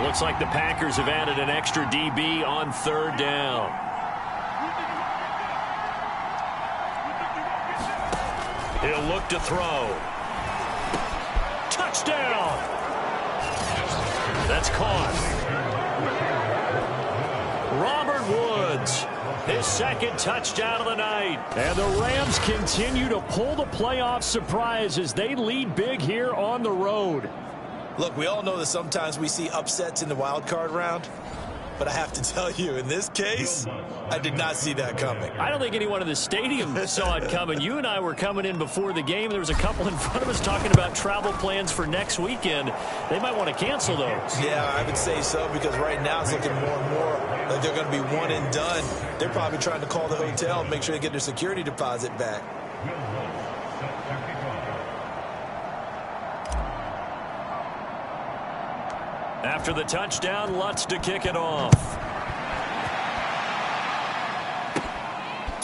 It looks like the Packers have added an extra DB on third down. He'll look to throw. Touchdown! That's caught. Robert Woods, his second touchdown of the night. And the Rams continue to pull the playoff surprise as they lead big here on the road. Look, we all know that sometimes we see upsets in the wild card round. But I have to tell you, in this case, I did not see that coming. I don't think anyone in the stadium saw it coming. You and I were coming in before the game. There was a couple in front of us talking about travel plans for next weekend. They might want to cancel those. Yeah, I would say so, because right now it's looking more and more like they're going to be one and done. They're probably trying to call the hotel and make sure they get their security deposit back. After the touchdown, Lutz to kick it off.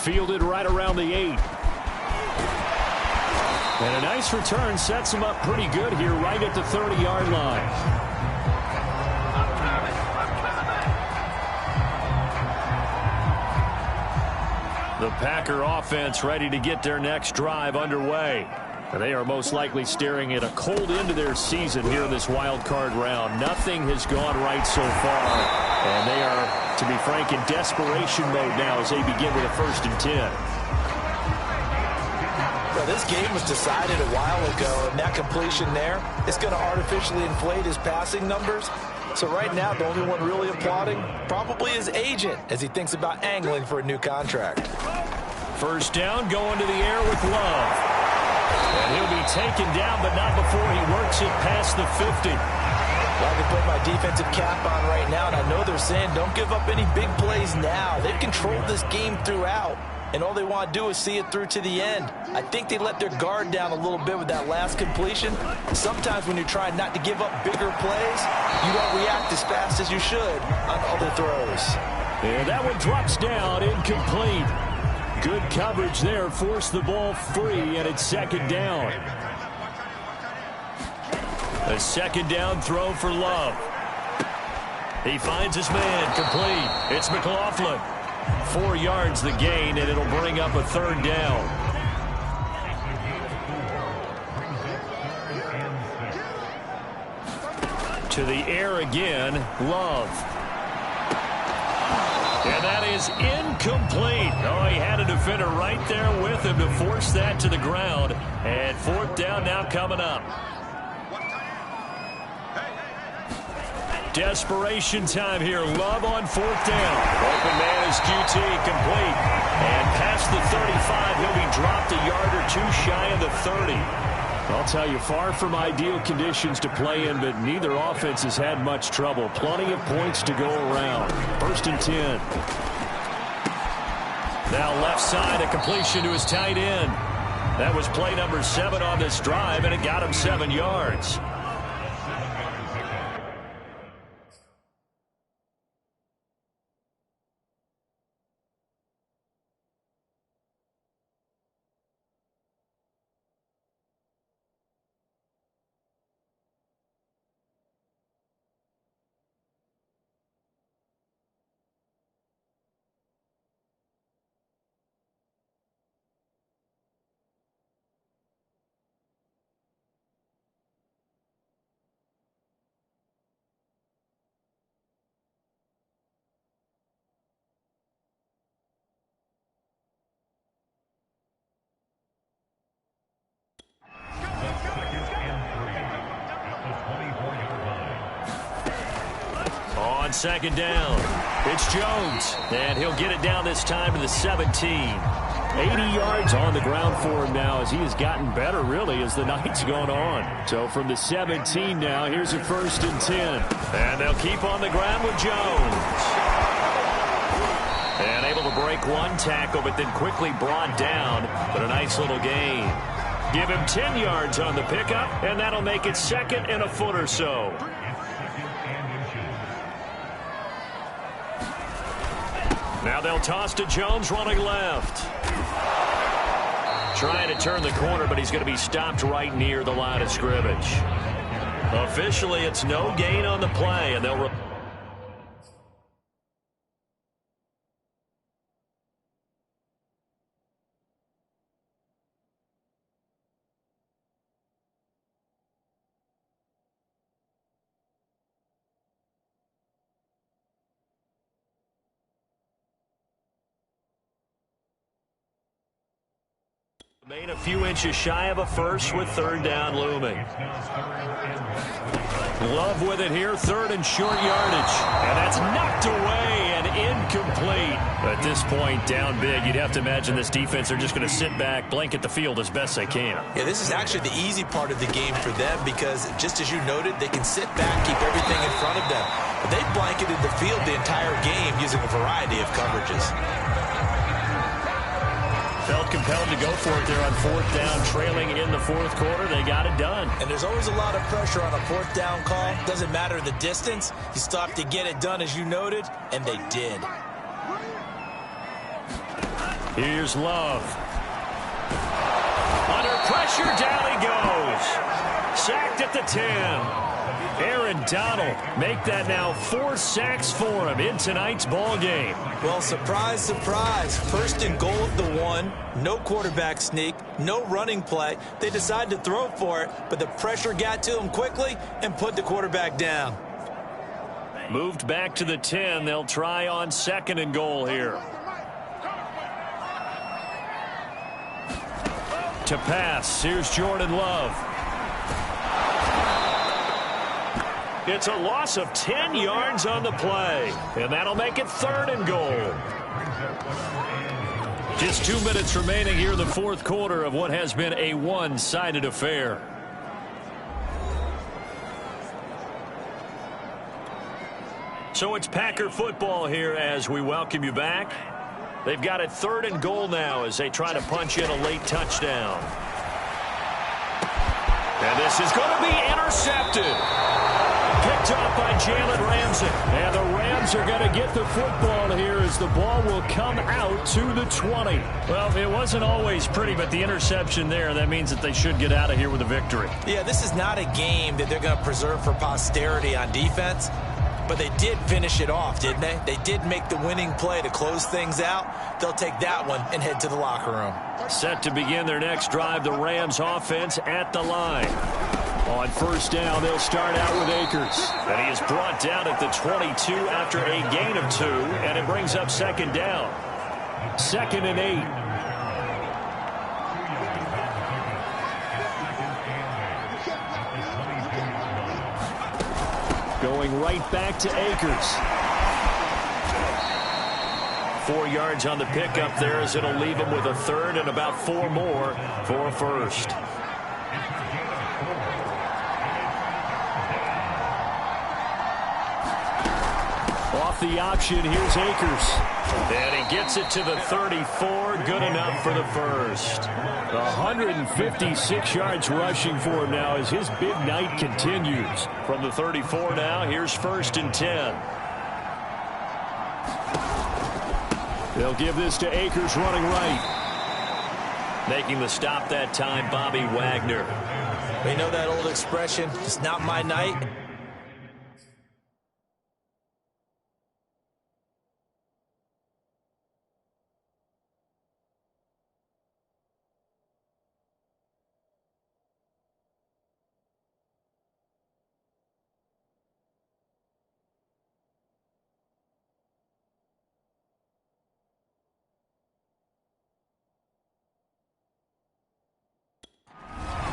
Fielded right around the 8. And a nice return sets him up pretty good here right at the 30-yard line. The Packer offense ready to get their next drive underway. And they are most likely staring at a cold end to their season here in this wild card round. Nothing has gone right so far. And they are, to be frank, in desperation mode now as they begin with a 1st and 10. Well, this game was decided a while ago, and that completion there is going to artificially inflate his passing numbers. So right now, the only one really applauding probably his agent as he thinks about angling for a new contract. 1st down, going to the air with Love. And he'll be taken down, but not before he works it past the 50. Well, I can put my defensive cap on right now, and I know they're saying don't give up any big plays now. They've controlled this game throughout, and all they want to do is see it through to the end. I think they let their guard down a little bit with that last completion. Sometimes when you're trying not to give up bigger plays, you don't react as fast as you should on other throws. And that one drops down, incomplete. Good coverage there, forced the ball free, and it's 2nd down. A 2nd down throw for Love. He finds his man, complete. It's McLaughlin. 4 yards the gain, and it'll bring up a 3rd down. To the air again, Love. And that is incomplete. Oh, he had a defender right there with him to force that to the ground. And 4th down now coming up. Desperation time here. Love on 4th down. Open man is QT, complete. And past the 35, he'll be dropped a yard or two shy of the 30. I'll tell you, far from ideal conditions to play in, but neither offense has had much trouble. Plenty of points to go around. 1st and 10. Now left side, a completion to his tight end. That was play number 7 on this drive, and it got him 7 yards. On 2nd down, it's Jones, and he'll get it down this time to the 17. 80 yards on the ground for him now as he has gotten better, really, as the night's gone on. So from the 17 now, here's a 1st and 10. And they'll keep on the ground with Jones. And able to break one tackle, but then quickly brought down. But a nice little gain. Give him 10 yards on the pickup, and that'll make it 2nd and a foot or so. Now they'll toss to Jones running left. Trying to turn the corner, but he's going to be stopped right near the line of scrimmage. Officially, it's no gain on the play, and they'll... Remain a few inches shy of a first with third down looming. Love with it here, third and short yardage. And that's knocked away and incomplete. At this point, down big, you'd have to imagine this defense are just going to sit back, blanket the field as best they can. Yeah, this is actually the easy part of the game for them because, just as you noted, they can sit back, keep everything in front of them. But they've blanketed the field the entire game using a variety of coverages. Felt compelled to go for it there on fourth down, trailing in the fourth quarter. They got it done. And there's always a lot of pressure on a fourth down call. Doesn't matter the distance. You stop to get it done, as you noted, and they did. Here's Love. Under pressure, down he goes. Sacked at the 10. Aaron Donald make that now 4 sacks for him in tonight's ball game. Well, surprise, surprise. First and goal at the 1. No quarterback sneak. No running play. They decide to throw for it, but the pressure got to him quickly and put the quarterback down. Moved back to the 10. They'll try on second and goal here. To pass. Here's Jordan Love. It's a loss of 10 yards on the play, and that'll make it third and goal. Just 2 minutes remaining here in the fourth quarter of what has been a one-sided affair. So it's Packer football here as we welcome you back. They've got it third and goal now as they try to punch in a late touchdown. And this is going to be intercepted. Picked up by Jalen Ramsey. And the Rams are going to get the football here as the ball will come out to the 20. Well, it wasn't always pretty, but the interception there, that means that they should get out of here with a victory. Yeah, this is not a game that they're going to preserve for posterity on defense, but they did finish it off, didn't they? They did make the winning play to close things out. They'll take that one and head to the locker room. Set to begin their next drive, the Rams offense at the line. On first down, they'll start out with Akers. And he is brought down at the 22 after a gain of 2, and it brings up second down. 2nd and 8. Going right back to Akers. 4 yards on the pickup there as it'll leave him with a third and about 4 more for a first. Off the option, here's Akers. And he gets it to the 34, good enough for the first. 156 yards rushing for him now as his big night continues. From the 34 now, here's 1st and 10. They'll give this to Akers running right. Making the stop that time, Bobby Wagner. We know that old expression, it's not my night.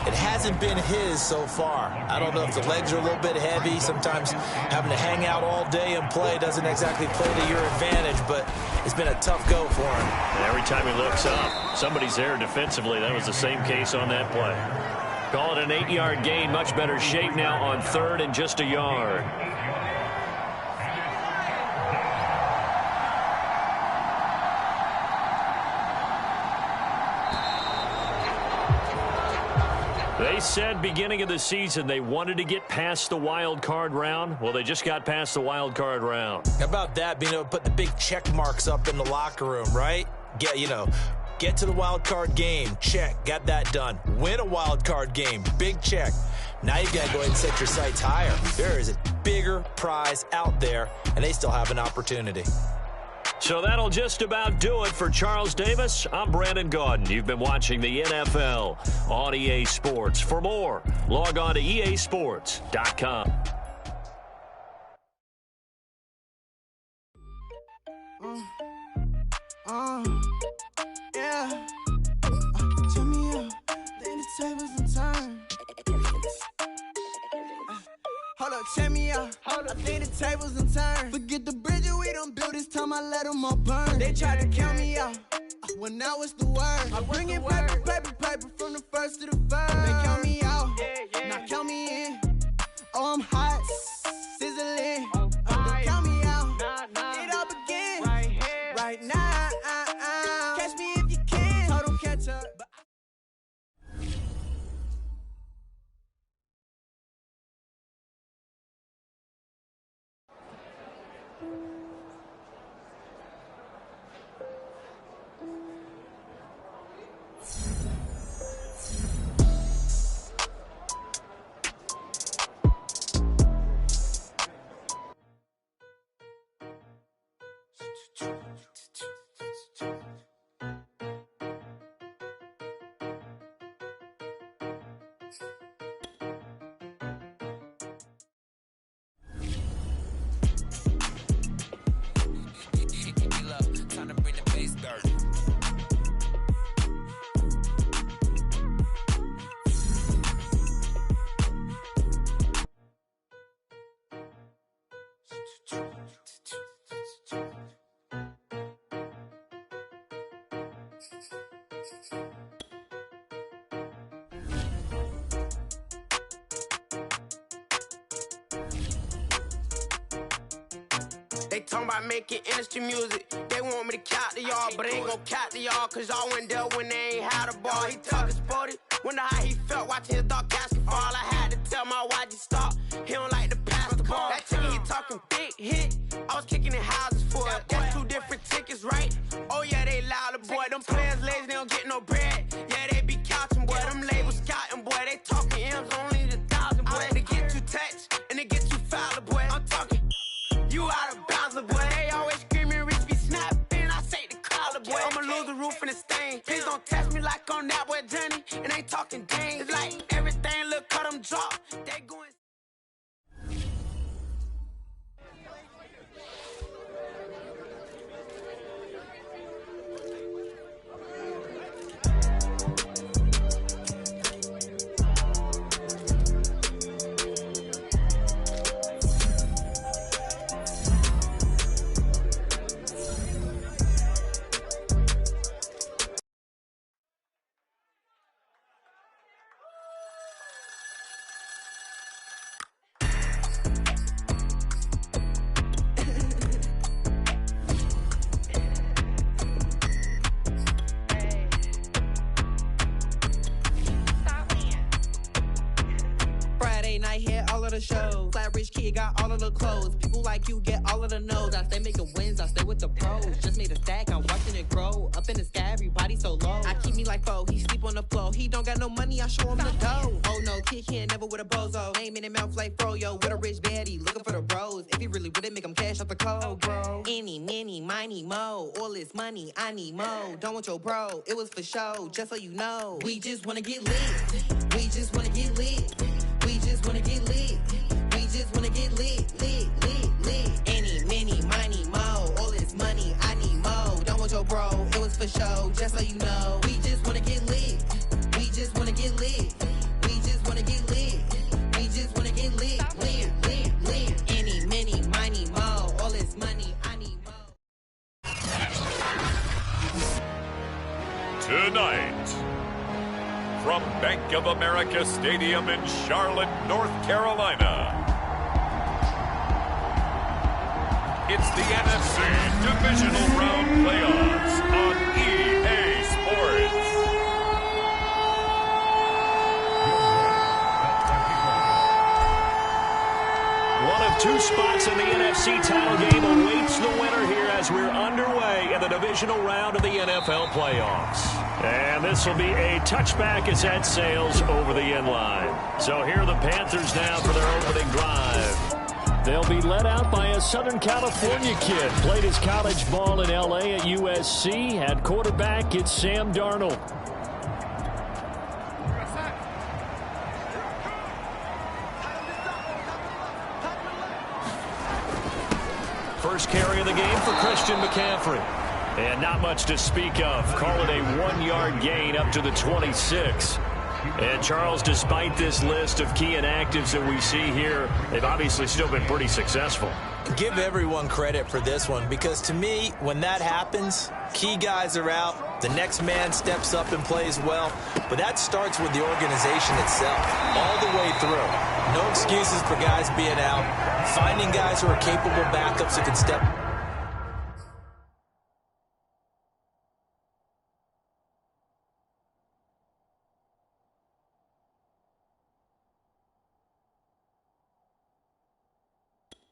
It hasn't been his so far. I don't know if the legs are a little bit heavy. Sometimes having to hang out all day and play doesn't exactly play to your advantage, but it's been a tough go for him. And every time he looks up, somebody's there defensively. That was the same case on that play. Call it an 8-yard gain. Much better shape now on third and just a yard. They said beginning of the season they wanted to get past the wild card round. Well, they just got past the wild card round. How about that, being able to put the big check marks up in the locker room, right? Get to the wild card game, check, got that done. Win a wild card game, big check. Now you've got to go ahead and set your sights higher. There is a bigger prize out there, and they still have an opportunity. So that'll just about do it for Charles Davis. I'm Brandon Gaudin. You've been watching the NFL on EA Sports. For more, log on to easports.com. Yeah. Turn me up, then the tables and turn. Hold up, check me out. I think the tables and turn. Forget the bridges we done built, this time I let them all burn. They tried to count me out, when now it's the word. I bring in paper from the first to the third. They count me out, now count me in. Oh, I'm hot, sizzling. Don't count me out, it all begins right now. Catch me if you can, total catch up. They talking about making industry music. They want me to count to y'all, but I ain't gon' count to y'all, cause y'all went there when they ain't had a ball. He talking sporty, wonder how he felt watching his dog casket fall. I had to tell my YG stop, he don't like to pass the ball. That ticket, he talking big hit, I was kicking in houses for it. That's two different tickets, right? Oh yeah, they louder, boy. Them players lazy, they don't get no bread. Yeah, they be couching, boy. Them labels scouting, boy. They talking M's only the 1,000, boy. They get too touched, and they get too foul, boy. I'm talking, you out of bounds, boy. They always screaming, Rich be snapping. I say the collar, boy. I'ma lose the roof and the stain. Please don't test me like on that boy Johnny. And ain't talking dang. It's like everything look cut them drop. They going. The show. Flat rich kid got all of the clothes. People like you get all of the no's. I stay making wins, I stay with the pros. Just made a stack, I'm watching it grow. Up in the sky, everybody so low. I keep me like foe, he sleep on the floor. He don't got no money, I show him the dough. Oh no, kid can't never with a bozo. Name in his mouth like fro-yo. With a rich baddie, looking for the bros. If he really would it, make him cash out the cold, bro. Any, many, miny, mo. All this money, I need mo. Don't want your bro, it was for show, just so you know. We just wanna get lit. We just wanna get lit. We just wanna get lit. We just wanna get lit, lit, lit, lit. Any, many, miny, mo. All this money, I need mo. Don't want your bro, it was for show, just so you know. We just wanna get lit. We just wanna get lit. We just wanna get lit. We just wanna get lit, lit, lit, lit. Any, many, miny, mo. All this money, I need mo. Tonight, from Bank of America Stadium in Charlotte, North Carolina, it's the NFC Divisional Round Playoffs on EA Sports. One of two spots in the NFC title game awaits the winner here as we're underway in the divisional round of the NFL playoffs. And this will be a touchback as that sails over the end line. So here are the Panthers now for their opening drive. They'll be led out by a Southern California kid. Played his college ball in L.A. at USC. At quarterback, it's Sam Darnold. First carry of the game for Christian McCaffrey. And not much to speak of. Call it a 1-yard gain up to the 26. And Charles, despite this list of key inactives that we see here, they've obviously still been pretty successful. Give everyone credit for this one, because to me, when that happens, key guys are out, the next man steps up and plays well, but that starts with the organization itself, all the way through. No excuses for guys being out, finding guys who are capable backups who can step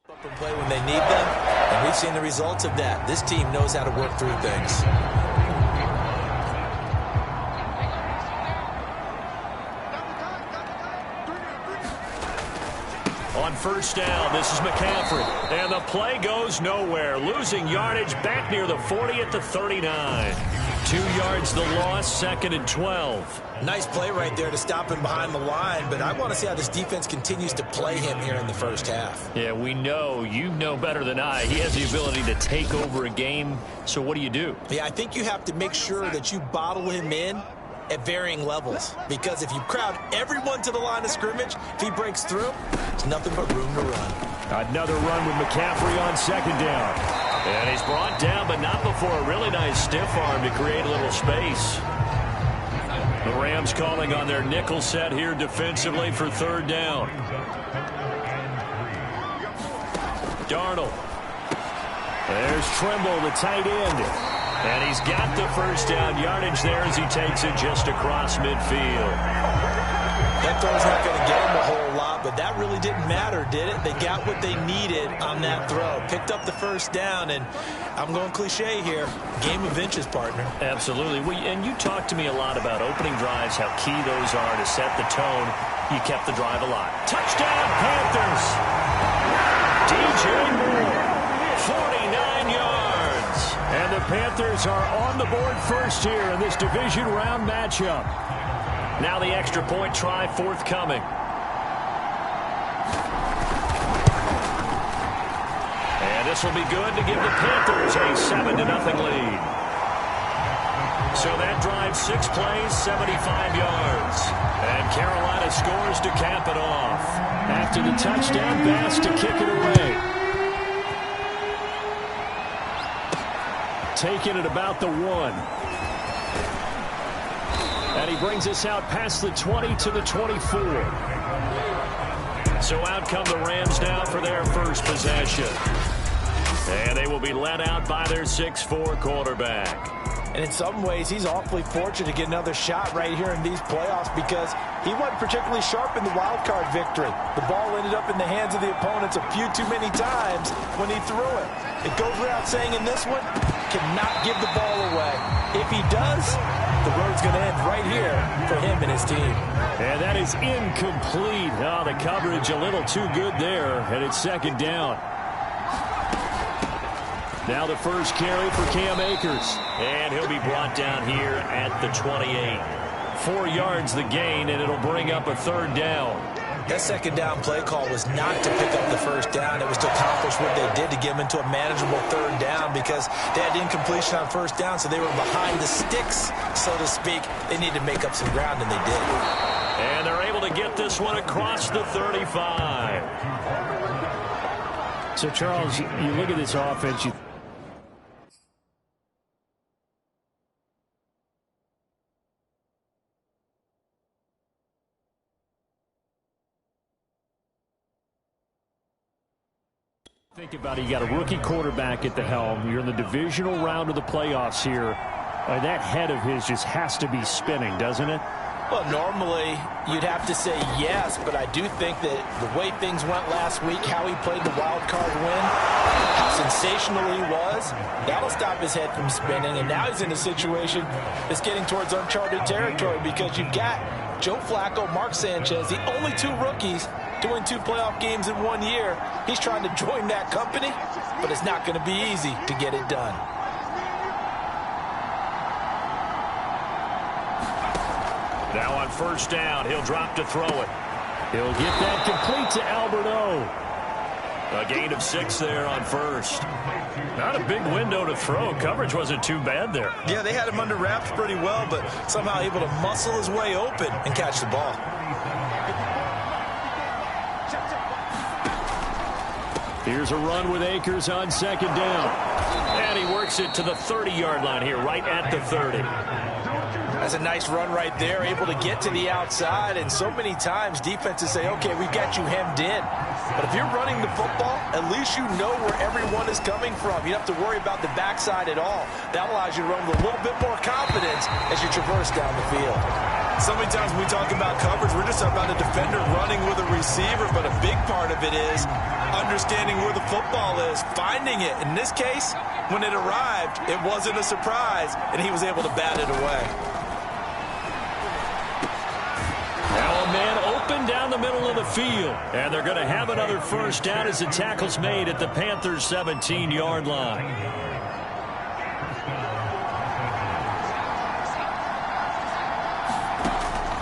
up and play when they need them, and we've seen the results of that. This team knows how to work through things. On first down, this is McCaffrey. And the play goes nowhere. Losing yardage back near the 40 at the 39. 2 yards the loss, 2nd and 12. Nice play right there to stop him behind the line, but I want to see how this defense continues to play him here in the first half. Yeah, we know. You know better than I. He has the ability to take over a game. So what do you do? Yeah, I think you have to make sure that you bottle him in at varying levels, because if you crowd everyone to the line of scrimmage, if he breaks through, there's nothing but room to run. Another run with McCaffrey on second down. And he's brought down, but not before a really nice stiff arm to create a little space. The Rams calling on their nickel set here defensively for third down. Darnold. There's Trimble, the tight end. And he's got the first down yardage there as he takes it just across midfield. That throw's not going to get him a whole lot, but that really didn't matter, did it? They got what they needed on that throw. Picked up the first down, and I'm going cliche here. Game of inches, partner. Absolutely. And you talked to me a lot about opening drives, how key those are to set the tone. You kept the drive alive. Touchdown, Panthers! DJ Moore, 49 yards. And the Panthers are on the board first here in this division round matchup. Now the extra point try forthcoming. And this will be good to give the Panthers a 7-0 lead. So that drive 6 plays, 75 yards. And Carolina scores to cap it off. After the touchdown, Bass to kick it away. Taking it about the 1. And he brings us out past the 20 to the 24. So out come the Rams now for their first possession. And they will be led out by their 6'4" quarterback. And in some ways, he's awfully fortunate to get another shot right here in these playoffs, because he wasn't particularly sharp in the wild card victory. The ball ended up in the hands of the opponents a few too many times when he threw it. It goes without saying in this one, cannot give the ball away. If he does, the road's going to end right here for him and his team. And that is incomplete. Oh, the coverage a little too good there, and it's second down. Now the first carry for Cam Akers. And he'll be brought down here at the 28. 4 yards the gain, and it'll bring up a third down. That second down play call was not to pick up the first down. It was to accomplish what they did, to get them into a manageable third down, because they had incompletion on first down, so they were behind the sticks, so to speak. They needed to make up some ground, and they did. And they're able to get this one across the 35. So, Charles, you look at this offense, think about it, you got a rookie quarterback at the helm. You're in the divisional round of the playoffs here. That head of his just has to be spinning, doesn't it? Well, normally you'd have to say yes, but I do think that the way things went last week, how he played the wild card win, how sensational he was, that'll stop his head from spinning. And now he's in a situation that's getting towards uncharted territory because you've got Joe Flacco, Mark Sanchez, the only two rookies doing 2 playoff games in 1 year. He's trying to join that company, but it's not going to be easy to get it done. Now on first down, he'll drop to throw it. He'll get that complete to Alberto. A gain of 6 there on first. Not a big window to throw. Coverage wasn't too bad there. Yeah, they had him under wraps pretty well, but somehow able to muscle his way open and catch the ball. Here's a run with Akers on second down. And he works it to the 30-yard line here, right at the 30. That's a nice run right there, able to get to the outside. And so many times defenses say, okay, we've got you hemmed in. But if you're running the football, at least you know where everyone is coming from. You don't have to worry about the backside at all. That allows you to run with a little bit more confidence as you traverse down the field. So many times when we talk about coverage, we're just talking about a defender running with a receiver, but a big part of it is understanding where the football is, finding it. In this case, when it arrived, it wasn't a surprise, and he was able to bat it away. Now a man open down the middle of the field, and they're going to have another first down as the tackle's made at the Panthers' 17-yard line.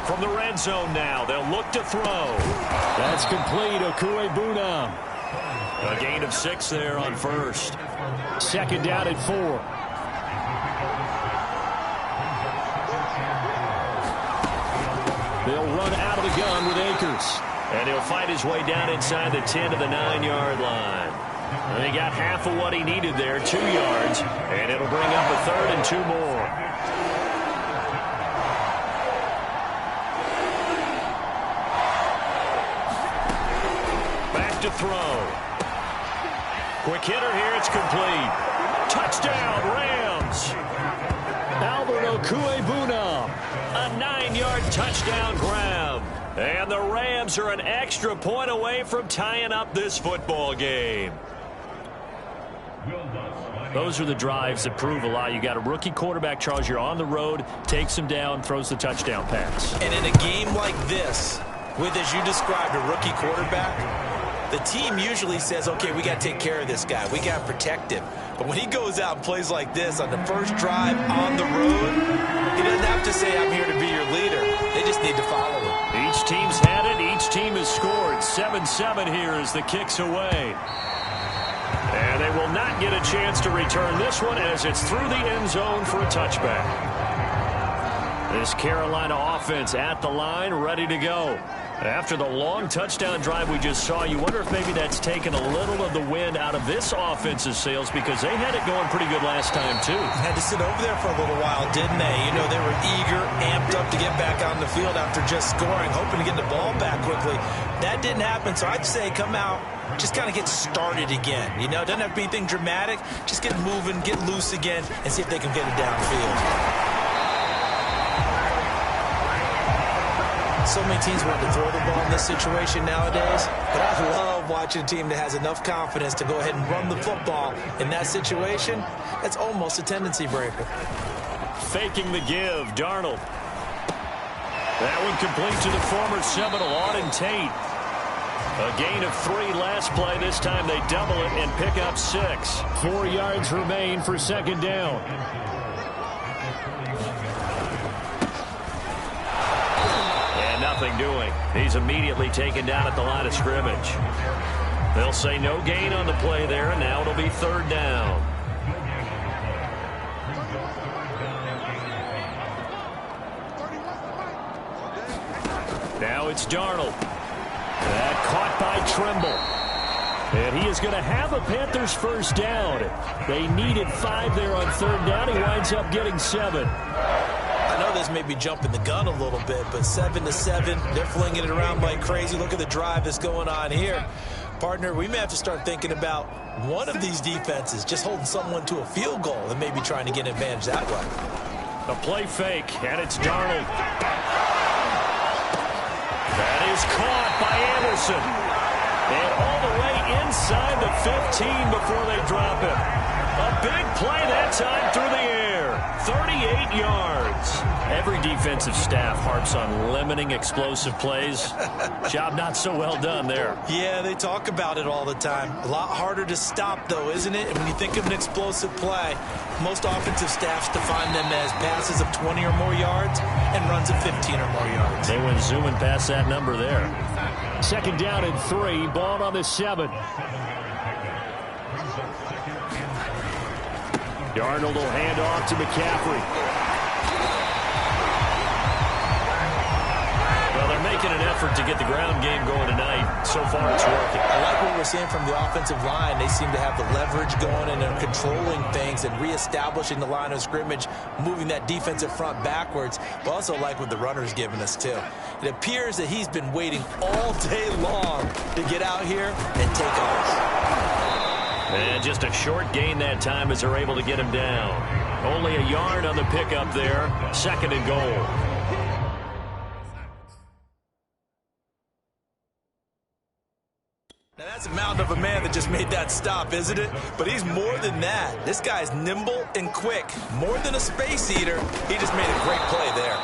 From the red zone now, they'll look to throw. That's complete, Okuebunam. A gain of 6 there on first. Second down at 4. They'll run out of the gun with Akers. And he'll fight his way down inside the 10 to the 9-yard line. And he got half of what he needed there, 2 yards. And it'll bring up a 3rd and 2 more. To throw. Quick hitter here, it's complete. Touchdown, Rams. Albert Okuebunam, a 9-yard touchdown grab. And the Rams are an extra point away from tying up this football game. Those are the drives that prove a lot. You got a rookie quarterback, Charles, you're on the road, takes him down, throws the touchdown pass. And in a game like this, with, as you described, a rookie quarterback, the team usually says, okay, we got to take care of this guy. We got to protect him. But when he goes out and plays like this on the first drive on the road, he doesn't have to say, I'm here to be your leader. They just need to follow him. Each team's had it. Each team has scored. 7-7 here as the kick's away. And they will not get a chance to return this one as it's through the end zone for a touchback. This Carolina offense at the line, ready to go. After the long touchdown drive we just saw, you wonder if maybe that's taken a little of the wind out of this offense's sails because they had it going pretty good last time, too. Had to sit over there for a little while, didn't they? You know, they were eager, amped up to get back on the field after just scoring, hoping to get the ball back quickly. That didn't happen, so I'd say come out, just kind of get started again. You know, it doesn't have to be anything dramatic. Just get moving, get loose again, and see if they can get it downfield. So many teams want to throw the ball in this situation nowadays, but I love watching a team that has enough confidence to go ahead and run the football in that situation. That's almost a tendency breaker. Faking the give, Darnold. That one complete to the former Seminole, Auden Tate. A gain of 3 last play. This time they double it and pick up 6. 4 yards remain for second down. Nothing doing. He's immediately taken down at the line of scrimmage. They'll say no gain on the play there, and now it'll be 3rd down. Now it's Darnold. That caught by Trimble. And he is going to have a Panthers first down. They needed 5 there on 3rd down. He winds up getting 7. I know this may be jumping the gun a little bit, but 7-7, they're flinging it around like crazy. Look at the drive that's going on here. Partner, we may have to start thinking about one of these defenses just holding someone to a field goal and maybe trying to get an advantage that way. A play fake, and it's Darnold. is caught by Anderson. And all the way inside the 15 before they drop it. A big play that time through the air. 38 yards. Every defensive staff harps on limiting explosive plays. Job not so well done there. Yeah, they talk about it all the time. A lot harder to stop, though, isn't it? And when you think of an explosive play, most offensive staffs define them as passes of 20 or more yards and runs of 15 or more yards. They went zooming past that number there. Second down and 3, ball on the 7. Darnold will hand off to McCaffrey. Well, they're making an effort to get the ground game going tonight. So far, it's working. I like what we're seeing from the offensive line. They seem to have the leverage going, and they're controlling things and reestablishing the line of scrimmage, moving that defensive front backwards. But also like what the runner's giving us, too. It appears that he's been waiting all day long to get out here and take off. And just a short gain that time as they're able to get him down. Only a yard on the pickup there. Second and goal. Now that's a mountain of a man that just made that stop, isn't it? But he's more than that. This guy's nimble and quick. More than a space eater. He just made a great play there.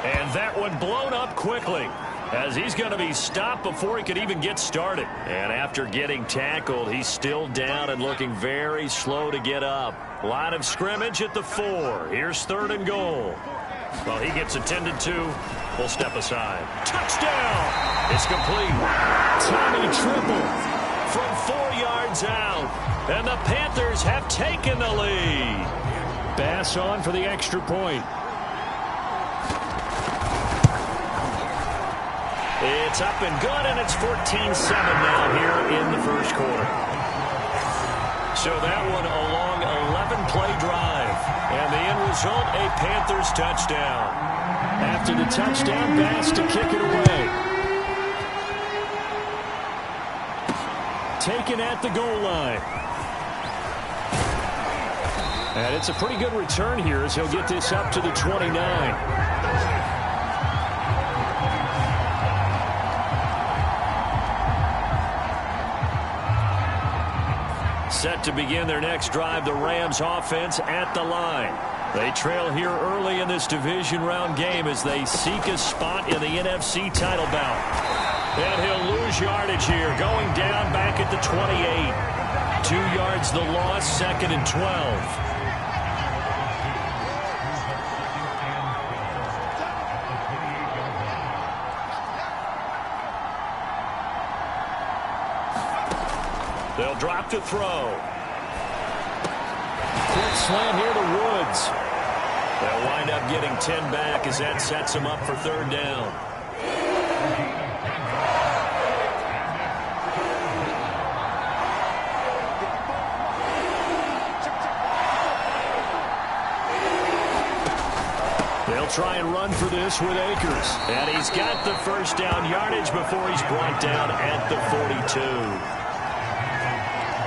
And that one blown up quickly, as he's going to be stopped before he could even get started. And after getting tackled, he's still down and looking very slow to get up. Line of scrimmage at the 4. Here's third and goal. Well, he gets attended to. We'll step aside. Touchdown! It's complete. Tommy triple from 4 yards out. And the Panthers have taken the lead. Bass on for the extra point. It's up and good, and it's 14-7 now here in the first quarter. So that one a long 11-play drive. And the end result, a Panthers touchdown. After the touchdown, Bass to kick it away. Taken at the goal line. And it's a pretty good return here as he'll get this up to the 29. Set to begin their next drive, the Rams offense at the line. They trail here early in this division round game as they seek a spot in the NFC title bout. And he'll lose yardage here, going down back at the 28. 2 yards the loss, second and 12. They'll drop to throw. Quick slam here to Woods. They'll wind up getting 10 back as that sets them up for third down. They'll try and run for this with Akers. And he's got the first down yardage before he's brought down at the 42.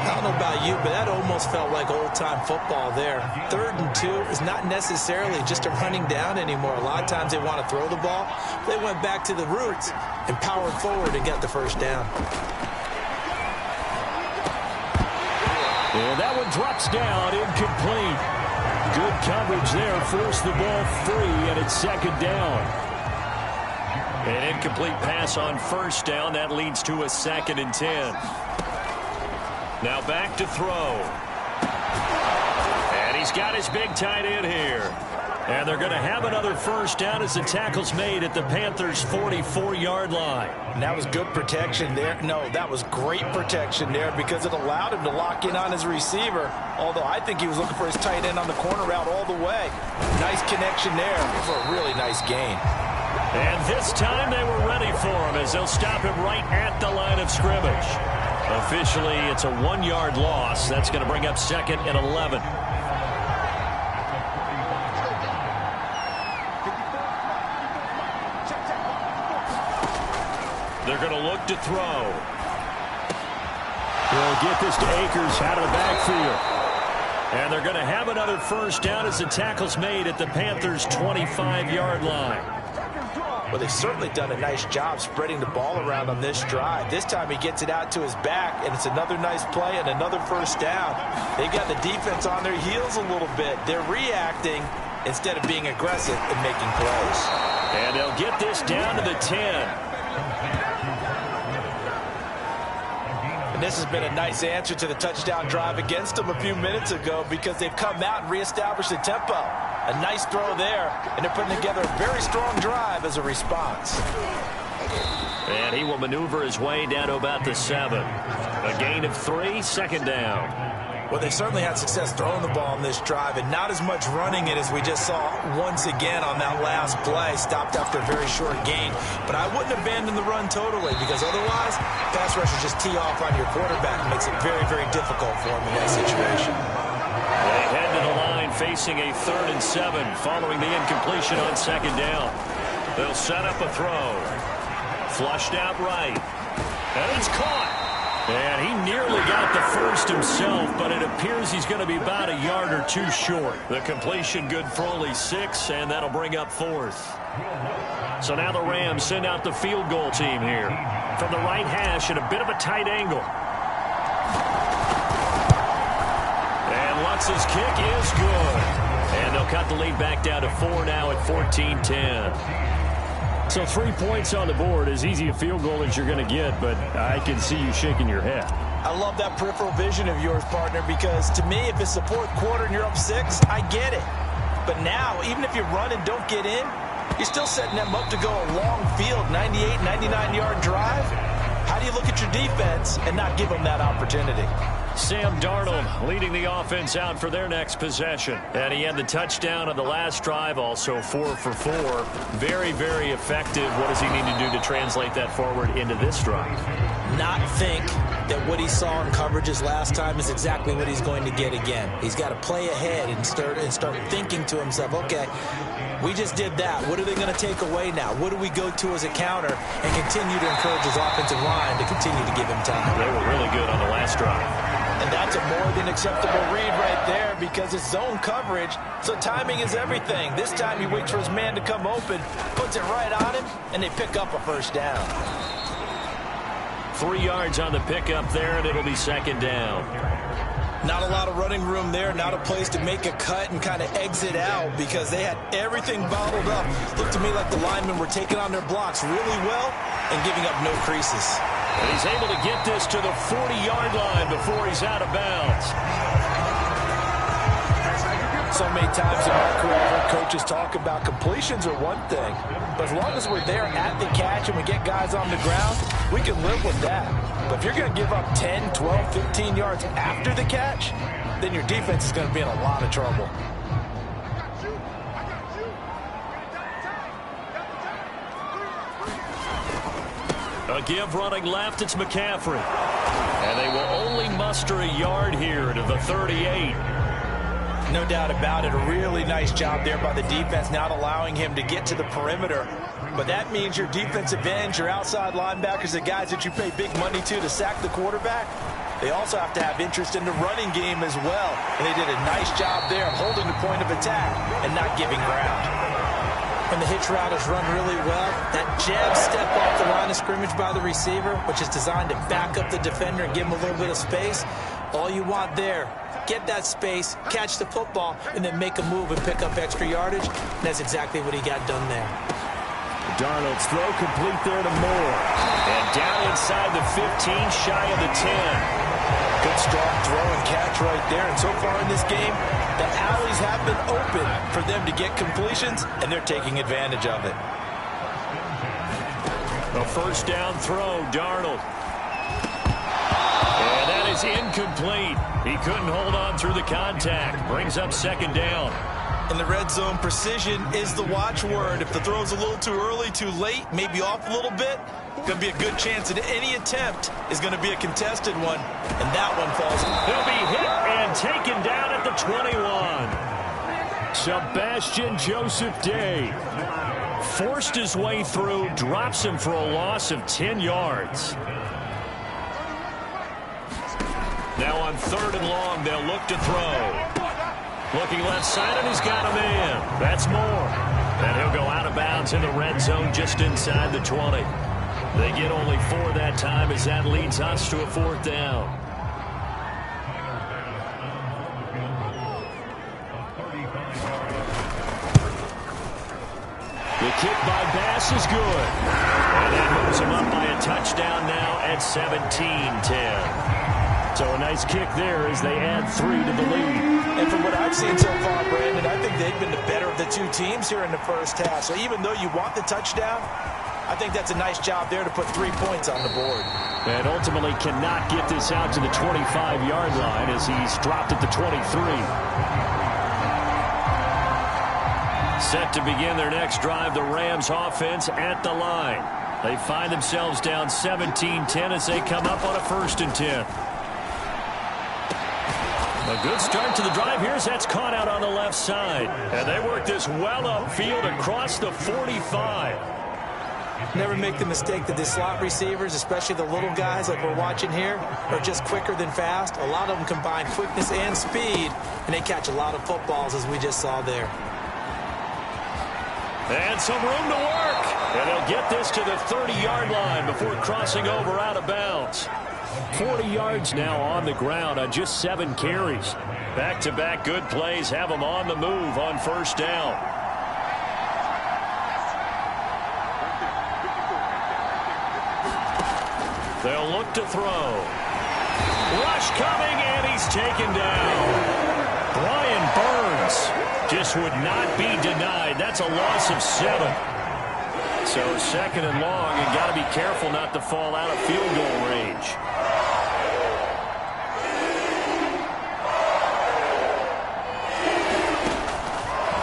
I don't know about you, but that almost felt like old-time football there. 3rd and 2 is not necessarily just a running down anymore. A lot of times they want to throw the ball. They went back to the roots and powered forward and got the first down. And that one drops down, incomplete. Good coverage there, forced the ball free, and it's second down. An incomplete pass on first down. That leads to a 2nd and 10. Now back to throw. And he's got his big tight end here. And they're going to have another first down as the tackle's made at the Panthers' 44-yard line. And that was good protection there. No, that was great protection there because it allowed him to lock in on his receiver. Although I think he was looking for his tight end on the corner route all the way. Nice connection there for a really nice gain. And this time they were ready for him as they'll stop him right at the line of scrimmage. Officially, it's a 1-yard loss. That's going to bring up 2nd and 11. They're going to look to throw. They'll get this to Akers out of the backfield. And they're going to have another first down as the tackle's made at the Panthers' 25-yard line. Well, they've certainly done a nice job spreading the ball around on this drive. This time he gets it out to his back, and it's another nice play and another first down. They got the defense on their heels a little bit. They're reacting instead of being aggressive and making plays. And they'll get this down to the 10. And this has been a nice answer to the touchdown drive against them a few minutes ago because they've come out and reestablished the tempo. A nice throw there, and they're putting together a very strong drive as a response. And he will maneuver his way down to about the 7. A gain of 3, second down. Well, they certainly had success throwing the ball on this drive and not as much running it as we just saw once again on that last play. Stopped after a very short gain. But I wouldn't abandon the run totally because otherwise, pass rushers just tee off on your quarterback and makes it very, very difficult for him in that situation. They head to the line facing a 3rd and 7 following the incompletion on second down. They'll set up a throw. Flushed out right. And it's caught. And he nearly got the first himself, but it appears he's going to be about a yard or 2 short. The completion good for only 6, and that'll bring up 4th. So now the Rams send out the field goal team here. From the right hash at a bit of a tight angle. And Lutz's kick is good. And they'll cut the lead back down to 4 now at 14-10. So 3 points on the board, as easy a field goal as you're going to get, but I can see you shaking your head. I love that peripheral vision of yours, partner, because to me, if it's the 4th quarter and you're up 6, I get it. But now, even if you run and don't get in, you're still setting them up to go a long field, 98, 99-yard drive. How do you look at your defense and not give them that opportunity? Sam Darnold leading the offense out for their next possession. And he had the touchdown on the last drive, also 4 for 4. Very, very effective. What does he need to do to translate that forward into this drive? Not think that what he saw in coverages last time is exactly what he's going to get again. He's got to play ahead and start thinking to himself, okay, we just did that. What are they going to take away now? What do we go to as a counter and continue to encourage his offensive line to continue to give him time? They were really good on the last drive. And that's a more than acceptable read right there because it's zone coverage, so timing is everything. This time he waits for his man to come open, puts it right on him, and they pick up a first down. 3 yards on the pickup there, and it'll be second down. Not a lot of running room there, not a place to make a cut and kind of exit out because they had everything bottled up. Looked to me like the linemen were taking on their blocks really well and giving up no creases. And he's able to get this to the 40-yard line before he's out of bounds. So many times in my career, I've heard coaches talk about completions are one thing, but as long as we're there at the catch and we get guys on the ground, we can live with that. But if you're going to give up 10, 12, 15 yards after the catch, then your defense is going to be in a lot of trouble. A give running left, it's McCaffrey. And they will only muster a yard here to the 38. No doubt about it. A really nice job there by the defense, not allowing him to get to the perimeter. But that means your defensive ends, your outside linebackers, the guys that you pay big money to sack the quarterback, they also have to have interest in the running game as well. And they did a nice job there of holding the point of attack and not giving ground. And the hitch route is run really well. That jab step off the line of scrimmage by the receiver, which is designed to back up the defender and give him a little bit of space. All you want there, get that space, catch the football, and then make a move and pick up extra yardage. And that's exactly what he got done there. Darnold's throw complete there to Moore. And down inside the 15, shy of the 10. Good strong throw and catch right there. And so far in this game, the alleys have been open for them to get completions, and they're taking advantage of it. A first down throw, Darnold. And that is incomplete. He couldn't hold on through the contact. Brings up second down. In the red zone, precision is the watchword. If the throw's a little too early, too late, maybe off a little bit, going to be a good chance that any attempt is going to be a contested one, and that one falls. He'll be hit and taken down at the 21. Sebastian Joseph Day forced his way through, drops him for a loss of 10 yards. Now on 3rd and long, they'll look to throw. Looking left side, and he's got a man. That's Moore. And he'll go out of bounds in the red zone just inside the 20. They get only 4 that time as that leads us to a 4th down. The kick by Bass is good. And that moves him up by a touchdown now at 17-10. So a nice kick there as they add 3 to the lead. And from what I've seen so far, Brandon, I think they've been the better of the two teams here in the first half. So even though you want the touchdown, I think that's a nice job there to put 3 points on the board. And ultimately cannot get this out to the 25-yard line as he's dropped at the 23. Set to begin their next drive, the Rams offense at the line. They find themselves down 17-10 as they come up on a 1st and 10. A good start to the drive here as that's caught out on the left side. And they work this well upfield across the 45. Never make the mistake that the slot receivers, especially the little guys like we're watching here, are just quicker than fast. A lot of them combine quickness and speed, and they catch a lot of footballs as we just saw there. And some room to work. And they'll get this to the 30-yard line before crossing over out of bounds. 40 yards now on the ground on just 7 carries. Back-to-back good plays have them on the move on 1st down. They'll look to throw. Rush coming, and he's taken down. Brian Burns just would not be denied. That's a loss of 7. So 2nd and long, and got to be careful not to fall out of field goal range.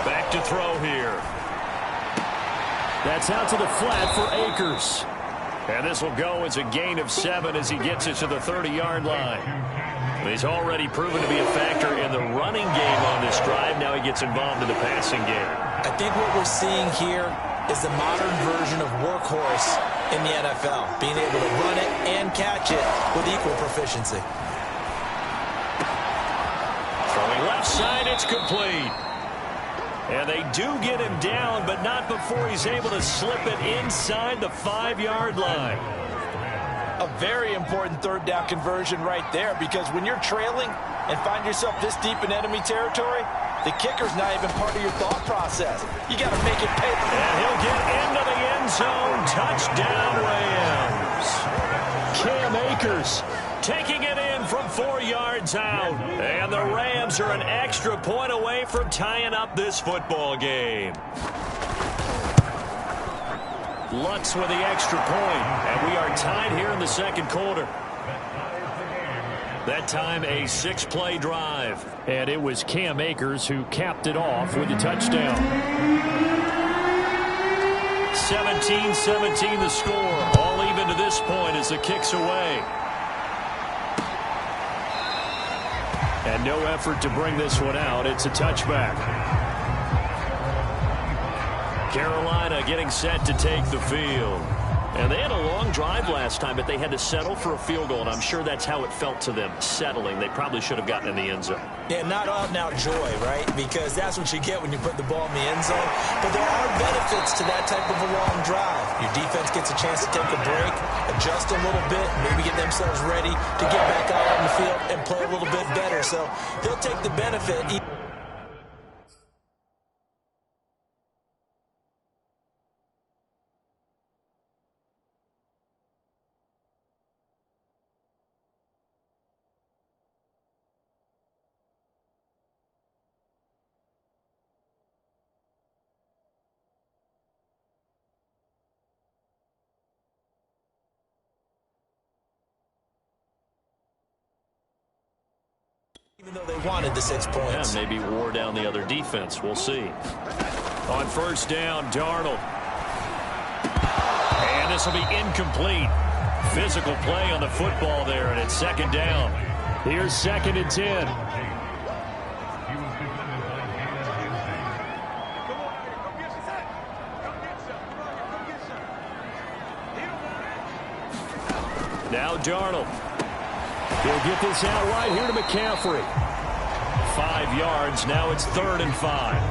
Back to throw here. That's out to the flat for Akers. And this will go as a gain of 7 as he gets it to the 30-yard line. He's already proven to be a factor in the running game on this drive. Now he gets involved in the passing game. I think what we're seeing here is the modern version of workhorse in the NFL, being able to run it and catch it with equal proficiency. Throwing left side, it's complete. And they do get him down, but not before he's able to slip it inside the 5-yard line. A very important 3rd down conversion right there, because when you're trailing and find yourself this deep in enemy territory, the kicker's not even part of your thought process. You got to make it pay. And he'll get into the end zone. Touchdown, Rams. Cam Akers taking it in from 4 yards out. And the Rams are an extra point away from tying up this football game. Lutz with the extra point, and we are tied here in the 2nd quarter. That time a 6-play drive, and it was Cam Akers who capped it off with a touchdown. 17-17 the score, all even to this point as the kick's away. And no effort to bring this one out. It's a touchback. Carolina getting set to take the field. And they had a long drive last time, but they had to settle for a field goal, and I'm sure that's how it felt to them, settling. They probably should have gotten in the end zone. Yeah, not out-and-out joy, right? Because that's what you get when you put the ball in the end zone. But there are benefits to that type of a long drive. Your defense gets a chance to take a break, adjust a little bit, maybe get themselves ready to get back out on the field and play a little bit better. So they'll take the benefit. Even though they wanted the 6 points. Yeah, maybe wore down the other defense. We'll see. On 1st down, Darnold. And this will be incomplete. Physical play on the football there, and it's 2nd down. Here's 2nd and 10. Now Darnold. He'll get this out right here to McCaffrey. 5 yards. Now it's 3rd and 5.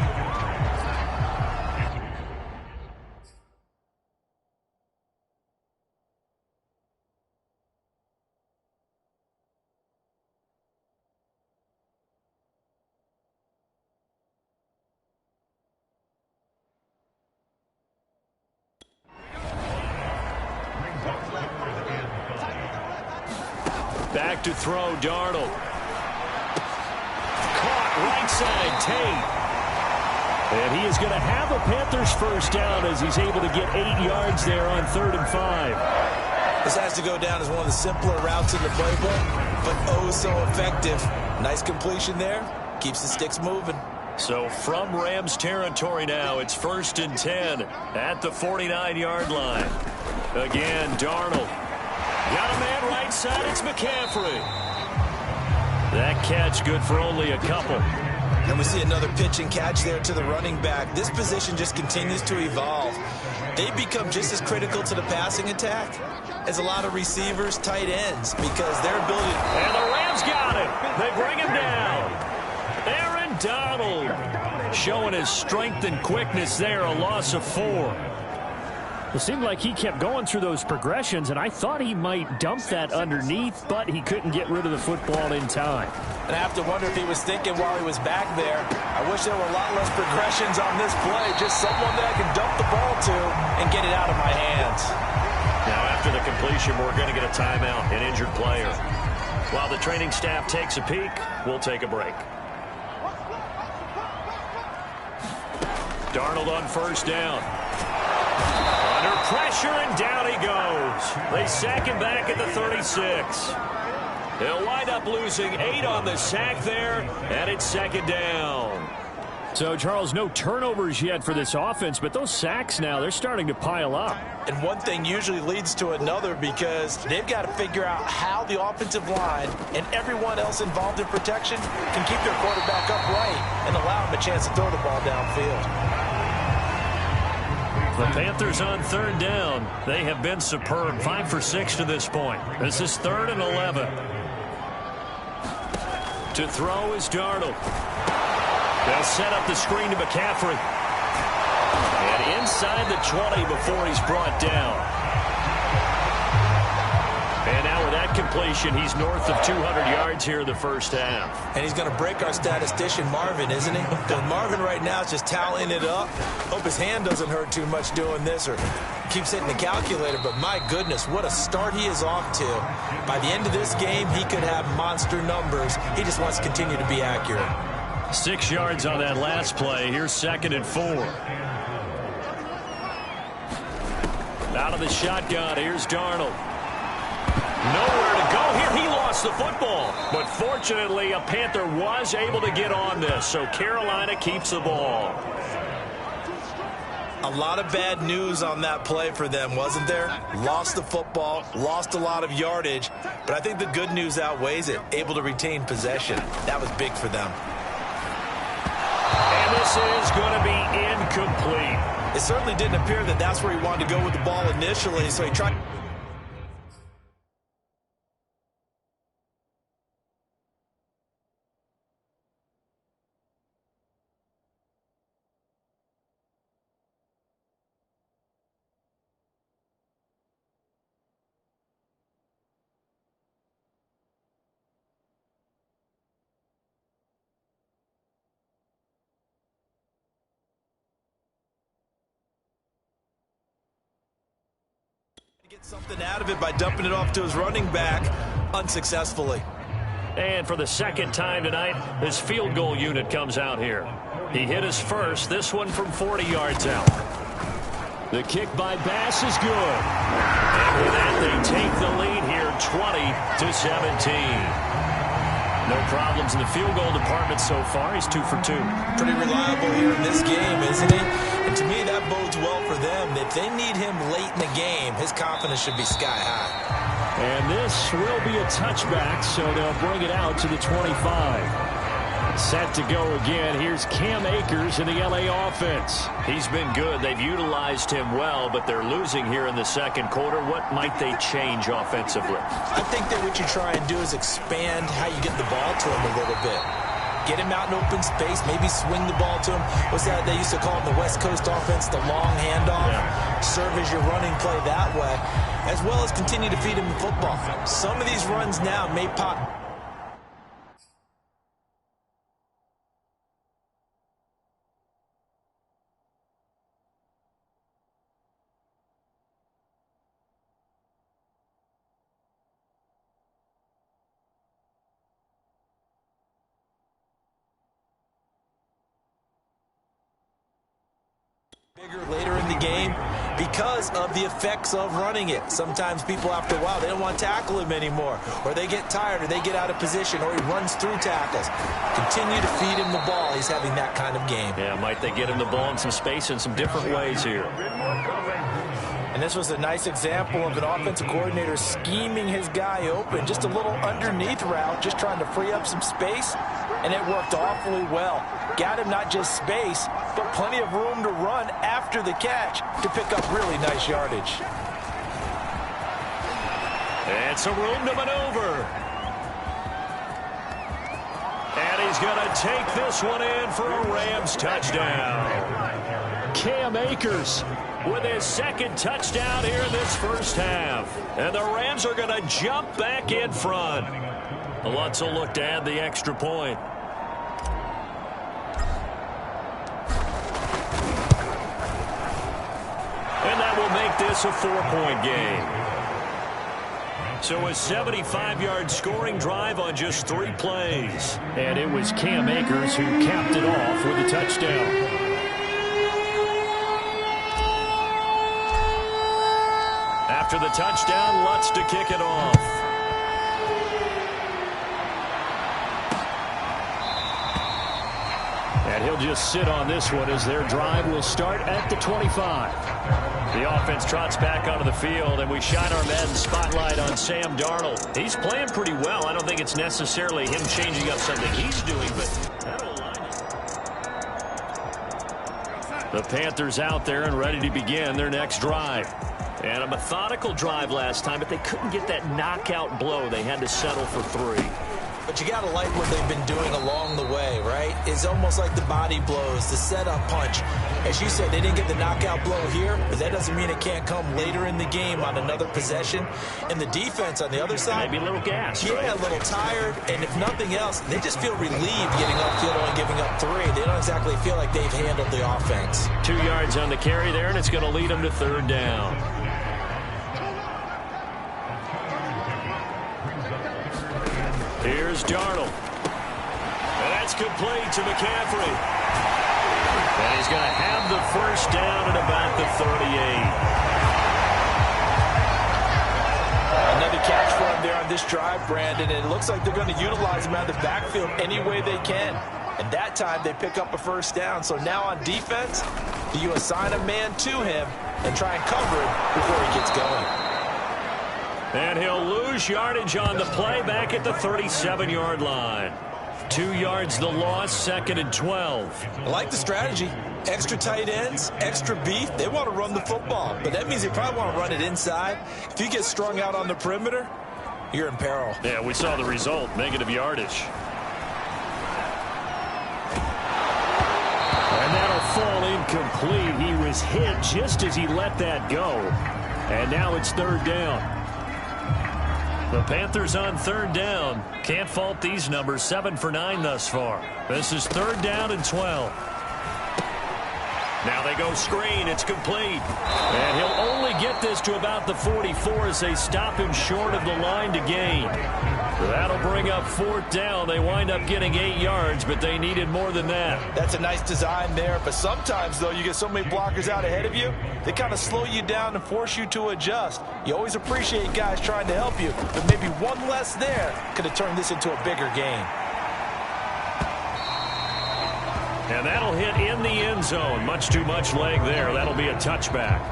Back to throw, Darnold. Caught right side, Tate. And he is going to have a Panthers first down as he's able to get 8 yards there on 3rd and 5. This has to go down as one of the simpler routes in the playbook, but oh so effective. Nice completion there. Keeps the sticks moving. So from Rams territory now, it's 1st and 10 at the 49-yard line. Again, Darnold. Got a man right side. It's McCaffrey. That catch good for only a couple. And we see another pitch and catch there to the running back. This position just continues to evolve. They become just as critical to the passing attack as a lot of receivers, tight ends, because their ability. And the Rams got him. They bring him down. Aaron Donald showing his strength and quickness there, a loss of 4. It seemed like he kept going through those progressions, and I thought he might dump that underneath, but he couldn't get rid of the football in time. And I have to wonder if he was thinking while he was back there, I wish there were a lot less progressions on this play, just someone that I can dump the ball to and get it out of my hands. Now after the completion, we're going to get a timeout, an injured player. While the training staff takes a peek, we'll take a break. Darnold on 1st down. Under pressure, and down he goes. They sack him back at the 36. They'll wind up losing 8 on the sack there, and it's 2nd down. So, Charles, no turnovers yet for this offense, but those sacks now, they're starting to pile up. And one thing usually leads to another because they've got to figure out how the offensive line and everyone else involved in protection can keep their quarterback upright and allow him a chance to throw the ball downfield. The Panthers on 3rd down. They have been superb. 5 for 6 to this point. This is 3rd and 11. To throw is Darnold. They'll set up the screen to McCaffrey. And inside the 20 before he's brought down. And now with that completion, he's north of 200 yards here in the first half. And he's going to break our statistician, Marvin, isn't he? Because Marvin right now is just tallying it up. Hope his hand doesn't hurt too much doing this or keeps hitting the calculator. But my goodness, what a start he is off to. By the end of this game, he could have monster numbers. He just wants to continue to be accurate. 6 yards on that last play. Here's 2nd and 4. Out of the shotgun, here's Darnold. Nowhere to go here. He lost the football. But fortunately, a Panther was able to get on this. So Carolina keeps the ball. A lot of bad news on that play for them, wasn't there? Lost the football, lost a lot of yardage. But I think the good news outweighs it. Able to retain possession. That was big for them. And this is going to be incomplete. It certainly didn't appear that that's where he wanted to go with the ball initially. So he tried. Get something out of it by dumping it off to his running back unsuccessfully. And for the 2nd time tonight, his field goal unit comes out here. He hit his first, this one from 40 yards out. The kick by Bass is good. And with that, they take the lead here 20-17. No problems in the field goal department so far. He's 2 for 2. Pretty reliable here in this game, isn't he? And to me, that bodes well for them. If they need him late in the game, his confidence should be sky high. And this will be a touchback, so they'll bring it out to the 25. Set to go again. Here's Cam Akers in the LA offense. He's been good. They've utilized him well, but they're losing here in the 2nd quarter. What might they change offensively? I think that what you try and do is expand how you get the ball to him a little bit. Get him out in open space, maybe swing the ball to him. What's that they used to call in the West Coast offense, the long handoff? Yeah. Serve as your running play that way, as well as continue to feed him the football. Some of these runs now may pop. Bigger later in the game because of the effects of running it. Sometimes people, after a while, they don't want to tackle him anymore, or they get tired, or they get out of position, or he runs through tackles. Continue to feed him the ball. He's having that kind of game. Yeah, might they get him the ball in some space in some different ways here. And this was a nice example of an offensive coordinator scheming his guy open. Just a little underneath route, just trying to free up some space, and it worked awfully well. Got him not just space, but plenty of room to run after the catch to pick up really nice yardage. And some room to maneuver. And he's going to take this one in for a Rams touchdown. Cam Akers with his second touchdown here in this first half. And the Rams are going to jump back in front. Lutz will look to add the extra point. And that will make this a 4-point game. So a 75-yard scoring drive on just 3 plays. And it was Cam Akers who capped it off with a touchdown. After the touchdown, Lutz to kick it off. And he'll just sit on this one as their drive will start at the 25. The offense trots back onto the field, and we shine our Madden spotlight on Sam Darnold. He's playing pretty well. I don't think it's necessarily him changing up something he's doing, but that'll line up. The Panthers out there and ready to begin their next drive. And a methodical drive last time, but they couldn't get that knockout blow. They had to settle for 3. But you got to like what they've been doing along the way, right? It's almost like the body blows, the setup punch. As you said, they didn't get the knockout blow here, but that doesn't mean it can't come later in the game on another possession. And the defense on the other side, maybe a little gas, yeah, right? A little tired. And if nothing else, they just feel relieved getting upfield and giving up 3. They don't exactly feel like they've handled the offense. 2 yards on the carry there, and it's going to lead them to 3rd down. Here's Darnold. And that's complete to McCaffrey. And he's going to have the first down at about the 38. Another catch for him there on this drive, Brandon. And it looks like they're going to utilize him out of the backfield any way they can. And that time they pick up a first down. So now on defense, do you assign a man to him and try and cover him before he gets going? And he'll lose yardage on the play back at the 37-yard line. 2 yards the loss, 2nd and 12. I like the strategy. Extra tight ends, extra beef. They want to run the football, but that means they probably want to run it inside. If you get strung out on the perimeter, you're in peril. Yeah, we saw the result, negative yardage. And that'll fall incomplete. He was hit just as he let that go. And now it's 3rd down. The Panthers on 3rd down. Can't fault these numbers. 7 for 9 thus far. This is 3rd down and 12. Now they go screen. It's complete. And he'll only get this to about the 44 as they stop him short of the line to gain. That'll bring up 4th down. They wind up getting 8 yards, but they needed more than that. That's a nice design there, but sometimes, though, you get so many blockers out ahead of you, they kind of slow you down and force you to adjust. You always appreciate guys trying to help you, but maybe one less there could have turned this into a bigger game. And that'll hit in the end zone. Much too much leg there. That'll be a touchback.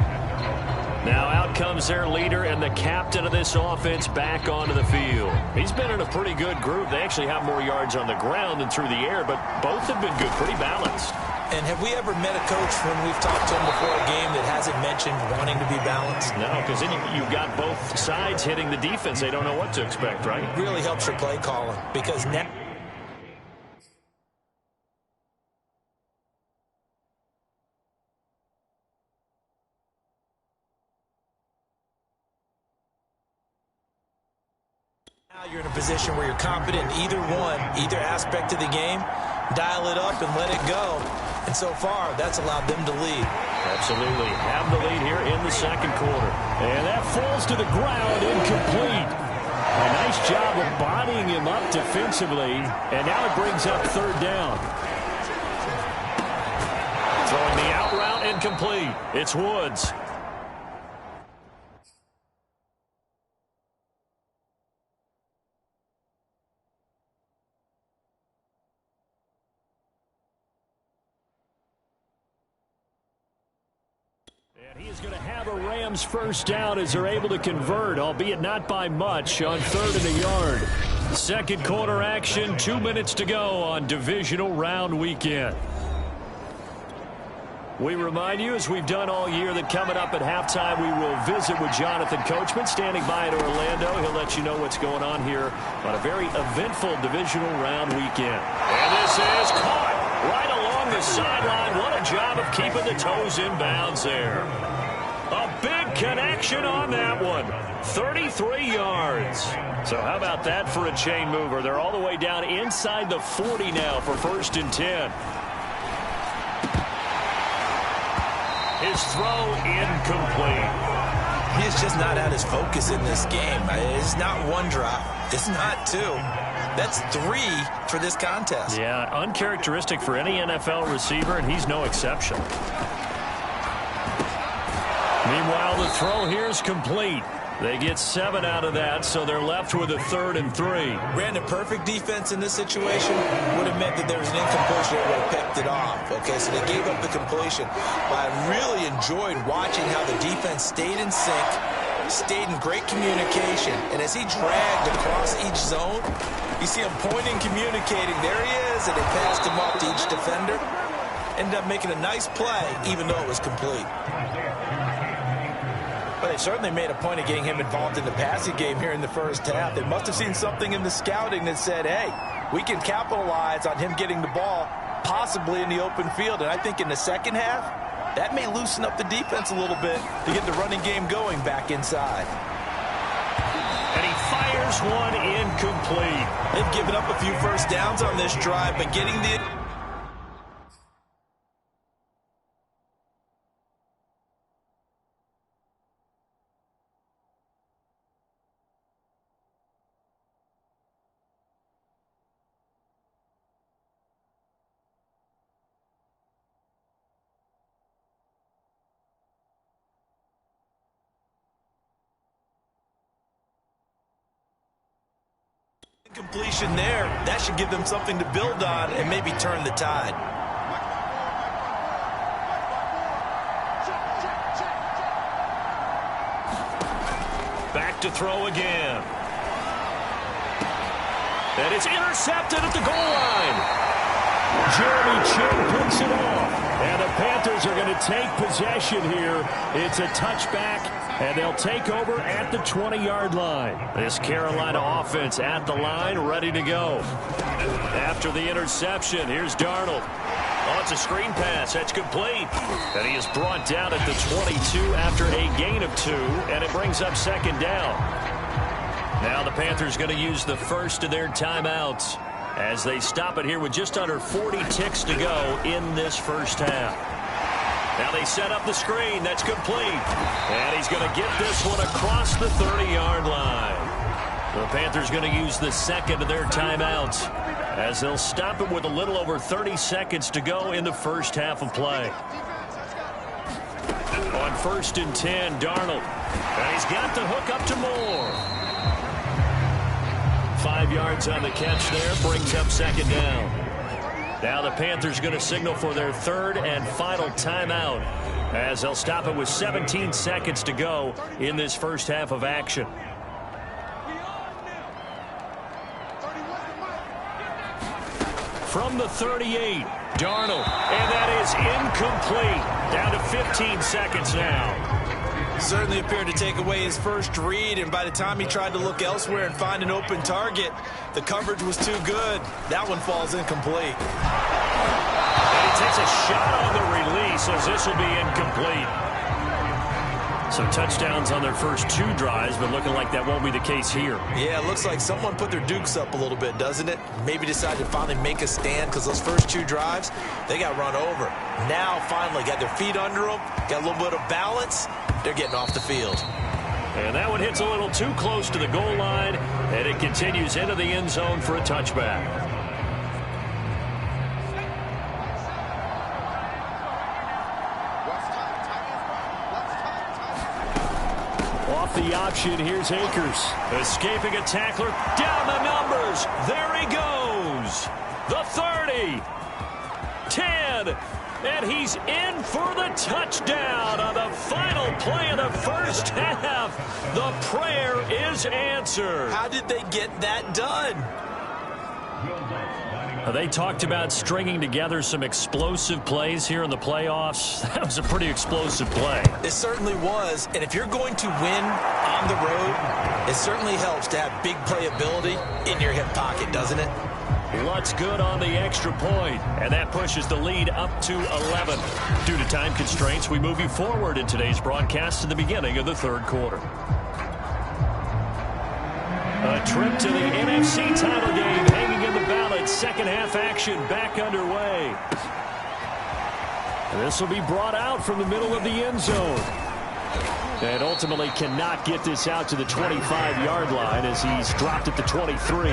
Now out comes their leader and the captain of this offense back onto the field. He's been in a pretty good group. They actually have more yards on the ground than through the air, but both have been good, pretty balanced. And have we ever met a coach when we've talked to him before a game that hasn't mentioned wanting to be balanced? No, because then you've got both sides hitting the defense. They don't know what to expect, right? It really helps your play calling because now you're in a position where you're confident in either aspect of the game. Dial it up and let it go. And so far, that's allowed them to lead. Absolutely. Have the lead here in the 2nd quarter. And that falls to the ground, incomplete. A nice job of bodying him up defensively. And now it brings up 3rd down. Throwing the out route, and incomplete. It's Woods. And he is going to have a Rams first down as they're able to convert, albeit not by much, on 3rd and a yard. Second quarter action, 2 minutes to go on divisional round weekend. We remind you, as we've done all year, that coming up at halftime, we will visit with Jonathan Coachman, standing by in Orlando. He'll let you know what's going on here on a very eventful divisional round weekend. And this is caught right along the sideline. What a job of keeping the toes in bounds there. A big connection on that one. 33 yards. So how about that for a chain mover? They're all the way down inside the 40 now for 1st and 10. His throw incomplete. He is just not at his focus in this game. It's not one drop. It's not two. That's 3 for this contest. Yeah, uncharacteristic for any NFL receiver, and he's no exception. Meanwhile, the throw here is complete. They get 7 out of that, so they're left with a 3rd and 3. Brandon, perfect defense in this situation would have meant that there was an incompletion that would have picked it off. Okay, so they gave up the completion. But I really enjoyed watching how the defense stayed in sync, stayed in great communication, and as he dragged across each zone, you see him pointing, communicating. There he is, and they passed him off to each defender. Ended up making a nice play, even though it was complete. But they certainly made a point of getting him involved in the passing game here in the first half. They must have seen something in the scouting that said, hey, we can capitalize on him getting the ball possibly in the open field. And I think in the second half, that may loosen up the defense a little bit to get the running game going back inside. And he fires one incomplete. They've given up a few first downs on this drive, but getting the... completion there, that should give them something to build on and maybe turn the tide. Back to throw again. And it's intercepted at the goal line. Jeremy Chin picks it off. And the Panthers are going to take possession here. It's a touchback, and they'll take over at the 20-yard line. This Carolina offense at the line, ready to go. After the interception, here's Darnold. Oh, it's a screen pass. That's complete. And he is brought down at the 22 after a gain of 2, and it brings up 2nd down. Now the Panthers going to use the first of their timeouts as they stop it here with just under 40 ticks to go in this first half. Now they set up the screen. That's complete. And he's going to get this one across the 30-yard line. The Panthers going to use the second of their timeouts as they'll stop it with a little over 30 seconds to go in the first half of play. On 1st and 10, Darnold. And he's got the hook up to Moore. 5 yards on the catch there, brings up 2nd down. Now the Panthers going to signal for their 3rd and final timeout as they'll stop it with 17 seconds to go in this first half of action. From the 38, Darnold, and that is incomplete. Down to 15 seconds now. Certainly appeared to take away his first read, and by the time he tried to look elsewhere and find an open target, the coverage was too good. That one falls incomplete. And he takes a shot on the release as this will be incomplete. Some touchdowns on their first 2 drives, but looking like that won't be the case here. Yeah, it looks like someone put their dukes up a little bit, doesn't it? Maybe decided to finally make a stand because those first 2 drives, they got run over. Now, finally, got their feet under them, got a little bit of balance. They're getting off the field. And that one hits a little too close to the goal line, and it continues into the end zone for a touchback. off the option. Here's Akers. Escaping a tackler. Down the numbers. There he goes. The 30. 10. And he's in for the touchdown on the final play of the first half. The prayer is answered. How did they get that done? They talked about stringing together some explosive plays here in the playoffs. That was a pretty explosive play. It certainly was. And if you're going to win on the road, it certainly helps to have big playability in your hip pocket, doesn't it? What's good on the extra point, and that pushes the lead up to 11. Due to time constraints, we move you forward in today's broadcast to the beginning of the third quarter. A trip to the NFC title game hanging in the balance. Second half action back underway. This will be brought out from the middle of the end zone. And ultimately cannot get this out to the 25-yard line as he's dropped at the 23.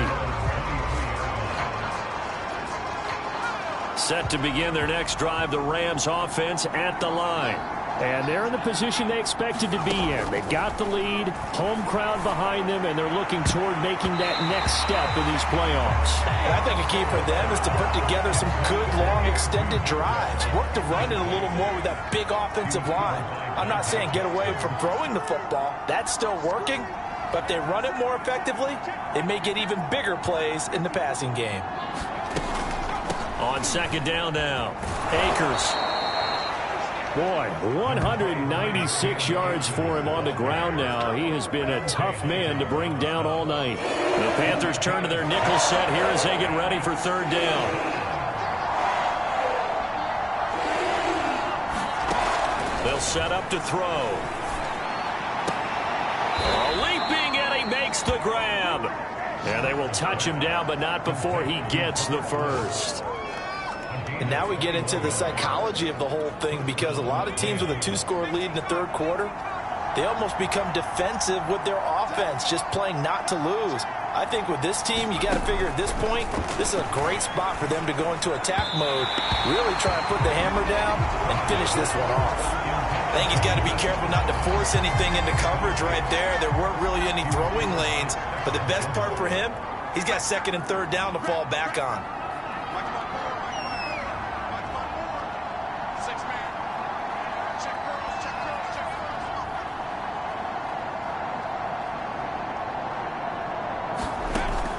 Set to begin their next drive, the Rams offense at the line. And they're in the position they expected to be in. They've got the lead, home crowd behind them, and they're looking toward making that next step in these playoffs. And I think a key for them is to put together some good, long, extended drives. Work the run in a little more with that big offensive line. I'm not saying get away from throwing the football. That's still working. But if they run it more effectively, they may get even bigger plays in the passing game. On second down now, Akers. Boy, 196 yards for him on the ground now. He has been a tough man to bring down all night. The Panthers turn to their nickel set here as they get ready for third down. They'll set up to throw. Leaping, and he makes the grab. And they will touch him down, but not before he gets the first. And now we get into the psychology of the whole thing, because a lot of teams with a 2-score lead in the third quarter, they almost become defensive with their offense, just playing not to lose. I think with this team, you got to figure at this point, this is a great spot for them to go into attack mode, really try and put the hammer down and finish this one off. I think he's got to be careful not to force anything into coverage right there. There weren't really any throwing lanes, but the best part for him, he's got second and third down to fall back on.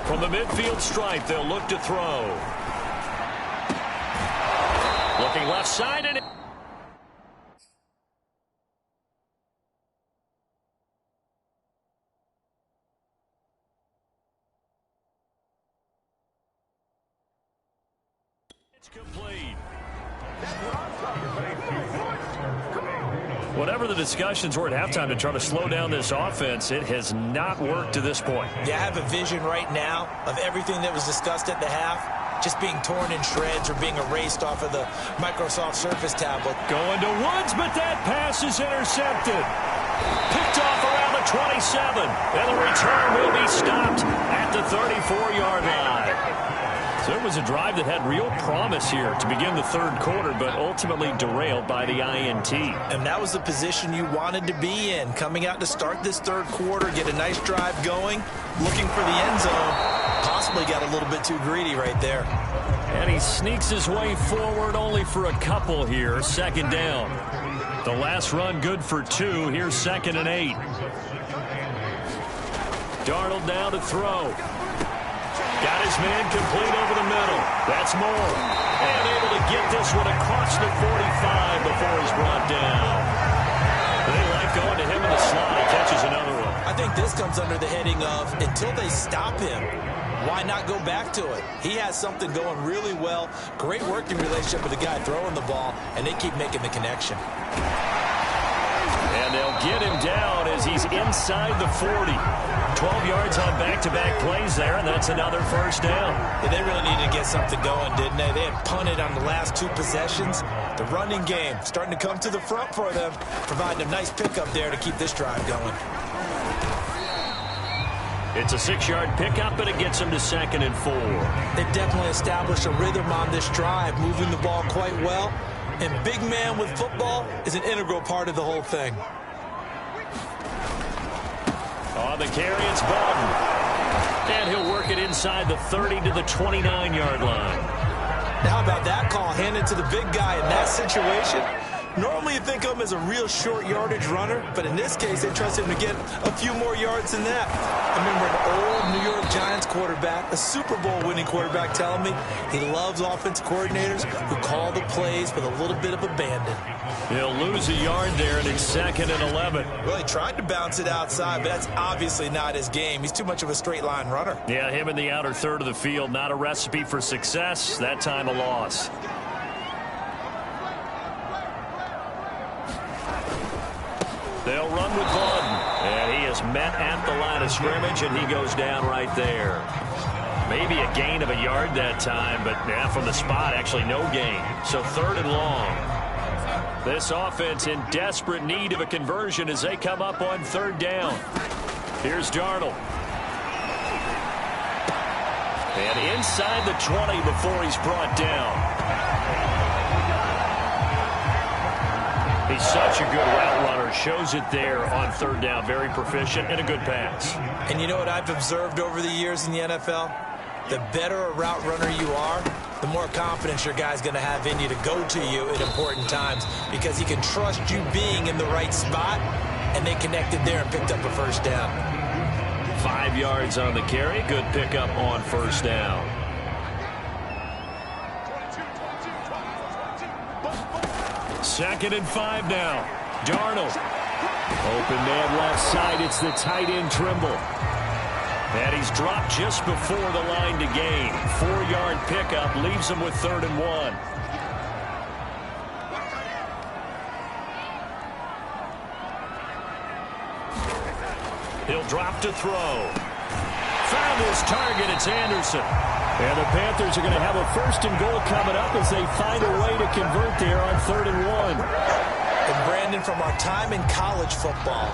From the midfield stripe, they'll look to throw. Looking left side, and it's complete. Whatever the discussions were at halftime to try to slow down this offense, it has not worked to this point. Yeah, I have a vision right now of everything that was discussed at the half just being torn in shreds or being erased off of the Microsoft Surface tablet. Going to Woods, but that pass is intercepted. Picked off around the 27, and the return will be stopped at the 34-yard line. So it was a drive that had real promise here to begin the third quarter, but ultimately derailed by the INT. And that was the position you wanted to be in, coming out to start this third quarter, get a nice drive going, looking for the end zone. Possibly got a little bit too greedy right there. And he sneaks his way forward only for a couple here. Second down. The last run good for 2. Here's 2nd and 8. Darnold now to throw. Got his man complete over the middle. That's Moore. And able to get this one across the 45 before he's brought down. They like going to him in the slot. He catches another one. I think this comes under the heading of, until they stop him, why not go back to it? He has something going really well. Great working relationship with the guy throwing the ball, and they keep making the connection. And they'll get him down as he's inside the 40. 12 yards on back-to-back plays there, and that's another first down. Yeah, they really needed to get something going, didn't they? They had punted on the last 2 possessions. The running game starting to come to the front for them, providing a nice pickup there to keep this drive going. It's a 6-yard pickup, and it gets them to 2nd and 4. They've definitely established a rhythm on this drive, moving the ball quite well. And big man with football is an integral part of the whole thing. On the carry, it's Bowden. And he'll work it inside the 30 to the 29-yard line. Now, how about that call handed to the big guy in that situation? Normally you think of him as a real short yardage runner, but in this case they trust him to get a few more yards than that. I remember an old New York Giants quarterback, a Super Bowl winning quarterback, telling me he loves offense coordinators who call the plays with a little bit of abandon. He'll lose a yard there, and it's 2nd and 11. Well, he tried to bounce it outside, but that's obviously not his game. He's too much of a straight line runner. Yeah, him in the outer third of the field, not a recipe for success. That time a loss. They'll run with Bowden, and he is met at the line of scrimmage, and he goes down right there. Maybe a gain of a yard that time, but yeah, from the spot, actually no gain. So 3rd and long. This offense in desperate need of a conversion as they come up on 3rd down. Here's Darnold. And inside the 20 before he's brought down. He's such a good route runner. Shows it there on 3rd down. Very proficient and a good pass. And you know what I've observed over the years in the NFL? The better a route runner you are, the more confidence your guy's going to have in you to go to you at important times because he can trust you being in the right spot, and they connected there and picked up a 1st down. 5 yards on the carry. Good pickup on 1st down. Second and 5 now. Darnold. Open man left side. It's the tight end Trimble. And he's dropped just before the line to gain. 4-yard pickup leaves him with 3rd and 1. He'll drop to throw. Found his target. It's Anderson. And the Panthers are going to have a 1st and goal coming up as they find a way to convert there on 3rd and 1. And Brandon, from our time in college football,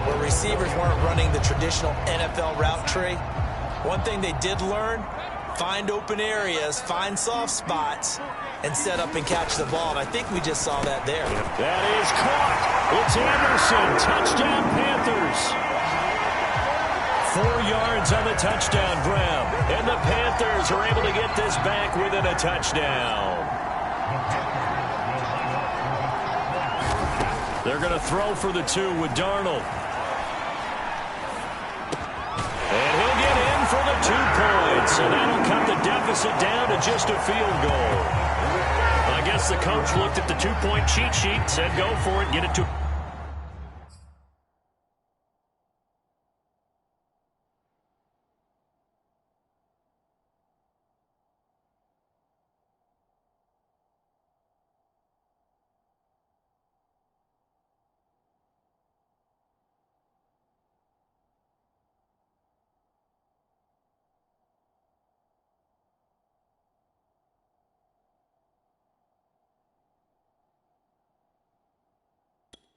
where receivers weren't running the traditional NFL route tree, one thing they did learn, find open areas, find soft spots, and set up and catch the ball. And I think we just saw that there. That is caught. It's Anderson. Touchdown, Panthers. 4 yards on the touchdown grab. And the Panthers are able to get this back within a touchdown. They're going to throw for the 2 with Darnold. And he'll get in for the 2 points. And that'll cut the deficit down to just a field goal. I guess the coach looked at the 2-point cheat sheet, said go for it, get it to...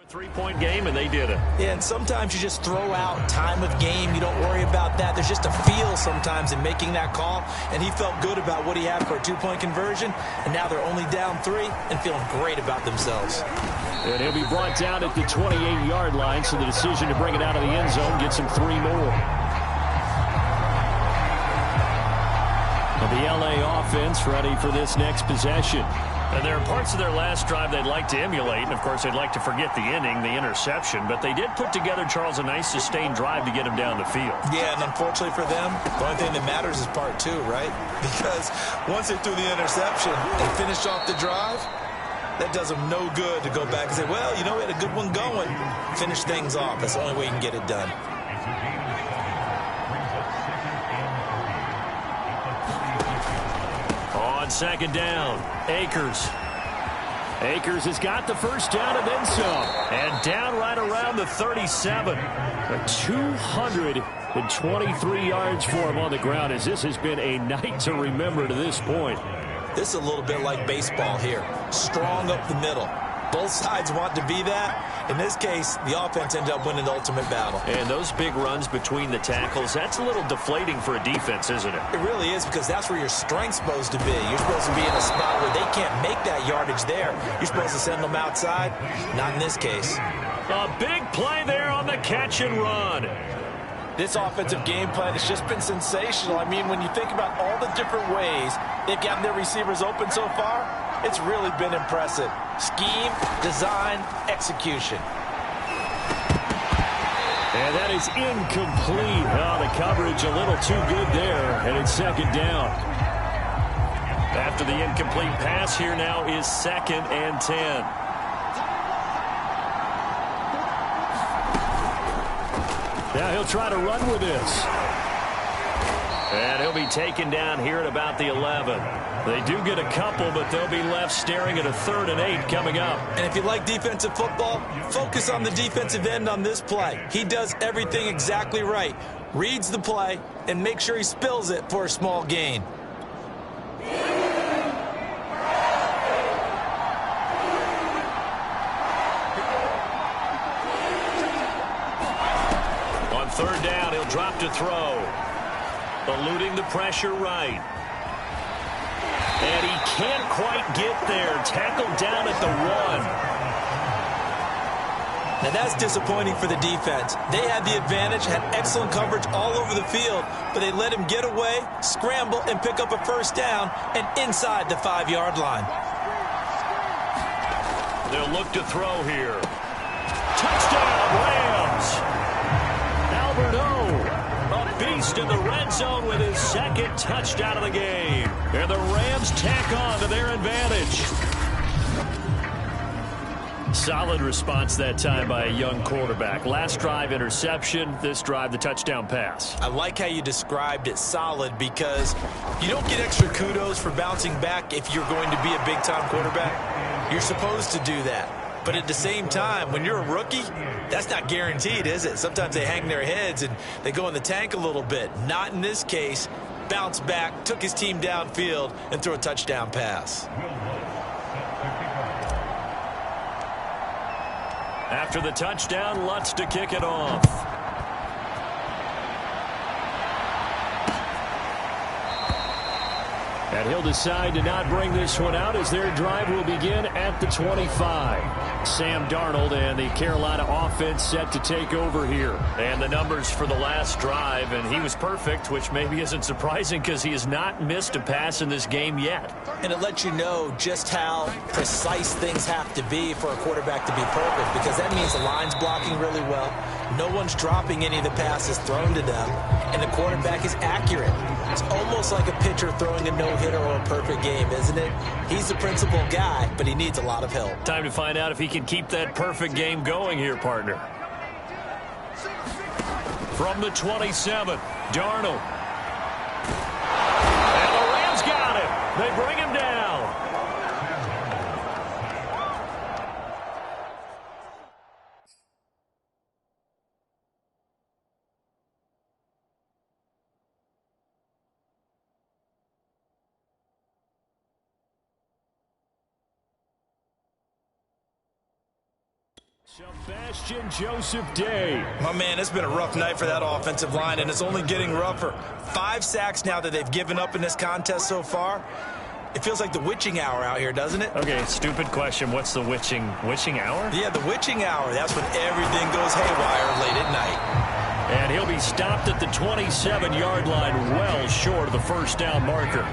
Three-point game, and they did it. Yeah, and sometimes you just throw out time of game. You don't worry about that. There's just a feel sometimes in making that call, and he felt good about what he had for a 2-point conversion, and now they're only down 3 and feeling great about themselves. And he'll be brought down at the 28-yard line, so the decision to bring it out of the end zone gets him 3 more. The LA offense ready for this next possession. And there are parts of their last drive they'd like to emulate. And, of course, they'd like to forget the inning, the interception. But they did put together, Charles, a nice sustained drive to get him down the field. Yeah, and unfortunately for them, the only thing that matters is part 2, right? Because once they threw the interception and finished off the drive, that does them no good to go back and say, well, you know, we had a good one going. Finish things off. That's the only way you can get it done. On 2nd down, Akers. Akers has got the 1st down and then some. And down right around the 37. 223 yards for him on the ground as this has been a night to remember to this point. This is a little bit like baseball here. Strong up the middle. Both sides want to be that. In this case, the offense ended up winning the ultimate battle. And those big runs between the tackles, that's a little deflating for a defense, isn't it? It really is, because that's where your strength's supposed to be. You're supposed to be in a spot where they can't make that yardage there. You're supposed to send them outside. Not in this case. A big play there on the catch and run. This offensive game plan has just been sensational. I mean, when you think about all the different ways they've gotten their receivers open so far, it's really been impressive. Scheme, design, execution. And that is incomplete. Oh, the coverage a little too good there, and it's second down. After the incomplete pass, here now is 2nd and 10. Now he'll try to run with this. And he'll be taken down here at about the 11. They do get a couple, but they'll be left staring at a 3rd and 8 coming up. And if you like defensive football, focus on the defensive end on this play. He does everything exactly right. Reads the play and makes sure he spills it for a small gain. On 3rd down, he'll drop to throw. Eluding the pressure right. And he can't quite get there. Tackled down at the 1. Now that's disappointing for the defense. They had the advantage, had excellent coverage all over the field, but they let him get away, scramble, and pick up a 1st down and inside the 5-yard line. They'll look to throw here. Touchdown, Rams! Alberto, a beast in the red zone with his 2nd touchdown of the game. And the Rams tack on to their advantage. Solid response that time by a young quarterback. Last drive, interception. This drive, the touchdown pass. I like how you described it, solid, because you don't get extra kudos for bouncing back if you're going to be a big-time quarterback. You're supposed to do that. But at the same time, when you're a rookie, that's not guaranteed, is it? Sometimes they hang their heads and they go in the tank a little bit. Not in this case. Bounced back, took his team downfield, and threw a touchdown pass. After the touchdown, Lutz to kick it off. And he'll decide to not bring this one out as their drive will begin at the 25. Sam Darnold and the Carolina offense set to take over here. And the numbers for the last drive, and he was perfect, which maybe isn't surprising because he has not missed a pass in this game yet. And it lets you know just how precise things have to be for a quarterback to be perfect, because that means the line's blocking really well. No one's dropping any of the passes thrown to them, and the quarterback is accurate. It's almost like a pitcher throwing a no-hitter or a perfect game, isn't it? He's the principal guy, but he needs a lot of help. Time to find out if he can keep that perfect game going here, partner. From the 27, Darnold. And the Rams got him. They bring him down. Sebastian Joseph Day. My man, it's been a rough night for that offensive line, and it's only getting rougher. 5 sacks now that they've given up in this contest so far. It feels like the witching hour out here, doesn't it? Okay, stupid question. What's the witching hour? Yeah, the witching hour. That's when everything goes haywire late at night. And he'll be stopped at the 27-yard line, well short of the 1st down marker.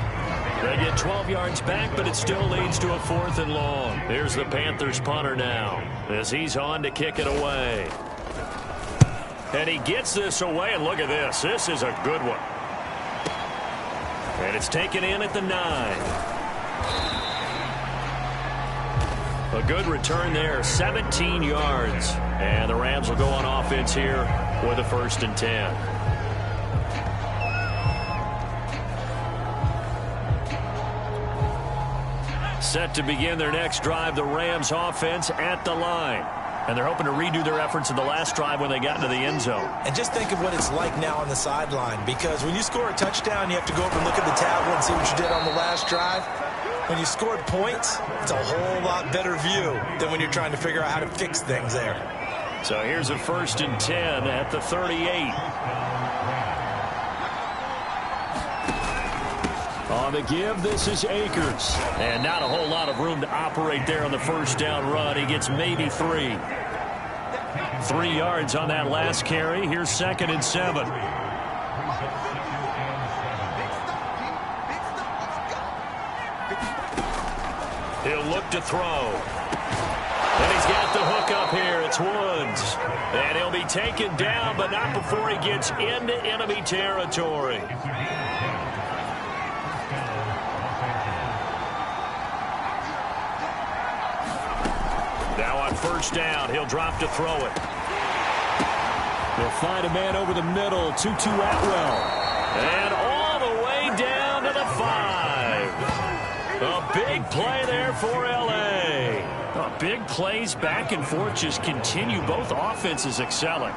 They get 12 yards back, but it still leads to a 4th and long. Here's the Panthers punter now as he's on to kick it away. And he gets this away, and look at this. This is a good one. And it's taken in at the 9. A good return there, 17 yards. And the Rams will go on offense here with a 1st and 10. Set to begin their next drive, the Rams offense at the line. And they're hoping to redo their efforts in the last drive when they got into the end zone. And just think of what it's like now on the sideline, because when you score a touchdown, you have to go over and look at the tablet and see what you did on the last drive. When you scored points, it's a whole lot better view than when you're trying to figure out how to fix things there. So here's a 1st and 10 at the 38. On the give, this is Akers. And not a whole lot of room to operate there on the 1st down run. He gets maybe 3. 3 yards on that last carry. Here's 2nd and 7. He'll look to throw. And he's got the hook up here. It's Woods. And he'll be taken down, but not before he gets into enemy territory. Now on 1st down, he'll drop to throw it. They'll find a man over the middle. 2-2 Atwell. And all the way down to the 5. A big play there for L.A. Big plays back and forth just continue. Both offenses excelling.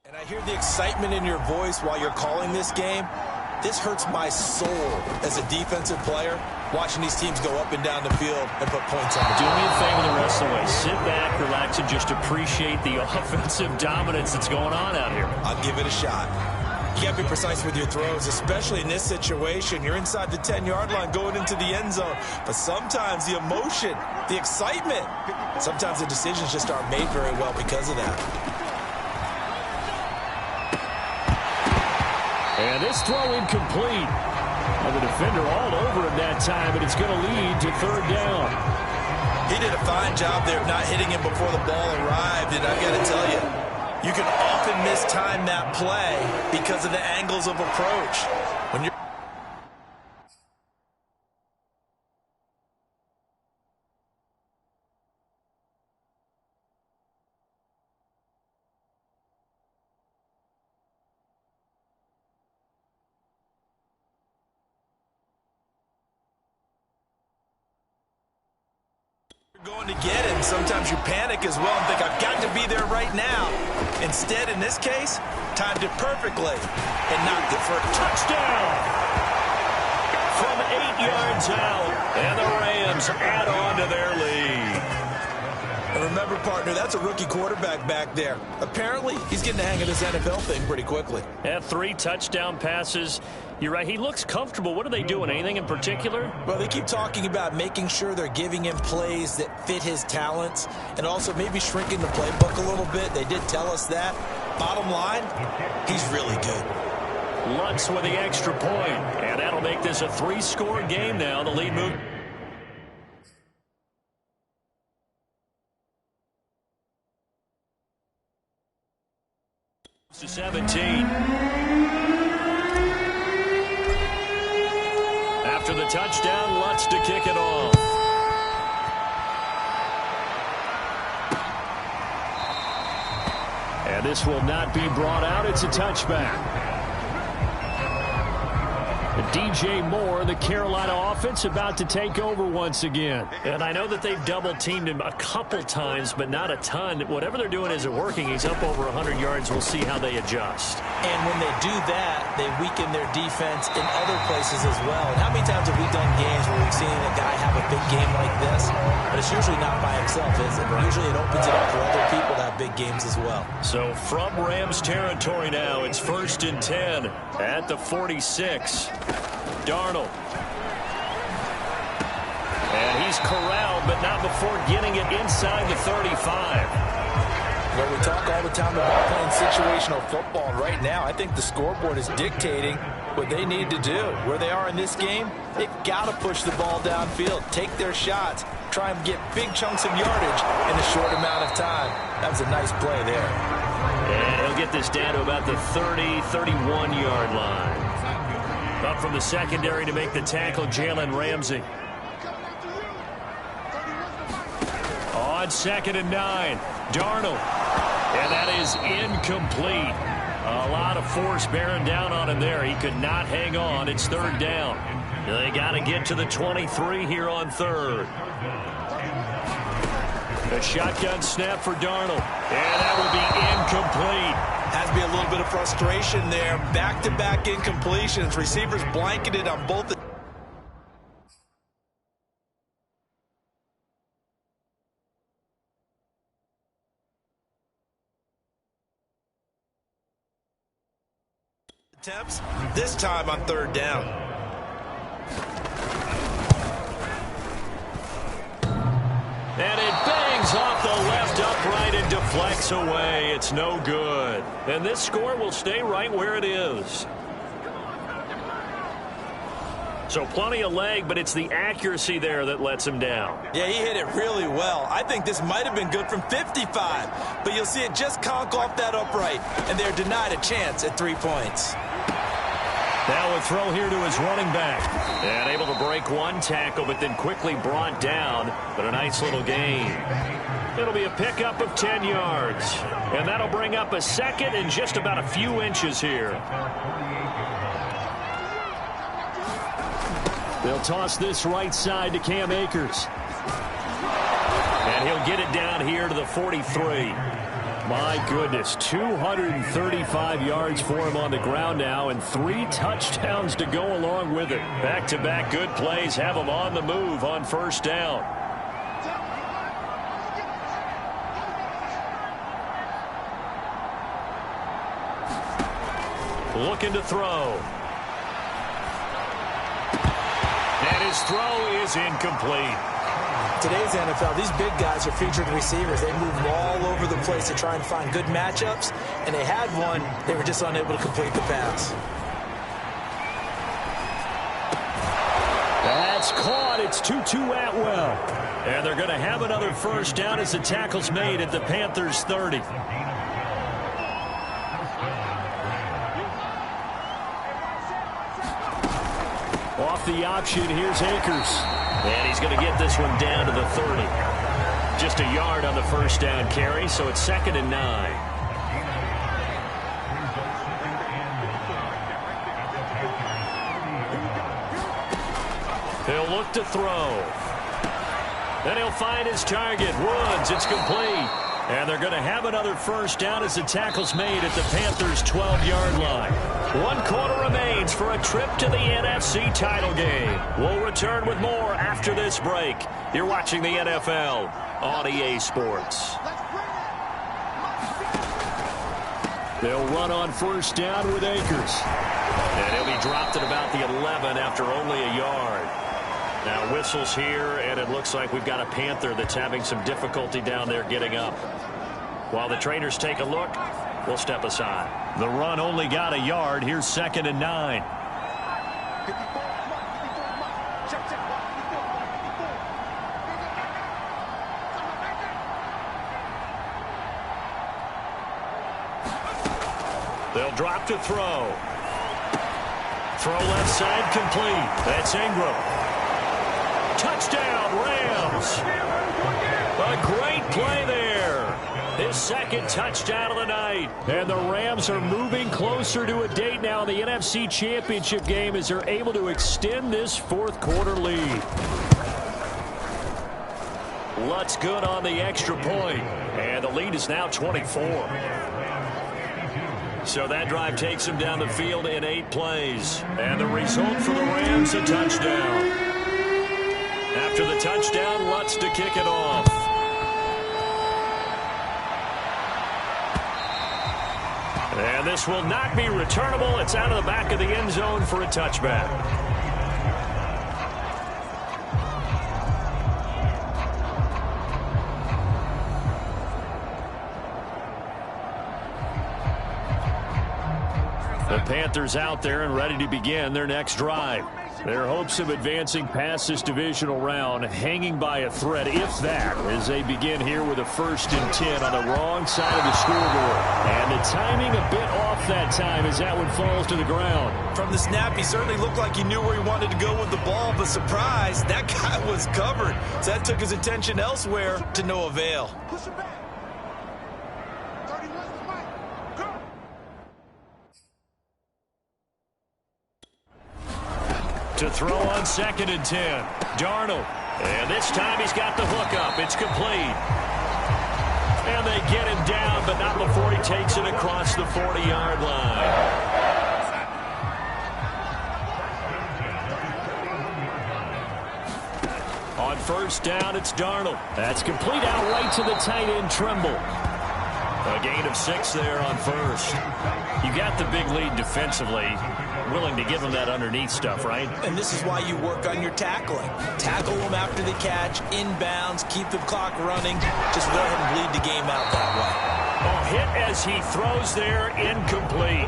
And I hear the excitement in your voice while you're calling this game. This hurts my soul as a defensive player, watching these teams go up and down the field and put points on the board. Do me a favor the rest of the way. Sit back, relax, and just appreciate the offensive dominance that's going on out here. I'll give it a shot. You got to be precise with your throws, especially in this situation. You're inside the 10-yard line going into the end zone. But sometimes the emotion, the excitement, sometimes the decisions just aren't made very well because of that. And this throw incomplete. And the defender all over him that time, but it's going to lead to 3rd down. He did a fine job there of not hitting him before the ball arrived, and I've got to tell you, you can often mistime that play because of the angles of approach. When you're going to get him, sometimes you panic as well and think, I've got to be there right now. Instead, in this case, timed it perfectly and knocked it for a touchdown. From 8 yards out, and the Rams add on to their lead. And remember, partner, that's a rookie quarterback back there. Apparently, he's getting the hang of this NFL thing pretty quickly. Had 3 touchdown passes. You're right, he looks comfortable. What are they doing? Anything in particular? Well, they keep talking about making sure they're giving him plays that fit his talents and also maybe shrinking the playbook a little bit. They did tell us that. Bottom line, he's really good. Lutz with the extra point, and that'll make this a 3-score game now. The lead move to 17. After the touchdown, Lutz to kick it off. And this will not be brought out. It's a touchback. DJ Moore, the Carolina offense, about to take over once again. And I know that they've double-teamed him a couple times, but not a ton. Whatever they're doing isn't working. He's up over 100 yards. We'll see how they adjust. And when they do that, they weaken their defense in other places as well. And how many times have we done games where we've seen a guy have a big game like this? But it's usually not by himself, is it? Usually it opens it up for other people to have big games as well. So from Rams territory now, it's 1st and 10 at the 46. Darnold. And he's corralled, but not before getting it inside the 35. Well, we talk all the time about playing situational football. Right now, I think the scoreboard is dictating what they need to do. Where they are in this game, they've got to push the ball downfield, take their shots, try and get big chunks of yardage in a short amount of time. That was a nice play there. And he'll get this down to about the 30, 31-yard line. Up from the secondary to make the tackle, Jalen Ramsey. On 2nd and 9, Darnold. And that is incomplete. A lot of force bearing down on him there. He could not hang on. It's 3rd down. They got to get to the 23 here on 3rd. A shotgun snap for Darnold. And that will be incomplete. Has to be a little bit of frustration there. Back-to-back incompletions. Receivers blanketed on both attempts, this time on third down. And it bangs off the left upright and deflects away. It's no good. And this score will stay right where it is. So plenty of leg, but it's the accuracy there that lets him down. Yeah, he hit it really well. I think this might have been good from 55, but you'll see it just conk off that upright, and they're denied a chance at 3 points. Now a throw here to his running back. And able to break one tackle, but then quickly brought down. But a nice little gain. It'll be a pickup of 10 yards. And that'll bring up a second and just about a few inches here. They'll toss this right side to Cam Akers. And he'll get it down here to the 43. My goodness, 235 yards for him on the ground now and 3 touchdowns to go along with it. Back-to-back good plays have him on the move on first down. Looking to throw. And his throw is incomplete. Today's NFL, these big guys are featured receivers. They move all over the place to try and find good matchups, and they had one. They were just unable to complete the pass. That's caught. It's Tutu Atwell. And they're going to have another first down as the tackle's made at the Panthers' 30. Off the option, here's Akers. And he's going to get this one down to the 30. Just a yard on the first down carry, so it's 2nd and 9. He'll look to throw. Then he'll find his target, Woods. It's complete. And they're going to have another first down as the tackle's made at the Panthers' 12-yard line. 1 quarter remains for a trip to the NFC title game. We'll return with more after this break. You're watching the NFL on EA Sports. They'll run on first down with Akers. And he'll be dropped at about the 11 after only a yard. Now whistles here, and it looks like we've got a Panther that's having some difficulty down there getting up. While the trainers take a look, we'll step aside. The run only got a yard. Here's 2nd and 9. They'll drop to throw. Throw left side complete. That's Ingram. Touchdown, Rams. A great play there. His 2nd touchdown of the night. And the Rams are moving closer to a date now in the NFC Championship game as they're able to extend this 4th quarter lead. Lutz good on the extra point. And the lead is now 24. So that drive takes him down the field in 8 plays. And the result for the Rams, a touchdown. After the touchdown, Lutz to kick it off. And this will not be returnable. It's out of the back of the end zone for a touchback. The Panthers out there and ready to begin their next drive. Their hopes of advancing past this divisional round hanging by a thread, if that, as they begin here with a 1st and 10 on the wrong side of the scoreboard. And the timing a bit off that time as that one falls to the ground. From the snap, he certainly looked like he knew where he wanted to go with the ball, but surprise, that guy was covered. So that took his attention elsewhere to no avail. Push it back. 31 is Mike. Go. To throw on 2nd and 10. Darnold. And this time he's got the hook up. It's complete. And they get him down, but not before he takes it across the 40-yard line. On first down, it's Darnold. That's complete out right to the tight end, Trimble. A gain of 6 there on first. You got the big lead defensively. Willing to give them that underneath stuff, right? And this is why you work on your tackling. Tackle them after the catch, inbounds, keep the clock running. Just go ahead and bleed the game out that way. A hit as he throws there, incomplete.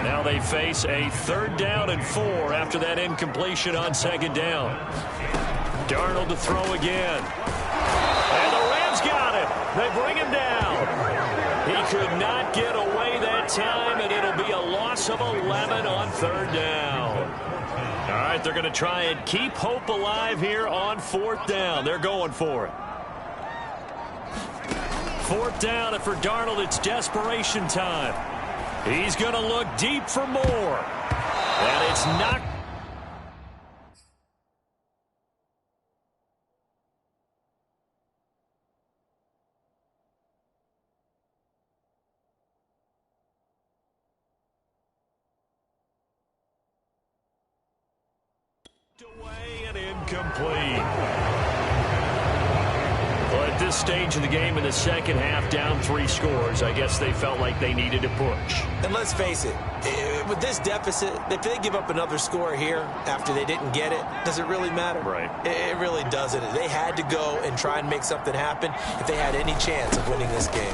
Now they face a 3rd down and 4 after that incompletion on 2nd down. Darnold to throw again. And the Rams got him. They bring him down. He could not get away that time, and it'll be a loss of 11 on 3rd down. All right, they're going to try and keep hope alive here on 4th down. They're going for it. 4th down, and for Darnold, it's desperation time. He's going to look deep for more. And it's not. Away and incomplete. Well, at this stage of the game in the second half, down 3 scores, I guess they felt like they needed to push. And let's face it, with this deficit, if they give up another score here after they didn't get it, does it really matter? Right. It really doesn't. They had to go and try and make something happen if they had any chance of winning this game.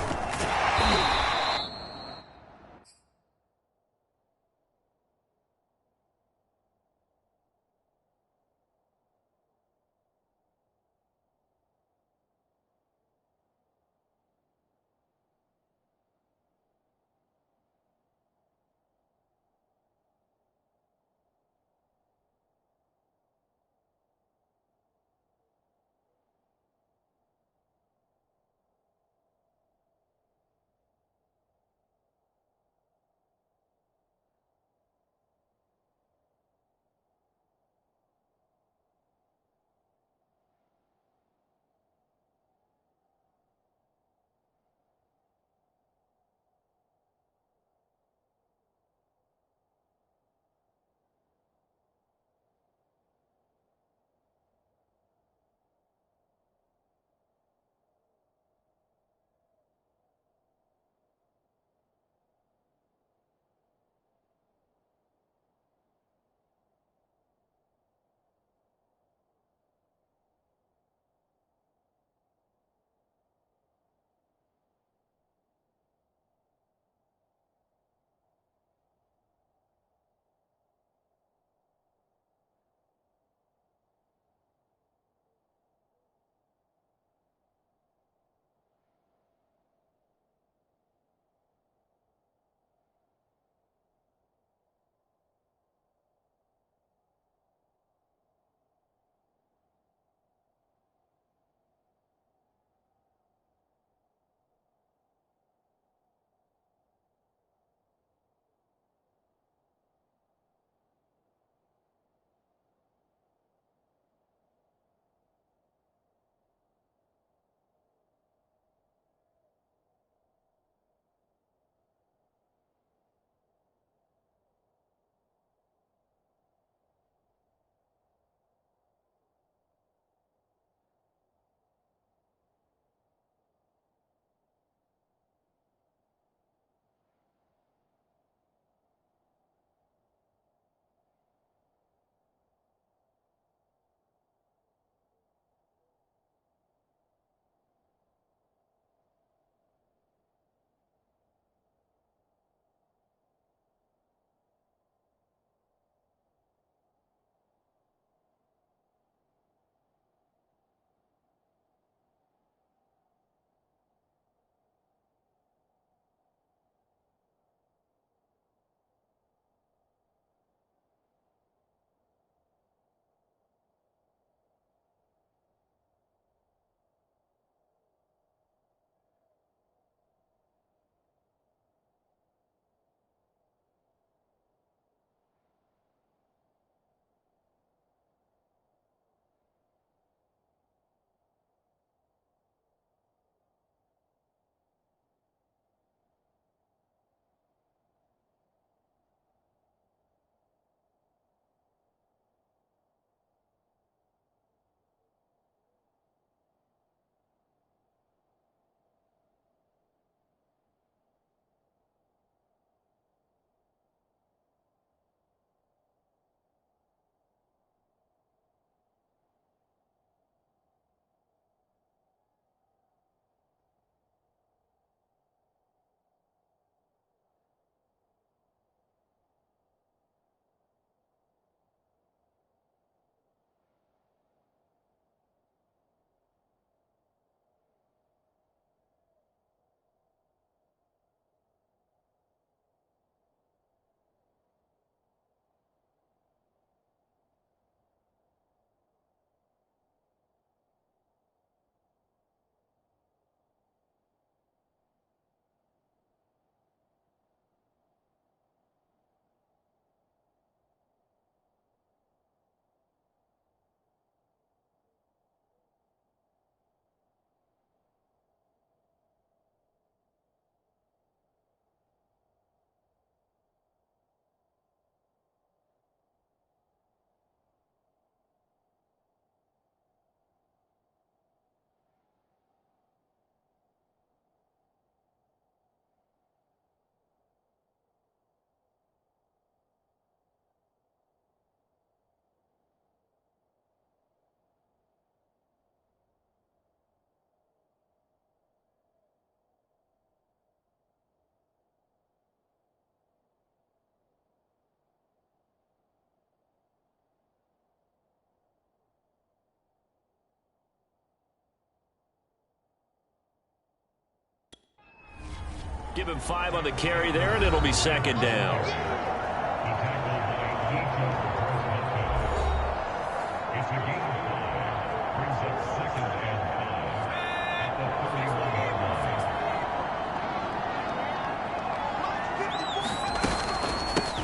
Give him 5 on the carry there, and it'll be second down.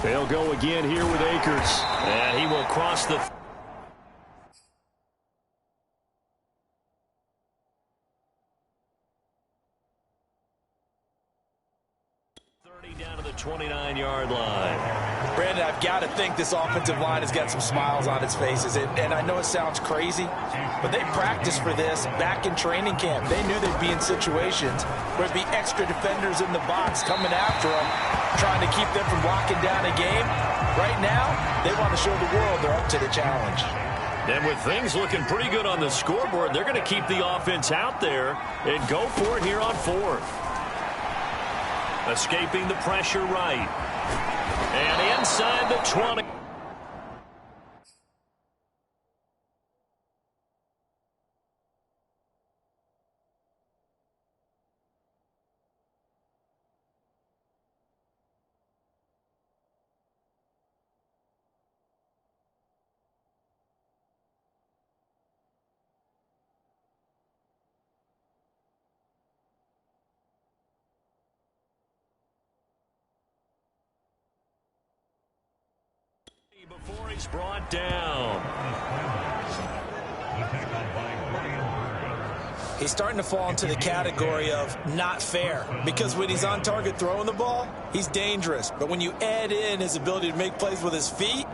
They'll go again here with Akers. And he will cross the 30 down to the 29-yard line. Brandon, I've got to think this offensive line has got some smiles on its faces. And I know it sounds crazy, but they practiced for this back in training camp. They knew they'd be in situations where there'd be extra defenders in the box coming after them, trying to keep them from locking down a game. Right now, they want to show the world they're up to the challenge. And with things looking pretty good on the scoreboard, they're going to keep the offense out there and go for it here on 4th. Escaping the pressure right. And inside the 20. Before he's brought down. He's starting to fall into the category of not fair, because when he's on target throwing the ball, he's dangerous. But when you add in his ability to make plays with his feet,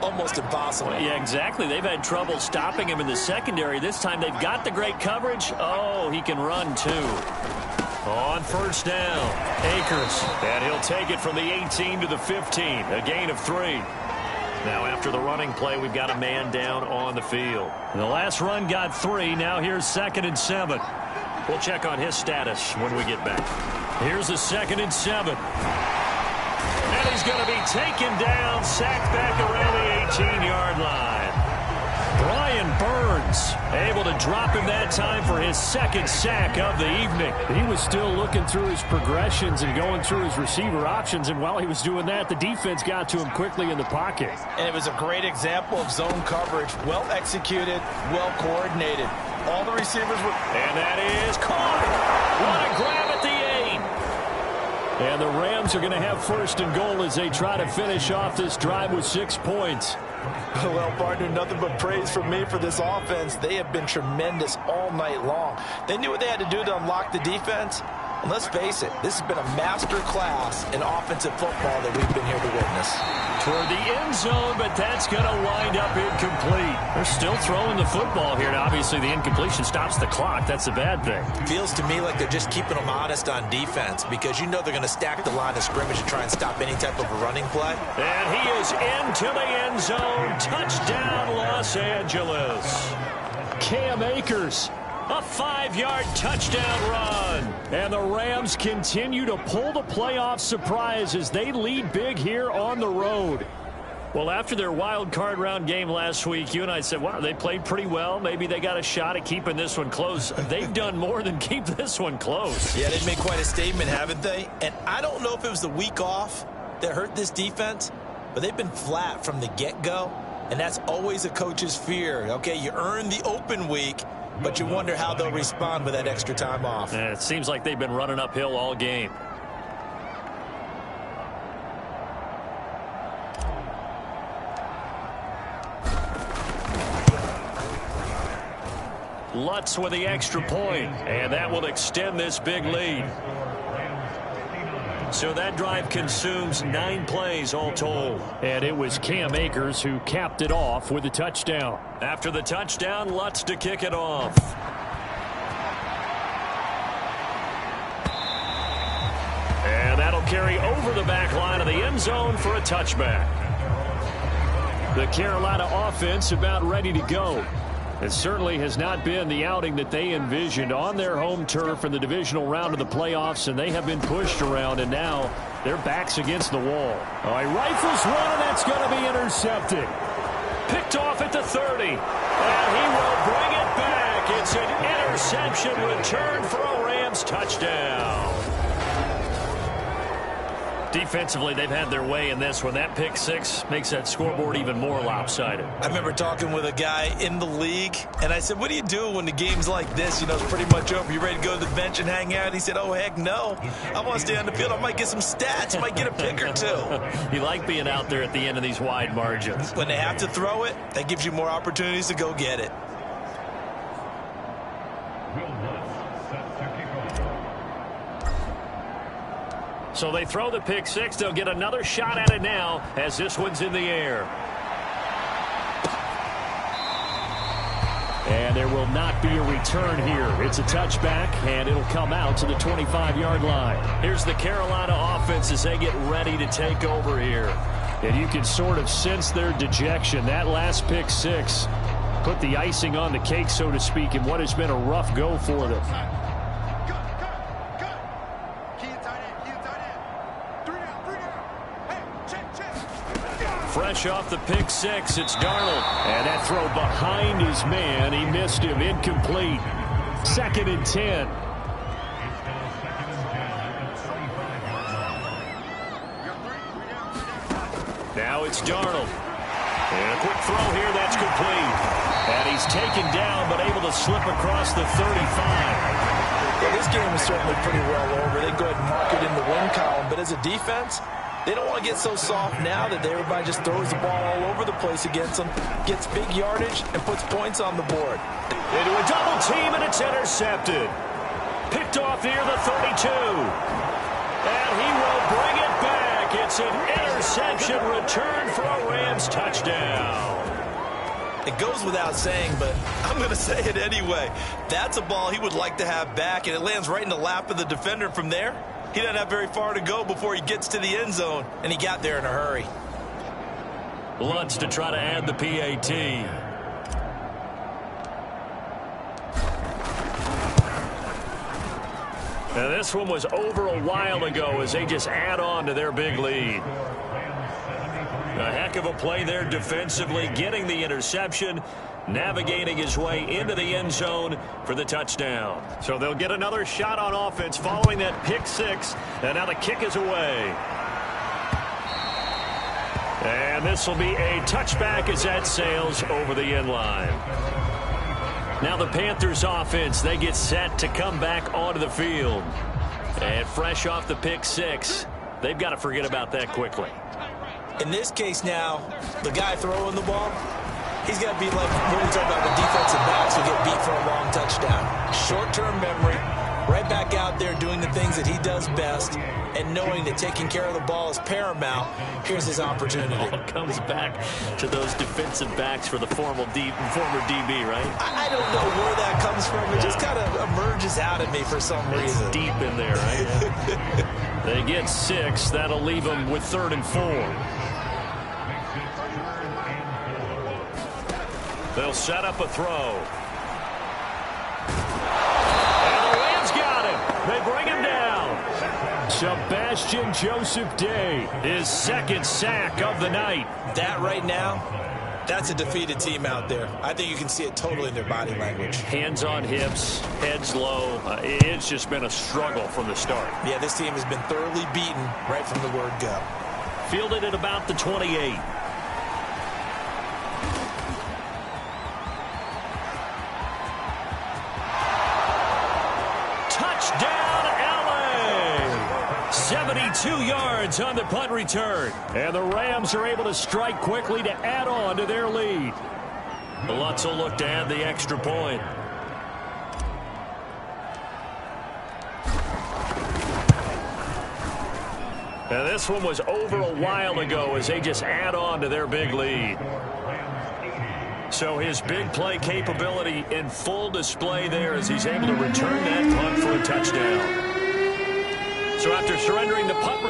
almost impossible. Well, yeah, exactly. They've had trouble stopping him in the secondary. This time they've got the great coverage. Oh, he can run too. On first down, Akers. And he'll take it from the 18 to the 15, a gain of 3. Now after the running play, we've got a man down on the field. The last run got 3. Now here's 2nd and 7. We'll check on his status when we get back. Here's the 2nd and 7. And he's going to be taken down, sacked back around the 18-yard line. Brian Burns able to drop him that time for his 2nd sack of the evening. He was still looking through his progressions and going through his receiver options, and while he was doing that, the defense got to him quickly in the pocket. And it was a great example of zone coverage. Well executed, well coordinated. All the receivers were... And that is caught. What a grab at the 8. And the Rams are going to have 1st and goal as they try to finish off this drive with 6 points. Well, partner, nothing but praise from me for this offense. They have been tremendous all night long. They knew what they had to do to unlock the defense. And let's face it, this has been a master class in offensive football that we've been here to witness. Toward the end zone, but that's going to wind up incomplete. They're still throwing the football here. Now, obviously, the incompletion stops the clock. That's a bad thing. Feels to me like they're just keeping them honest on defense, because you know they're going to stack the line of scrimmage and try and stop any type of a running play. And he is into the end zone. Touchdown, Los Angeles. Cam Akers. A 5-yard touchdown run. And the Rams continue to pull the playoff surprise as they lead big here on the road. Well, after their wild card round game last week, you and I said, wow, they played pretty well. Maybe they got a shot at keeping this one close. They've done more than keep this one close. Yeah, they've made quite a statement, haven't they? And I don't know if it was the week off that hurt this defense, but they've been flat from the get-go. And that's always a coach's fear. Okay, you earn the open week, but you wonder how they'll respond with that extra time off. And it seems like they've been running uphill all game. Lutz with the extra point, and that will extend this big lead. So that drive consumes 9 plays all told. And it was Cam Akers who capped it off with a touchdown. After the touchdown, Lutz to kick it off. And that'll carry over the back line of the end zone for a touchback. The Carolina offense about ready to go. It certainly has not been the outing that they envisioned on their home turf in the divisional round of the playoffs, and they have been pushed around, and now their backs against the wall. All right, rifles one, and that's going to be intercepted. Picked off at the 30, and he will bring it back. It's an interception return for a Rams touchdown. Defensively, they've had their way in this one. That pick six makes that scoreboard even more lopsided. I remember talking with a guy in the league, and I said, what do you do when the game's like this? You know, it's pretty much over. You ready to go to the bench and hang out? He said, oh, heck no. I want to stay on the field. I might get some stats. I might get a pick or two. You like being out there at the end of these wide margins. When they have to throw it, that gives you more opportunities to go get it. So they throw the pick six. They'll get another shot at it now as this one's in the air. And there will not be a return here. It's a touchback, and it'll come out to the 25-yard line. Here's the Carolina offense as they get ready to take over here. And you can sort of sense their dejection. That last pick six put the icing on the cake, so to speak, in what has been a rough go for them. Fresh off the pick six, it's Darnold. And that throw behind his man. He missed him. Incomplete. 2nd and 10. Now it's Darnold. And a quick throw here. That's complete. And he's taken down, but able to slip across the 35. Yeah, this game is certainly pretty well over. They go ahead and mark it in the win column. But as a defense, they don't want to get so soft now that everybody just throws the ball all over the place against them, gets big yardage, and puts points on the board. Into a double team, and it's intercepted. Picked off near the 32. And he will bring it back. It's an interception return for a Rams touchdown. It goes without saying, but I'm going to say it anyway. That's a ball he would like to have back, and it lands right in the lap of the defender from there. He doesn't have very far to go before he gets to the end zone, and he got there in a hurry. Lutz to try to add the PAT. Now this one was over a while ago as they just add on to their big lead. A heck of a play there defensively, getting the interception, navigating his way into the end zone for the touchdown. So they'll get another shot on offense following that pick six, and now the kick is away. And this will be a touchback as that sails over the end line. Now the Panthers offense, they get set to come back onto the field. And fresh off the pick six, they've got to forget about that quickly. In this case now, the guy throwing the ball, he's got to be like what we talk about with defensive backs who get beat for a long touchdown. Short-term memory, right back out there doing the things that he does best, and knowing that taking care of the ball is paramount. Here's his opportunity. It comes back to those defensive backs for the former DB, right? I don't know where that comes from. It just kind of emerges out of me for some reason. It's deep in there, right? They get 6. That'll leave them with 3rd and 4. They'll set up a throw. And the Rams got him. They bring him down. Sebastian Joseph Day, his 2nd sack of the night. That right now, that's a defeated team out there. I think you can see it totally in their body language. Hands on hips, heads low. It's just been a struggle from the start. Yeah, this team has been thoroughly beaten right from the word go. Fielded at about the 28. Touchdown, LA! 72 yards on the punt return. And the Rams are able to strike quickly to add on to their lead. Lutz will look to add the extra point. And this one was over a while ago as they just add on to their big lead. So his big play capability in full display there as he's able to return that punt for a touchdown. So after surrendering the punt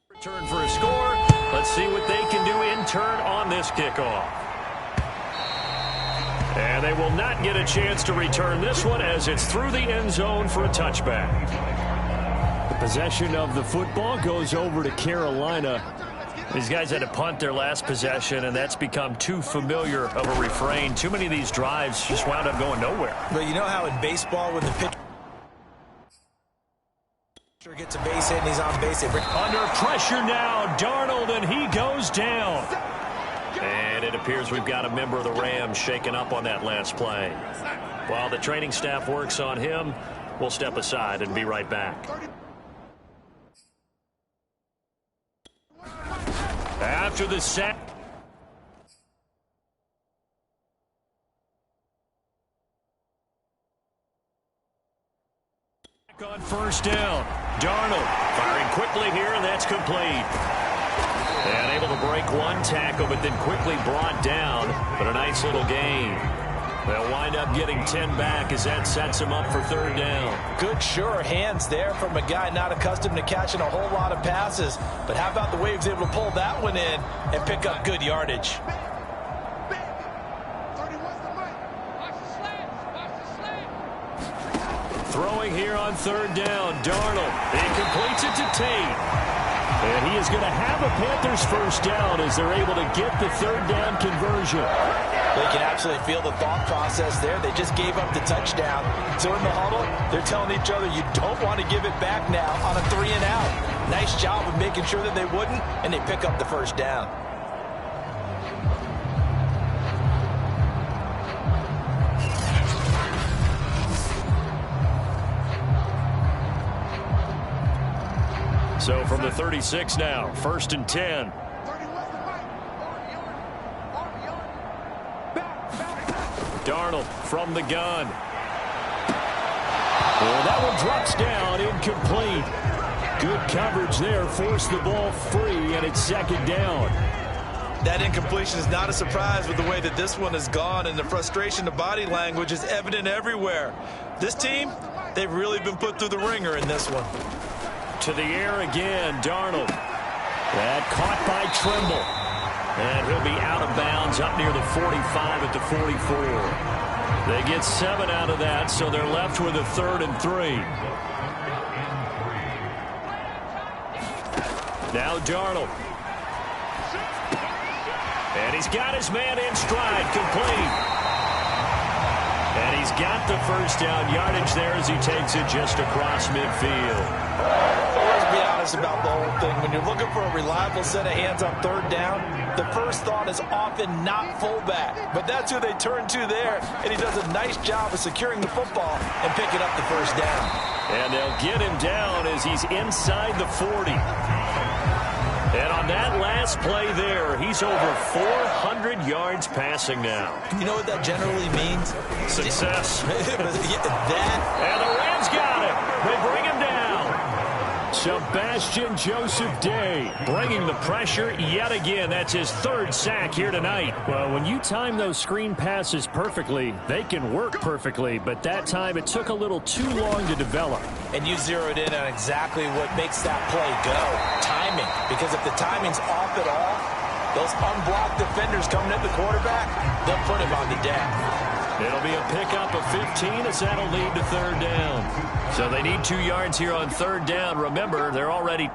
return for a score, let's see what they can do in turn on this kickoff. And they will not get a chance to return this one as it's through the end zone for a touchback. The possession of the football goes over to Carolina. These guys had to punt their last possession, and that's become too familiar of a refrain. Too many of these drives just wound up going nowhere. But you know how in baseball when the pitcher gets a base hit and he's on base, under pressure now, Darnold, and he goes down. And it appears we've got a member of the Rams shaken up on that last play. While the training staff works on him, we'll step aside and be right back. After the sack. On first down, Darnold firing quickly here, and that's complete. And able to break one tackle, but then quickly brought down. But a nice little gain. They'll wind up getting 10 back as that sets him up for third down. Good, sure hands there from a guy not accustomed to catching a whole lot of passes. But how about the way he was able to pull that one in and pick up good yardage? Throwing here on third down, Darnold. He completes it to Tate. And he is going to have a Panthers first down as they're able to get the third down conversion. They can absolutely feel the thought process there. They just gave up the touchdown. So in the huddle, they're telling each other, you don't want to give it back now on a 3 and out. Nice job of making sure that they wouldn't, and they pick up the first down. So from the 36 now, first and 10. Darnold from the gun. Well, that one drops down, incomplete. Good coverage there, forced the ball free, and it's second down. That incompletion is not a surprise with the way that this one has gone, and the frustration, the body language is evident everywhere. This team, they've really been put through the ringer in this one. To the air again, Darnold. That caught by Trimble. And he'll be out of bounds up near the 45 at the 44. They get 7 out of that, so they're left with a 3rd and 3. Now Darnold. And he's got his man in stride, complete. And he's got the first down yardage there as he takes it just across midfield. Let's be honest about the whole thing. When you're looking for a reliable set of hands on third down, the first thought is often not fullback. But that's who they turn to there, and he does a nice job of securing the football and picking up the first down. And they'll get him down as he's inside the 40. And on that last play there, he's over 400 yards passing now. You know what that generally means? Success. That. And the Rams got him. They bring him down. Sebastian Joseph Day bringing the pressure yet again. That's his 3rd sack here tonight. Well, when you time those screen passes perfectly, they can work perfectly. But that time it took a little too long to develop. And you zeroed in on exactly what makes that play go. Timing. Because if the timing's off at all, those unblocked defenders coming at the quarterback, they'll put him on the deck. It'll be a pickup of 15 as that'll lead to third down. So they need 2 yards here on third down. Remember, they're already...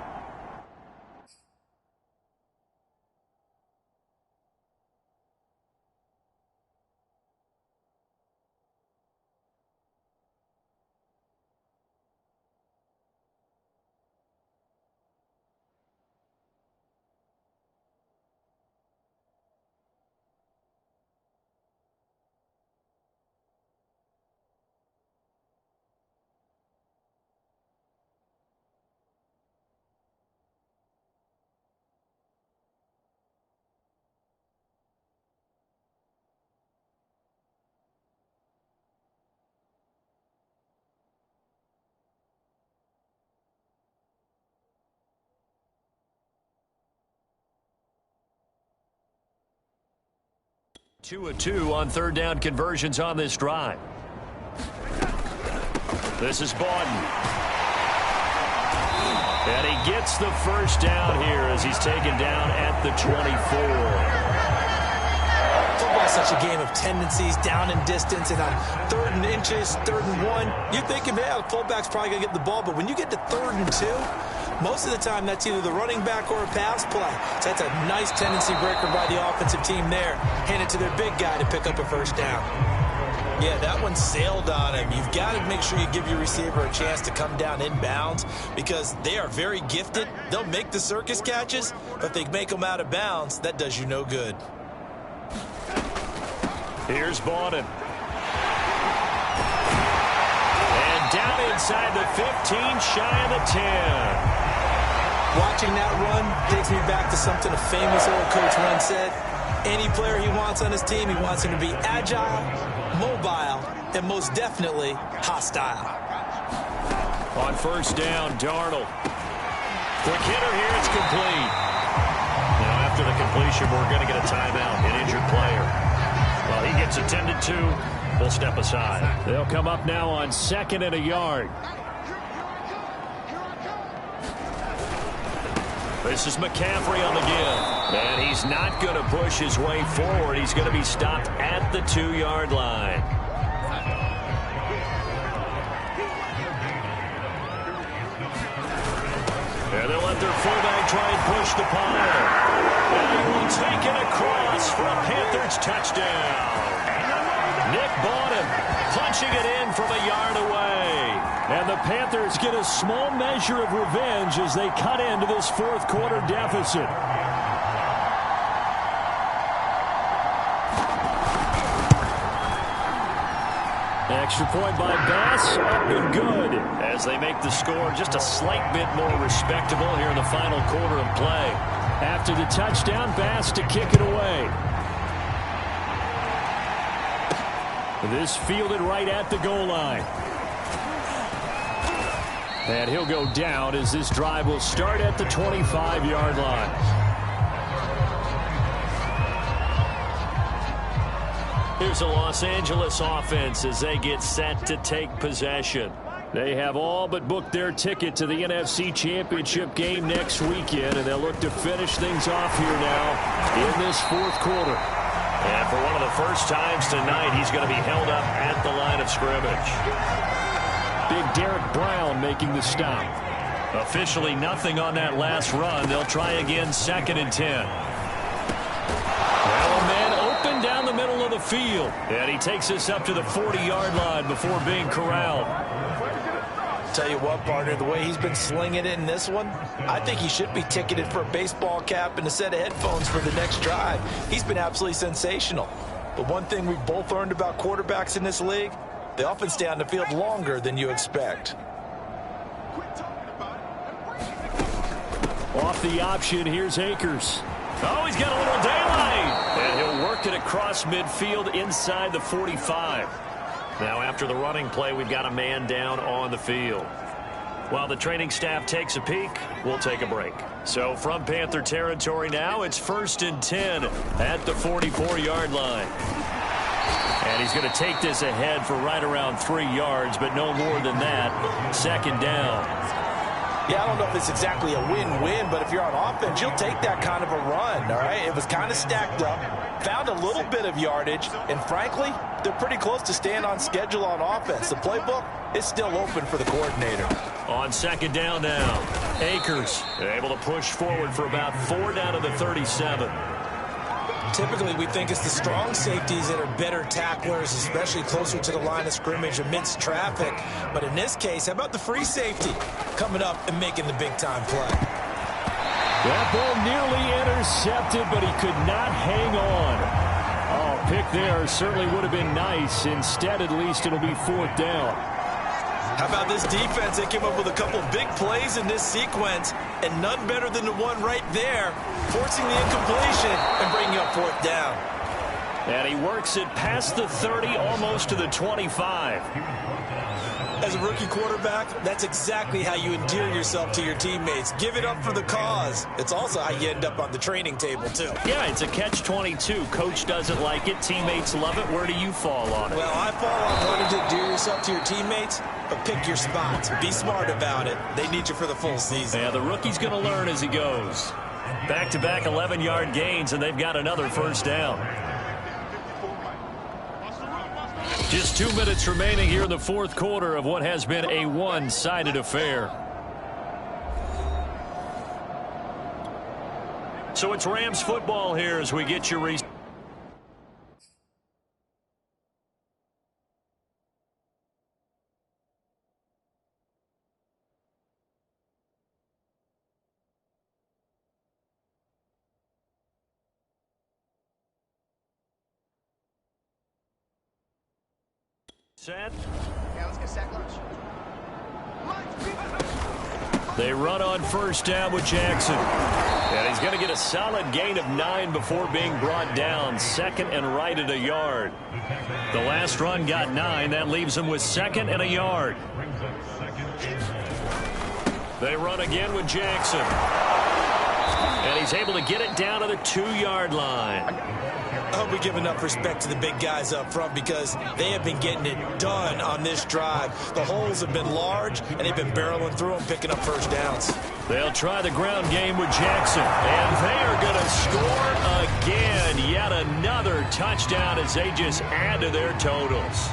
Two of 2 on third down conversions on this drive. This is Bawden. And he gets the first down here as he's taken down at the 24. Football's such a game of tendencies, down and distance, and on 3rd and inches, 3rd and 1, you're thinking, man, the fullback's probably going to get the ball. But when you get to 3rd and 2, Most of the time, that's either the running back or a pass play. So that's a nice tendency breaker by the offensive team there. Hand it to their big guy to pick up a first down. Yeah, that one sailed on him. You've got to make sure you give your receiver a chance to come down inbounds because they are very gifted. They'll make the circus catches, but if they make them out of bounds, that does you no good. Here's Bawden. And down inside the 15, shy of the 10. Watching that run takes me back to something a famous old coach once said. Any player he wants on his team, he wants him to be agile, mobile, and most definitely hostile. On first down, Darnold. Quick hitter here, it's complete. Now after the completion, we're going to get a timeout, an injured player. Well, he gets attended to. We'll step aside. They'll come up now on 2nd and a yard. This is McCaffrey on the give. And he's not going to push his way forward. He's going to be stopped at the 2-yard line. And they'll let their fullback try and push the pile. And he will take it across for a Panthers touchdown. Nick Bawden punching it in from a yard away. And the Panthers get a small measure of revenge as they cut into this fourth quarter deficit. Extra point by Bass, up and good. As they make the score just a slight bit more respectable here in the final quarter of play. After the touchdown, Bass to kick it away. This fielded right at the goal line. And he'll go down as this drive will start at the 25-yard line. Here's the Los Angeles offense as they get set to take possession. They have all but booked their ticket to the NFC Championship game next weekend, and they'll look to finish things off here now in this fourth quarter. And for one of the first times tonight, he's going to be held up at the line of scrimmage. Big Derek Brown making the stop. Officially nothing on that last run. They'll try again 2nd and 10. Well, a man open down the middle of the field. And he takes us up to the 40-yard line before being corralled. Tell you what, partner, the way he's been slinging it in this one, I think he should be ticketed for a baseball cap and a set of headphones for the next drive. He's been absolutely sensational. But one thing we've both learned about quarterbacks in this league, they often stay on the field longer than you expect. Off the option, here's Akers. Oh, he's got a little daylight. And he'll work it across midfield inside the 45. Now after the running play, we've got a man down on the field. While the training staff takes a peek, we'll take a break. So from Panther territory now, it's 1st and 10 at the 44-yard line. And he's going to take this ahead for right around 3 yards, but no more than that. 2nd down. Yeah, I don't know if it's exactly a win-win, but if you're on offense, you'll take that kind of a run, all right? It was kind of stacked up, found a little bit of yardage, and frankly, they're pretty close to staying on schedule on offense. The playbook is still open for the coordinator. On 2nd down now, Akers able to push forward for about 4 down to the 37. Typically, we think it's the strong safeties that are better tacklers, especially closer to the line of scrimmage amidst traffic. But in this case, how about the free safety coming up and making the big-time play? That ball nearly intercepted, but he could not hang on. Oh, pick there certainly would have been nice. Instead, at least, it'll be 4th down. How about this defense? They came up with a couple of big plays in this sequence, and none better than the one right there, forcing the incompletion and bringing up 4th down. And he works it past the 30, almost to the 25. As a rookie quarterback, that's exactly how you endear yourself to your teammates. Give it up for the cause. It's also how you end up on the training table, too. Yeah, it's a catch-22. Coach doesn't like it. Teammates love it. Where do you fall on it? Well, I fall on wanting to endear yourself to your teammates, but pick your spots. Be smart about it. They need you for the full season. Yeah, the rookie's going to learn as he goes. Back-to-back 11-yard gains, and they've got another 1st down. Just 2 minutes remaining here in the fourth quarter of what has been a one-sided affair. So it's Rams football here as we get your set. Yeah, let's get sack lunch. They run on first down with Jackson. And he's going to get a solid gain of 9 before being brought down. Second and right at a yard. The last run got 9. That leaves him with second and a yard. They run again with Jackson. And he's able to get it down to the 2-yard line. I hope we give enough respect to the big guys up front because they have been getting it done on this drive. The holes have been large, and they've been barreling through them, picking up first downs. They'll try the ground game with Jackson, and they are going to score again. Yet another touchdown as they just add to their totals.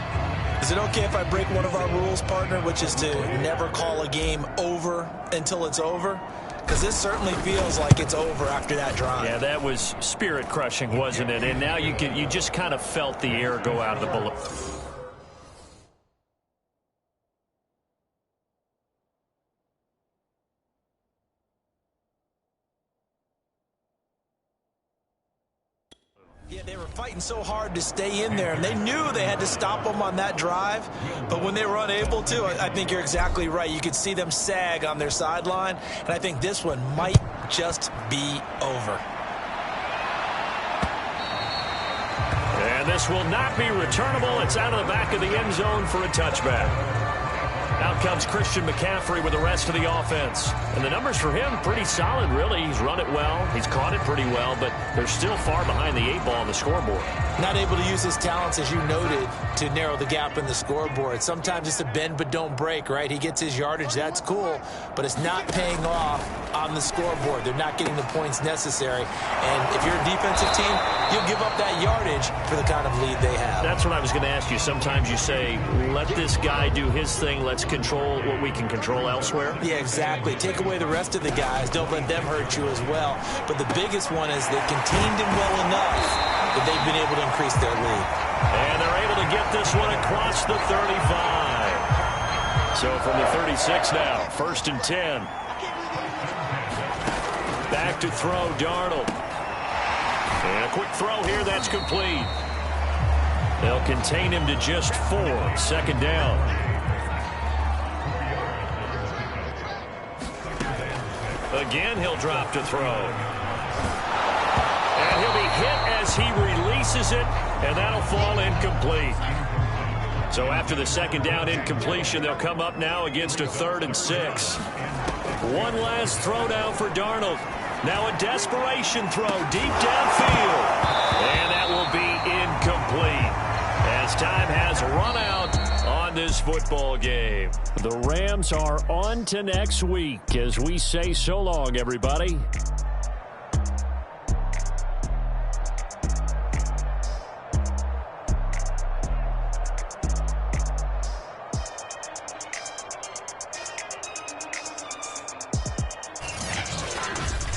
Is it okay if I break one of our rules, partner, which is to never call a game over until it's over? Because this certainly feels like it's over after that drive. Yeah, that was spirit-crushing, wasn't it? And now you just kind of felt the air go out of the balloon. Yeah, they were fighting so hard to stay in there, and they knew they had to stop them on that drive. But when they were unable to, I think you're exactly right. You could see them sag on their sideline, and I think this one might just be over. And this will not be returnable. It's out of the back of the end zone for a touchback. Out comes Christian McCaffrey with the rest of the offense. And the numbers for him, pretty solid, really. He's run it well. He's caught it pretty well, but they're still far behind the 8-ball on the scoreboard. Not able to use his talents, as you noted, to narrow the gap in the scoreboard. Sometimes it's a bend but don't break, right? He gets his yardage. That's cool, but it's not paying off on the scoreboard. They're not getting the points necessary. And if you're a defensive team, you'll give up that yardage for the kind of lead they have. That's what I was going to ask you. Sometimes you say, let this guy do his thing. Let's control what we can control elsewhere. Yeah, exactly. Take away the rest of the guys. Don't let them hurt you as well. But the biggest one is they contained him well enough that they've been able to increase their lead. And they're able to get this one across the 35. So from the 36 now, 1st and 10. Back to throw, Darnold. And a quick throw here, that's complete. They'll contain him to just 4. 2nd down. Again, he'll drop to throw. And he'll be hit as he releases it, and that'll fall incomplete. So after the 2nd down incompletion, they'll come up now against a 3rd and 6. One last throw down for Darnold. Now a desperation throw deep downfield. And that will be incomplete as time has run out on this football game. The Rams are on to next week as we say so long, everybody.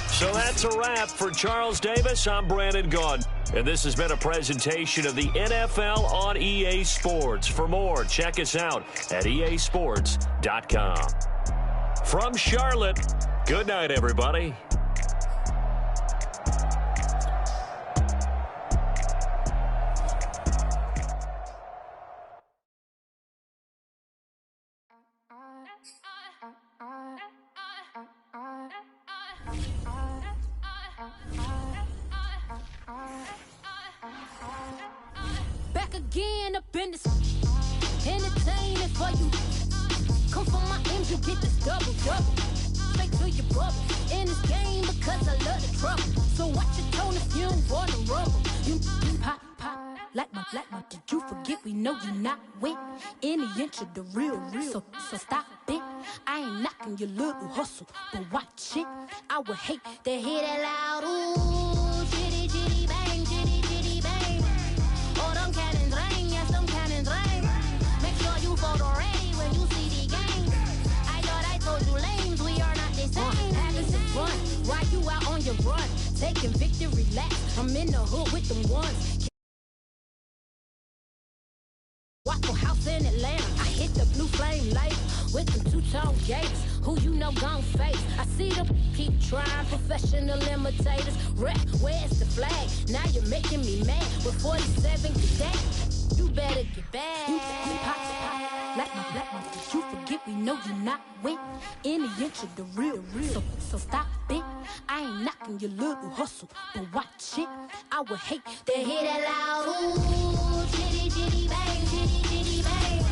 So that's a wrap for Charles Davis. I'm Brandon Gaudin. And this has been a presentation of the NFL on EA Sports. For more, check us out at easports.com. From Charlotte, good night, everybody. Back again up in this entertaining for you. Come for my M's, you get this double. Straight to your bubble. In this game because I love the trouble. So watch your tone if you don't want to rumble. You pop like my. Did you forget we know you not with any inch of the real. So stop it. I ain't knocking your little hustle, but watch it. I would hate to hear that loud ooh, chitty chitty bang, chitty chitty bang. Oh, them cannons ring, yes, them cannons ring. Make sure you photo ready when you see the game. I thought I told you lames, we are not the same. Having some fun while you out on your run. taking victory laps. I'm in the hood with them ones. Waffle House in Atlanta. I hit the blue flame later with them two-tone gates. Who you know gon' face? I see them keep trying, professional imitators. Rep, where's the flag? Now you're making me mad with 47 cadet. You better get back. You pop, like my black one. You forget we know you're not with any inch of the real. So stop it. I ain't knocking your little hustle, but watch it. I would hate to hear that loud. Ooh, chitty chitty bang, chitty chitty bang.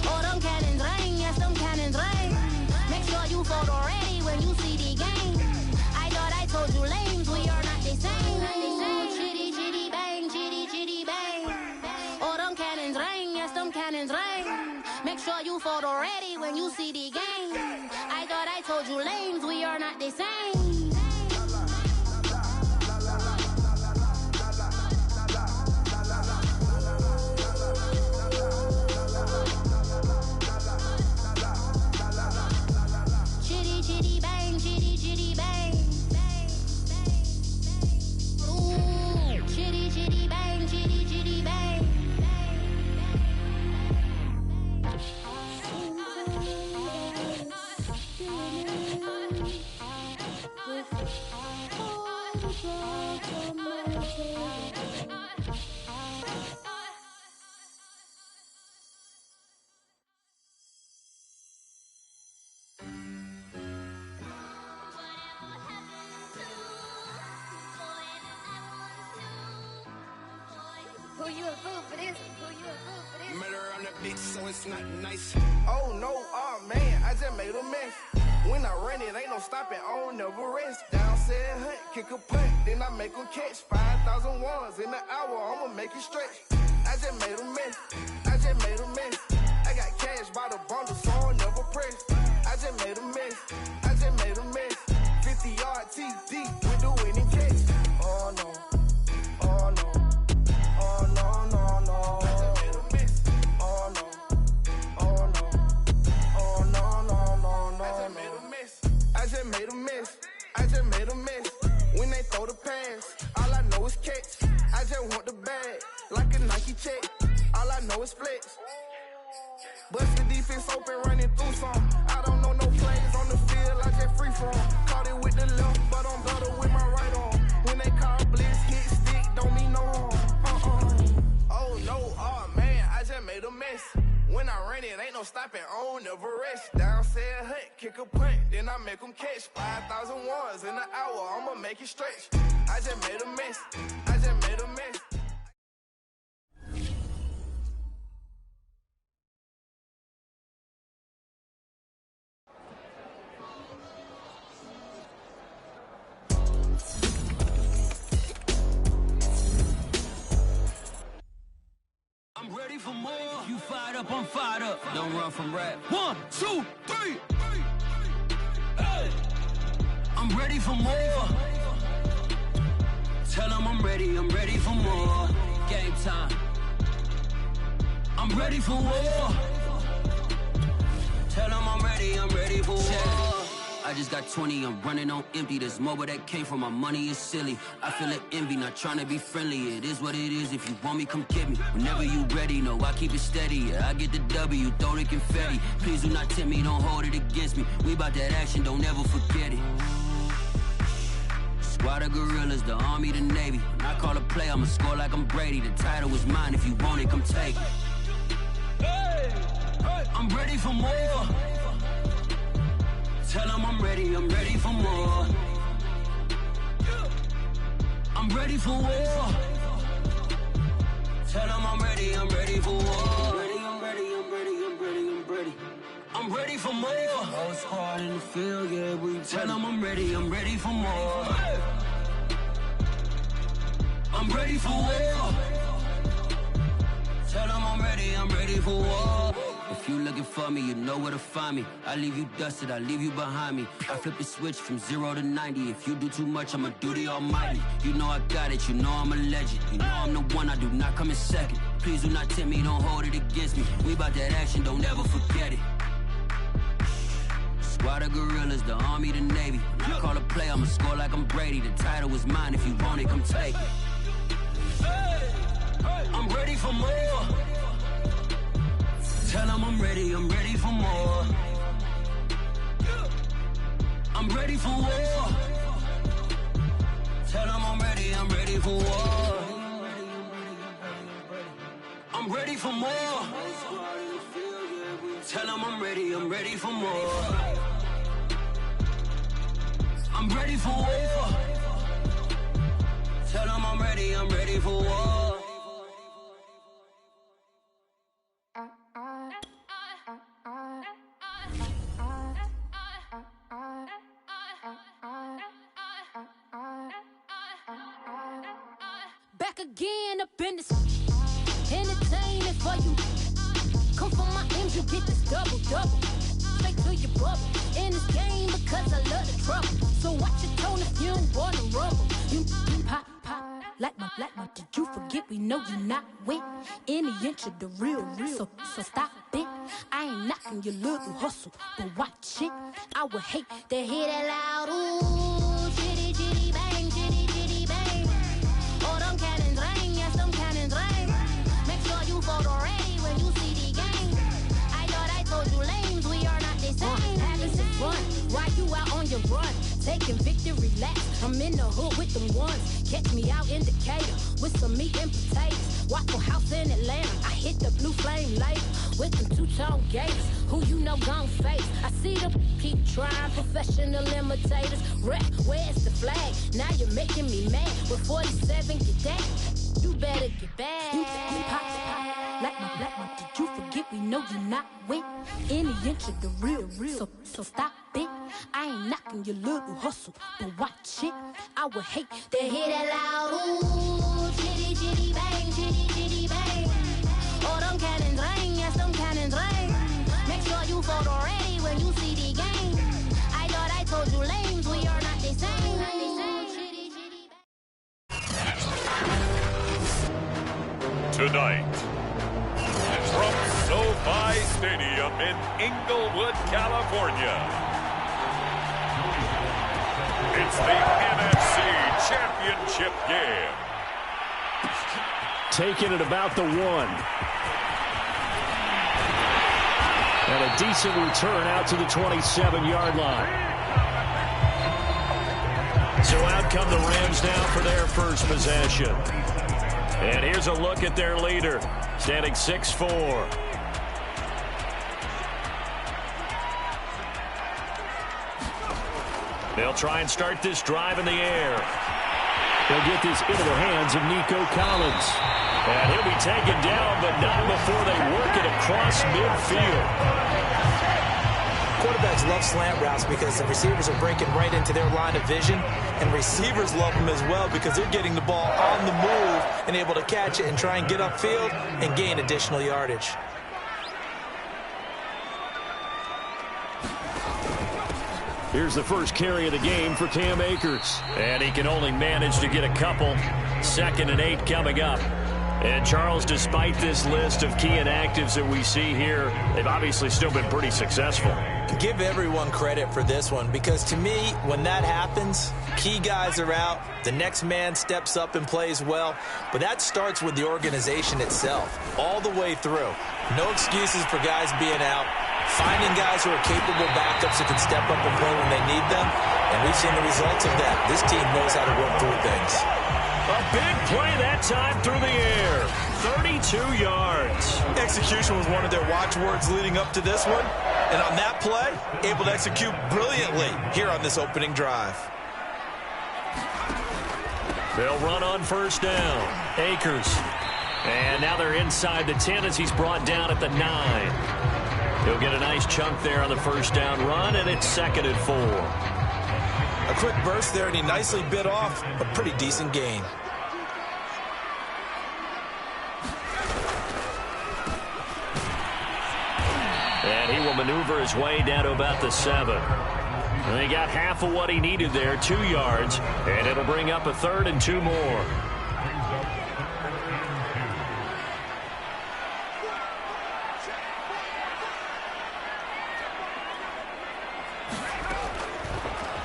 Oh, them cannons ring, yes, them cannons ring. Make sure you photo ready when you see the game. I thought I told you lames, we are not the same. Chitty chitty bang, chitty chitty bang. Oh, them cannons ring, yes, them cannons ring. Make sure you photo ready when you see the game. I thought I told you lames, we are not the same. Who you a fool for this? Who you a fool for this? Murder on the bitch, so it's not nice. Oh no, oh man, I just made a mess. When I run it, ain't no stopping, I don't never rest. Down said hunt, kick a punt, then I make them catch. 5,000 ones in an hour, I'ma make it stretch. I just made a mess, I just made a mess. I got cash by the bundle, so I'll never press. I just made a mess, I just made a mess. 50-yard TD with the winning catch. Oh no, oh no, oh no, no, no. I just made a mess, oh no, oh no, oh no, no, no, no. I just made a mess, I just made a mess, I just made a mess. When they throw the pass, all I know is catch. I just want the bag, like a Nike check. All I know is flex. Bust the defense open, running through some. I don't know no plays on the field, I just free from. Caught it with the left, but I'm better with my right arm. When they call blitz, hit stick, don't mean no harm. Oh no, oh man, I just made a mess. When I run it, ain't no stopping, I don't never rest. Down said hunt, kick a punt, then I make them catch. 5,000 ones in an hour, I'ma make it stretch. I just made a mess, I just made a mess. I'm ready for more. You fired up, I'm fired up. Don't run from rap. 1, 2, 3. Hey. I'm ready for more. Tell them I'm ready for more. Game time. I'm ready for war. Tell them I'm ready for war. I just got 20, I'm running on empty. This mobile that came from my money is silly. I feel it envy, not trying to be friendly. It is what it is, if you want me, come get me. Whenever you ready, no, I keep it steady. Yeah, I get the W, throw the confetti. Please do not tempt me, don't hold it against me. We about that action, don't ever forget it. Squad of gorillas, the army, the navy. When I call a play, I'ma score like I'm Brady. The title is mine, if you want it, come take it. Hey, hey. I'm ready for more. Tell them I'm ready for more. I'm ready for war. Tell them I'm ready for war. I'm ready for more. Whole squad in the field, yeah, we tell them I'm ready for more. I'm ready for war. Tell them I'm ready for war. If you looking for me, you know where to find me. I leave you dusted, I leave you behind me. I flip the switch from 0 to 90. If you do too much, I'ma do the almighty. You know I got it, you know I'm a legend. You know I'm the one, I do not come in second. Please do not tempt me, don't hold it against me. We about that action, don't ever forget it. Squad of gorillas, the army, the navy. When I call a play, I'ma score like I'm Brady. The title is mine. If you want it, come take it. I'm ready for more. Tell them I'm ready for more. I'm ready for war. Tell them I'm ready for war. I'm ready for more. Tell them I'm ready for more. I'm ready for war. Tell them I'm ready for war. Back again up in this entertainment for you. Come for my M's, you get this double. Straight to your bubble. In this game because I love the trouble. So watch your tone if you don't wanna rumble. You pop like my. Did you forget we know you not with any inch of the real. So stop it. I ain't knocking your little hustle, but watch it. I would hate to hear that loud ooh, chitty chitty bang, chitty chitty bang. Oh, them cannons ring, yes, them cannons ring. Make sure you photo ready when you see the game. I thought I told you lames, we are not the same. Having some fun while you out on your run, taking victory laps. I'm in the hood with them ones. Catch me out in Decatur with some meat and potatoes. Waffle House in Atlanta. I hit the blue flame later with them two-tone gates. Who you know gon' face? I see them keep trying, professional imitators. Rep, where's the flag? Now you're making me mad. With 47, get that. You better get back. You pop like my. Did you forget we know you not with any inch of the real. So stop it. I ain't knocking your little hustle, but watch it. I would hate to hear that loud ooh, chitty chitty bang, chitty chitty bang. Oh, them cannons ring, yes, them cannons ring. Make sure you photo ready when you see the game. I thought I told you lames, we are not the same. Tonight, from SoFi Stadium in Inglewood, California, it's the NFC Championship game. Taking it about the 1. And a decent return out to the 27-yard line. So out come the Rams now for their first possession. And here's a look at their leader, standing 6'4". They'll try and start this drive in the air. They'll get this into the hands of Nico Collins. And he'll be taken down, but not before they work it across midfield. Quarterbacks love slant routes because the receivers are breaking right into their line of vision, and receivers love them as well because they're getting the ball on the move and able to catch it and try and get upfield and gain additional yardage. Here's the first carry of the game for Cam Akers. And he can only manage to get a couple. 2nd and 8 coming up. And Charles, despite this list of key inactives that we see here, they've obviously still been pretty successful. Give everyone credit for this one because to me, when that happens, key guys are out, the next man steps up and plays well, but that starts with the organization itself, all the way through. No excuses for guys being out, finding guys who are capable backups who can step up and play when they need them, and we've seen the results of that. This team knows how to work through things. A big play that time through the air. 32 yards. Execution was one of their watchwords leading up to this one. And on that play, able to execute brilliantly here on this opening drive. They'll run on first down. Akers. And now they're inside the 10 as he's brought down at the 9. He'll get a nice chunk there on the first down run, and it's 2nd and 4. A quick burst there, and he nicely bit off a pretty decent gain. And he will maneuver his way down to about the 7. And he got half of what he needed there, 2 yards, and it'll bring up a 3rd and 2 more.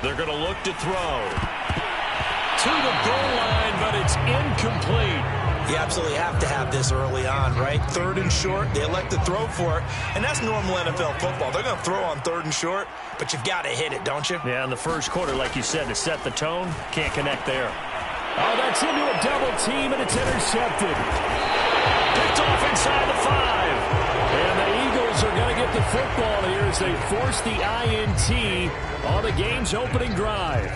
They're going to look to throw. To the goal line, but it's incomplete. You absolutely have to have this early on, right? 3rd and short, they elect to throw for it, and that's normal NFL football. They're going to throw on 3rd and short, but you've got to hit it, don't you? Yeah, in the first quarter, like you said, to set the tone, can't connect there. Oh, that's into a double team, and it's intercepted. Picked off inside the 5. And the Eagles are going to get the football here as they force the INT on the game's opening drive.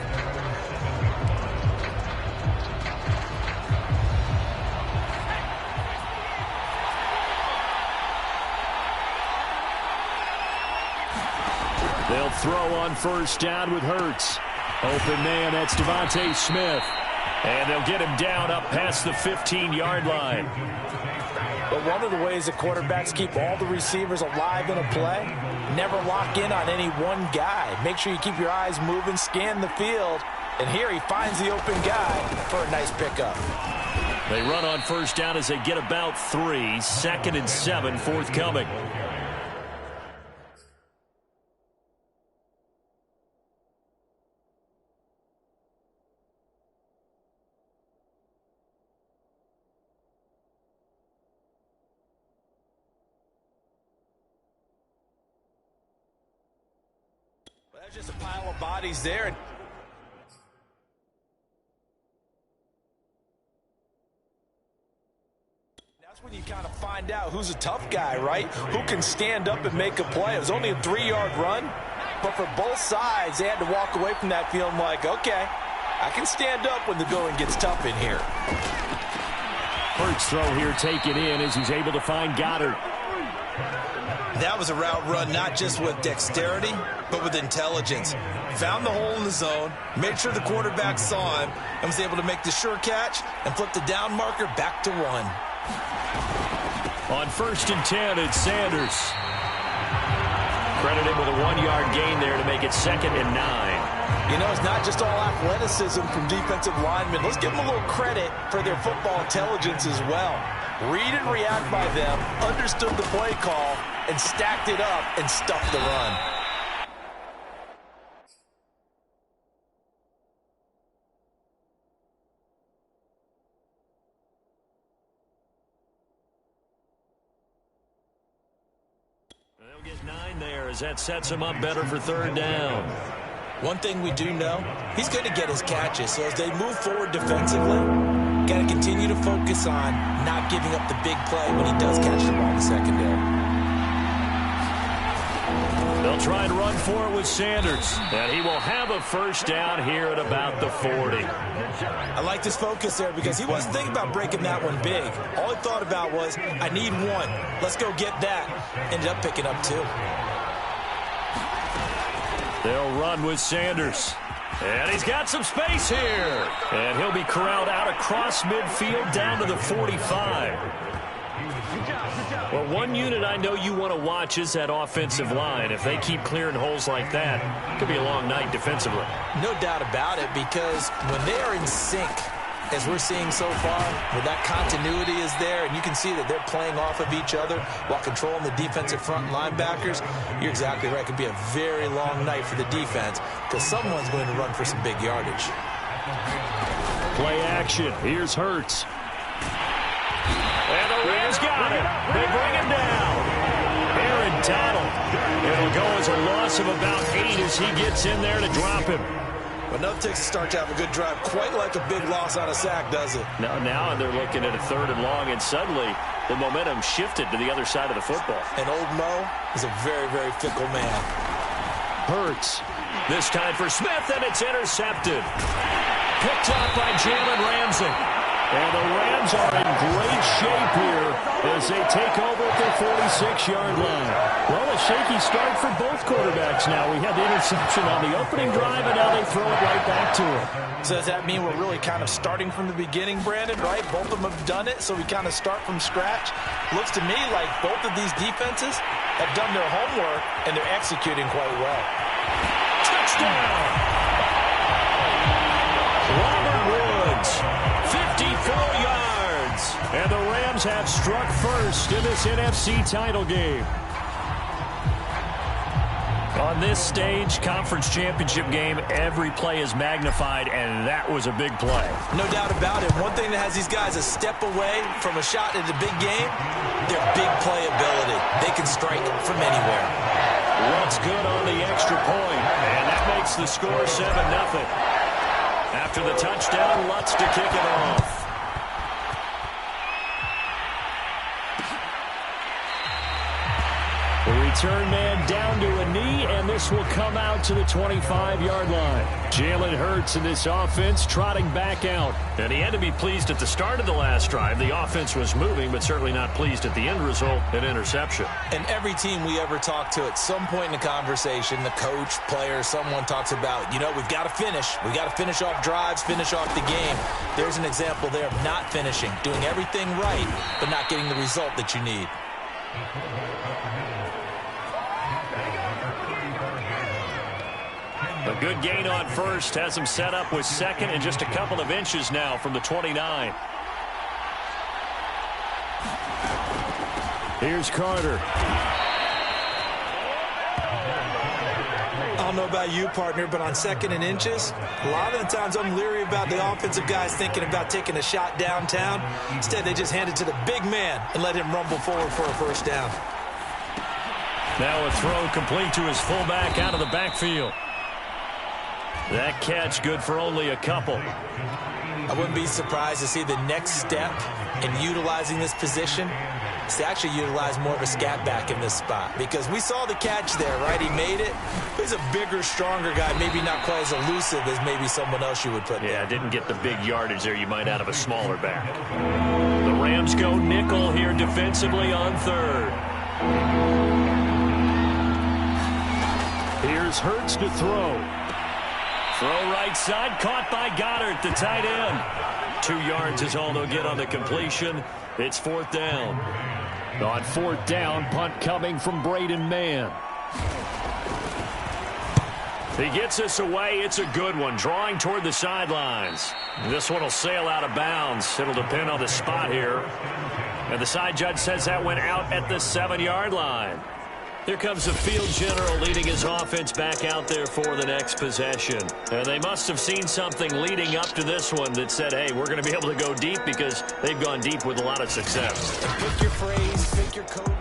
They'll throw on first down with Hurts. Open man, that's Devontae Smith. And they'll get him down up past the 15-yard line. But one of the ways the quarterbacks keep all the receivers alive in a play, never lock in on any one guy. Make sure you keep your eyes moving, scan the field. And here he finds the open guy for a nice pickup. They run on first down as they get about 3. 2nd and 7 forthcoming. There's just a pile of bodies there. That's when you kind of find out who's a tough guy, right? Who can stand up and make a play. It was only a 3-yard run, but for both sides, they had to walk away from that feeling like, okay, I can stand up when the going gets tough in here. Hurts throw here taken in as he's able to find Goddard. That was a route run not just with dexterity, but with intelligence. Found the hole in the zone, made sure the quarterback saw him, and was able to make the sure catch and flip the down marker back to 1. On 1st and 10, it's Sanders. Credited with a 1-yard gain there to make it 2nd and 9. You know, it's not just all athleticism from defensive linemen. Let's give them a little credit for their football intelligence as well. Read and react by them, understood the play call, and stacked it up and stuffed the run. They'll get 9 there as that sets him up better for 3rd down. One thing we do know, he's going to get his catches. So as they move forward defensively, got to continue to focus on not giving up the big play when he does catch the ball in the secondary. They'll try and run for it with Sanders. And he will have a first down here at about the 40. I like this focus there because he wasn't thinking about breaking that one big. All he thought about was, I need 1. Let's go get that. Ended up picking up 2. They'll run with Sanders. And he's got some space here. And he'll be corralled out across midfield down to the 45. Well, one unit I know you want to watch is that offensive line. If they keep clearing holes like that, it could be a long night defensively. No doubt about it, because when they are in sync, as we're seeing so far, where that continuity is there, and you can see that they're playing off of each other while controlling the defensive front linebackers, you're exactly right. It could be a very long night for the defense because someone's going to run for some big yardage. Play action. Here's Hurts. And the Rams got him. They bring him down. Aaron Donald. It'll go as a loss of about 8 as he gets in there to drop him. Enough takes to start to have a good drive, quite like a big loss on a sack, does it? Now they're looking at a 3rd and long, and suddenly the momentum shifted to the other side of the football. And old Mo is a very, very fickle man. Hurts. This time for Smith, and it's intercepted. Picked up by Jalen Ramsey. And the Rams are in great shape here as they take over at their 46-yard line. Well, a shaky start for both quarterbacks now. We had the interception on the opening drive, and now they throw it right back to him. So does that mean we're really kind of starting from the beginning, Brandon, right? Both of them have done it, so we kind of start from scratch. Looks to me like both of these defenses have done their homework, and they're executing quite well. Touchdown! Robert Woods, 54 yards. And the Rams have struck first in this NFC title game. On this stage, conference championship game, every play is magnified, and that was a big play. No doubt about it. One thing that has these guys a step away from a shot in the big game, their big play ability. They can strike from anywhere. What's good on the extra point, and that makes the score 7-0. After the touchdown, Lutz to kick it off. The return man down to a knee, and this will come out to the 25-yard line. Jalen Hurts in this offense trotting back out. And he had to be pleased at the start of the last drive. The offense was moving, but certainly not pleased at the end result, an interception. And every team we ever talk to at some point in the conversation, the coach, player, someone talks about, we've got to finish. We've got to finish off drives, finish off the game. There's an example there of not finishing, doing everything right, but not getting the result that you need. A good gain on first has him set up with second and just a couple of inches now from the 29. Here's Carter. I don't know about you, partner, but on second and inches, a lot of the times I'm leery about the offensive guys thinking about taking a shot downtown. Instead, they just hand it to the big man and let him rumble forward for a first down. Now a throw complete to his fullback out of the backfield. That catch good for only a couple. I wouldn't be surprised to see the next step in utilizing this position is to actually utilize more of a scat back in this spot, because we saw the catch there, right? He made it. He's a bigger, stronger guy, maybe not quite as elusive as maybe someone else you would put there. Yeah, didn't get the big yardage there you might out of a smaller back. The Rams go nickel here defensively on third. Here's Hurts to throw. Throw right side, caught by Goddard, the tight end. 2 yards is all they'll get on the completion. It's fourth down. On fourth down, punt coming from Braden Mann. He gets us away. It's a good one, drawing toward the sidelines. This one will sail out of bounds. It'll depend on the spot here. And the side judge says that went out at the 7-yard line. Here comes the field general leading his offense back out there for the next possession. And they must have seen something leading up to this one that said, hey, we're going to be able to go deep, because they've gone deep with a lot of success. Pick your phrase, pick your code.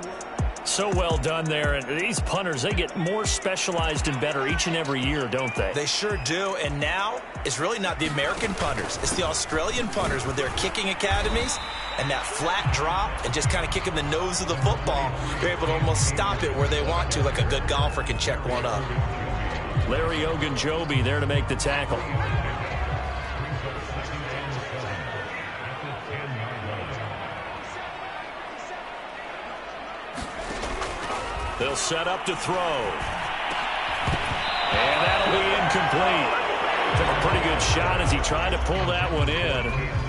So well done there. And these punters, they get more specialized and better each and every year, don't they? They sure do. And now it's really not the American punters. It's the Australian punters with their kicking academies and that flat drop and just kind of kicking the nose of the football. They're able to almost stop it where they want to, like a good golfer can check one up. Larry Ogunjobi there to make the tackle. They'll set up to throw. And that'll be incomplete. Took a pretty good shot as he tried to pull that one in.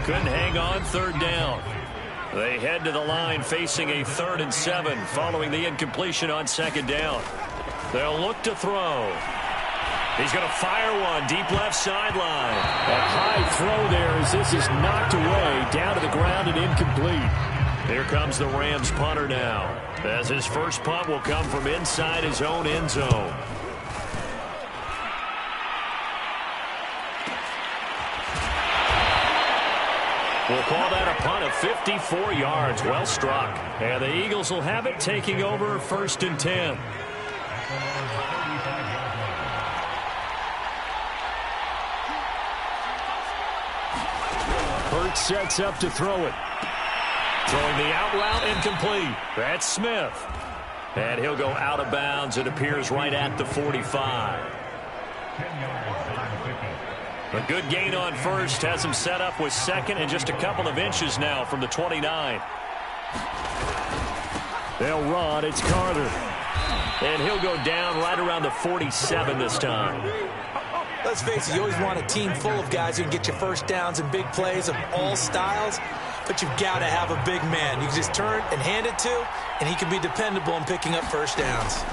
Couldn't hang on third down. They head to the line facing a 3rd and 7 following the incompletion on second down. They'll look to throw. He's going to fire one deep left sideline. A high throw there as this is knocked away down to the ground and incomplete. Here comes the Rams punter now, as his first punt will come from inside his own end zone. We'll call that a punt of 54 yards. Well struck. And the Eagles will have it, taking over 1st and 10. Hurts sets up to throw it. Throwing the out route, incomplete. That's Smith. And he'll go out of bounds. It appears right at the 45. A good gain on first has him set up with second and just a couple of inches now from the 29. They'll run. It's Carter. And he'll go down right around the 47 this time. Let's face it, you always want a team full of guys who can get you first downs and big plays of all styles, but you've got to have a big man you can just turn and hand it to, and he can be dependable in picking up first downs.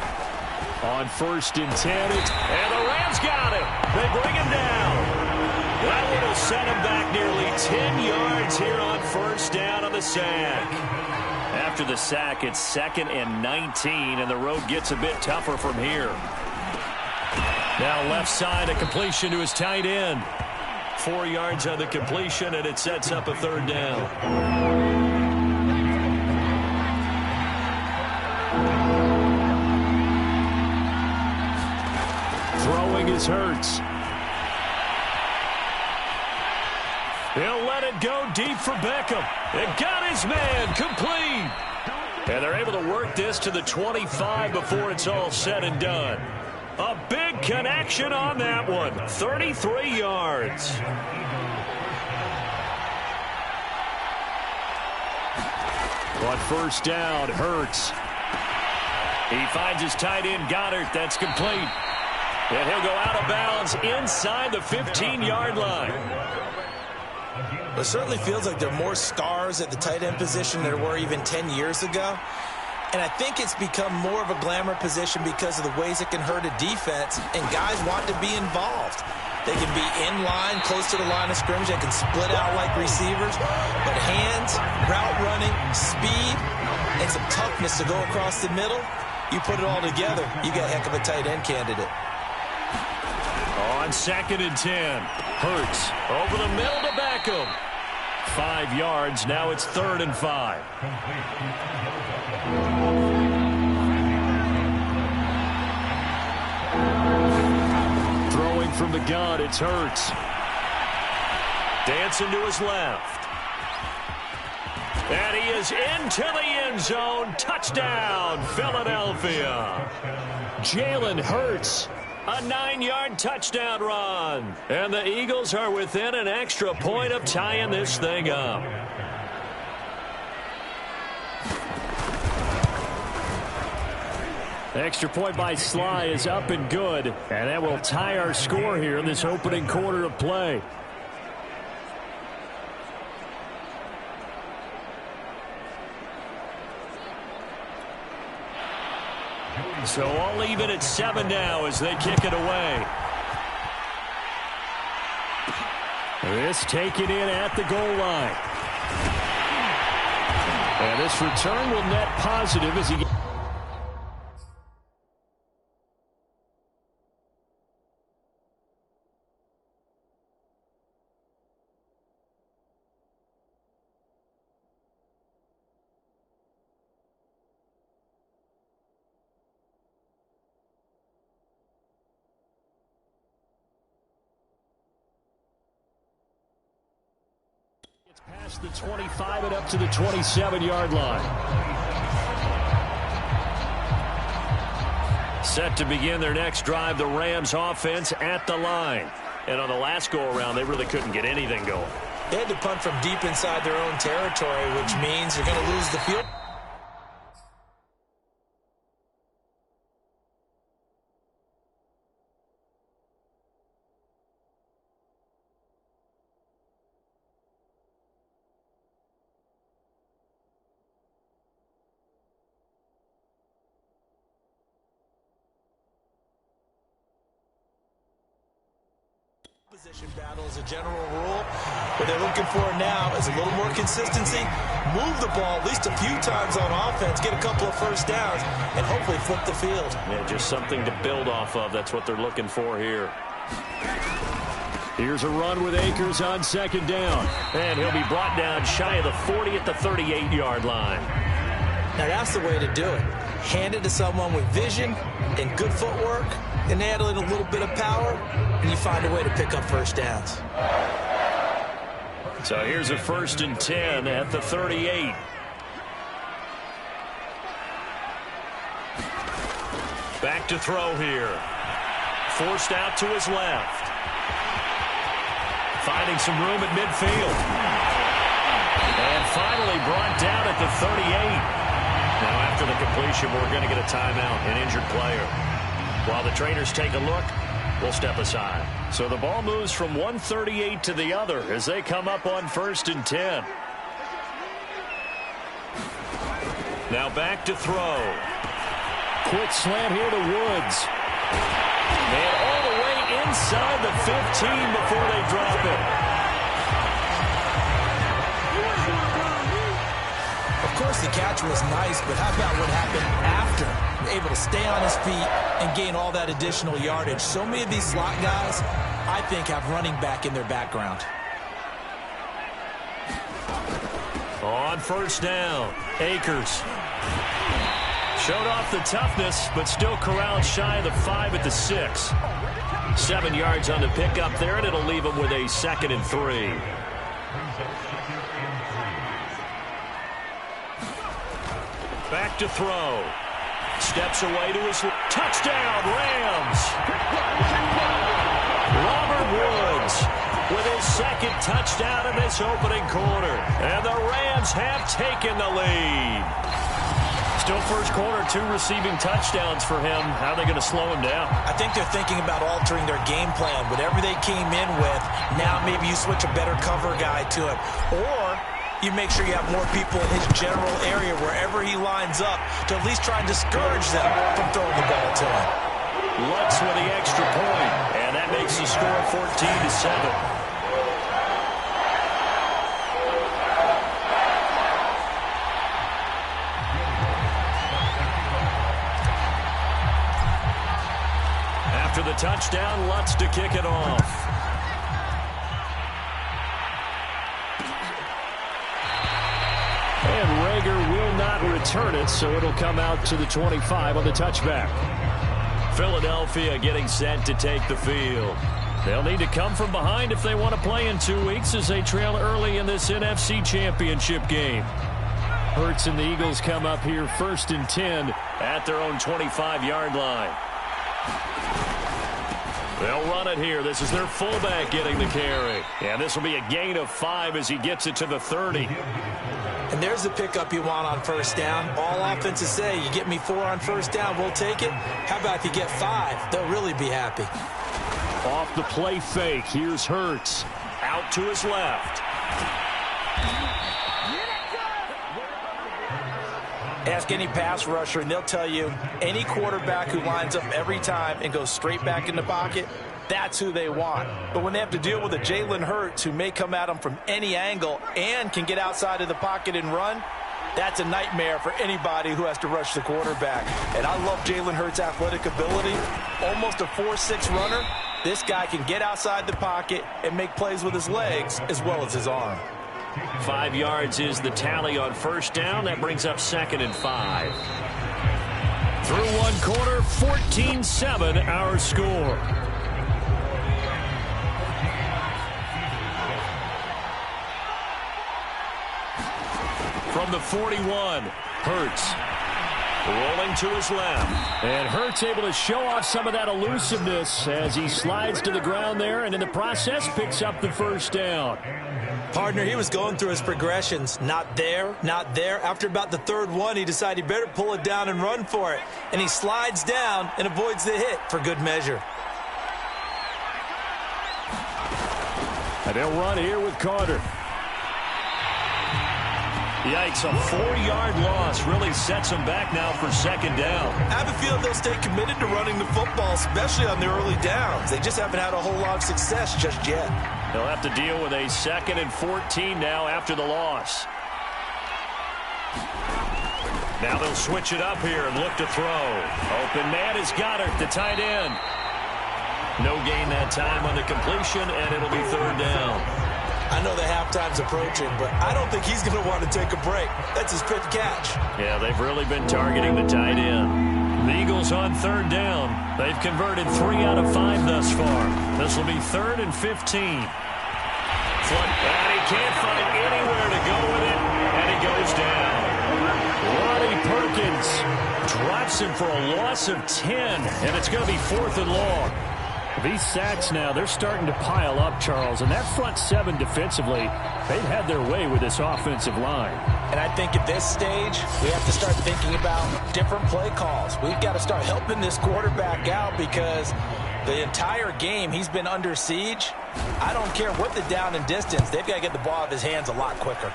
On 1st and 10, and the Rams got him. They bring him down. That one will set him back nearly 10 yards here on first down on the sack. After the sack, it's 2nd and 19, and the road gets a bit tougher from here. Now left side, a completion to his tight end. 4 yards on the completion, and it sets up a third down. Throwing is Hurts. He'll let it go deep for Beckham. It got his man complete. And they're able to work this to the 25 before it's all said and done. A big connection on that one. 33 yards. On first down, Hurts. He finds his tight end, Goddard. That's complete. And he'll go out of bounds inside the 15-yard line. It certainly feels like there are more stars at the tight end position than there were even 10 years ago. And I think it's become more of a glamour position because of the ways it can hurt a defense, and guys want to be involved. They can be in line, close to the line of scrimmage. They can split out like receivers. But hands, route running, speed, and some toughness to go across the middle, you put it all together, you got a heck of a tight end candidate. On 2nd and 10, Hurts over the middle to Beckham. 5 yards, now it's 3rd and 5. Throwing from the gun, it's Hurts. Dancing to his left. And he is into the end zone. Touchdown, Philadelphia. Jalen Hurts. A 9-yard touchdown run. And the Eagles are within an extra point of tying this thing up. Extra point by Sly is up and good. And that will tie our score here in this opening quarter of play. So all even at 7 now as they kick it away. This taken in at the goal line. And this return will net positive as he... Past the 25 and up to the 27-yard line. Set to begin their next drive, the Rams offense at the line. And on the last go-around, they really couldn't get anything going. They had to punt from deep inside their own territory, which means they're going to lose the field. Position battle is a general rule. What they're looking for now is a little more consistency. Move the ball at least a few times on offense, get a couple of first downs, and hopefully flip the field. Yeah, just something to build off of. That's what they're looking for here. Here's a run with Akers on 2nd down. And he'll be brought down shy of the 40 at the 38-yard line. Now that's the way to do it. Hand it to someone with vision and good footwork, and add in a little bit of power, and you find a way to pick up first downs. So here's a 1st and 10 at the 38. Back to throw here. Forced out to his left. Finding some room at midfield. And finally brought down at the 38. Now after the completion, we're going to get a timeout, an injured player. While the traders take a look, we'll step aside. So the ball moves from 138 to the other as they come up on 1st and 10. Now back to throw. Quick slant here to Woods. And all the way inside the 15 before they drop it. Of course, the catch was nice, but how about what happened after? Able to stay on his feet and gain all that additional yardage. So many of these slot guys, I think, have running back in their background. On first down, Akers. Showed off the toughness, but still corralled shy of the 5 at the 6. 7 yards on the pickup there, and it'll leave him with a 2nd and 3. Back to throw. Steps away to his touchdown, Rams. Robert Woods with his 2nd touchdown in this opening quarter. And the Rams have taken the lead. Still first quarter, 2 receiving touchdowns for him. How are they going to slow him down? I think they're thinking about altering their game plan. Whatever they came in with, now maybe you switch a better cover guy to it. Or you make sure you have more people in his general area wherever he lines up to at least try and discourage them from throwing the ball to him. Lutz with the extra point, and that makes the score 14-7. After the touchdown, Lutz to kick it off. And Rager will not return it, so it'll come out to the 25 on the touchback. Philadelphia getting set to take the field. They'll need to come from behind if they want to play in 2 weeks as they trail early in this NFC Championship game. Hurts and the Eagles come up here 1st and 10 at their own 25-yard line. They'll run it here. This is their fullback getting the carry. And this will be a gain of 5 as he gets it to the 30. And there's the pickup you want on first down. All offenses say, you get me 4 on first down, we'll take it. How about if you get 5? They'll really be happy. Off the play fake, here's Hurts. Out to his left. Ask any pass rusher, and they'll tell you any quarterback who lines up every time and goes straight back in the pocket, that's who they want. But when they have to deal with a Jalen Hurts who may come at them from any angle and can get outside of the pocket and run, that's a nightmare for anybody who has to rush the quarterback. And I love Jalen Hurts' athletic ability. Almost a 4.6 runner. This guy can get outside the pocket and make plays with his legs as well as his arm. 5 yards is the tally on first down. That brings up 2nd and 5. Through 1 quarter, 14-7 our score. From the 41, Hurts. Rolling to his left. And Hurts able to show off some of that elusiveness as he slides to the ground there and in the process picks up the first down. Partner, he was going through his progressions. Not there, not there. After about the 3rd one, he decided he better pull it down and run for it. And he slides down and avoids the hit for good measure. And they'll run here with Carter. Yikes, a 4-yard loss really sets them back now for 2nd down. I have a feeling they'll stay committed to running the football, especially on the early downs. They just haven't had a whole lot of success just yet. They'll have to deal with a 2nd and 14 now after the loss. Now they'll switch it up here and look to throw. Open man is Goddard, the tight end. No gain that time on the completion, and it'll be 3rd down. I know the halftime's approaching, but I don't think he's going to want to take a break. That's his 5th catch. Yeah, they've really been targeting the tight end. The Eagles on 3rd down. They've converted 3 out of 5 thus far. This will be 3rd and 15. And he can't find anywhere to go with it, and he goes down. Ronnie Perkins drops him for a loss of 10, and it's going to be 4th and long. These sacks now, they're starting to pile up, Charles, and that front 7 defensively, they've had their way with this offensive line. And I think at this stage, we have to start thinking about different play calls. We've got to start helping this quarterback out because the entire game he's been under siege. I don't care what the down and distance, they've got to get the ball out of his hands a lot quicker.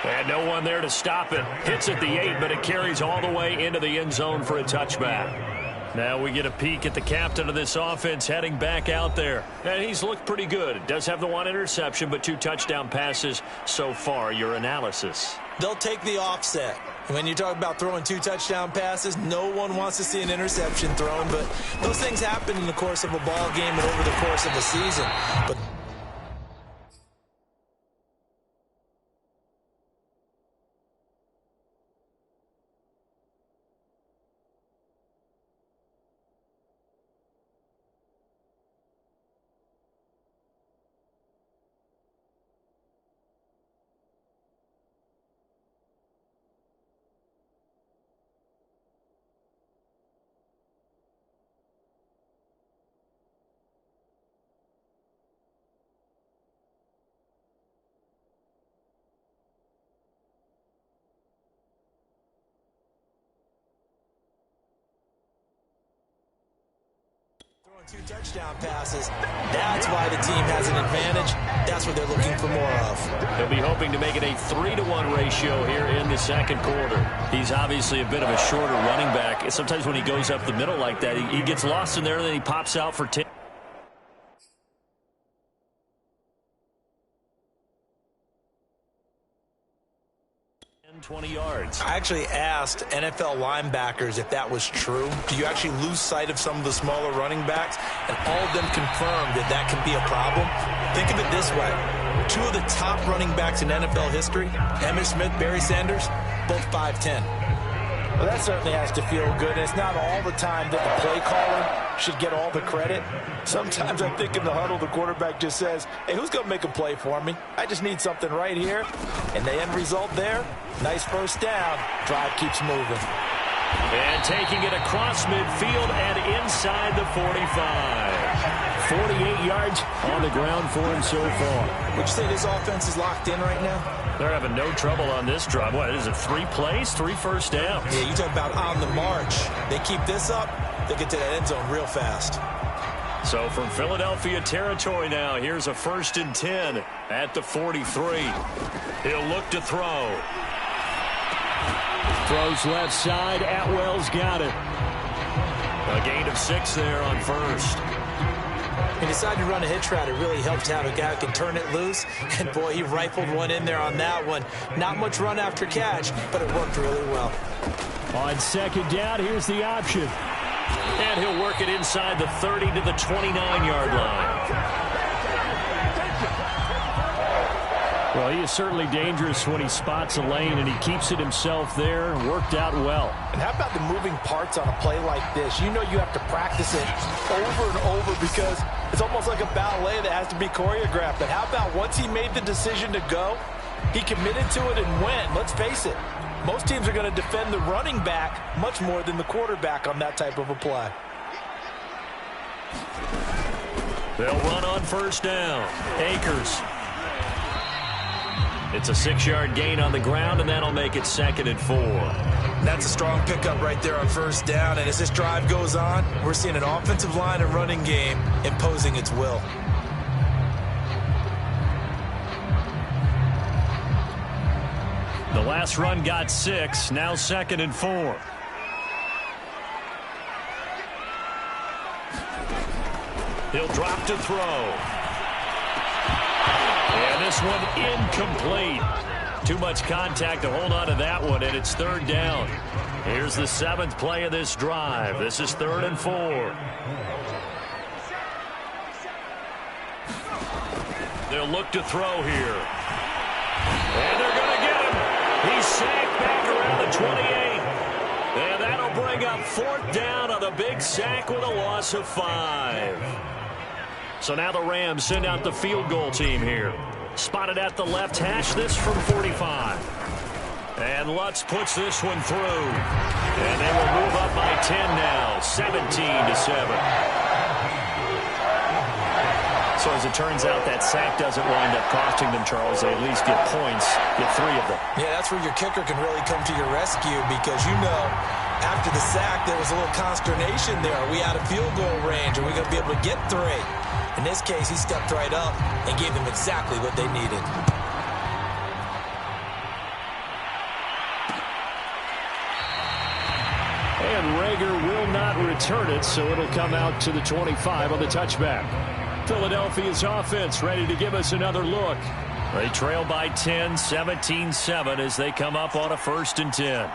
And no one there to stop it. Hits at the 8, but it carries all the way into the end zone for a touchback. Now we get a peek at the captain of this offense heading back out there. And he's looked pretty good. Does have the one interception, but 2 touchdown passes so far. Your analysis? They'll take the offset. When you talk about throwing 2 touchdown passes, no one wants to see an interception thrown, but those things happen in the course of a ball game and over the course of a season. But throwing 2 touchdown passes, that's why the team has an advantage. That's what they're looking for more of. He'll be hoping to make it a 3-to-1 ratio here in the second quarter. He's obviously a bit of a shorter running back. Sometimes when he goes up the middle like that, he gets lost in there, and then he pops out for 10. 20 yards. I actually asked NFL linebackers if that was true. Do you actually lose sight of some of the smaller running backs? And all of them confirmed that that can be a problem. Think of it this way. 2 of the top running backs in NFL history, Emmitt Smith, Barry Sanders, both 5'10". Well, that certainly has to feel good. And it's not all the time that the play caller should get all the credit. Sometimes I think in the huddle, the quarterback just says, hey, who's going to make a play for me? I just need something right here. And the end result there, nice first down. Drive keeps moving. And taking it across midfield and inside the 45. 48 yards on the ground for him so far. Would you say this offense is locked in right now? They're having no trouble on this drive. What is it, 3 plays, 3 first downs? Yeah, you talk about on the march. They keep this up, they get to that end zone real fast. So from Philadelphia territory now, here's a 1st and 10 at the 43. He'll look to throw. Throws left side. Atwell's got it. A gain of 6 there on first. He decided to run a hitch route. It really helps to have a guy who can turn it loose. And, boy, he rifled one in there on that one. Not much run after catch, but it worked really well. On 2nd down, here's the option. And he'll work it inside the 30 to the 29-yard line. Well, he is certainly dangerous when he spots a lane, and he keeps it himself there. Worked out well. And how about the moving parts on a play like this? You know you have to practice it over and over because it's almost like a ballet that has to be choreographed. But how about once he made the decision to go, he committed to it and went. Let's face it, most teams are going to defend the running back much more than the quarterback on that type of a play. They'll run on 1st down. Akers. It's a 6-yard gain on the ground, and that'll make it 2nd and 4. That's a strong pickup right there on 1st down. And as this drive goes on, we're seeing an offensive line and running game imposing its will. The last run got 6. Now 2nd and 4. He'll drop to throw. And this one incomplete. Too much contact to hold on to that one, and it's 3rd down. Here's the 7th play of this drive. This is 3rd and 4. They'll look to throw here. And they're going to get him. He's sacked back around the 28. And that'll bring up 4th down on the big sack with a loss of 5. So now the Rams send out the field goal team here. Spotted at the left hash, this from 45. And Lutz puts this one through. And they will move up by 10 now, 17-7. So as it turns out, that sack doesn't wind up costing them, Charles. They at least get points, get 3 of them. Yeah, that's where your kicker can really come to your rescue because, you know, after the sack, there was a little consternation there. Are we out of field goal range? Are we going to be able to get 3? In this case, he stepped right up and gave them exactly what they needed. And And Rager will not return it, so it'll come out to the 25 on the touchback. Philadelphia's offense ready to give us another look. They trail by 10, 17-7 as they come up on a 1st and 10.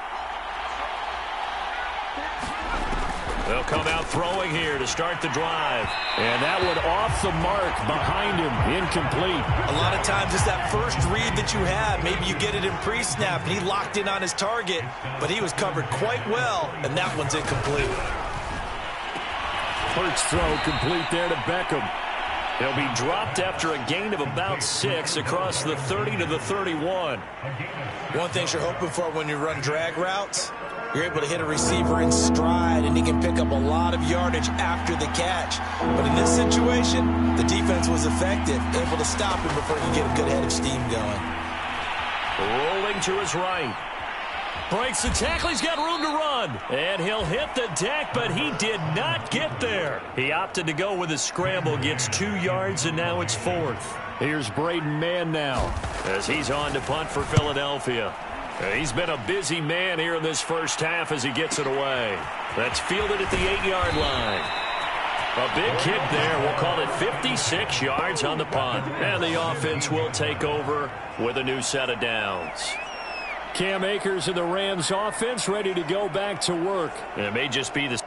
They'll come out throwing here to start the drive. And that one off the mark behind him, incomplete. A lot of times it's that first read that you have. Maybe you get it in pre-snap, and he locked in on his target, but he was covered quite well, and that one's incomplete. Hurts throw complete there to Beckham. He'll be dropped after a gain of about 6 across the 30 to the 31. One thing you're hoping for when you run drag routes, you're able to hit a receiver in stride, and he can pick up a lot of yardage after the catch. But in this situation, the defense was effective, able to stop him before he get a good head of steam going. Rolling to his right. Breaks the tackle. He's got room to run. And he'll hit the deck, but he did not get there. He opted to go with a scramble, gets 2 yards, and now it's 4th. Here's Braden Mann now as he's on to punt for Philadelphia. He's been a busy man here in this first half as he gets it away. That's fielded at the 8-yard line. A big kick there. We'll call it 56 yards on the punt. And the offense will take over with a new set of downs. Cam Akers and the Rams offense ready to go back to work. It may just be the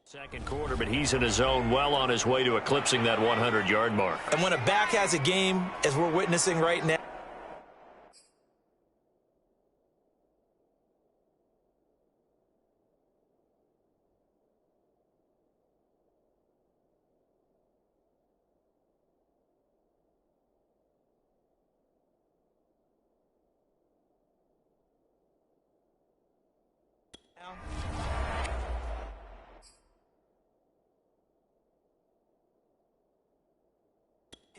second quarter, but he's in his zone, well on his way to eclipsing that 100-yard mark. And when a back has a game, as we're witnessing right now,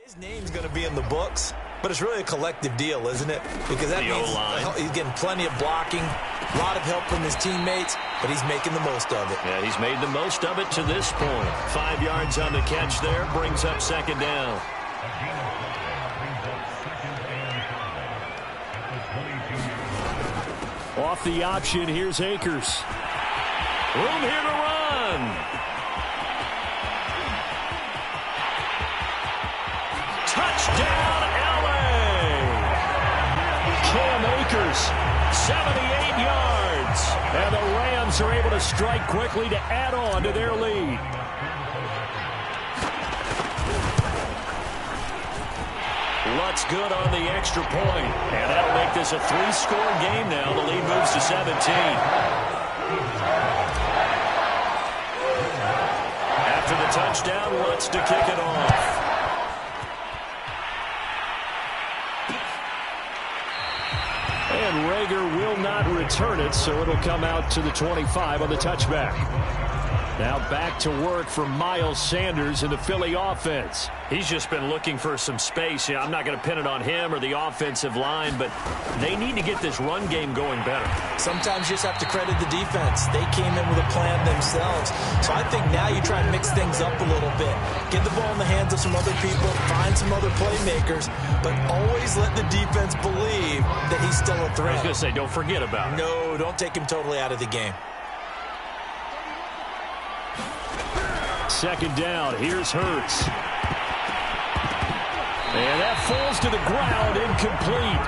his name's going to be in the books, but it's really a collective deal, isn't it? Because that means he's getting plenty of blocking, a lot of help from his teammates, but he's making the most of it. Yeah, he's made the most of it to this point. 5 yards on the catch there, brings up 2nd down. Off the option, here's Akers. Room here to run. Touchdown, L.A. Cam Akers, 78 yards. And the Rams are able to strike quickly to add on to their lead. Lutz good on the extra point. And that'll make this a 3-score game now. The lead moves to 17. After the touchdown, Lutz to kick it off. And Rager will not return it, so it'll come out to the 25 on the touchback. Now back to work for Miles Sanders in the Philly offense. He's just been looking for some space. I'm not going to pin it on him or the offensive line, but they need to get this run game going better. Sometimes you just have to credit the defense. They came in with a plan themselves. So I think now you try and mix things up a little bit. Get the ball in the hands of some other people, find some other playmakers, but always let the defense believe that he's still a threat. I was going to say, don't forget about it. No, don't take him totally out of the game. 2nd down, here's Hurts. And that falls to the ground, incomplete.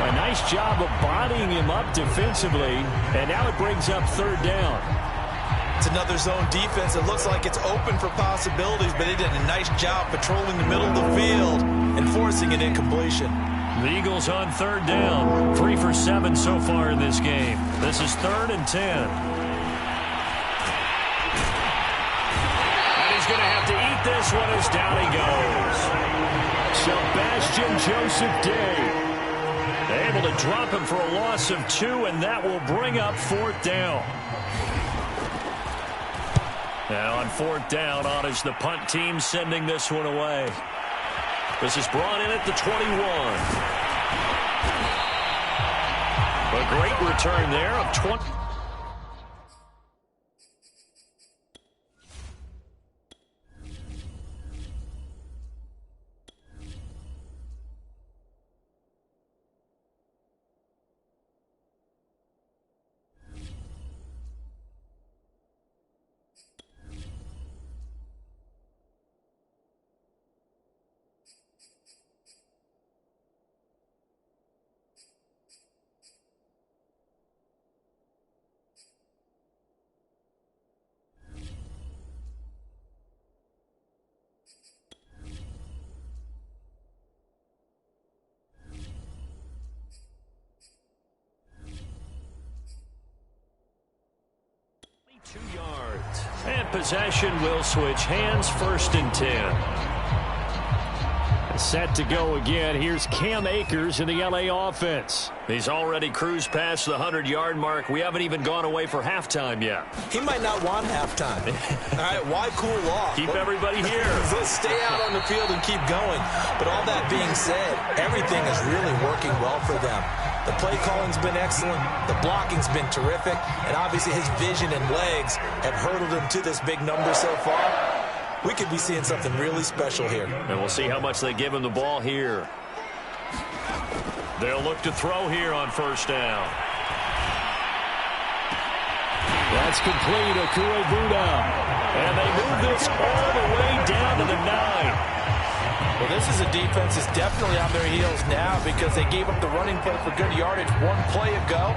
A nice job of bodying him up defensively, and now it brings up 3rd down. It's another zone defense. It looks like it's open for possibilities, but they did a nice job patrolling the middle of the field and forcing an incompletion. The Eagles on 3rd down, 3 for 7 so far in this game. This is 3rd and 10. Going to have to eat this one as down he goes. Sebastian Joseph Day able to drop him for a loss of 2, and that will bring up 4th down. Now on 4th down, on is the punt team sending this one away. This is brought in at the 21. A great return there of 20. possession will switch hands, 1st and 10. Set to go again. Here's Cam Akers in the LA offense. He's already cruised past the 100-yard mark. We haven't even gone away for halftime yet. He might not want halftime. All right, why cool off? Keep everybody here. Let's stay out on the field and keep going. But all that being said, everything is really working well for them. The play calling's been excellent. The blocking's been terrific. And obviously his vision and legs have hurdled him to this big number so far. We could be seeing something really special here. And we'll see how much they give him the ball here. They'll look to throw here on 1st down. That's complete, Okuebuda. And they move this all the way down to the 9. Well, this is a defense that's definitely on their heels now because they gave up the running play for good yardage one play ago.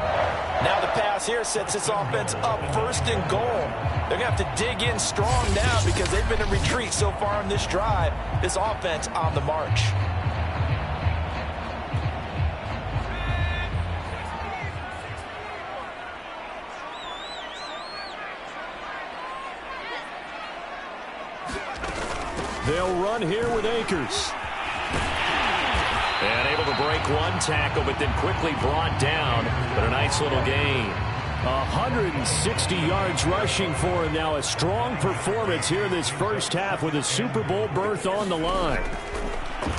Now the pass here sets this offense up 1st and goal. They're going to have to dig in strong now because they've been in retreat so far in this drive. This offense on the march. They'll run here with Akers. And able to break one tackle, but then quickly brought down. But a nice little gain. 160 yards rushing for him now. A strong performance here this first half with a Super Bowl berth on the line.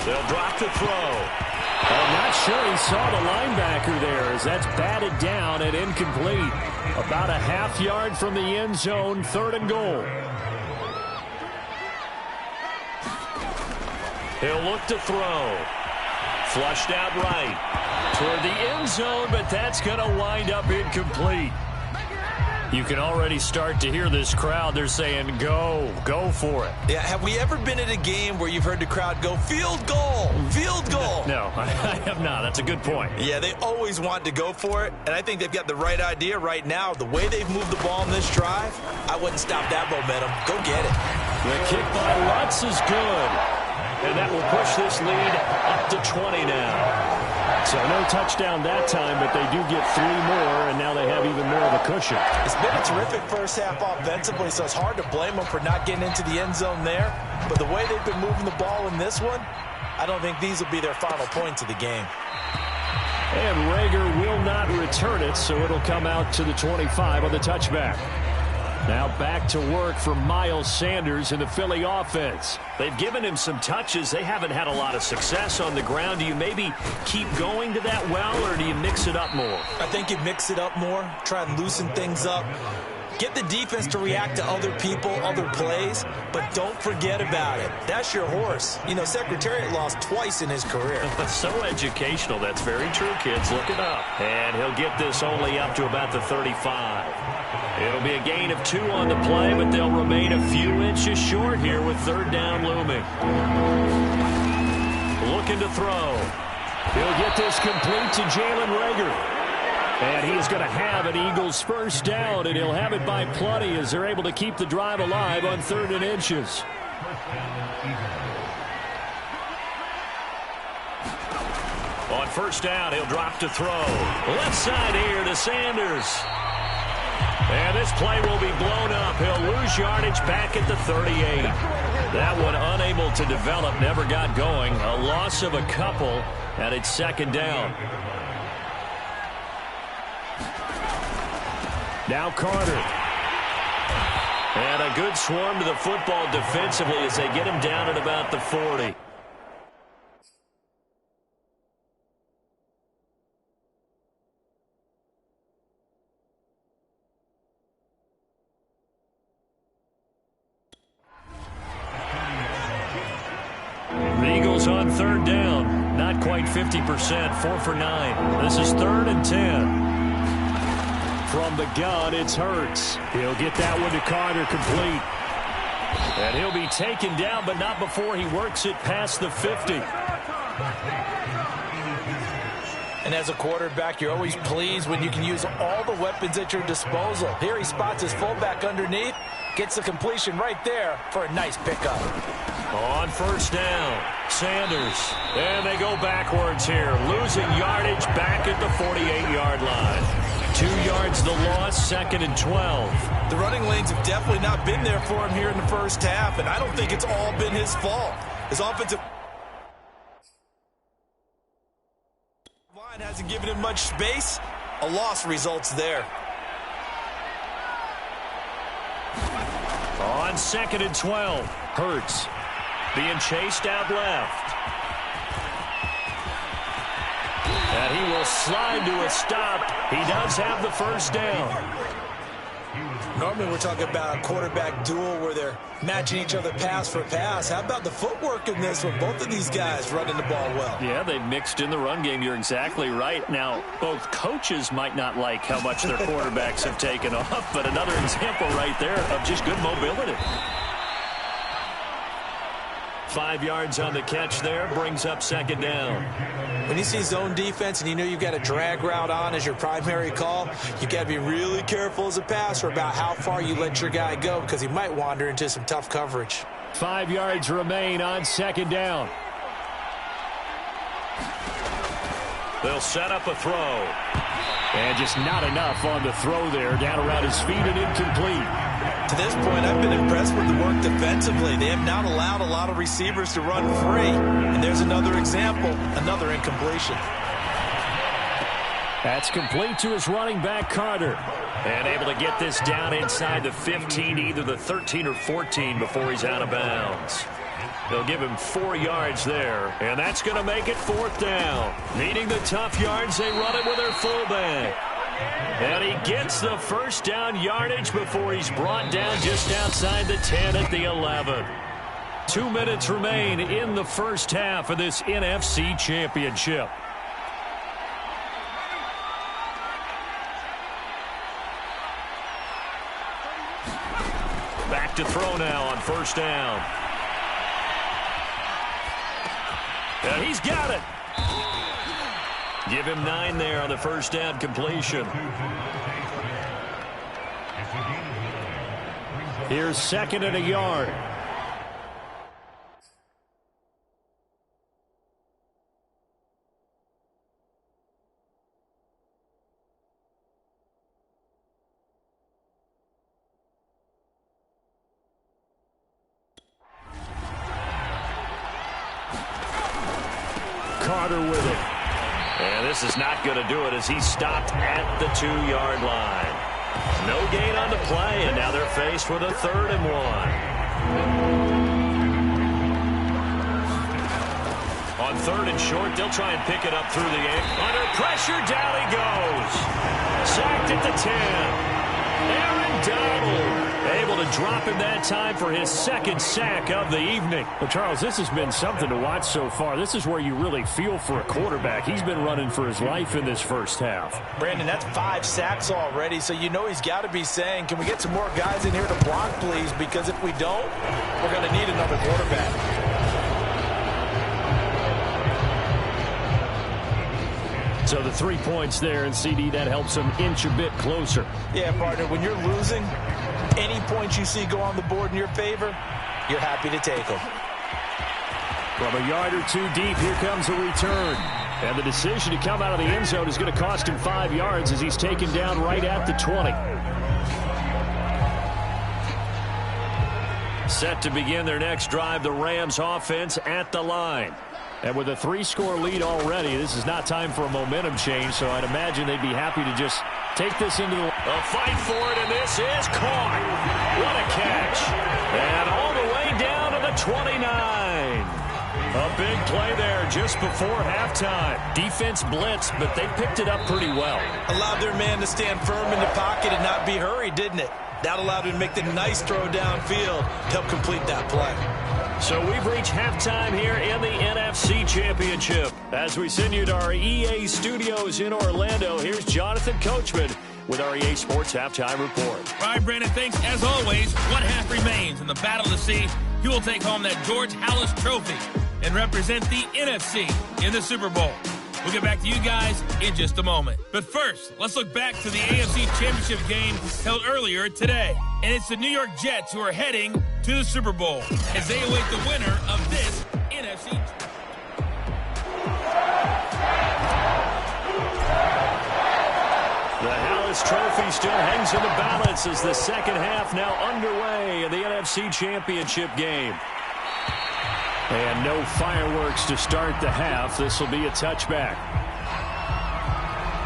They'll drop the throw. I'm not sure he saw the linebacker there as that's batted down and incomplete. About a half yard from the end zone, 3rd and goal. He'll look to throw. Flushed out right toward the end zone, but that's going to wind up incomplete. You can already start to hear this crowd. They're saying, go for it. Yeah, have we ever been at a game where you've heard the crowd go, field goal, field goal? No, I have not. That's a good point. Yeah, they always want to go for it, and I think they've got the right idea right now. The way they've moved the ball in this drive, I wouldn't stop that momentum. Go get it. The kick by Lutz is good. And that will push this lead up to 20 now. So no touchdown that time, but they do get 3 more, and now they have even more of a cushion. It's been a terrific first half offensively, so it's hard to blame them for not getting into the end zone there. But the way they've been moving the ball in this one, I don't think these will be their final points of the game. And Rager will not return it, so it'll come out to the 25 on the touchback. Now back to work for Miles Sanders in the Philly offense. They've given him some touches. They haven't had a lot of success on the ground. Do you maybe keep going to that well, or do you mix it up more? I think you mix it up more, try and loosen things up. Get the defense to react to other people, other plays, but don't forget about it. That's your horse. You know, Secretariat lost twice in his career. So educational. That's very true, kids. Look it up. And he'll get this only up to about the 35. It'll be a gain of 2 on the play, but they'll remain a few inches short here with 3rd down looming. Looking to throw. He'll get this complete to Jalen Rager. And he's going to have an Eagles 1st down, and he'll have it by plenty as they're able to keep the drive alive on 3rd and inches. On 1st down, he'll drop to throw. Left side here to Sanders. And this play will be blown up. He'll lose yardage back at the 38. That one unable to develop, never got going. A loss of a couple, and it's 2nd down. Now Carter. And a good swarm to the football defensively as they get him down at about the 40. The Eagles on 3rd down. Not quite 50%, 4 for 9. This is 3rd and 10. From the gun, it's Hurts. He'll get that one to Carter complete. And he'll be taken down, but not before he works it past the 50. And as a quarterback, you're always pleased when you can use all the weapons at your disposal. Here he spots his fullback underneath, gets the completion right there for a nice pickup. On 1st down, Sanders. And they go backwards here, losing yardage back at the 48-yard line. 2 yards the loss, 2nd and 12. The running lanes have definitely not been there for him here in the first half, and I don't think it's all been his fault. His offensive line hasn't given him much space. A loss results there. On 2nd and 12, Hurts being chased out left. And he will slide to a stop. He does have the first down. Normally we're talking about a quarterback duel where they're matching each other pass for pass. How about the footwork in this one? Both of these guys running the ball well. Yeah, they mixed in the run game. You're exactly right. Now, both coaches might not like how much their quarterbacks have taken off, but another example right there of just good mobility. 5 yards on the catch there, brings up 2nd down. When you see zone defense and you know you've got a drag route on as your primary call, you've got to be really careful as a passer about how far you let your guy go because he might wander into some tough coverage. 5 yards remain on 2nd down. They'll set up a throw. And just not enough on the throw there. Down around his feet and incomplete. To this point, I've been impressed with the work defensively. They have not allowed a lot of receivers to run free. And there's another example, another incompletion. That's complete to his running back, Carter. And able to get this down inside the 15, either the 13 or 14 before he's out of bounds. They'll give him 4 yards there, and that's going to make it 4th down. Needing the tough yards, they run it with their fullback. And he gets the first down yardage before he's brought down just outside the 10 at the 11. 2 minutes remain in the first half of this NFC Championship. Back to throw now on 1st down. And he's got it. Give him 9 there on the 1st down completion. Here's 2nd and a yard. Carter with it. And this is not going to do it as he's stopped at the 2-yard line. No gain on the play, and now they're faced with a 3rd and 1. On 3rd and short, they'll try and pick it up through the air. Under pressure, down he goes. Sacked at the 10. Aaron Donald able to drop him that time for his 2nd sack of the evening. Well, Charles, this has been something to watch so far. This is where you really feel for a quarterback. He's been running for his life in this first half. Brandon, that's 5 sacks already, so you know he's got to be saying, can we get some more guys in here to block, please? Because if we don't, we're going to need another quarterback. So the 3 points there, and CD, that helps him inch a bit closer. Yeah, partner, when you're losing, any points you see go on the board in your favor, you're happy to take them. From a yard or 2 deep, here comes a return. And the decision to come out of the end zone is going to cost him 5 yards as he's taken down right at the 20. Set to begin their next drive, the Rams offense at the line. And with a 3-score lead already, this is not time for a momentum change, so I'd imagine they'd be happy to just take this into the... A fight for it, and this is caught. What a catch. And all the way down to the 29. A big play there just before halftime. Defense blitzed, but they picked it up pretty well. Allowed their man to stand firm in the pocket and not be hurried, didn't it? That allowed him to make the nice throw downfield to help complete that play. So we've reached halftime here in the NFC Championship. As we send you to our EA studios in Orlando, here's Jonathan Coachman with our EA Sports Halftime Report. All right, Brandon, thanks. As always, one half remains. In the battle to see who will take home that George Halas Trophy and represent the NFC in the Super Bowl. We'll get back to you guys in just a moment. But first, let's look back to the AFC Championship game held earlier today. And it's the New York Jets who are heading to the Super Bowl as they await the winner of this NFC. The Halas This trophy still hangs in the balance as the second half now underway in the NFC Championship game. And no fireworks to start the half. This will be a touchback.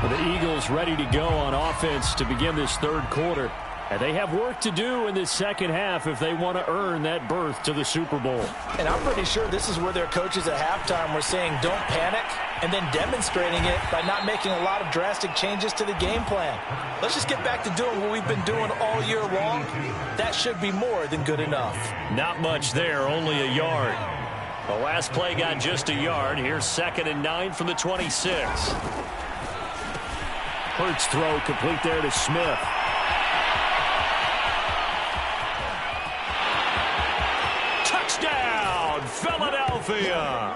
The Eagles ready to go on offense to begin this third quarter. And they have work to do in this second half if they want to earn that berth to the Super Bowl. And I'm pretty sure this is where their coaches at halftime were saying don't panic, and then demonstrating it by not making a lot of drastic changes to the game plan. Let's just get back to doing what we've been doing all year long. That should be more than good enough. Not much there, only a yard. The last play got just a yard. Here's 2nd and 9 from the 26. Hurts throw complete there to Smith. Touchdown, Philadelphia.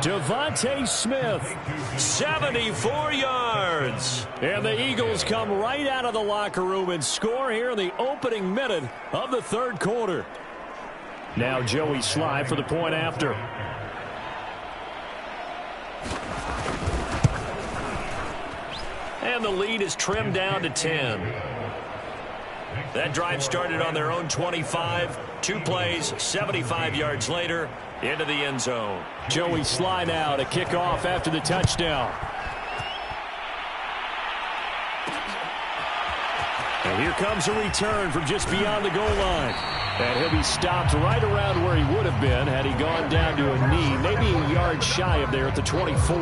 Devontae Smith, 74 yards. And the Eagles come right out of the locker room and score here in the opening minute of the third quarter. Now Joey Sly for the point after. And the lead is trimmed down to 10. That drive started on their own 25. 2 plays, 75 yards later, into the end zone. Joey Sly now to kick off after the touchdown. And here comes a return from just beyond the goal line. And he'll be stopped right around where he would have been had he gone down to a knee, maybe a yard shy of there at the 24.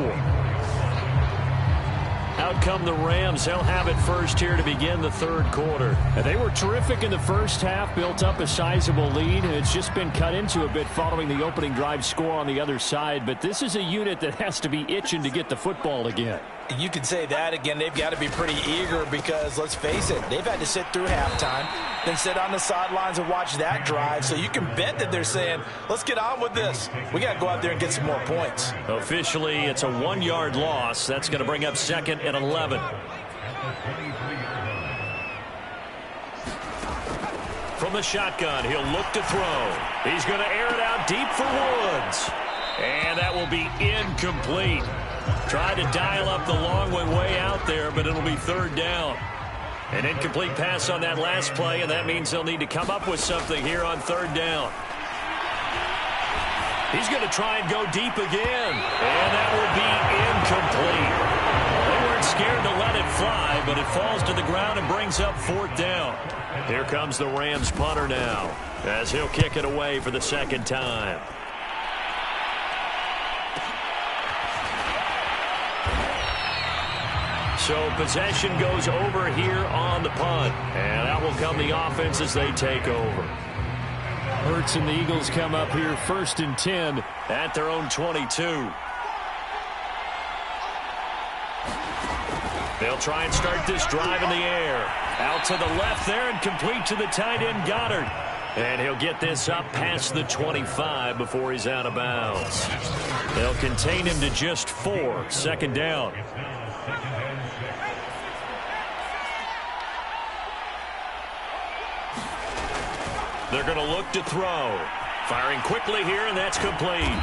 Out come the Rams. They'll have it first here to begin the third quarter. And they were terrific in the first half, built up a sizable lead, and it's just been cut into a bit following the opening drive score on the other side. But this is a unit that has to be itching to get the football again. You can say that again. They've got to be pretty eager because, let's face it, they've had to sit through halftime, then sit on the sidelines and watch that drive. So you can bet that they're saying, let's get on with this. We got to go out there and get some more points. Officially, it's a 1-yard loss. That's going to bring up 2nd and 11. From the shotgun, he'll look to throw. He's going to air it out deep for Woods. And that will be incomplete. Tried to dial up the long way out there, but it'll be 3rd down. An incomplete pass on that last play, and that means they'll need to come up with something here on 3rd down. He's going to try and go deep again, and that will be incomplete. They weren't scared to let it fly, but it falls to the ground and brings up 4th down. Here comes the Rams punter now, as he'll kick it away for the 2nd time. So possession goes over here on the punt. And out will come the offense as they take over. Hurts and the Eagles come up here 1st and 10 at their own 22. They'll try and start this drive in the air. Out to the left there and complete to the tight end Goddard. And he'll get this up past the 25 before he's out of bounds. They'll contain him to just 4. 2nd down. They're going to look to throw. Firing quickly here, and that's complete.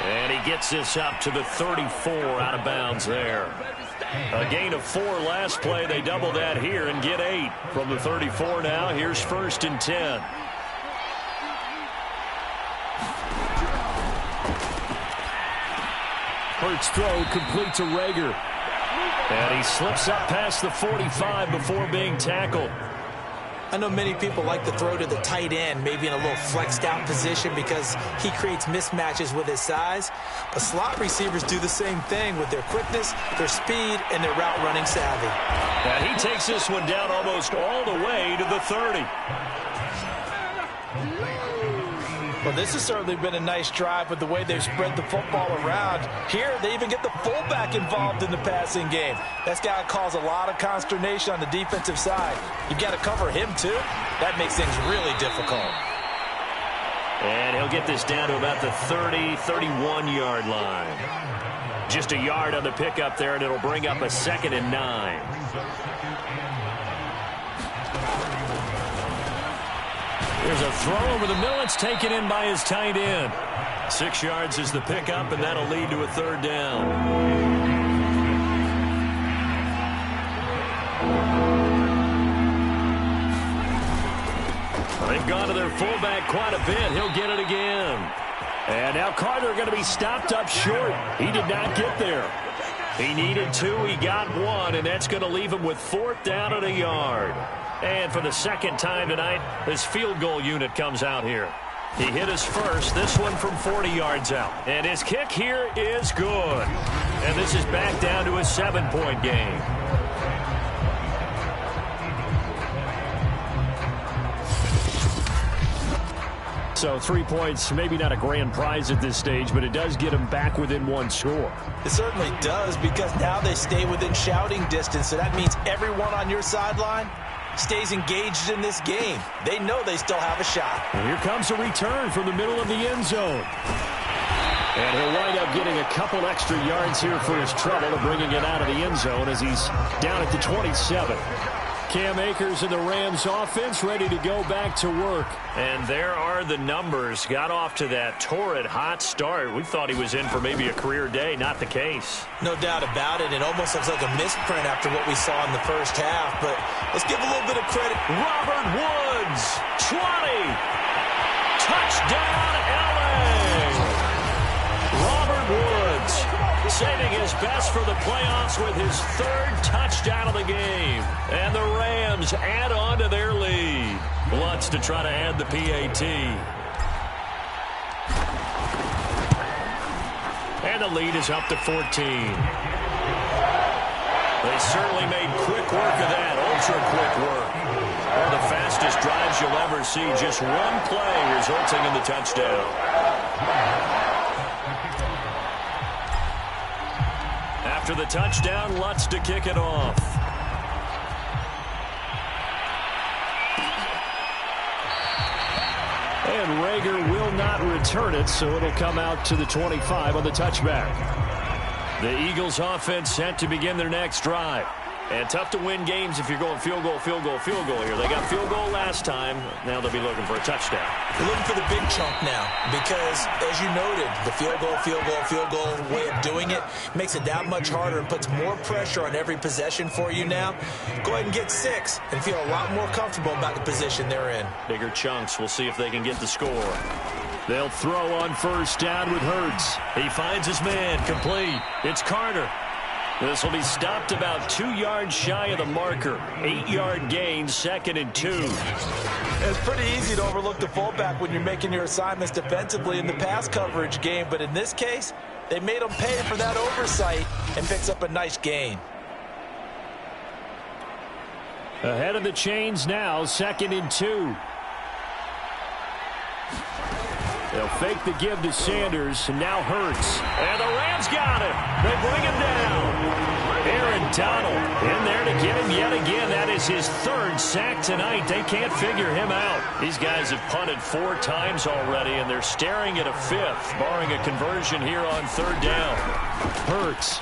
And he gets this up to the 34 out of bounds there. A gain of 4 last play. They double that here and get 8 from the 34 now. Here's 1st and 10. Hurts throw complete to Rager. And he slips up past the 45 before being tackled. I know many people like to throw to the tight end, maybe in a little flexed out position because he creates mismatches with his size. But slot receivers do the same thing with their quickness, their speed, and their route running savvy. And he takes this one down almost all the way to the 30. Well, this has certainly been a nice drive with the way they've spread the football around. Here, they even get the fullback involved in the passing game. That's got to cause a lot of consternation on the defensive side. You've got to cover him, too. That makes things really difficult. And he'll get this down to about the 30, 31-yard line. Just a yard on the pickup there, and it'll bring up a 2nd and 9. There's a throw over the middle. It's taken in by his tight end. 6 yards is the pickup, and that'll lead to a 3rd down. quite a bit. He'll get it again. And now Carter going to be stopped up short. He did not get there. He needed 2. He got 1, and that's going to leave him with 4th down and a yard. And for the second time tonight, this field goal unit comes out here. He hit his first, this one from 40 yards out. And his kick here is good. And this is back down to a 7-point game. So 3 points, maybe not a grand prize at this stage, but it does get them back within 1 score. It certainly does, because now they stay within shouting distance, so that means everyone on your sideline stays engaged in this game. They know they still have a shot. And here comes a return from the middle of the end zone. And he'll wind up getting a couple extra yards here for his trouble of bringing it out of the end zone as he's down at the 27. Cam Akers and the Rams offense ready to go back to work. And there are the numbers. Got off to that torrid hot start. We thought he was in for maybe a career day. Not the case. No doubt about it. It almost looks like a misprint after what we saw in the first half. But let's give a little bit of credit. Robert Woods, 20. Touchdown, LA. Robert Woods saving his best for the playoffs with his 3rd touchdown of the game. And the Rams add on to their lead. Lutz to try to add the PAT. And the lead is up to 14. They certainly made quick work of that, ultra quick work. One of the fastest drives you'll ever see. Just one play resulting in the touchdown. After the touchdown, Lutz to kick it off. And Rager will not return it, so it'll come out to the 25 on the touchback. The Eagles offense set to begin their next drive. And tough to win games if you're going field goal, field goal, field goal here. They got field goal last time. Now they'll be looking for a touchdown. They're looking for the big chunk now because, as you noted, the field goal way of doing it makes it that much harder and puts more pressure on every possession for you now. Go ahead and get 6 and feel a lot more comfortable about the position they're in. Bigger chunks. We'll see if they can get the score. They'll throw on first down with Hurts. He finds his man. Complete. It's Carter. This will be stopped about 2 yards shy of the marker. 8-yard gain, 2nd and 2. It's pretty easy to overlook the fullback when you're making your assignments defensively in the pass coverage game. But in this case, they made him pay for that oversight and picks up a nice gain. Ahead of the chains now, 2nd and 2. They'll fake the give to Sanders, and now Hurts. And the Rams got him. They bring him down. Aaron Donald in there to get him yet again. That is his 3rd sack tonight. They can't figure him out. These guys have punted 4 times already, and they're staring at a 5th, barring a conversion here on 3rd down. Hurts.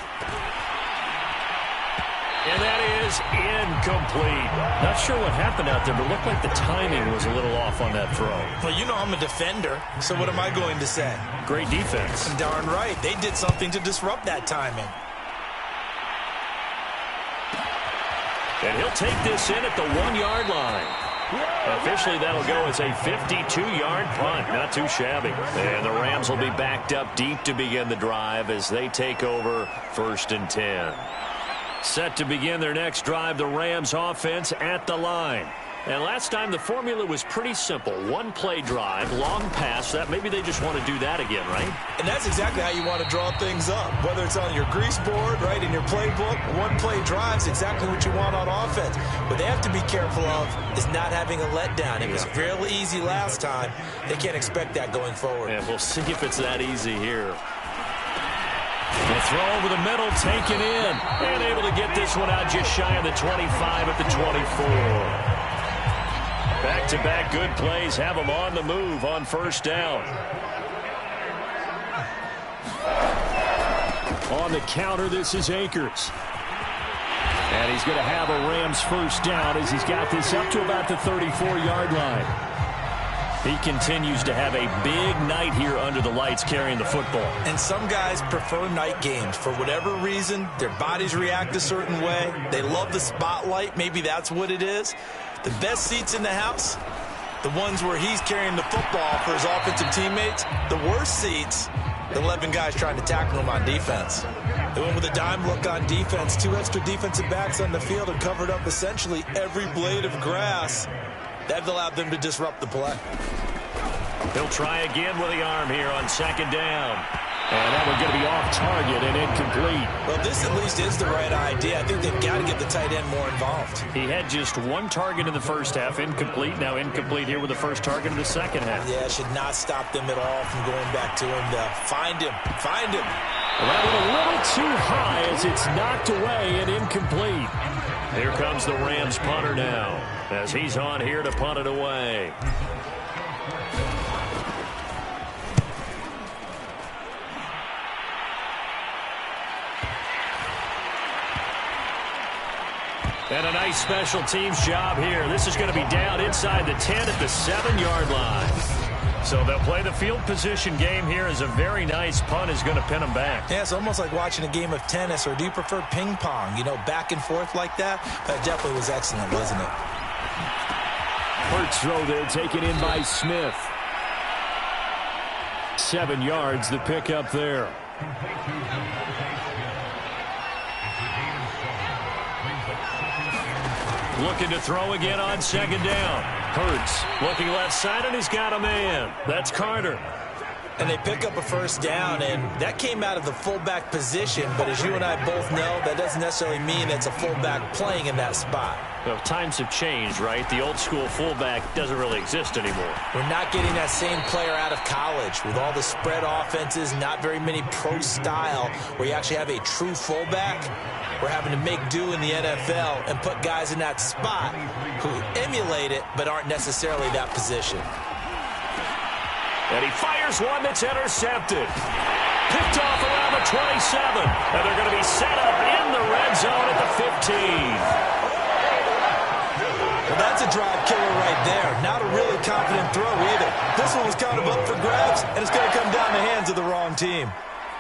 And that is incomplete. Not sure what happened out there, but it looked like the timing was a little off on that throw. Well, you know I'm a defender, so what am I going to say? Great defense. Darn right. They did something to disrupt that timing. And he'll take this in at the 1-yard line. Officially, that'll go as a 52-yard punt. Not too shabby. And the Rams will be backed up deep to begin the drive as they take over 1st and 10. Set to begin their next drive, the Rams offense at the line. And last time the formula was pretty simple. 1-play drive, long pass. That maybe they just want to do that again, right? And that's exactly how you want to draw things up. Whether it's on your grease board, right, in your playbook, 1-play drive is exactly what you want on offense. What they have to be careful of is not having a letdown. It was real easy last time. They can't expect that going forward. And we'll see if it's that easy here. The throw over the middle, taken in. And able to get this one out just shy of the 25 at the 24. Back-to-back good plays have them on the move on 1st down. On the counter, this is Akers. And he's going to have a Rams 1st down as he's got this up to about the 34-yard line. He continues to have a big night here under the lights carrying the football. And some guys prefer night games. For whatever reason, their bodies react a certain way. They love the spotlight. Maybe that's what it is. The best seats in the house, The ones where he's carrying the football for his offensive teammates, the worst seats, the 11 guys trying to tackle him on defense. They went with a dime look on defense. 2 extra defensive backs on the field and covered up essentially every blade of grass. That allowed them to disrupt the play. He'll try again with the arm here on second down. And that one's going to be off target and incomplete. Well, this at least is the right idea. I think they've got to get the tight end more involved. He had just 1 target in the first half, incomplete. Now incomplete here with the first target in the second half. Yeah, it should not stop them at all from going back to him. Find him. Find him. Well, that went a little too high as it's knocked away and incomplete. Here comes the Rams punter now as he's on here to punt it away. And a nice special teams job here. This is going to be down inside the 10 at the 7-yard line. So they'll play the field position game here as a very nice punt is going to pin them back. Yeah, it's almost like watching a game of tennis, or do you prefer ping pong? You know, back and forth like that? That definitely was excellent, wasn't it? First throw there taken in by Smith. 7 yards, the pickup there. Looking to throw again on second down. Hurts looking left side, and he's got a man. That's Carter. And they pick up a first down, and that came out of the fullback position. But as you and I both know, that doesn't necessarily mean it's a fullback playing in that spot. Well, times have changed, right? The old school fullback doesn't really exist anymore. We're not getting that same player out of college with all the spread offenses, not very many pro style where you actually have a true fullback. We're having to make do in the NFL and put guys in that spot who emulate it but aren't necessarily that position. And he fires one that's intercepted. Picked off around the 27. And they're going to be set up in the red zone at the 15. Well, that's a drive killer right there. Not a really confident throw either. This one was kind of up for grabs, and it's going to come down the hands of the wrong team.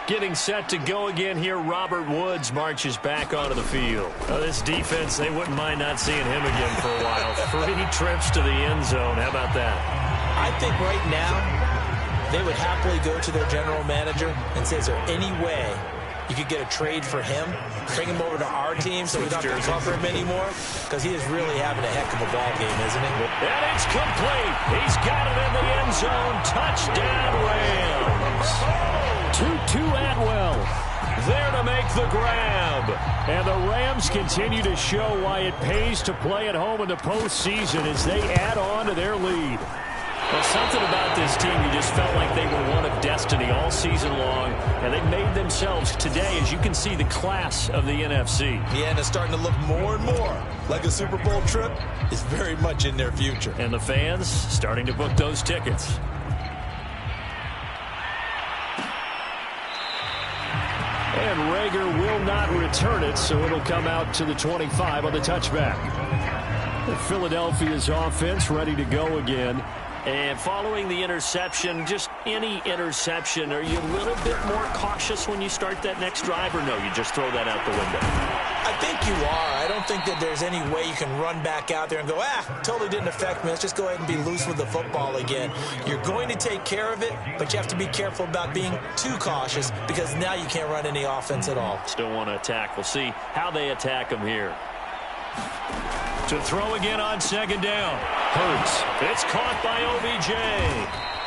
Getting set to go again here, Robert Woods marches back onto the field. This defense, they wouldn't mind not seeing him again for a while. 3 trips to the end zone. How about that? I think right now they would happily go to their general manager and say, is there any way you could get a trade for him, bring him over to our team so we don't have to cover him anymore? Because he is really having a heck of a ball game, isn't he? And it's complete. He's got it in the end zone. Touchdown, Rams. Tutu Atwell there to make the grab. And the Rams continue to show why it pays to play at home in the postseason as they add on to their lead. Well, something about this team, you just felt like they were one of destiny all season long, and they made themselves today, as you can see, the class of the NFC. Yeah, and it's starting to look more and more like a Super Bowl trip is very much in their future. And the fans starting to book those tickets. And Rager will not return it, so it'll come out to the 25 on the touchback. Philadelphia's offense ready to go again. And following the interception, just any interception, are you a little bit more cautious when you start that next drive, or no, you just throw that out the window? I think you are. I don't think that there's any way you can run back out there and go, totally didn't affect me. Let's just go ahead and be loose with the football again. You're going to take care of it, but you have to be careful about being too cautious because now you can't run any offense at all. Still want to attack. We'll see how they attack them here. To throw again on second down. Hurts. It's caught by OBJ.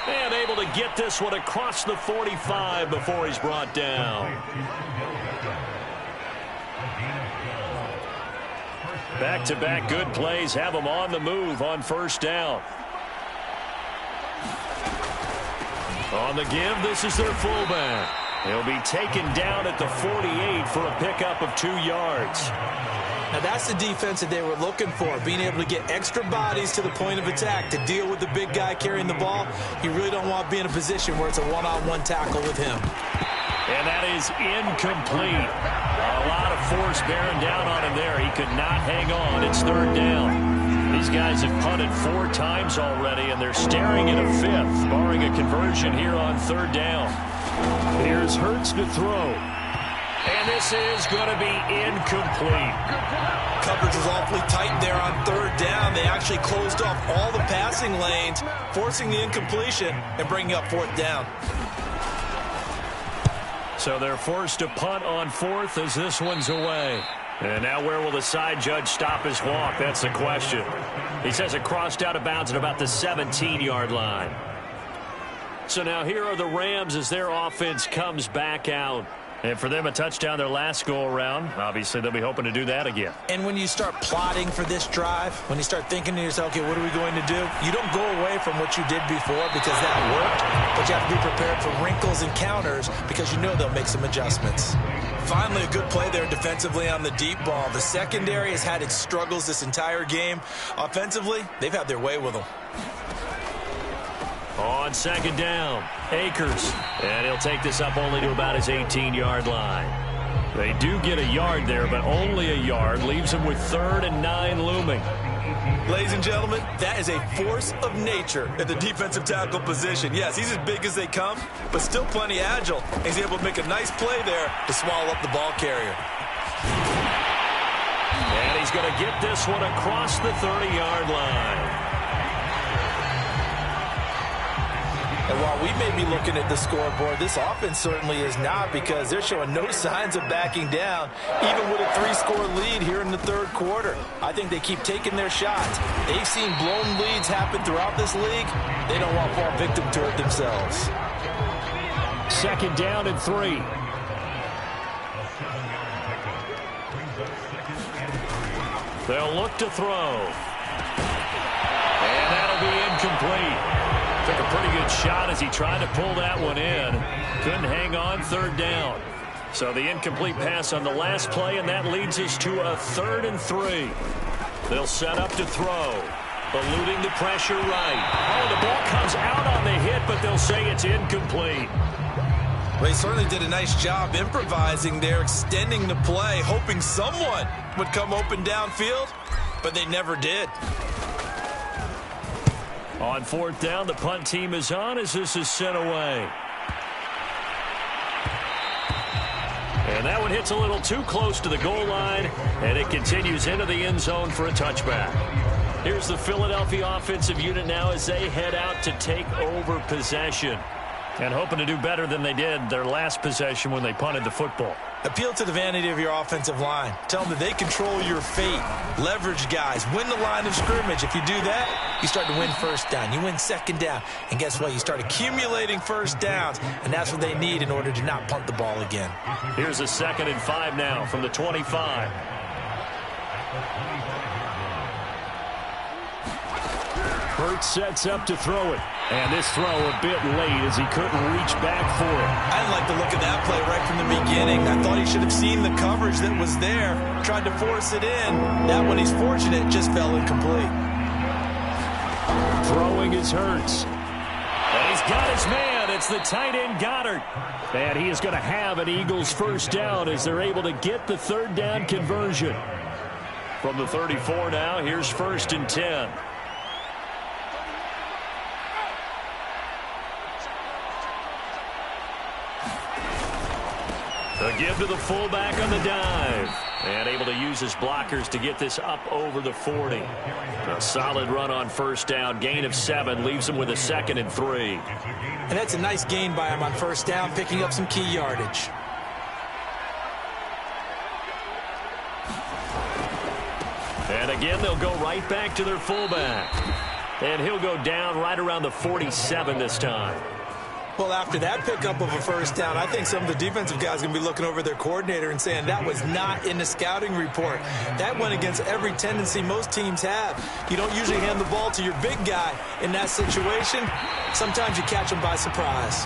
And able to get this one across the 45 before he's brought down. Back-to-back good plays have them on the move on first down. On the give, this is their fullback. He'll be taken down at the 48 for a pickup of 2 yards. Now that's the defense that they were looking for, being able to get extra bodies to the point of attack to deal with the big guy carrying the ball. You really don't want to be in a position where it's a one-on-one tackle with him. And that is incomplete. A lot of force bearing down on him there. He could not hang on. It's third down. These guys have punted 4 times already, and they're staring at a 5th, barring a conversion here on third down. Here's Hurts to throw. And this is going to be incomplete. Coverage was awfully tight there on third down. They actually closed off all the passing lanes, forcing the incompletion and bringing up fourth down. So they're forced to punt on fourth as this one's away. And now where will the side judge stop his walk? That's the question. He says it crossed out of bounds at about the 17-yard line. So now here are the Rams as their offense comes back out. And for them, a touchdown their last go-around. Obviously, they'll be hoping to do that again. And when you start plotting for this drive, when you start thinking to yourself, okay, what are we going to do? You don't go away from what you did before because that worked, but you have to be prepared for wrinkles and counters because you know they'll make some adjustments. Finally, a good play there defensively on the deep ball. The secondary has had its struggles this entire game. Offensively, they've had their way with them. On second down, Akers. And he'll take this up only to about his 18-yard line. They do get a yard there, but only a yard. Leaves him with 3rd and 9 looming. Ladies and gentlemen, that is a force of nature at the defensive tackle position. Yes, he's as big as they come, but still plenty agile. He's able to make a nice play there to swallow up the ball carrier. And he's going to get this one across the 30-yard line. And while we may be looking at the scoreboard, this offense certainly is not because they're showing no signs of backing down, even with a 3-score lead here in the third quarter. I think they keep taking their shots. They've seen blown leads happen throughout this league. They don't want to fall victim to it themselves. 2nd down and 3. They'll look to throw. And that'll be incomplete. Took a pretty good shot as he tried to pull that one in. Couldn't hang on 3rd down. So the incomplete pass on the last play, and that leads us to a 3rd and 3. They'll set up to throw. Eluding the pressure right. Oh, the ball comes out on the hit, but they'll say it's incomplete. Well, he certainly did a nice job improvising there, extending the play, hoping someone would come open downfield, but they never did. On 4th down, the punt team is on as this is sent away. And that one hits a little too close to the goal line, and it continues into the end zone for a touchback. Here's the Philadelphia offensive unit now as they head out to take over possession. And hoping to do better than they did their last possession when they punted the football. Appeal to the vanity of your offensive line. Tell them that they control your fate. Leverage guys. Win the line of scrimmage. If you do that, you start to win 1st down. You win 2nd down. And guess what? You start accumulating 1st downs. And that's what they need in order to not punt the ball again. Here's a 2nd and 5 now from the 25. Hurts sets up to throw it. And this throw a bit late as he couldn't reach back for it. I didn't like the look of that play right from the beginning. I thought he should have seen the coverage that was there. Tried to force it in. That one, he's fortunate, just fell incomplete. Throwing is Hurts. And he's got his man. It's the tight end Goddard. And he is going to have an Eagles 1st down as they're able to get the 3rd down conversion. From the 34 now, here's 1st and 10. A give to the fullback on the dive. And able to use his blockers to get this up over the 40. A solid run on 1st down. Gain of 7 leaves him with a 2nd and 3. And that's a nice gain by him on 1st down, picking up some key yardage. And again, they'll go right back to their fullback. And he'll go down right around the 47 this time. Well, after that pickup of a 1st down, I think some of the defensive guys are going to be looking over their coordinator and saying that was not in the scouting report. That went against every tendency most teams have. You don't usually hand the ball to your big guy in that situation. Sometimes you catch them by surprise.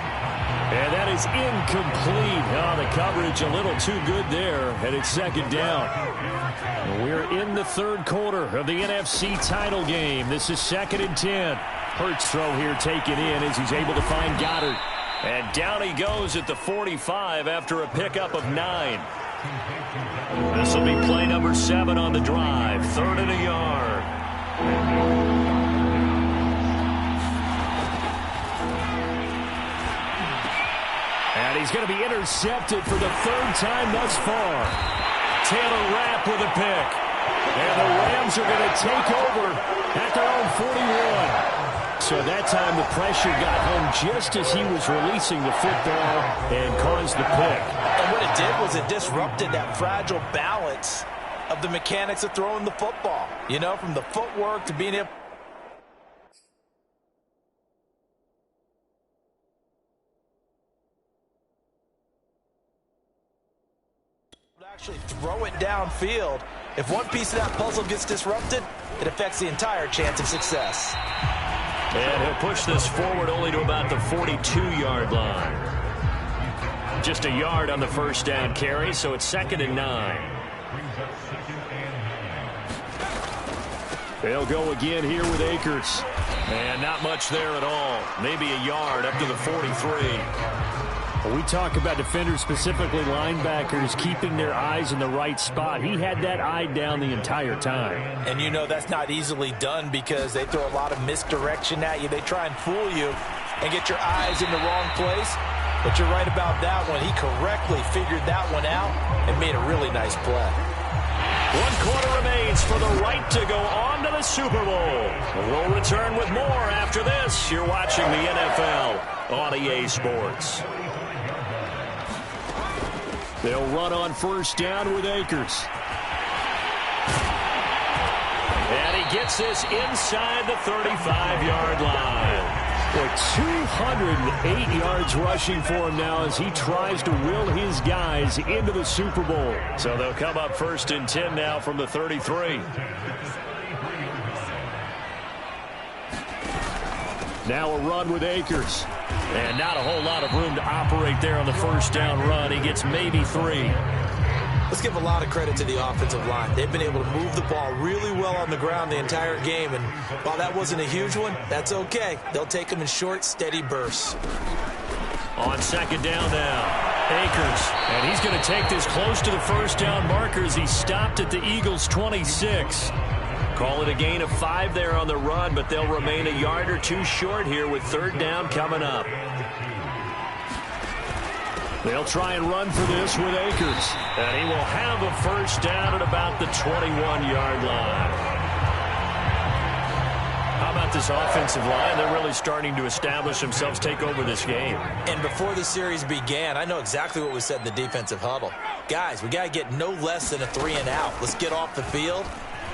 And that is incomplete. Oh, the coverage a little too good there, and it's 2nd down. We're in the 3rd quarter of the NFC title game. This is 2nd and 10. Hurts throw here taken in as he's able to find Goddard. And down he goes at the 45 after a pickup of 9. This will be play number 7 on the drive. 3rd and a yard. And And he's going to be intercepted for the third time thus far. Taylor Rapp with a pick. And the Rams are going to take over at their own 41. So that time the pressure got home just as he was releasing the football and caused the pick. And what it did was it disrupted that fragile balance of the mechanics of throwing the football. You know, from the footwork to being able actually throw it downfield. If one piece of that puzzle gets disrupted, it affects the entire chance of success. And he'll push this forward only to about the 42-yard line. Just a yard on the first down carry, so it's 2nd and 9. They'll go again here with Akers. And not much there at all. Maybe a yard up to the 43. We talk about defenders, specifically linebackers, keeping their eyes in the right spot. He had that eye down the entire time. And you know that's not easily done because they throw a lot of misdirection at you. They try and fool you and get your eyes in the wrong place. But you're right about that one. He correctly figured that one out and made a really nice play. 1 quarter remains for the right to go on to the Super Bowl. We'll return with more after this. You're watching the NFL on EA Sports. They'll run on first down with Akers. And he gets this inside the 35-yard line. Boy, 208 yards rushing for him now as he tries to will his guys into the Super Bowl. So they'll come up 1st and 10 now from the 33. Now a run with Akers. And not a whole lot of room to operate there on the first down run. He gets maybe 3. Let's give a lot of credit to the offensive line. They've been able to move the ball really well on the ground the entire game. And while that wasn't a huge one, that's okay. They'll take them in short, steady bursts. On 2nd down now, Akers. And he's going to take this close to the first down markers. He stopped at the Eagles' 26. Call it a gain of 5 there on the run, but they'll remain a yard or 2 short here with 3rd down coming up. They'll try and run for this with Akers. And he will have a first down at about the 21-yard line. How about this offensive line? They're really starting to establish themselves, take over this game. And before the series began, I know exactly what was said in the defensive huddle. Guys, we got to get no less than a 3 and out. Let's get off the field.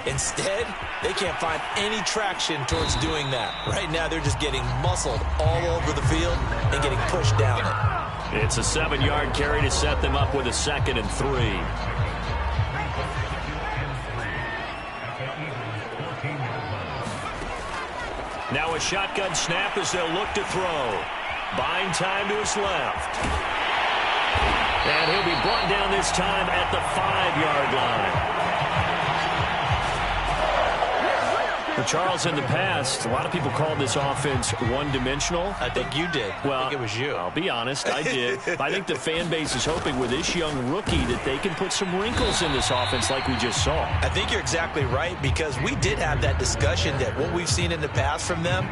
Instead, they can't find any traction towards doing that. Right now, they're just getting muscled all over the field and getting pushed down it. It's a 7-yard carry to set them up with a 2nd and 3. Now a shotgun snap as they'll look to throw. Buying time to his left. And he'll be brought down this time at the 5-yard line. For Charles, in the past, a lot of people called this offense one-dimensional. I think you did. Well, I think it was you. I'll be honest, I did. I think the fan base is hoping with this young rookie that they can put some wrinkles in this offense like we just saw. I think you're exactly right because we did have that discussion that what we've seen in the past from them,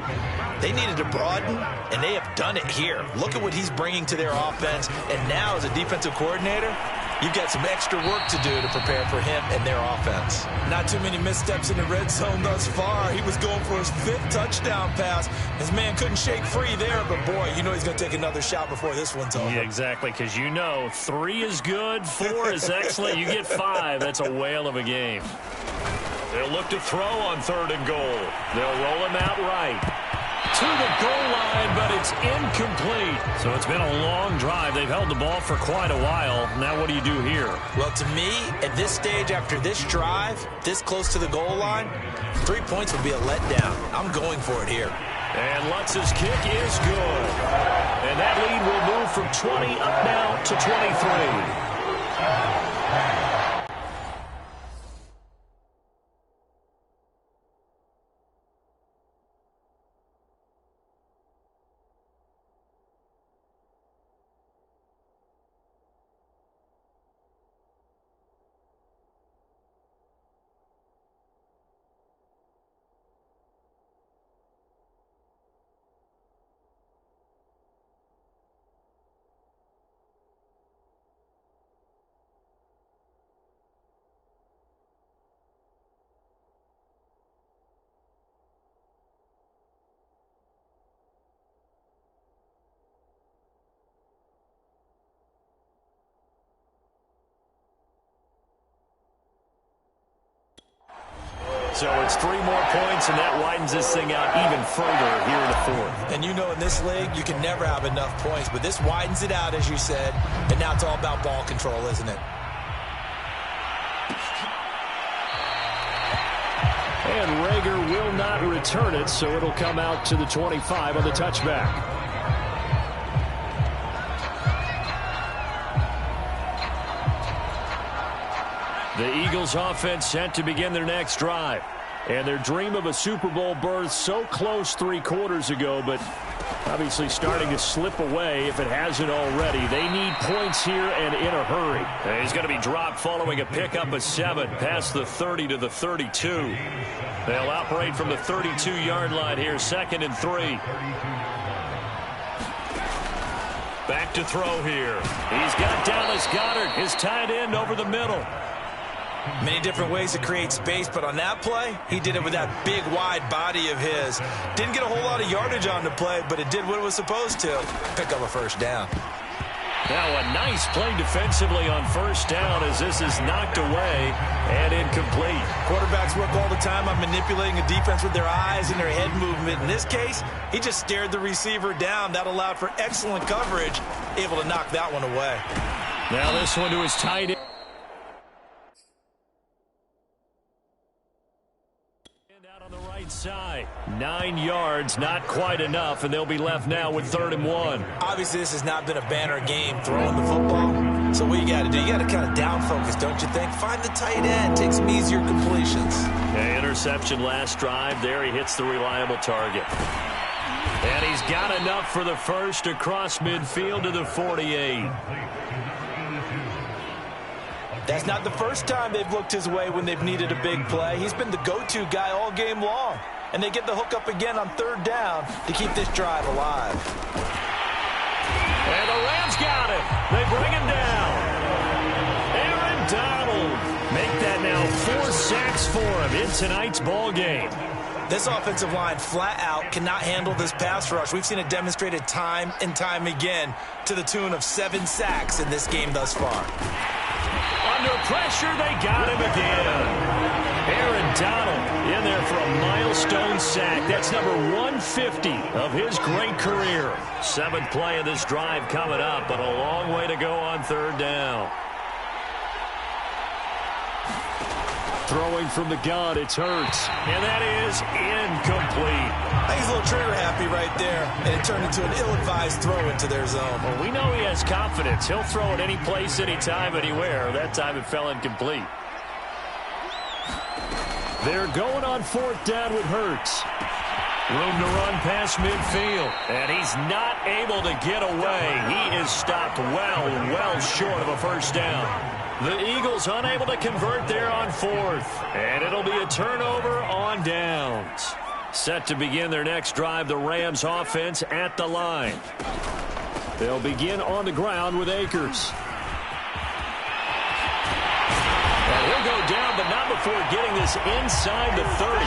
they needed to broaden, and they have done it here. Look at what he's bringing to their offense, and now as a defensive coordinator, you've got some extra work to do to prepare for him and their offense. Not too many missteps in the red zone thus far. He was going for his 5th touchdown pass. His man couldn't shake free there, but boy, you know he's going to take another shot before this one's over. Yeah, exactly, because you know 3 is good, 4 is excellent. You get 5, that's a whale of a game. They'll look to throw on 3rd and goal. They'll roll him out right. To the goal line, but it's incomplete. So it's been a long drive. They've held the ball for quite a while. Now what do you do here? Well, to me, at this stage, after this drive, this close to the goal line, 3 points would be a letdown. I'm going for it here. And Lutz's kick is good. And that lead will move from 20 up now to 23. So it's 3 more points, and that widens this thing out even further here in the fourth. And you know in this league, you can never have enough points, but this widens it out, as you said, and now it's all about ball control, isn't it? And Rager will not return it, so it'll come out to the 25 on the touchback. The Eagles offense set to begin their next drive. And their dream of a Super Bowl berth so close 3 quarters ago, but obviously starting to slip away if it hasn't already. They need points here and in a hurry. And he's going to be dropped following a pickup of 7 past the 30 to the 32. They'll operate from the 32-yard line here, 2nd and 3. Back to throw here. He's got Dallas Goedert, his tight end, over the middle. Many different ways to create space, but on that play, he did it with that big, wide body of his. Didn't get a whole lot of yardage on the play, but it did what it was supposed to. Pick up a first down. Now a nice play defensively on first down as this is knocked away and incomplete. Quarterbacks work all the time on manipulating a defense with their eyes and their head movement. In this case, he just stared the receiver down. That allowed for excellent coverage, able to knock that one away. Now this one to his tight end. Side. 9 yards, not quite enough, and they'll be left now with 3rd and 1. Obviously, this has not been a banner game throwing the football. So what you got to do, you got to kind of down focus, don't you think? Find the tight end, take some easier completions. Yeah, interception last drive. There he hits the reliable target. And he's got enough for the first across midfield to the 48. That's not the first time they've looked his way when they've needed a big play. He's been the go-to guy all game long. And they get the hook up again on 3rd down to keep this drive alive. And the Rams got him. They bring him down. Aaron Donald. Make that now 4 sacks for him in tonight's ball game. This offensive line flat out cannot handle this pass rush. We've seen it demonstrated time and time again to the tune of 7 sacks in this game thus far. Under pressure, they got him again. Aaron Donald in there for a milestone sack. That's number 150 of his great career. 7th play of this drive coming up, but a long way to go on 3rd down. Throwing from the gun, it's Hurts. And that is incomplete. I think he's a little trigger happy right there, and it turned into an ill-advised throw into their zone. Well, we know he has confidence. He'll throw it any place, anytime, anywhere. That time it fell incomplete. They're going on 4th down with Hurts. Room to run past midfield. And he's not able to get away. He is stopped well short of a first down. The Eagles unable to convert there on 4th. And it'll be a turnover on downs. Set to begin their next drive, the Rams offense at the line. They'll begin on the ground with Akers. And he'll go down, but not before getting this inside the 30.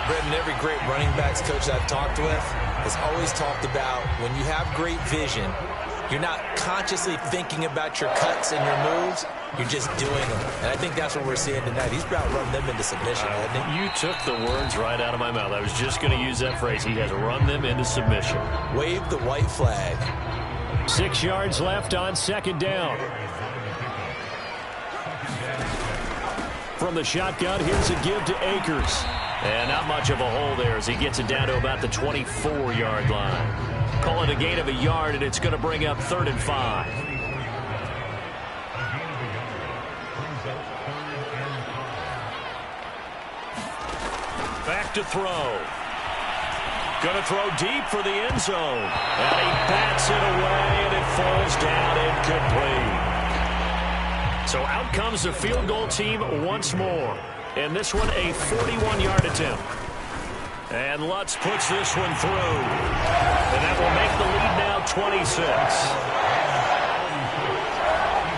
Brendan, every great running backs coach I've talked with has always talked about when you have great vision, you're not consciously thinking about your cuts and your moves. You're just doing them. And I think that's what we're seeing tonight. He's about run them into submission, hasn't he? You took the words right out of my mouth. I was just going to use that phrase. He has run them into submission. Wave the white flag. 6 yards left on 2nd down. From the shotgun, here's a give to Akers. And not much of a hole there as he gets it down to about the 24-yard line. Call it a gain of a yard, and it's going to bring up 3rd and 5. Back to throw. Going to throw deep for the end zone. And he bats it away, and it falls down incomplete. So out comes the field goal team once more. And this one a 41-yard attempt. And Lutz puts this one through. And that will make the lead now 26.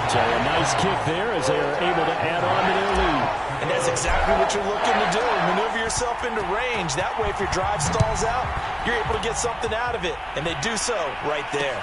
So a nice kick there as they are able to add on to their lead. And that's exactly what you're looking to do. Maneuver yourself into range. That way, if your drive stalls out, you're able to get something out of it. And they do so right there.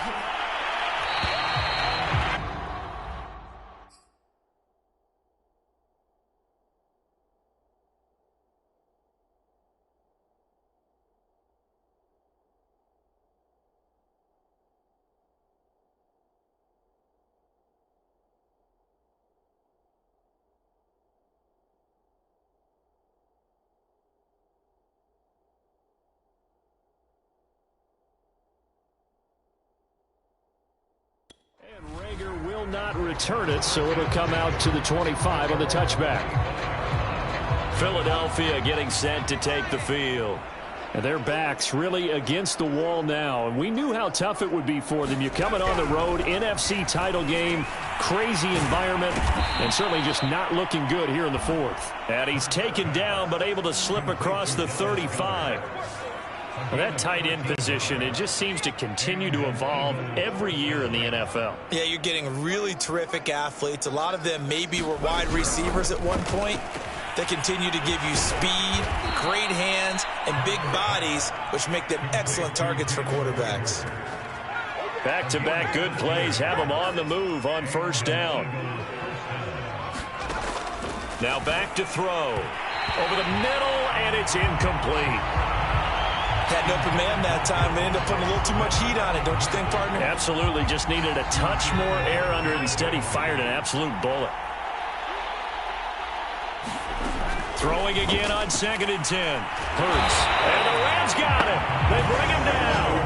Hager will not return it, so it'll come out to the 25 on the touchback. Philadelphia getting set to take the field. And their backs really against the wall now. And we knew how tough it would be for them. You're coming on the road, NFC title game, crazy environment, and certainly just not looking good here in the fourth. And he's taken down but able to slip across the 35. Well, that tight end position, it just seems to continue to evolve every year in the NFL. Yeah, you're getting really terrific athletes. A lot of them maybe were wide receivers at one point. They continue to give you speed, great hands, and big bodies, which make them excellent targets for quarterbacks. Back-to-back good plays have them on the move on first down. Now back to throw. Over the middle, and it's incomplete. Had an open man that time. They ended up putting a little too much heat on it, don't you think, partner? Absolutely. Just needed a touch more air under it. Instead, he fired an absolute bullet. Throwing again on 2nd and 10. Hurts. And the Rams got him. They bring him down.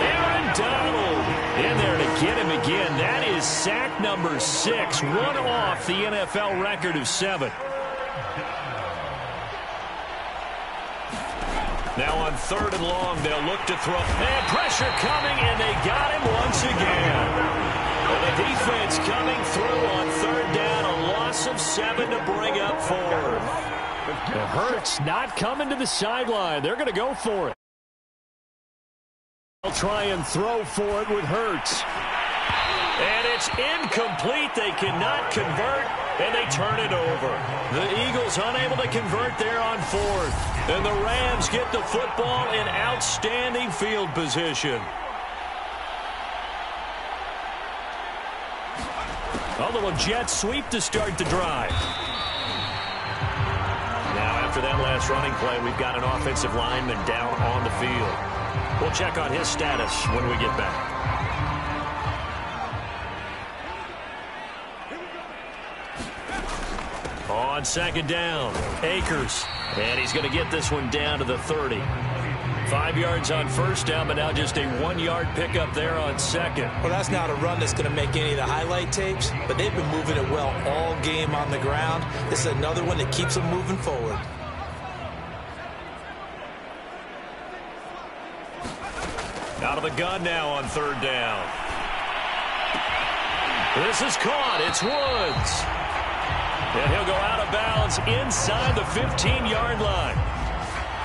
Aaron Donald in there to get him again. That is sack number 6. One off the NFL record of 7. Now on 3rd and long, they'll look to throw. And pressure coming, and they got him once again. And the defense coming through on 3rd down. A loss of 7 to bring up 4th. The Hurts not coming to the sideline. They're going to go for it. They'll try and throw for it with Hurts. And it's incomplete. They cannot convert, and they turn it over. The Eagles unable to convert there on 4th. And the Rams get the football in outstanding field position. A little jet sweep to start the drive. Now, after that last running play, we've got an offensive lineman down on the field. We'll check on his status when we get back. On 2nd down, Akers. And he's going to get this one down to the 30. 5 yards on 1st down, but now just a 1-yard pickup there on 2nd. Well, that's not a run that's going to make any of the highlight tapes, but they've been moving it well all game on the ground. This is another one that keeps them moving forward. Out of the gun now on 3rd down. This is caught. It's Woods. And he'll go out of bounds inside the 15-yard line.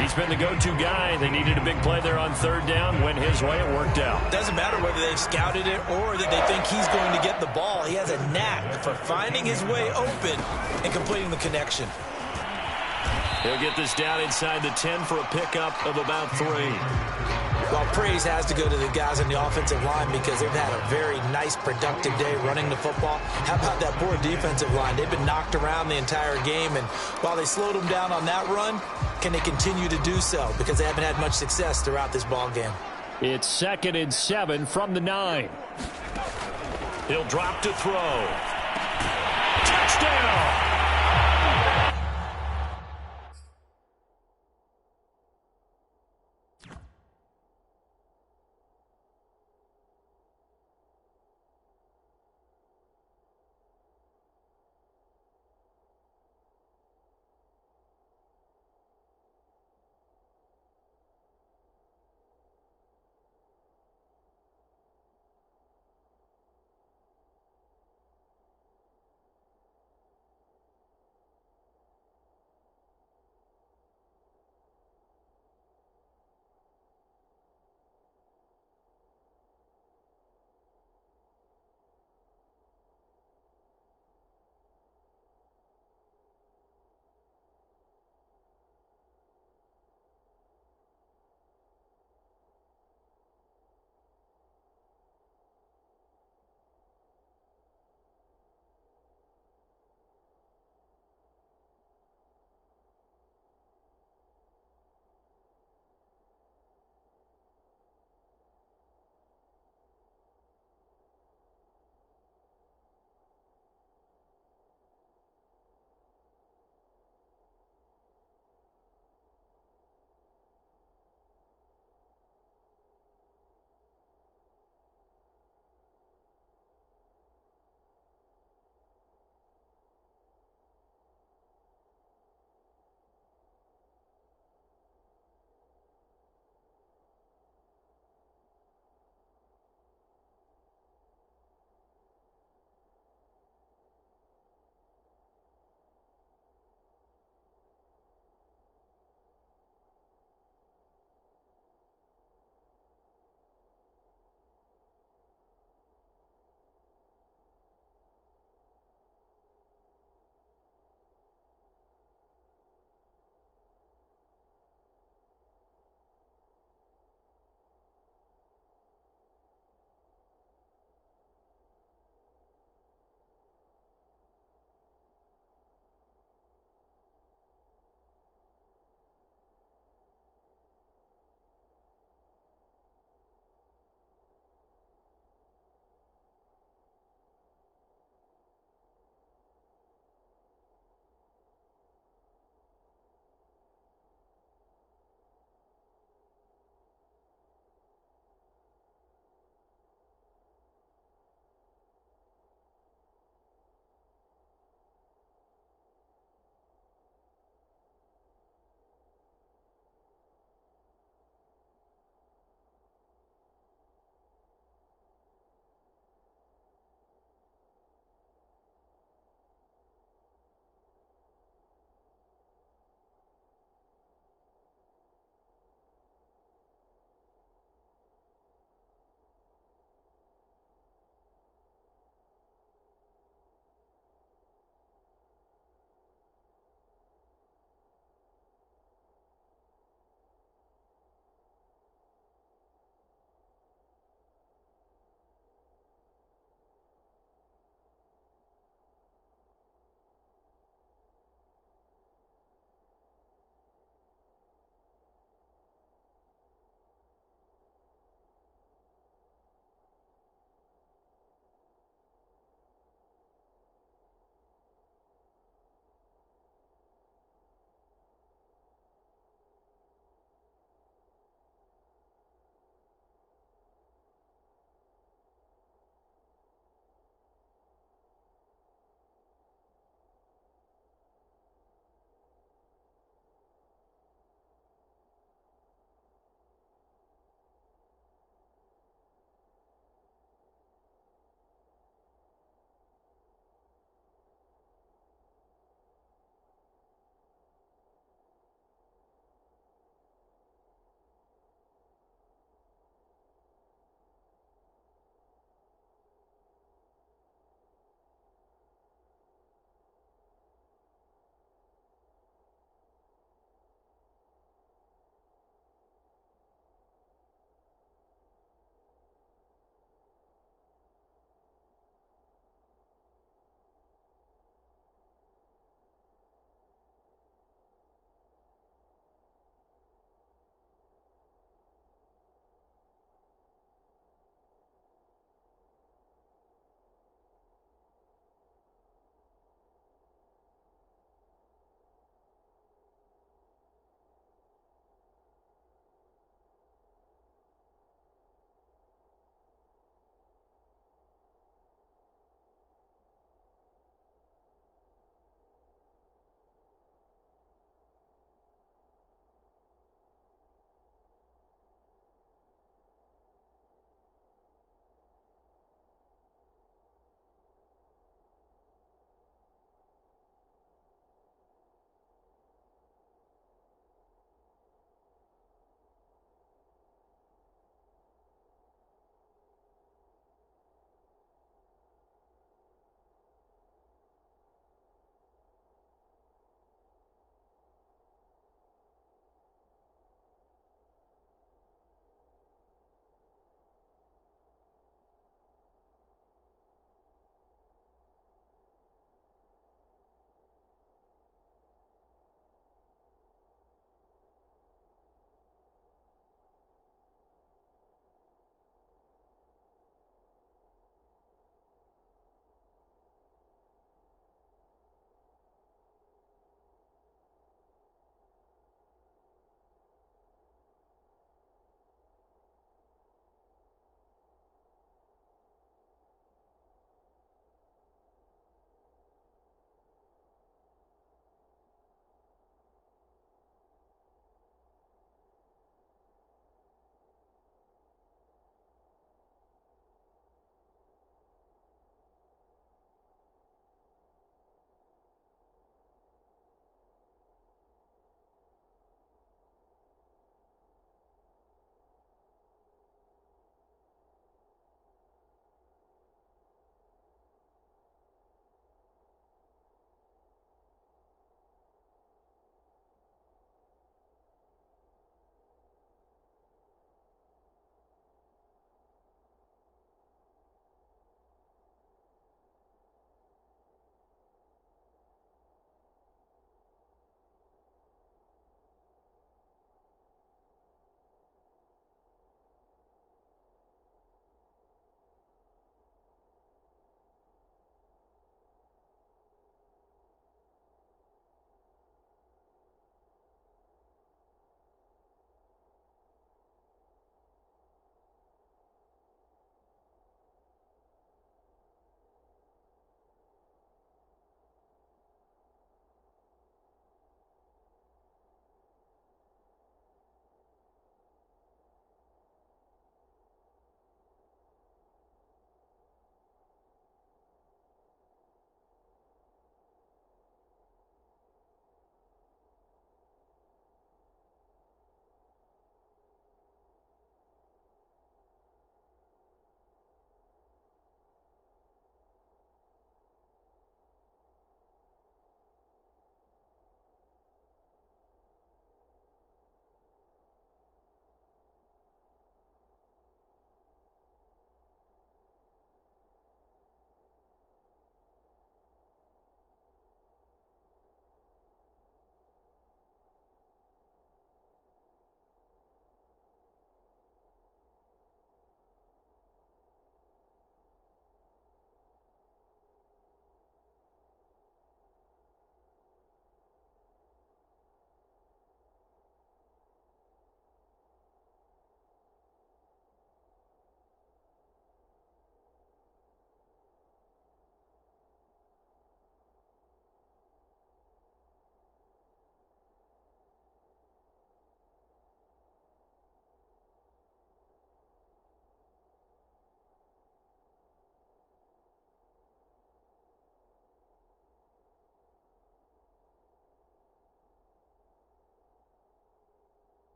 He's been the go-to guy. They needed a big play there on 3rd down. Went his way. It worked out. Doesn't matter whether they've scouted it or that they think he's going to get the ball. He has a knack for finding his way open and completing the connection. He'll get this down inside the 10 for a pickup of about 3. Well, praise has to go to the guys on the offensive line because they've had a very nice, productive day running the football. How about that poor defensive line? They've been knocked around the entire game, and while they slowed them down on that run, can they continue to do so? Because they haven't had much success throughout this ball game. It's 2nd and 7 from the 9. He'll drop to throw. Touchdown!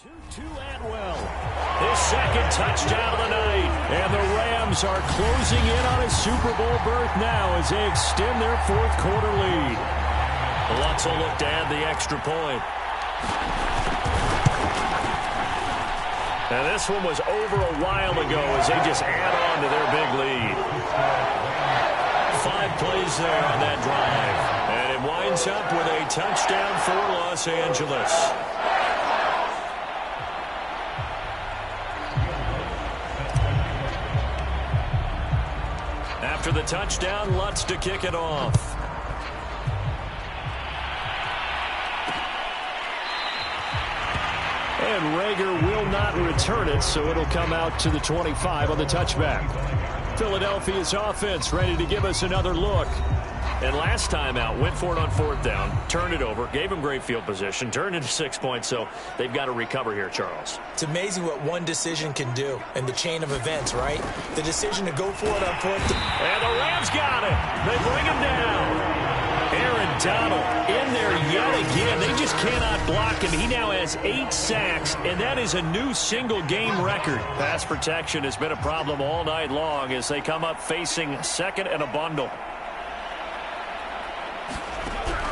To Atwell. His second touchdown of the night. And the Rams are closing in on a Super Bowl berth now as they extend their fourth quarter lead. Lutz will look to add the extra point. And this one was over a while ago as they just add on to their big lead. 5 plays there on that drive. And it winds up with a touchdown for Los Angeles. After the touchdown, Lutz to kick it off. And Rager will not return it, so it'll come out to the 25 on the touchback. Philadelphia's offense ready to give us another look. And last time out, went for it on 4th down, turned it over, gave them great field position, turned into 6 points, so they've got to recover here, Charles. It's amazing what one decision can do in the chain of events, right? The decision to go for it on 4th down. And the Rams got it. They bring him down. Aaron Donald in there yet again. They just cannot block him. He now has 8 sacks, and that is a new single-game record. Pass protection has been a problem all night long as they come up facing second and a bundle.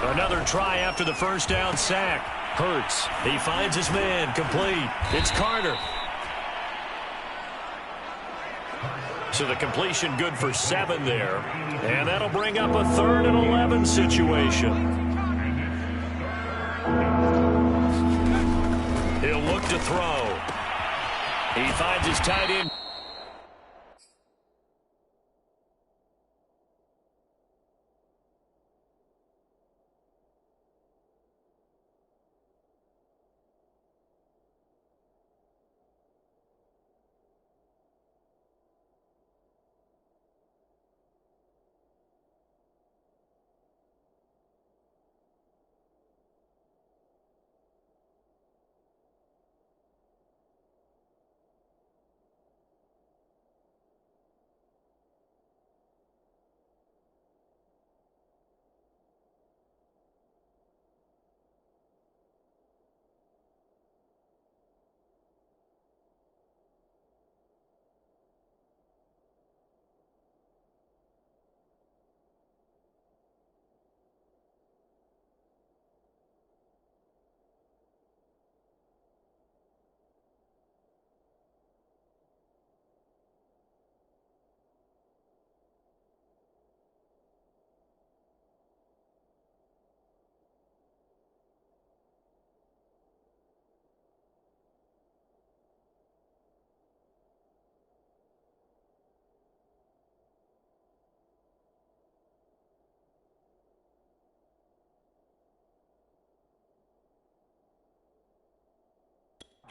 Another try after the first down sack. Hurts. He finds his man. Complete. It's Carter. So the completion good for 7 there. And that'll bring up a 3rd and 11 situation. He'll look to throw. He finds his tight end.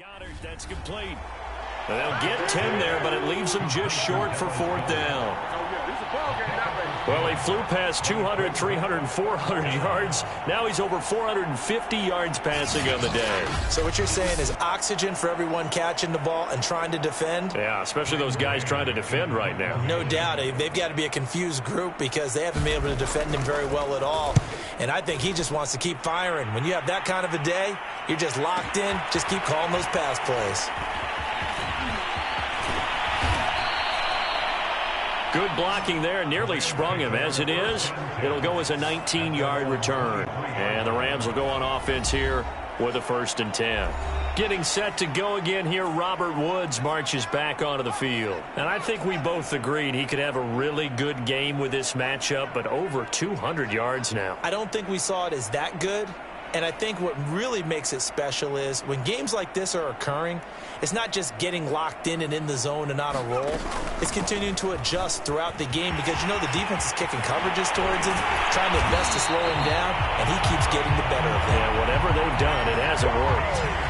Goddard, that's complete. They'll get 10 there, but it leaves them just short for 4th down. Well, he flew past 200, 300, 400 yards. Now he's over 450 yards passing on the day. So what you're saying is oxygen for everyone catching the ball and trying to defend? Yeah, especially those guys trying to defend right now. No doubt. They've got to be a confused group because they haven't been able to defend him very well at all. And I think he just wants to keep firing. When you have that kind of a day, you're just locked in. Just keep calling those pass plays. Good blocking there, nearly sprung him. As it is, it'll go as a 19-yard return. And the Rams will go on offense here with a 1st and 10. Getting set to go again here, Robert Woods marches back onto the field. And I think we both agreed he could have a really good game with this matchup, but over 200 yards now. I don't think we saw it as that good. And I think what really makes it special is when games like this are occurring, it's not just getting locked in and in the zone and on a roll. It's continuing to adjust throughout the game because, you know, the defense is kicking coverages towards him, trying their best to slow him down, and he keeps getting the better of them. Yeah, whatever they've done, it hasn't worked.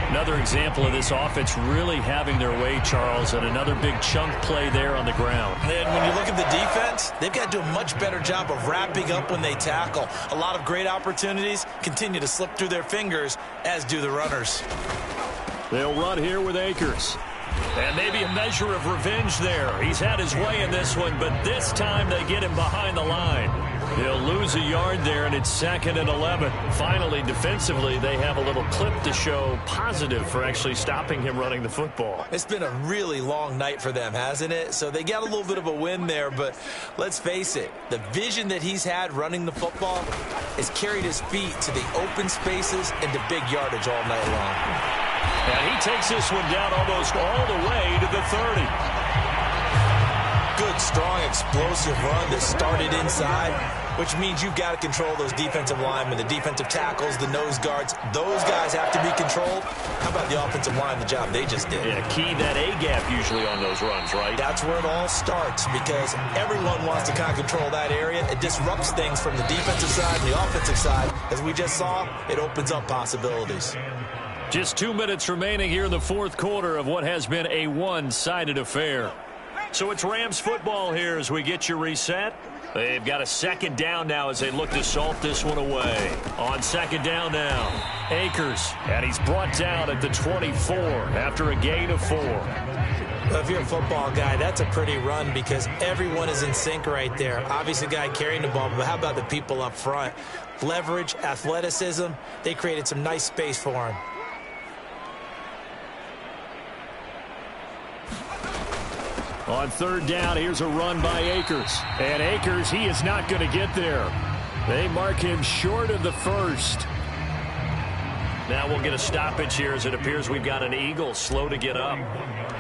Another example of this offense really having their way, Charles, and another big chunk play there on the ground. And when you look at the defense, they've got to do a much better job of wrapping up when they tackle. A lot of great opportunities continue to slip through their fingers, as do the runners. They'll run here with Akers. And maybe a measure of revenge there. He's had his way in this one, but this time they get him behind the line. He'll lose a yard there, and it's 2nd and 11. Finally, defensively, they have a little clip to show positive for actually stopping him running the football. It's been a really long night for them, hasn't it? So they got a little bit of a win there, but let's face it, the vision that he's had running the football has carried his feet to the open spaces and to big yardage all night long. And he takes this one down almost all the way to the 30. Good, strong, explosive run that started inside, which means you've got to control those defensive linemen, the defensive tackles, the nose guards. Those guys have to be controlled. How about the offensive line, the job they just did? Yeah, key that A-gap usually on those runs, right? That's where it all starts because everyone wants to kind of control that area. It disrupts things from the defensive side and the offensive side. As we just saw, it opens up possibilities. Just 2 minutes remaining here in the fourth quarter of what has been a one-sided affair. So it's Rams football here as we get you reset. They've got a 2nd down now as they look to salt this one away. On 2nd down now, Akers, and he's brought down at the 24 after a gain of 4. Well, if you're a football guy, that's a pretty run because everyone is in sync right there. Obviously, the guy carrying the ball, but how about the people up front? Leverage, athleticism, they created some nice space for him. On 3rd down, here's a run by Akers. And Akers, he is not going to get there. They mark him short of the 1st. Now we'll get a stoppage here as it appears we've got an Eagle slow to get up.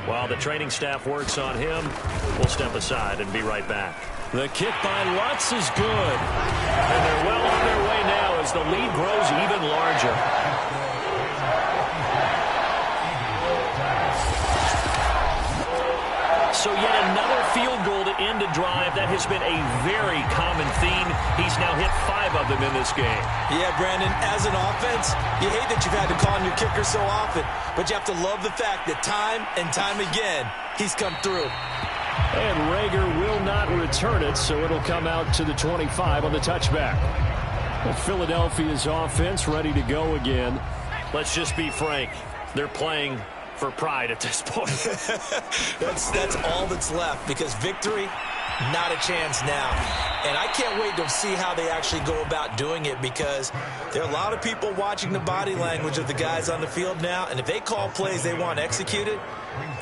While the training staff works on him, we'll step aside and be right back. The kick by Lutz is good. And they're well on their way now as the lead grows even larger. So yet another field goal to end a drive. That has been a very common theme. He's now hit 5 of them in this game. Yeah, Brandon, as an offense, you hate that you've had to call on your kicker so often, but you have to love the fact that time and time again, he's come through. And Rager will not return it, so it'll come out to the 25 on the touchback. Well, Philadelphia's offense ready to go again. Let's just be frank. They're playing for pride at this point. that's all that's left because victory, not a chance now. And I can't wait to see how they actually go about doing it because there are a lot of people watching the body language of the guys on the field now, and if they call plays they want executed,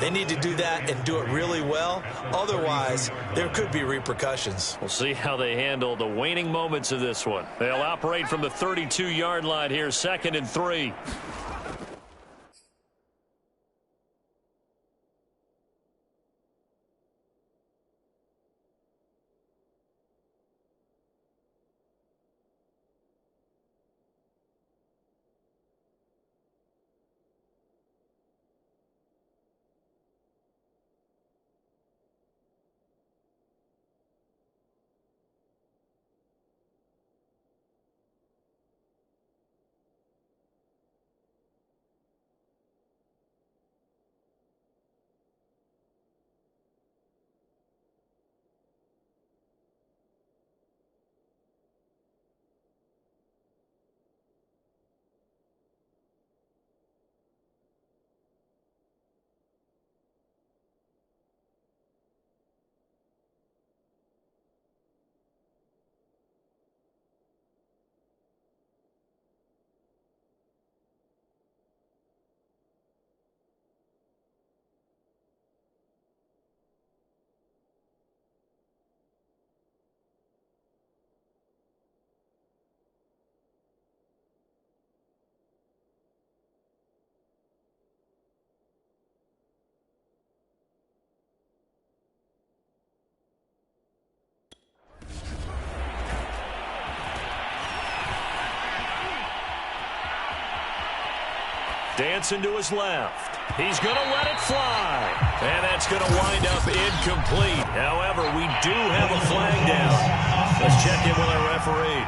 they need to do that and do it really well. Otherwise, there could be repercussions. We'll see how they handle the waning moments of this one. They'll operate from the 32-yard line here, 2nd and 3. Dancing to his left. He's going to let it fly. And that's going to wind up incomplete. However, we do have a flag down. Let's check in with our referee.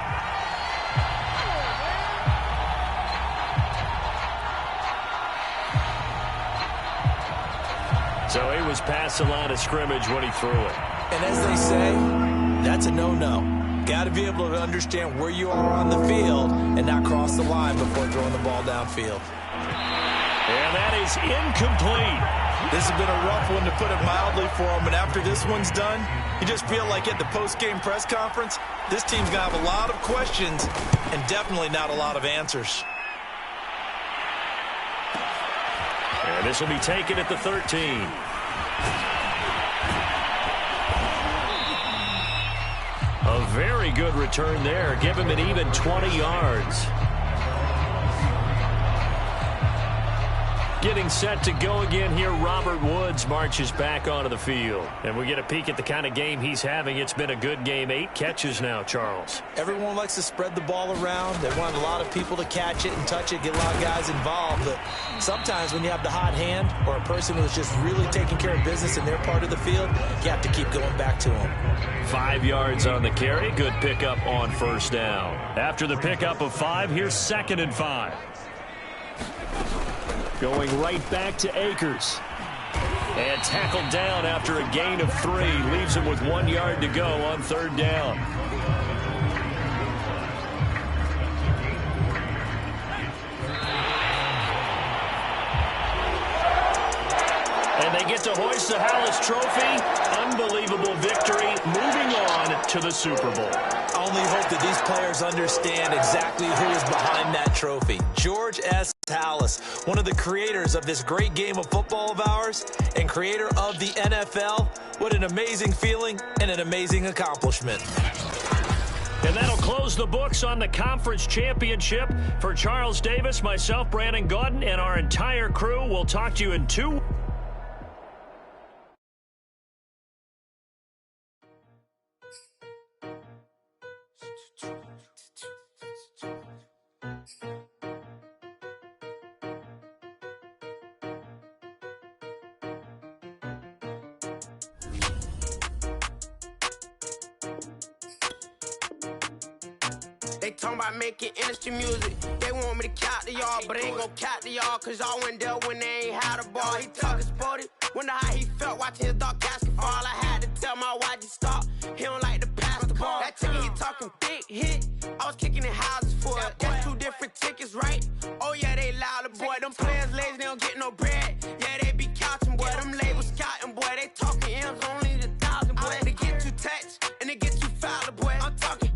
So he was past the line of scrimmage when he threw it. And as they say, that's a no-no. Got to be able to understand where you are on the field and not cross the line before throwing the ball downfield. And that is incomplete. This has been a rough one, to put it mildly, for him. And after this one's done, you just feel like at the post-game press conference, this team's going to have a lot of questions and definitely not a lot of answers. And this will be taken at the 13. A very good return there. Give him an even 20 yards. Getting set to go again here, Robert Woods marches back onto the field. And we get a peek at the kind of game he's having. It's been a good game. 8 catches now, Charles. Everyone likes to spread the ball around. They want a lot of people to catch it and touch it, get a lot of guys involved. But sometimes when you have the hot hand or a person who's just really taking care of business in their part of the field, you have to keep going back to them. 5 yards on the carry. Good pickup on first down. After the pickup of 5, here's 2nd and 5. Going right back to Akers. And tackled down after a gain of 3. Leaves him with 1 yard to go on 3rd down. And they get to hoist the Hallis Trophy. Unbelievable victory. Moving on to the Super Bowl. I only hope that these players understand exactly who is behind that trophy. George S. Hallis, one of the creators of this great game of football of ours and creator of the NFL. What an amazing feeling and an amazing accomplishment. And that'll close the books on the conference championship. For Charles Davis, myself, Brandon Gaudin, and our entire crew, we'll talk to you in 2 weeks. They talking about making industry music. They want me to count to y'all, but I ain't gon' count to y'all, cause y'all went there when they ain't had a ball. He talking sporty, wonder how he felt watching his dog casket fall. I had to tell my YG stop, he don't like to pass the ball. That ticket he talking big hit, I was kicking in houses for it. That's 2 different tickets, right? Oh yeah, they louder, boy. Them players lazy, they don't get no bread. Yeah, they be couching, boy. Them labels scouting, boy. They talking M's only the 1,000, boy. They get too touched, and they get too foul, boy. I'm talking,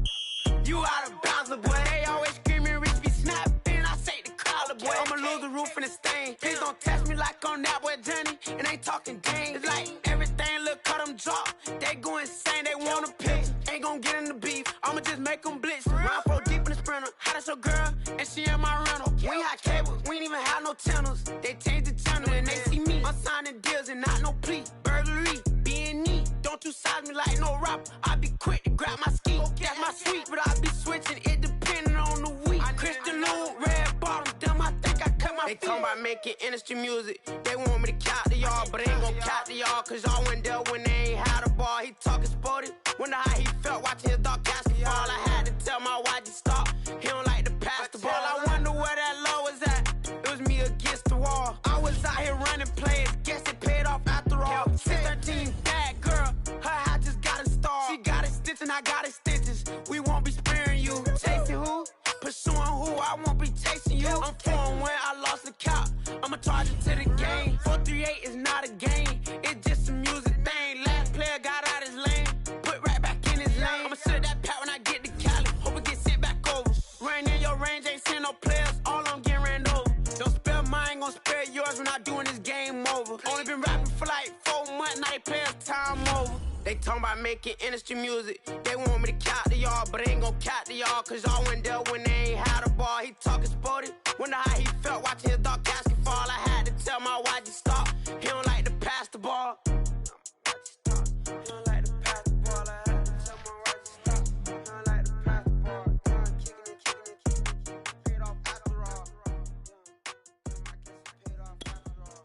you out of bounds, boy. They always screaming, Rich be snapping. I say the crowd, boy. I'ma lose the roof and the stain. Please don't test me like I'm that boy Johnny. And ain't talking dang. It's like everything look cut them drop. They go insane, they want a picture. Ain't gon' get in the beef. I'ma just make them blitz. Round 4 deep in the sprinter. How that's your girl? And she in my rental. We ain't had cables, we ain't even have no channels. They changed the channel and they see me. I'm signing deals and not no plea. Burglary, being neat. Don't you size me like no rapper. I be quick to grab my ski. That's my sweet, but I be switching it depending on the week. Christian Lou, red bottoms, damn, I think I cut my feet. They talking about making industry music. They want me to count to y'all, but I ain't gon' count to y'all, cause y'all went there when they ain't had a ball. He talking sporty, wonder how he felt watching his dog casket fall. I had to tell my YG stop, he don't like to pass the ball. I wonder where that low was at. It was me against the wall. I was out here running plays, guess it paid off after all. 613, bad girl, her hat just got a star. She got it stitched and I got it stitches. We won't be sparing you. Chasing who? Pursuing who? I won't be chasing you. I'm 4-1, I lost the count. I'ma charge it to the game. 438 is not a game. It's just a music thing. Last player got out his lane. Put right back in his lane. I'ma sit that pat when I get to Cali. Hope it get sent back over. Rain in your range, ain't seen no players. All I'm getting ran over. Don't spare mine, gon' spare yours. We're not doing this game over. Only been rapping for like 4 months, now they play us time over. They talking about making industry music. They want me to count to y'all, but I ain't gon' count to y'all, cause y'all went there when they ain't had a ball. He talking sporty, wonder how he felt watching his dog casket fall. I had to tell my YG stop, he don't like to pass the ball. He don't like to pass the ball. I had to tell my YG stop, he don't like to pass the ball. Kicking it, paid off after all. Paid off after all.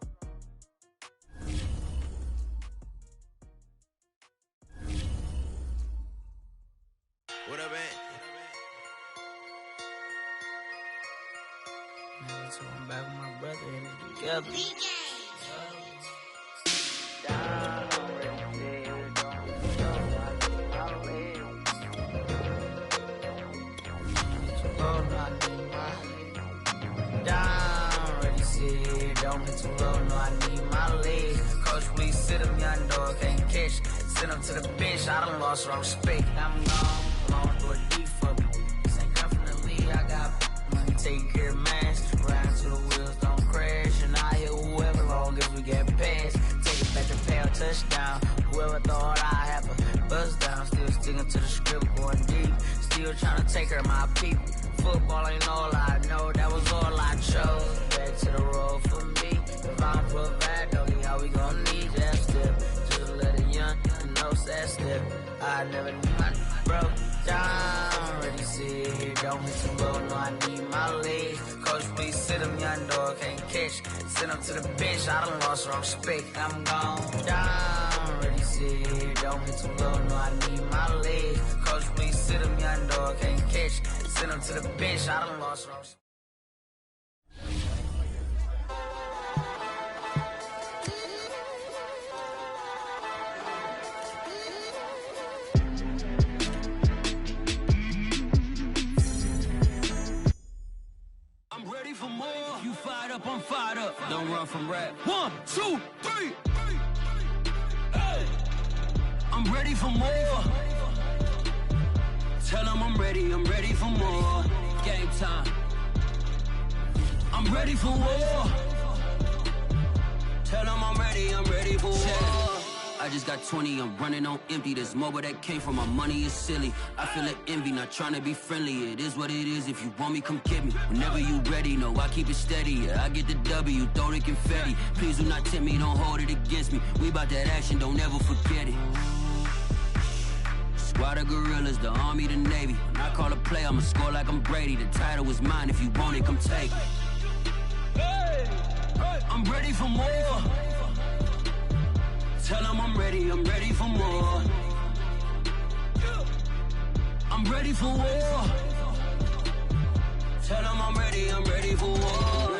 What up, man? So I'm back with my brother and we together. Down, already see it don't hit too low, no, I need my legs. Coach, please sit him, young dog, can't catch. Send him to the bench, I done lost all respect. I'm gone through a deep for me. This ain't come from the league, I got money, take care of mans. Ride till the wheels don't crash, and I hit whoever long as we get past. Take it back to pay touchdown. Whoever thought I have a buzz down, still sticking to the script, going deep. Still trying to take care of my people. Football ain't all I know, that was all I chose. Back to the road for me. If I'm provide, doggy, how we gon' need that step? Just let a young know that step. I never knew my broke down. Ready, sit here, don't hit too low, no, I need my legs. Coach, please sit him, young dog, can't catch. Send him to the bench, I done lost all respect. I'm gone down. Ready, sit here, don't hit too low, no, I need my legs. Coach, please sit him, young dog, can't catch. Send him to the bench, I done lost all respect. I'm ready for more. If you fired up, I'm fired up. Don't run from rap. 1, 2, 3. Hey. I'm ready for more. Tell them I'm ready for more. Game time. I'm ready for war. Tell them I'm ready for war. I just got 20, I'm running on empty. This mobile that came from my money is silly. I feel it envy, not trying to be friendly. It is what it is, if you want me, come get me. Whenever you ready, no, I keep it steady. Yeah, I get the W, throw the confetti. Please do not tempt me, don't hold it against me. We about that action, don't ever forget it. Squad of gorillas, the army, the navy. When I call a play, I'ma score like I'm Brady. The title is mine, if you want it, come take it. I'm ready for more. Tell them I'm ready for more. I'm ready for war. Tell them I'm ready for war.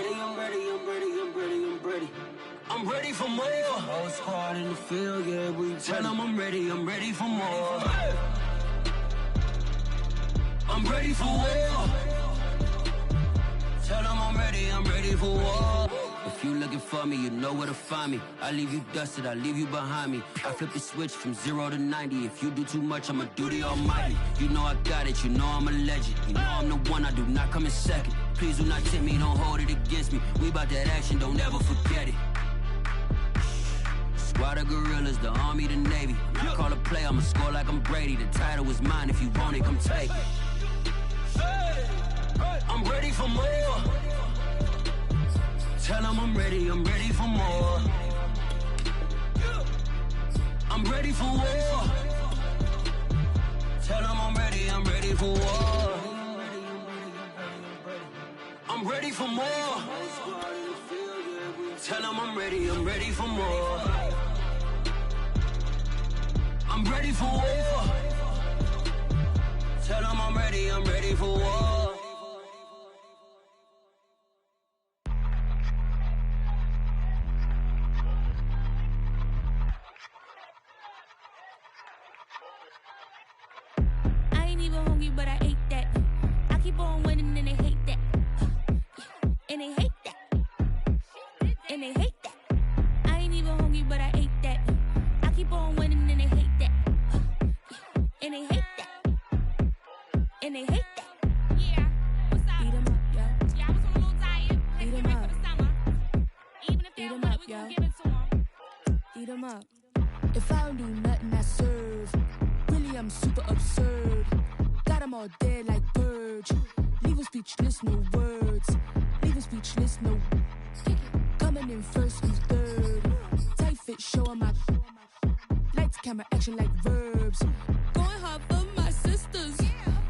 I'm ready for more. Whole squad in the field, yeah, we tell them I'm ready for more. I'm ready for war. Tell them I'm ready for war. If you looking for me, you know where to find me. I leave you dusted, I leave you behind me. I flip the switch from 0 to 90. If you do too much, I'ma do the almighty. You know I got it, you know I'm a legend. You know I'm the one, I do not come in second. Please do not tempt me, don't hold it against me. We about that action, don't ever forget it. Squad of gorillas, the army, the navy. When I call a play, I'ma score like I'm Brady. The title is mine, if you want it, come take it. I'm ready for more. Tell them I'm ready for more. I'm ready for war. Tell them I'm ready for war. I'm ready for more. Tell them I'm ready for more. I'm ready for war. Tell them I'm ready for war. I ain't even hungry, but I ate that. I keep on winning and they hate that. And they hate that. And they hate that. I ain't even hungry, but I ate that. I keep on winning and they hate that. And they hate that. And they hate that. Yeah, what's up? Eat 'em up, yo. Yeah, I was on a little diet. Had to Eat 'em get ready up. for the summer. Even if they Eat don't 'em want up, it, we yo. gon' give it to them. Eat 'em up. If I don't do nothing, I serve. Really, I'm super absurd. Got 'em all dead like purge. Leave 'em speechless, no words. Leave 'em speechless, no. Coming in first, who's third? Tight fit, showing my. Lights, camera, action like verbs. Going hard for my sisters.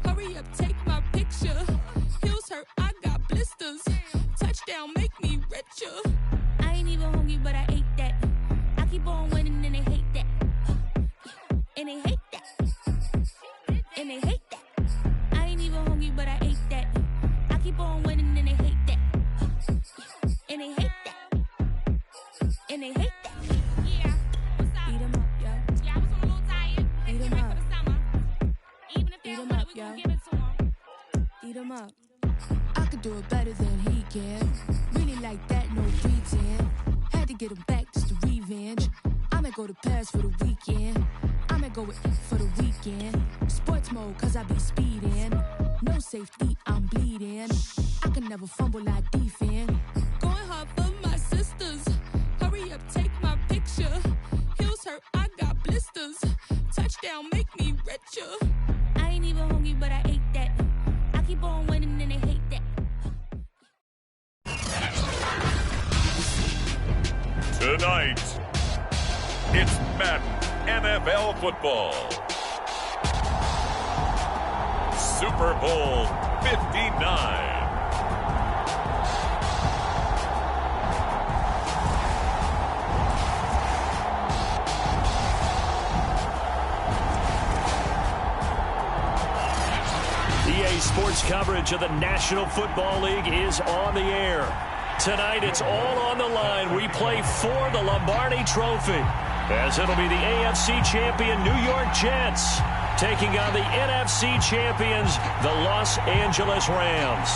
Hurry up, take my picture. Heels hurt, I got blisters. Touchdown, make me richer. I ain't even hungry, but I ate that. I keep on winning and they hate that. And they hate that. And they hate that. I ain't even hungry, but I ate that. I keep on winning and they hate that. And they hate that. And they hate that. Yeah, what's up? Eat 'em up, yo. Yeah, I was on a little diet. Had to Eat get 'em ready up. for the summer. Even if they Eat don't 'em want up, it, we yo. gon' give it to them. Eat 'em up. I could do it better than he can. Really like that, no pretend. Had to get him back just to revenge. I might go to Paris for the weekend. I might go with it for the weekend. Sports mode, cause I be speeding. No safety, I'm bleeding. I can never fumble, I defend. Going hard for my sisters. Hurry up, take my picture. Heels hurt, I got blisters. Touchdown, make me richer. I ain't even hungry, but I ate that. I keep on winning and they hate that. Tonight, it's Madden NFL football. Super Bowl 59. EA Sports coverage of the National Football League is on the air. Tonight, it's all on the line. We play for the Lombardi Trophy, as it'll be the AFC champion New York Jets taking on the NFC champions, the Los Angeles Rams.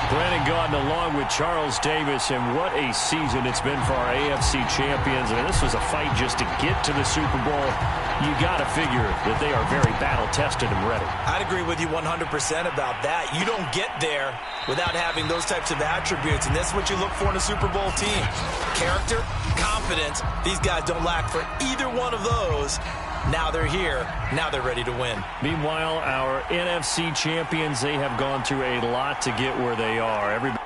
Brandon Gaudin along with Charles Davis, and what a season it's been for our AFC champions. I mean, this was a fight just to get to the Super Bowl. You got to figure that they are very battle-tested and ready. I'd agree with you 100% about that. You don't get there without having those types of attributes, and that's what you look for in a Super Bowl team. Character, confidence. These guys don't lack for either one of those. Now they're here. Now they're ready to win. Meanwhile, our NFC champions, they have gone through a lot to get where they are. Everybody.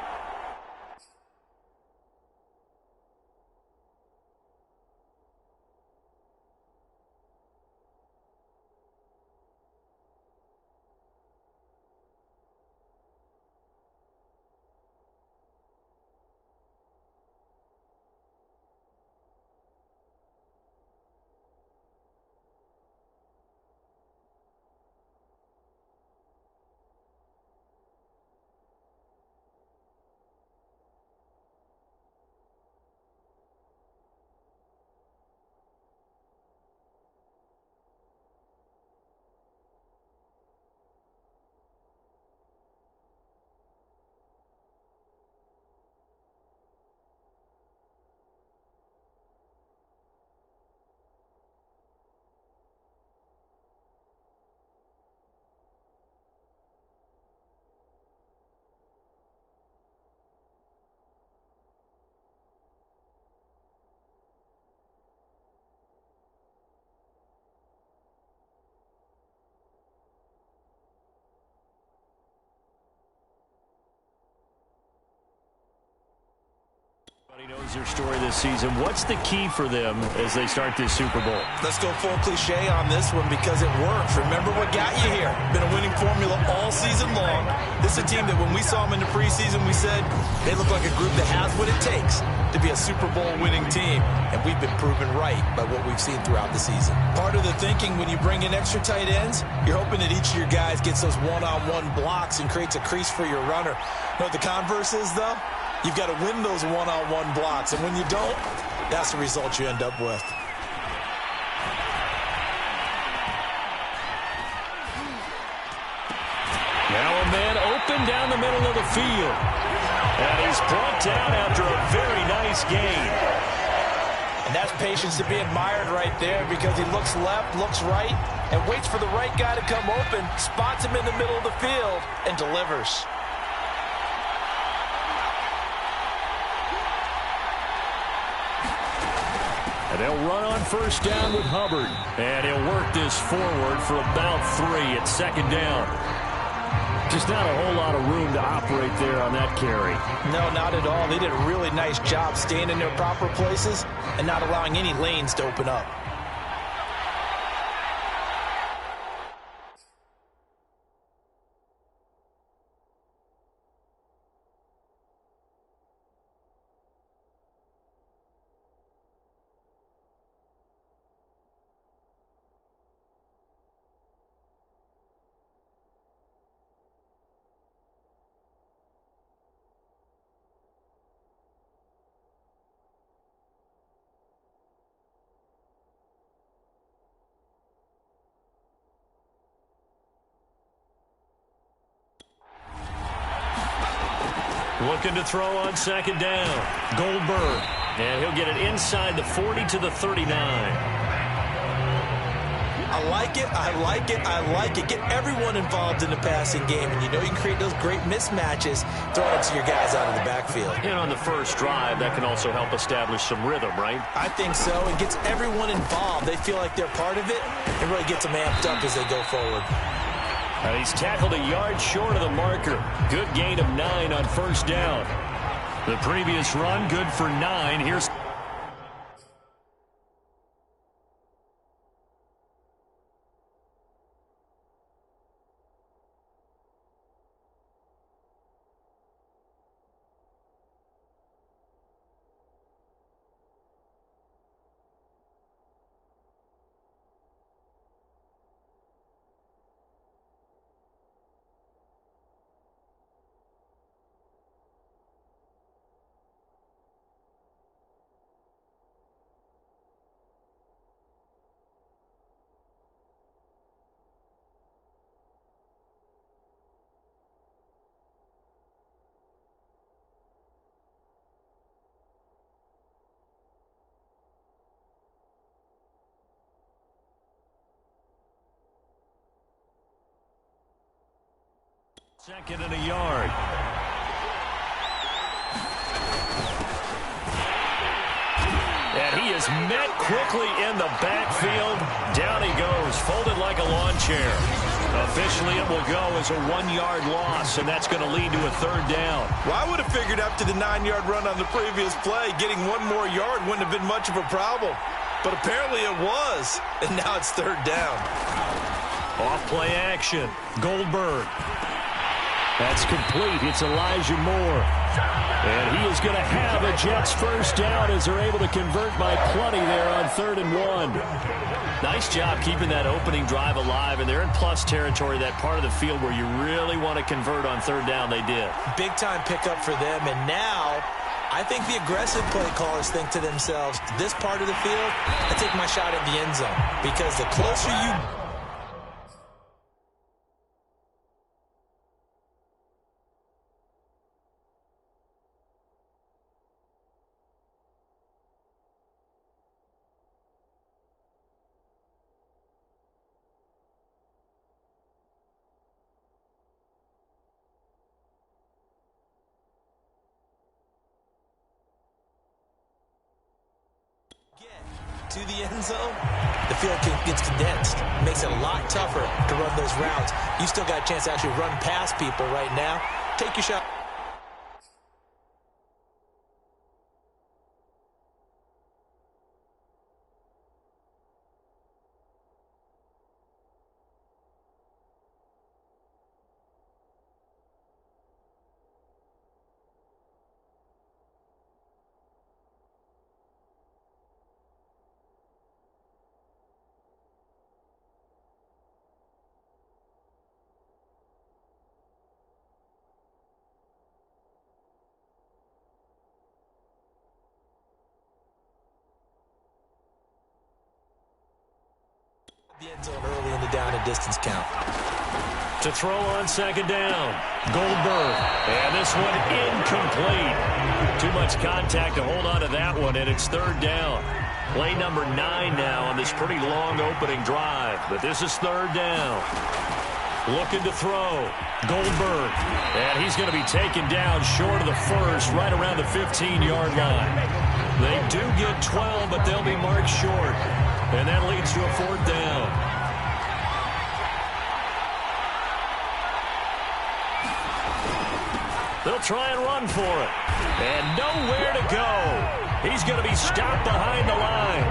Everybody knows their story this season. What's the key for them as they start this Super Bowl? Let's go full cliche on this one because it works. Remember what got you here. Been a winning formula all season long. This is a team that when we saw them in the preseason, we said they look like a group that has what it takes to be a Super Bowl winning team. And we've been proven right by what we've seen throughout the season. Part of the thinking when you bring in extra tight ends, you're hoping that each of your guys gets those one-on-one blocks and creates a crease for your runner. You know what the converse is, though? You've got to win those one-on-one blocks, and when you don't, that's the result you end up with. Now a man open down the middle of the field. And he's brought down after a very nice gain. And that's patience to be admired right there because he looks left, looks right, and waits for the right guy to come open, spots him in the middle of the field, and delivers. And they'll run on first down with Hubbard. And he'll work this forward for about 3 at second down. Just not a whole lot of room to operate there on that carry. No, not at all. They did a really nice job staying in their proper places and not allowing any lanes to open up. Looking to throw on second down. Goldberg. And he'll get it inside the 40 to the 39. I like it, I like it, I like it. Get everyone involved in the passing game, and you know you can create those great mismatches throwing it to your guys out of the backfield. And on the first drive, that can also help establish some rhythm, right? I think so. It gets everyone involved. They feel like they're part of it, and really gets them amped up as they go forward. And he's tackled a yard short of the marker. Good gain of 9 on first down. The previous run, good for 9. Here's... Second and a yard. And he is met quickly in the backfield. Down he goes, folded like a lawn chair. Officially, it will go as a 1-yard loss, and that's going to lead to a third down. Well, I would have figured after the 9-yard run on the previous play, getting one more yard wouldn't have been much of a problem. But apparently it was, and now it's third down. Off play action. Goldberg. That's complete. It's Elijah Moore. And he is going to have a Jets first down as they're able to convert by plenty there on 3rd and 1. Nice job keeping that opening drive alive, and they're in plus territory, that part of the field where you really want to convert on 3rd down. They did. Big time pickup for them, and now I think the aggressive play callers think to themselves, this part of the field, I take my shot at the end zone, because the closer you to the end zone, the field gets condensed. It makes it a lot tougher to run those routes. You still got a chance to actually run past people right now. Take your shot. The end zone early in the down and distance count. To throw on second down, Goldberg. And this one incomplete. Too much contact to hold on to that one, and it's 3rd down. Play number 9 now on this pretty long opening drive. But this is 3rd down. Looking to throw. Goldberg. And he's going to be taken down short of the first, right around the 15-yard line. They do get 12, but they'll be marked short. And that leads to a 4th down. They'll try and run for it. And nowhere to go. He's going to be stopped behind the line.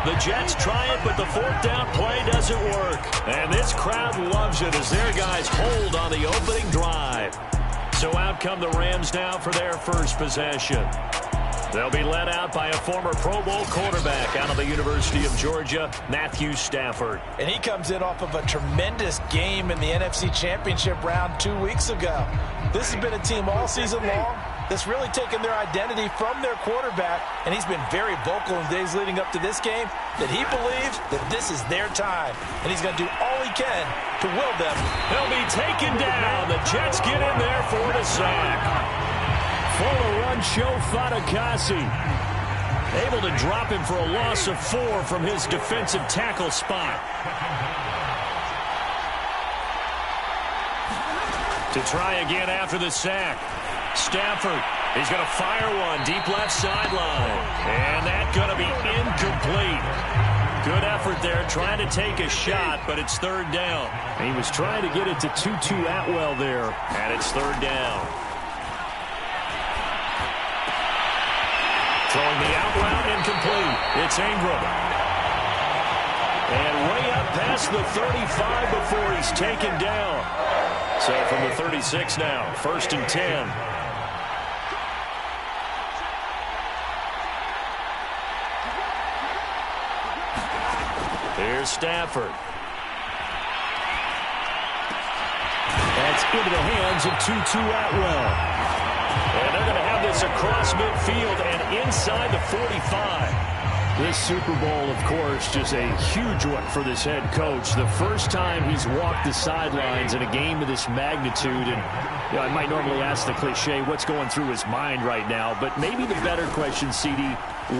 The Jets try it, but the 4th down play doesn't work. And this crowd loves it as their guys hold on the opening drive. So out come the Rams now for their first possession. They'll be led out by a former Pro Bowl quarterback out of the University of Georgia, Matthew Stafford. And he comes in off of a tremendous game in the NFC Championship round 2 weeks ago. This has been a team all season long that's really taken their identity from their quarterback, and he's been very vocal in days leading up to this game that he believes that this is their time, and he's going to do all he can to will them. He'll be taken down. The Jets get in there for the sack. Foloruncho Fatukasi. Able to drop him for a loss of 4 from his defensive tackle spot. To try again after the sack. Stafford, he's going to fire one deep left sideline. And that's going to be incomplete. Good effort there, trying to take a shot, but it's third down. He was trying to get it to Tutu Atwell there, and it's third down. Throwing the out route, incomplete. It's Ingram. And way up past the 35 before he's taken down. So from the 36 now, 1st and 10. Here's Stafford. That's into the hands of Tutu Atwell. And they're going to have this across midfield and inside the 45. This Super Bowl, of course, just a huge one for this head coach. The first time he's walked the sidelines in a game of this magnitude. And you know, I might normally ask the cliche, what's going through his mind right now? But maybe the better question, CD,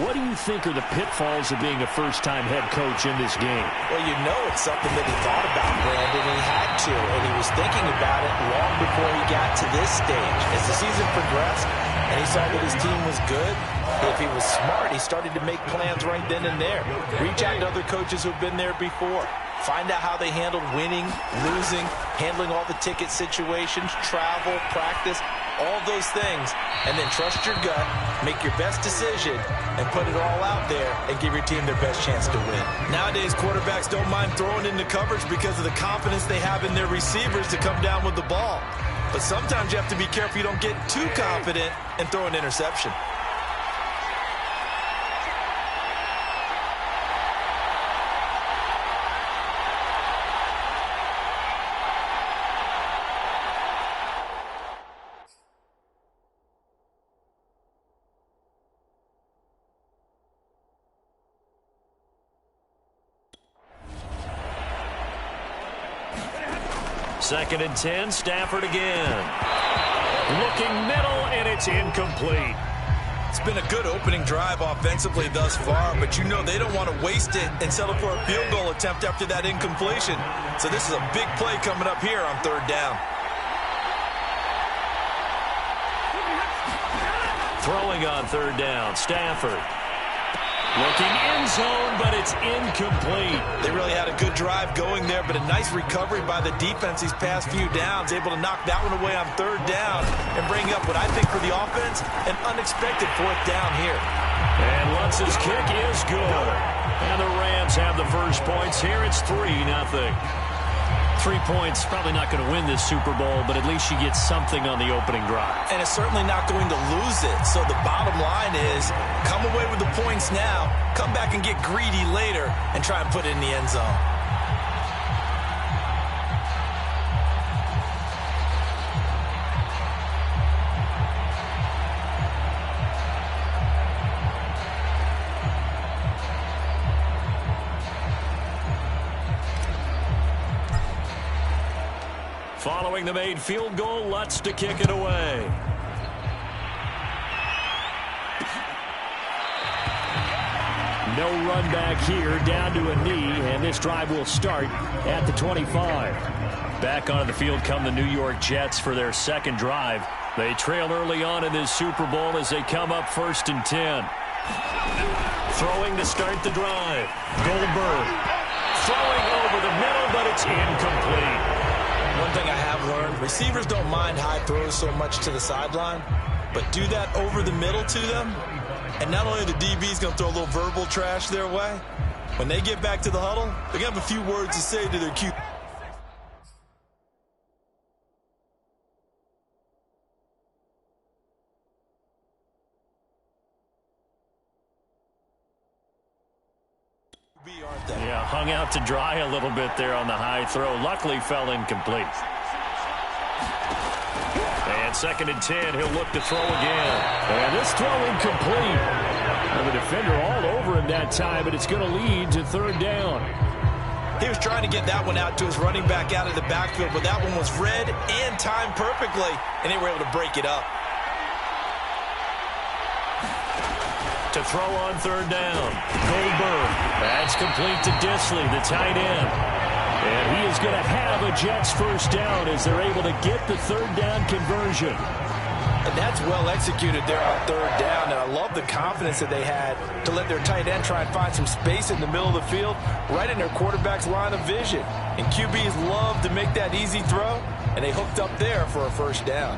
what do you think are the pitfalls of being a first-time head coach in this game? Well, you know it's something that he thought about, Brandon. He had to, and he was thinking about it long before he got to this stage. As the season progressed and he saw that his team was good, if he was smart, he started to make plans right then and there. Reach out to other coaches who've been there before. Find out how they handled winning, losing, handling all the ticket situations, travel, practice, all those things. And then trust your gut, make your best decision, and put it all out there and give your team their best chance to win. Nowadays, quarterbacks don't mind throwing into coverage because of the confidence they have in their receivers to come down with the ball. But sometimes you have to be careful you don't get too confident and throw an interception. Second and 10, Stafford again. Looking middle, and it's incomplete. It's been a good opening drive offensively thus far, but you know they don't want to waste it and settle for a field goal attempt after that incompletion. So this is a big play coming up here on third down. Throwing on third down, Stafford. Looking end zone, but it's incomplete. They really had a good drive going there, but a nice recovery by the defense these past few downs, able to knock that one away on third down and bring up what I think for the offense, an unexpected fourth down here. And Lutz's kick is good. And the Rams have the first points here. It's 3-0. 3 points, probably not going to win this Super Bowl, but at least you get something on the opening drive. And it's certainly not going to lose it. So the bottom line is, come away with the points now, come back and get greedy later, and try and put it in the end zone. Following the made field goal, Lutz to kick it away. No run back here, down to a knee, and this drive will start at the 25. Back onto the field come the New York Jets for their second drive. They trail early on in this Super Bowl as they come up 1st and 10. Throwing to start the drive. Goldberg throwing over the middle, but it's incomplete. One thing I have learned, receivers don't mind high throws so much to the sideline, but do that over the middle to them, and not only the DB's going to throw a little verbal trash their way, when they get back to the huddle, they're going to have a few words to say to their QB. Yeah, hung out to dry a little bit there on the high throw. Luckily fell incomplete. And 2nd and 10, he'll look to throw again. And this throw incomplete. And the defender all over him that time, but it's going to lead to third down. He was trying to get that one out to his running back out of the backfield, but that one was read and timed perfectly, and they were able to break it up. To throw on third down. Goldberg. That's complete to Disley, the tight end. And he is going to have a Jets first down as they're able to get the third down conversion. And that's well executed there on third down. And I love the confidence that they had to let their tight end try and find some space in the middle of the field, right in their quarterback's line of vision. And QBs love to make that easy throw, and they hooked up there for a first down.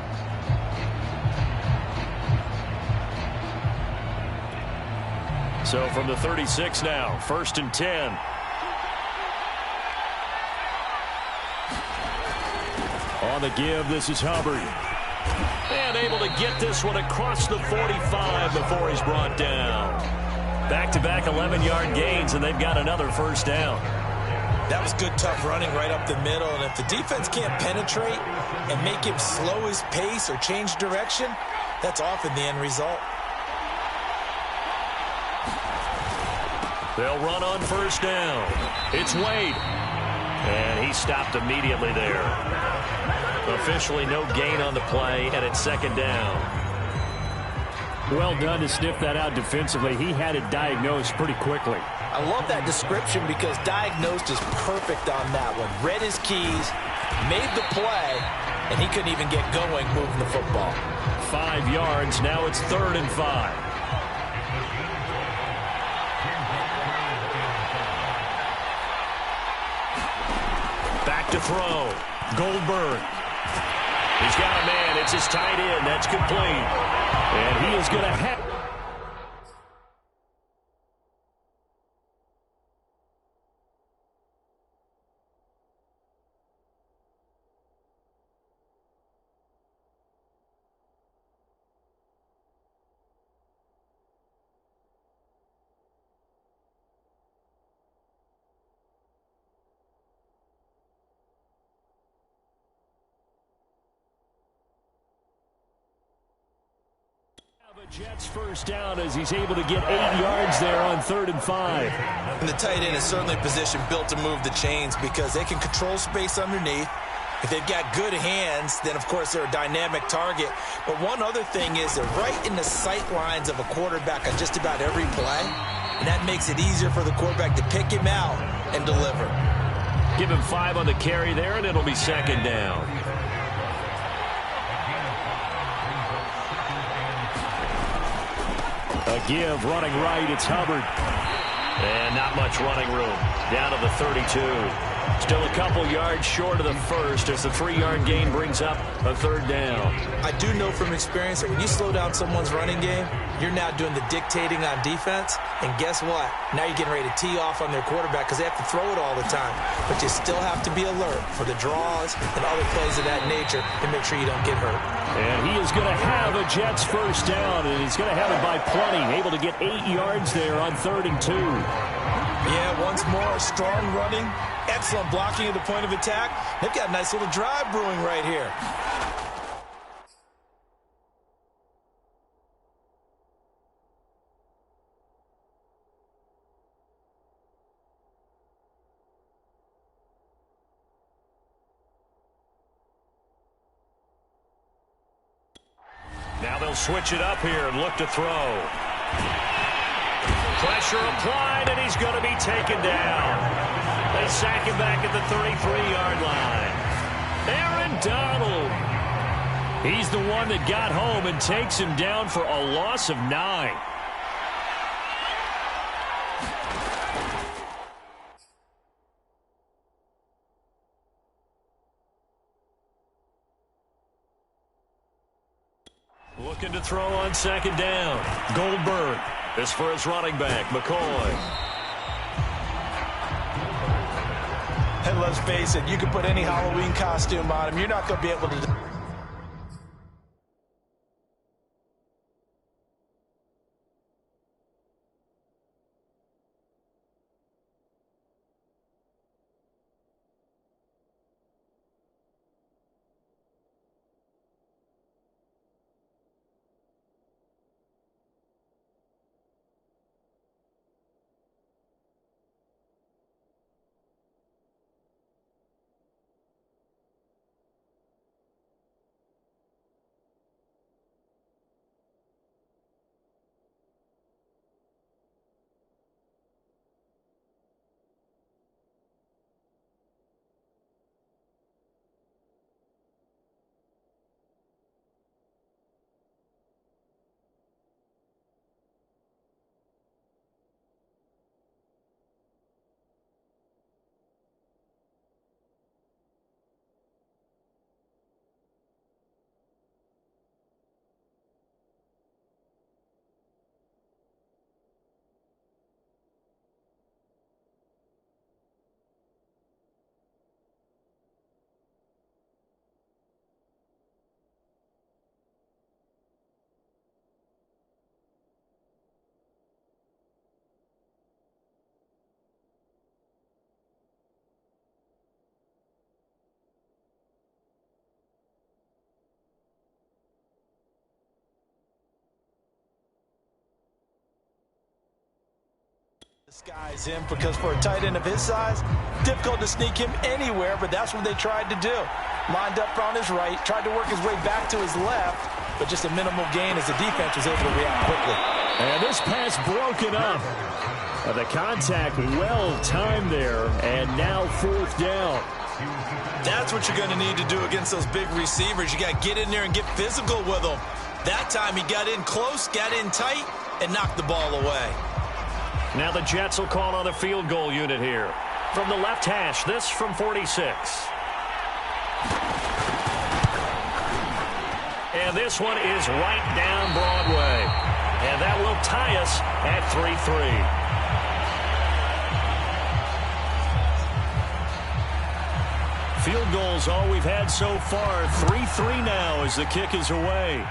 So from the 36 now, 1st and 10. On the give, this is Hubbard. And able to get this one across the 45 before he's brought down. Back-to-back 11-yard gains, and they've got another first down. That was good, tough running right up the middle. And if the defense can't penetrate and make him slow his pace or change direction, that's often the end result. They'll run on first down. It's Wade. And he stopped immediately there. Officially no gain on the play, and it's second down. Well done to sniff that out defensively. He had it diagnosed pretty quickly. I love that description because diagnosed is perfect on that one. Read his keys, made the play, and he couldn't even get going moving the football. 5 yards. Now it's 3rd and 5. Back to throw. Goldberg. He's got a man. It's his tight end. That's complete. And he is going to have... Jets first down as he's able to get 8 yards there on 3rd and 5. And the tight end is certainly a position built to move the chains because they can control space underneath. If they've got good hands, then of course they're a dynamic target. But one other thing is they're right in the sight lines of a quarterback on just about every play. And that makes it easier for the quarterback to pick him out and deliver. Give him 5 on the carry there, and it'll be second down. A give, running right, it's Hubbard. And not much running room. Down to the 32. Still a couple yards short of the first as the 3-yard gain brings up a 3rd down. I do know from experience that when you slow down someone's running game, you're now doing the dictating on defense. And guess what? Now you're getting ready to tee off on their quarterback because they have to throw it all the time. But you still have to be alert for the draws and other plays of that nature to make sure you don't get hurt. And he is going to have a Jets first down, and he's going to have it by plenty. Able to get 8 yards there on 3rd and 2. Yeah, once more, strong running, excellent blocking at the point of attack. They've got a nice little drive brewing right here. Now they'll switch it up here and look to throw. Pressure applied, and he's going to be taken down. They sack him back at the 33-yard line. Aaron Donald. He's the one that got home and takes him down for a loss of 9. Looking to throw on second down. Goldberg. This for his running back, McCoy. And let's face it, you can put any Halloween costume on him. You're not going to be able to... Disguise him because for a tight end of his size, difficult to sneak him anywhere, but that's what they tried to do. Lined up on his right, tried to work his way back to his left, but just a minimal gain as the defense was able to react quickly. And this pass broken up. The contact well timed there, and now 4th down. That's what you're going to need to do against those big receivers. You got to get in there and get physical with them. That time he got in close, got in tight, and knocked the ball away. Now the Jets will call on a field goal unit here. From the left hash, this from 46. And this one is right down Broadway. And that will tie us at 3-3. Field goals all we've had so far. 3-3 now as the kick is away.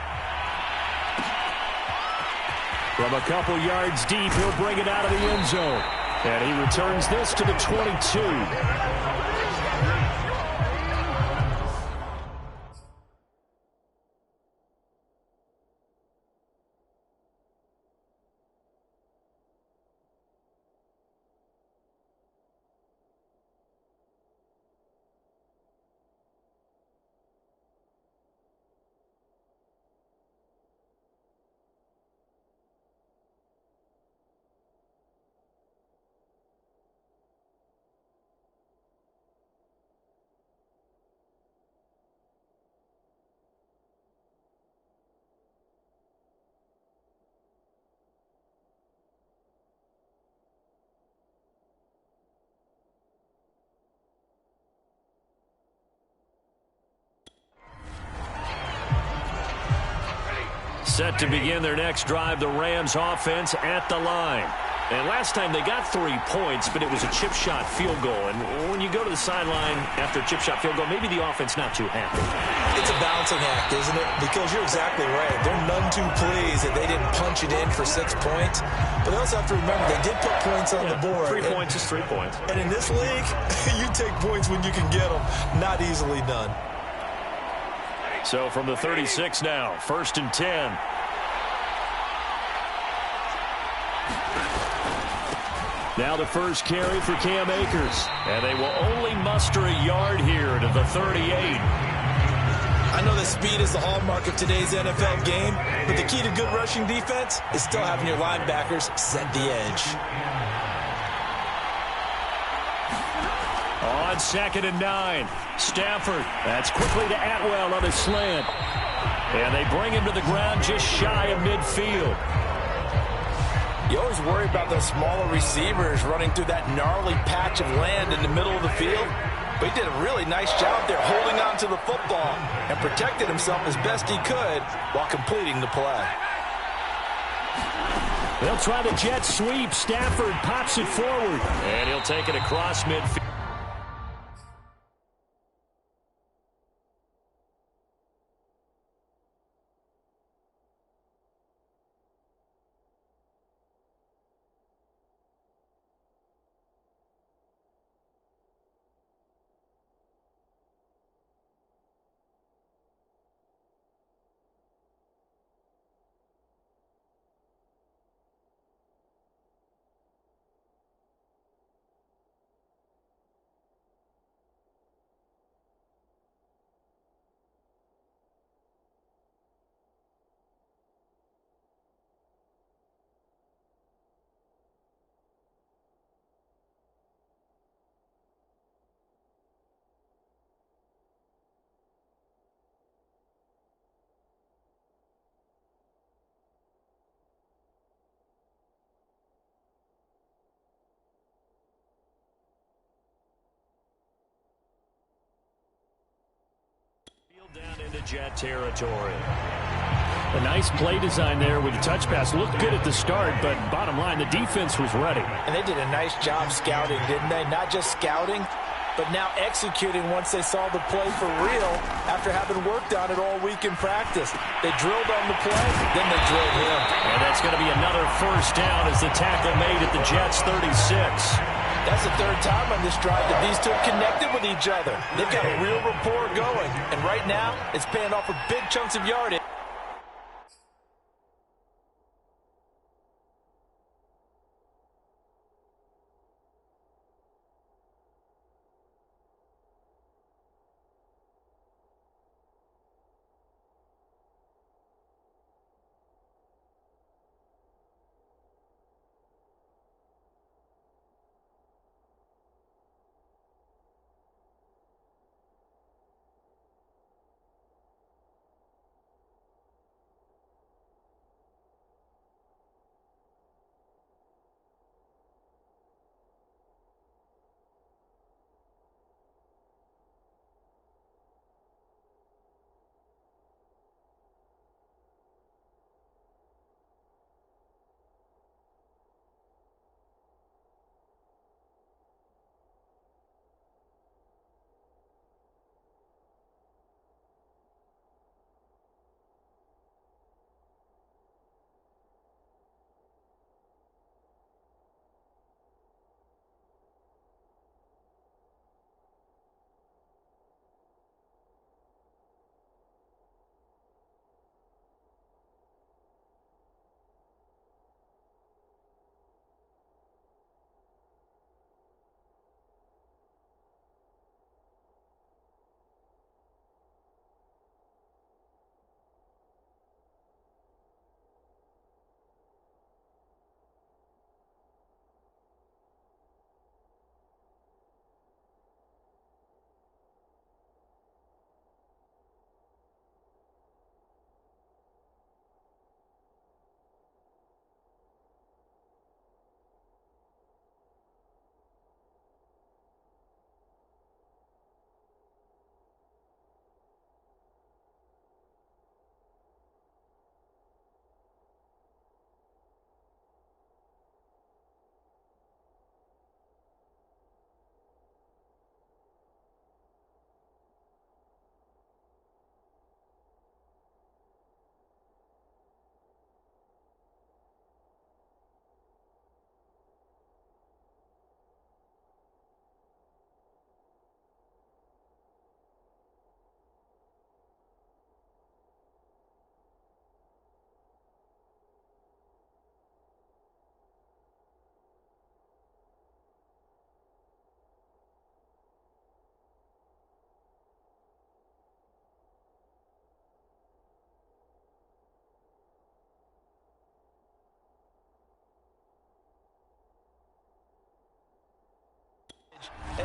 From a couple yards deep, he'll bring it out of the end zone. And he returns this to the 22. Set to begin their next drive, the Rams offense at the line. And last time they got 3 points, but it was a chip shot field goal. And when you go to the sideline after a chip shot field goal, maybe the offense not too happy. It's a balancing act, isn't it? Because you're exactly right. They're none too pleased that they didn't punch it in for 6 points. But they also have to remember they did put points on the board. 3 points is 3 points. And in this league, you take points when you can get them. Not easily done. So from the 36 now, 1st and 10. Now the first carry for Cam Akers. And they will only muster a yard here to the 38. I know that speed is the hallmark of today's NFL game, but the key to good rushing defense is still having your linebackers set the edge. On 2nd and 9, Stafford. That's quickly to Atwell on a slant. And they bring him to the ground just shy of midfield. You always worry about those smaller receivers running through that gnarly patch of land in the middle of the field. But he did a really nice job there holding on to the football and protected himself as best he could while completing the play. They'll try the jet sweep. Stafford pops it forward. And he'll take it across midfield. Down into Jet territory. A nice play design there with the touch pass. Looked good at the start, but bottom line, the defense was ready. And they did a nice job scouting, didn't they? Not just scouting, but now executing once they saw the play for real after having worked on it all week in practice. They drilled on the play, then they drilled him. And that's going to be another 1st down as the tackle made at the Jets' 36. That's the 3rd time on this drive that these two connected with each other. They've got a real rapport going, and right now it's paying off with big chunks of yardage.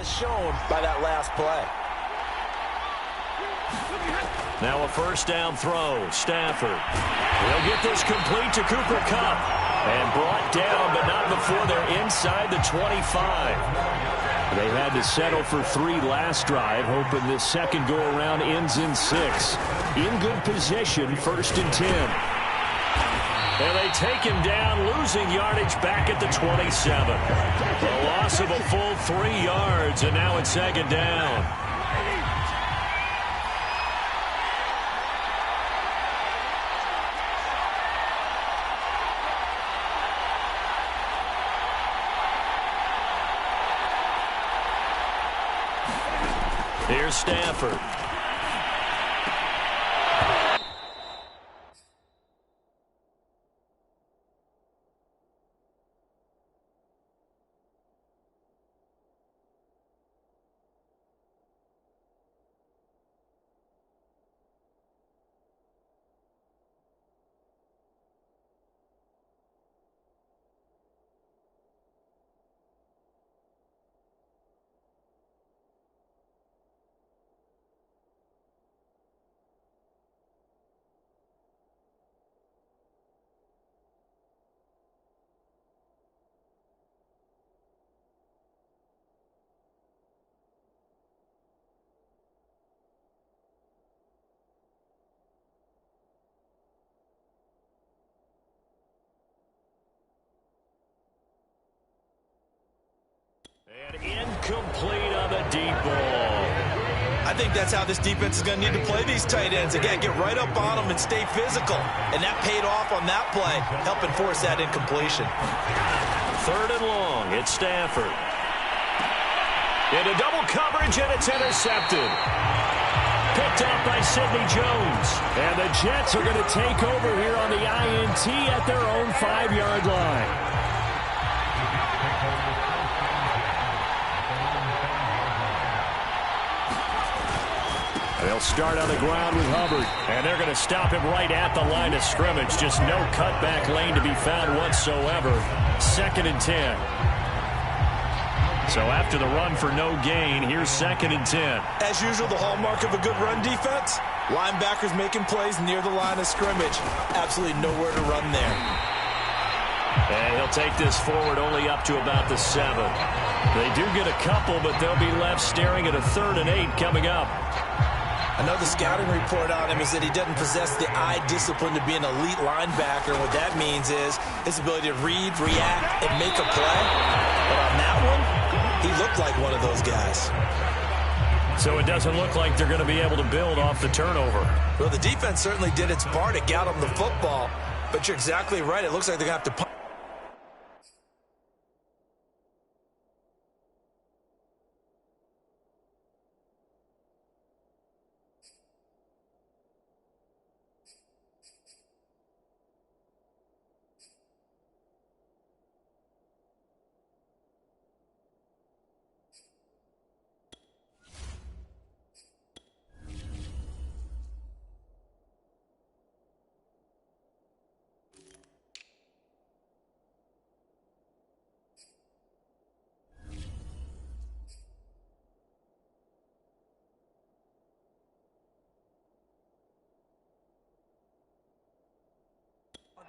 as shown by that last play. Now a first down throw. Stafford. He'll get this complete to Cooper Kupp. And brought down, but not before they're inside the 25. They had to settle for 3 last drive, hoping this second go-around ends in 6. In good position, 1st and 10. And they take him down, losing yardage back at the 27. A loss of a full 3 yards, and now it's 2nd down. Here's Stafford. And incomplete on the deep ball. I think that's how this defense is going to need to play these tight ends. Again, get right up on them and stay physical. And that paid off on that play, helping force that incompletion. 3rd and long. It's Stafford. Into double coverage, and it's intercepted. Picked up by Sidney Jones. And the Jets are going to take over here on the INT at their own 5-yard line. They'll start on the ground with Hubbard. And they're going to stop him right at the line of scrimmage. Just no cutback lane to be found whatsoever. 2nd and 10. So after the run for no gain, here's 2nd and 10. As usual, the hallmark of a good run defense, linebackers making plays near the line of scrimmage. Absolutely nowhere to run there. And he'll take this forward only up to about the 7. They do get a couple, but they'll be left staring at a 3rd and 8 coming up. Another scouting report on him is that he doesn't possess the eye discipline to be an elite linebacker. And what that means is his ability to read, react, and make a play. But on that one, he looked like one of those guys. So it doesn't look like they're going to be able to build off the turnover. Well, the defense certainly did its part to get him the football. But you're exactly right. It looks like they're going to have to punt.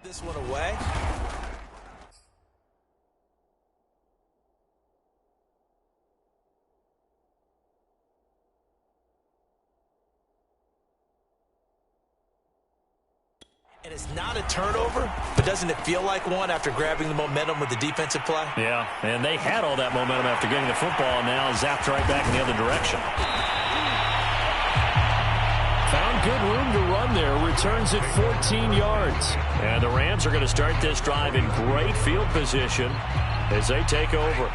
This one away. And it's not a turnover, but doesn't it feel like one after grabbing the momentum with the defensive play? Yeah, and they had all that momentum after getting the football, and now zapped right back in the other direction. Found good room to run there. Returns it 14 yards. And the Rams are going to start this drive in great field position as they take over.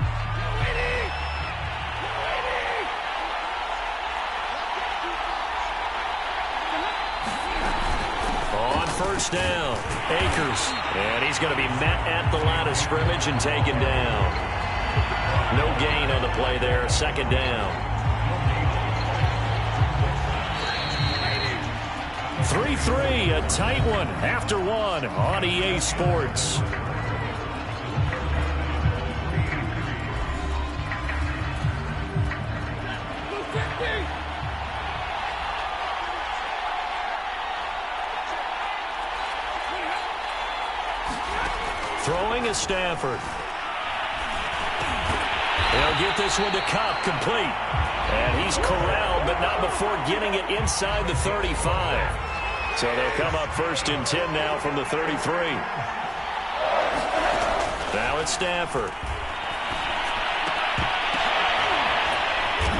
On first down, Akers. And he's going to be met at the line of scrimmage and taken down. No gain on the play there. 2nd down. 3-3, a tight one after one on EA Sports. Throwing is Stafford. They'll get this one to Cup, complete. And he's corralled, but not before getting it inside the 35. So they'll come up 1st and 10 now from the 33. Now it's Stafford.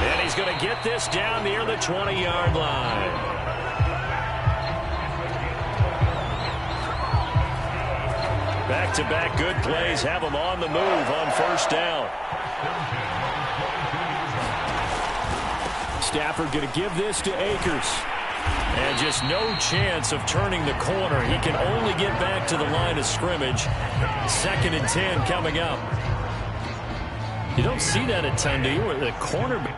And he's going to get this down near the 20-yard line. Back-to-back good plays have him on the move on 1st down. Stafford going to give this to Akers. And just no chance of turning the corner. He can only get back to the line of scrimmage. 2nd and 10 coming up. You don't see that a ton, do you? The corner.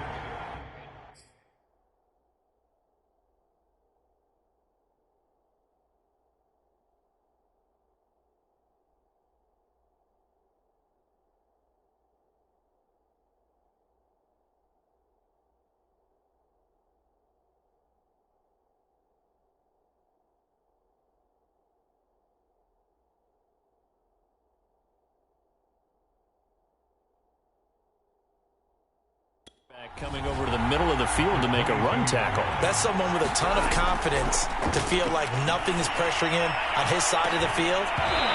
Coming over to the middle of the field to make a run tackle. That's someone with a ton of confidence to feel like nothing is pressuring in on his side of the field.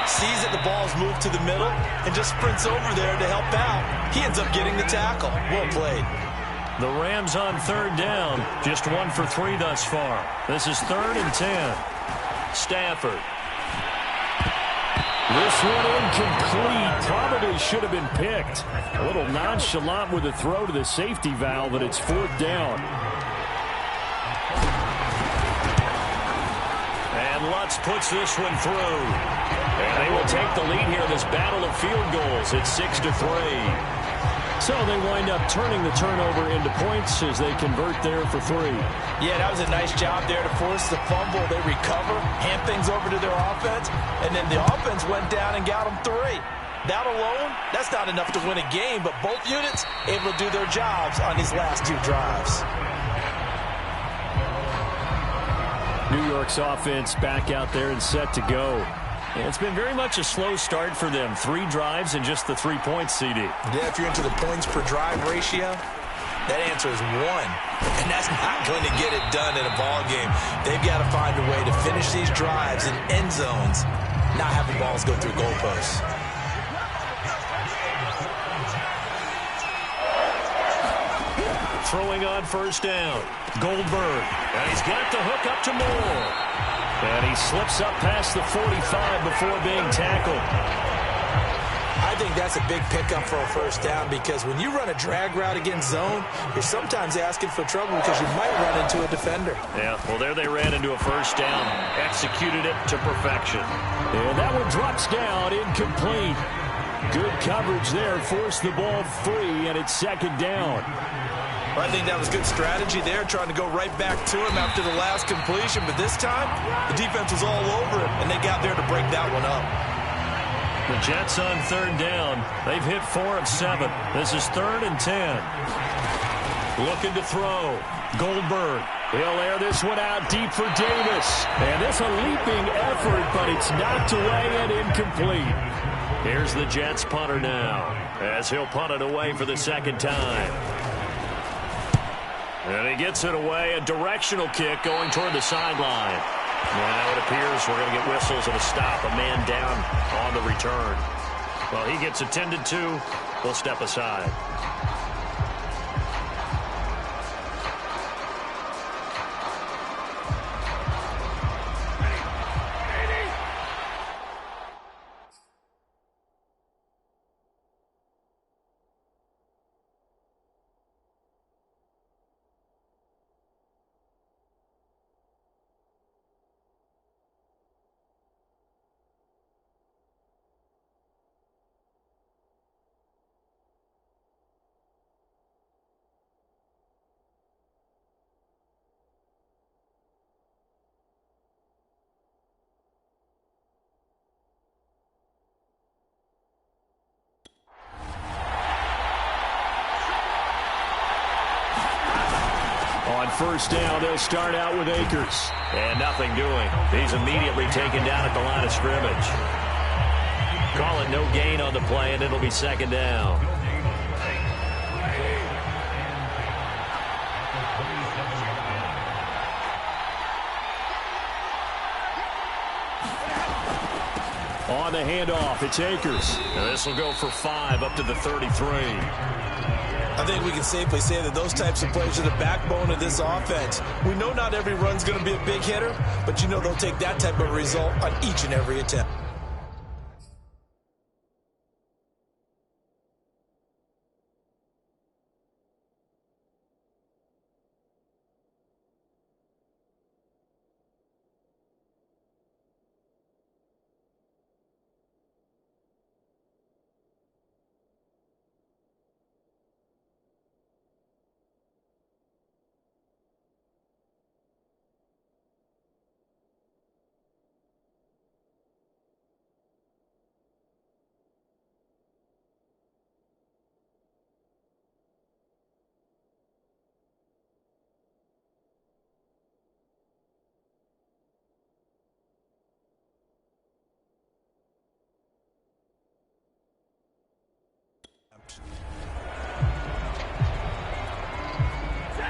Sees that the ball's moved to the middle and just sprints over there to help out. He ends up getting the tackle. Well played. The Rams on 3rd down. Just 1 for 3 thus far. This is 3rd and 10. Stafford. This one incomplete. Probably should have been picked. A little nonchalant with the throw to the safety valve, and it's 4th down. And Lutz puts this one through. And they will take the lead here in this battle of field goals. It's 6-3. So they wind up turning the turnover into points as they convert there for 3. Yeah, that was a nice job there to force the fumble. They recover, hand things over to their offense, and then the offense went down and got them 3. That alone, that's not enough to win a game, but both units able to do their jobs on these last 2 drives. New York's offense back out there and set to go. And it's been very much a slow start for them. 3 drives and just the 3 points, CD. Yeah, if you're into the points per drive ratio, that answer is 1. And that's not going to get it done in a ball game. They've got to find a way to finish these drives in end zones, not have the balls go through goalposts. Throwing on 1st down. Goldberg. And he's got the hook up to Moore. And he slips up past the 45 before being tackled. I think that's a big pickup for a 1st down because when you run a drag route against zone, you're sometimes asking for trouble because you might run into a defender. Yeah, well, there they ran into a 1st down. Executed it to perfection. And that one drops down, incomplete. Good coverage there, forced the ball free, and it's 2nd down. I think that was good strategy there, trying to go right back to him after the last completion. But this time, the defense was all over him, and they got there to break that one up. The Jets on 3rd down. They've hit 4 of 7. This is 3rd and 10. Looking to throw. Goldberg. He'll air this one out deep for Davis. And it's a leaping effort, but it's knocked away and incomplete. Here's the Jets punter now, as he'll punt it away for the 2nd time. And he gets it away, a directional kick going toward the sideline. Now it appears we're going to get whistles and a stop, a man down on the return. Well, he gets attended to. We'll step aside. On 1st down, they'll start out with Akers. And nothing doing. He's immediately taken down at the line of scrimmage. Call it no gain on the play, and it'll be second down. On the handoff, it's Akers. And this will go for 5 up to the 33. I think we can safely say that those types of plays are the backbone of this offense. We know not every run's going to be a big hitter, but you know they'll take that type of result on each and every attempt.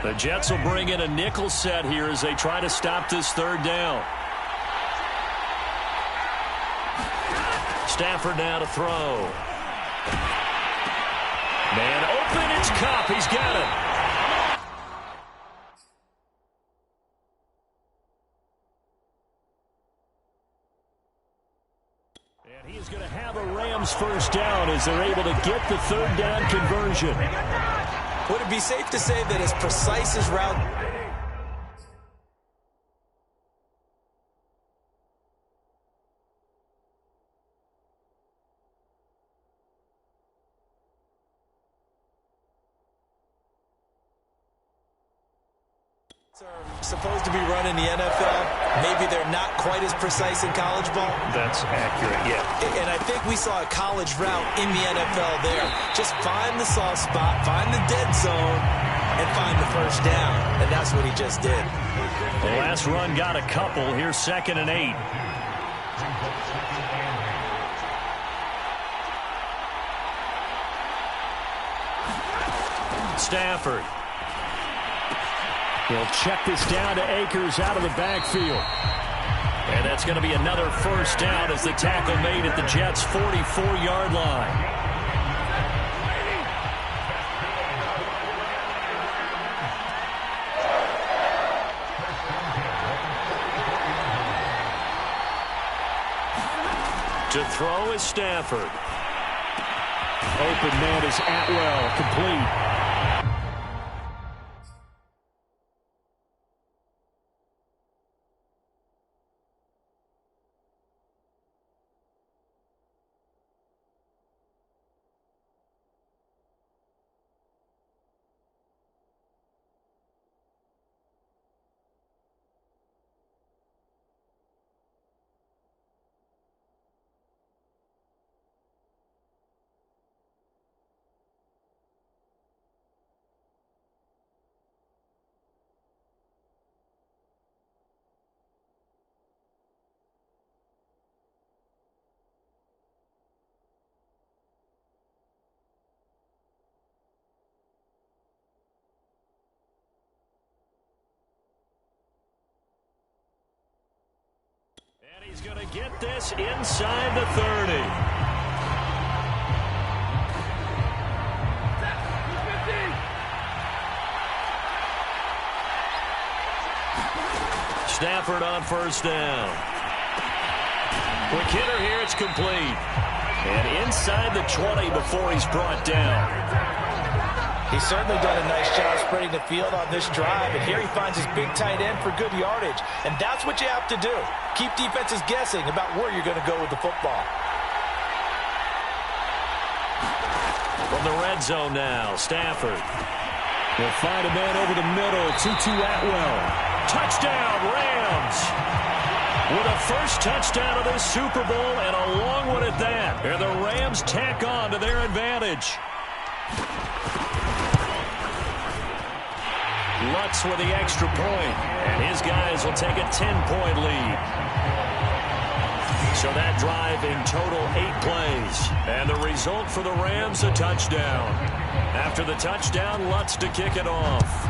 The Jets will bring in a nickel set here as they try to stop this third down. Stafford now to throw. Man open, it's Kupp. He's got it. And he is going to have a Rams first down as they're able to get the third down conversion. Would it be safe to say that as precise as route... are supposed to be run in the NFL. Maybe they're not quite as precise in college ball. That's accurate, yeah. And I think we saw a college route in the NFL there. Just find the soft spot, find the dead zone, and find the first down. And that's what he just did. The last run got a couple. Here's 2nd and 8. Stafford. He'll check this down to Akers out of the backfield. And that's going to be another first down as the tackle made at the Jets' 44-yard line. To throw is Stafford. Open man is Atwell, complete. And he's going to get this inside the 30. Stafford on first down. Quick hitter here, it's complete. And inside the 20 before he's brought down. He's certainly done a nice job spreading the field on this drive, and here he finds his big tight end for good yardage. And that's what you have to do. Keep defenses guessing about where you're going to go with the football. From the red zone now, Stafford. He'll find a man over the middle, 2-2 Atwell. Touchdown, Rams! With a first touchdown of this Super Bowl, and a long one at that. And the Rams tack on to their advantage. Lutz with the extra point, and his guys will take a 10-point lead. So that drive in total 8 plays. And the result for the Rams, a touchdown. After the touchdown, Lutz to kick it off.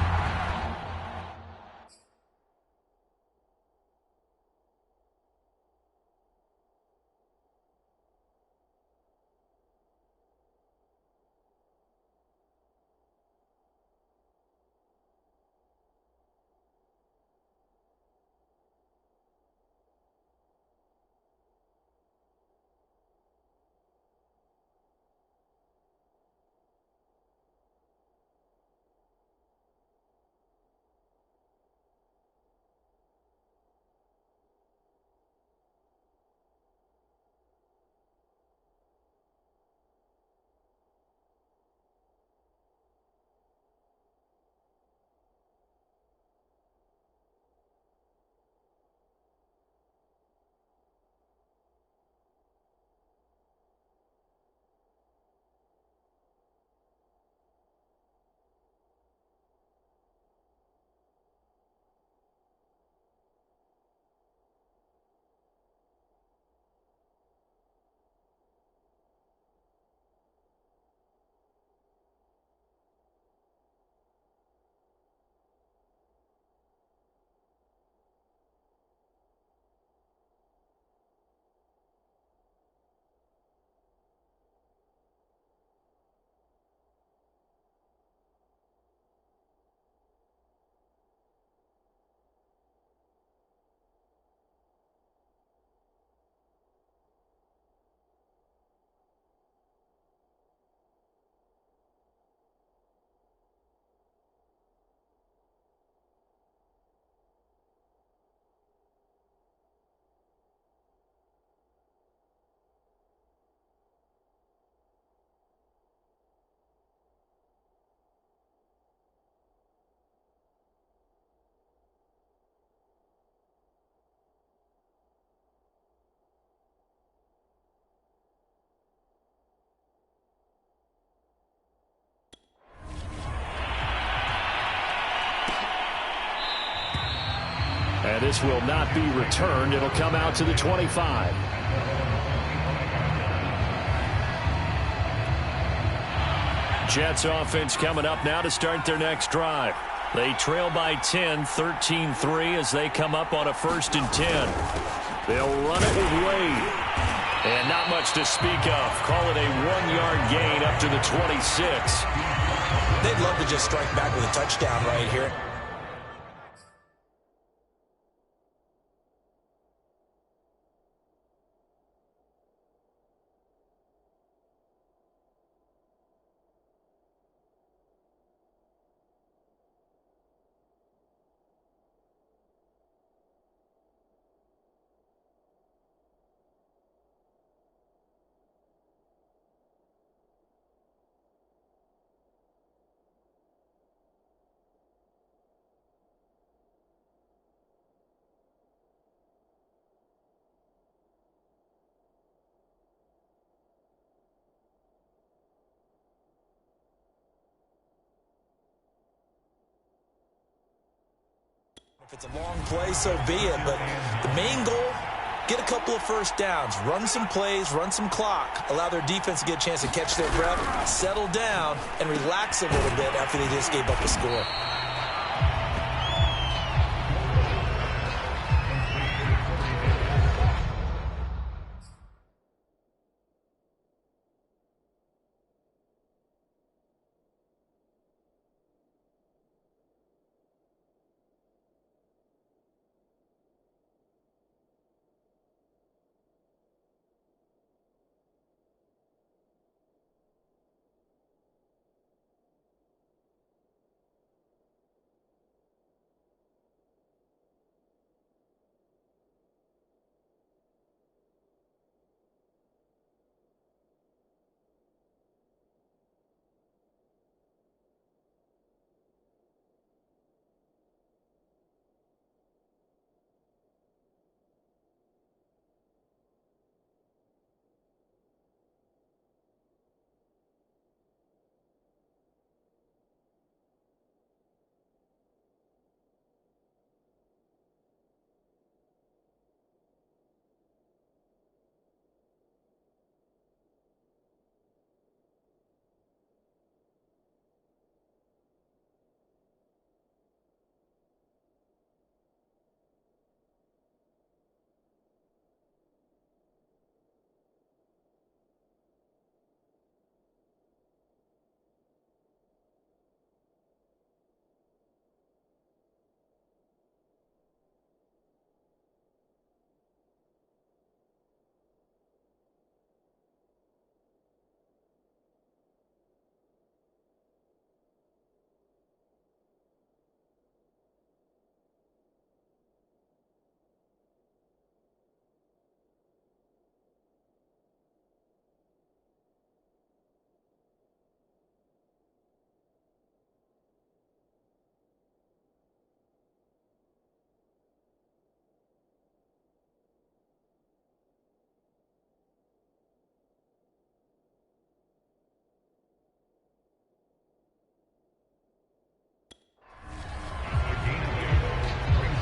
And this will not be returned. It'll come out to the 25. Jets offense coming up now to start their next drive. They trail by 10, 13-3 as they come up on a 1st and 10. They'll run it with Wade. And not much to speak of. Call it a 1-yard gain up to the 26. They'd love to just strike back with a touchdown right here. If it's a long play, so be it. But the main goal, get a couple of first downs, run some plays, run some clock, allow their defense to get a chance to catch their breath, settle down, and relax a little bit after they just gave up a score.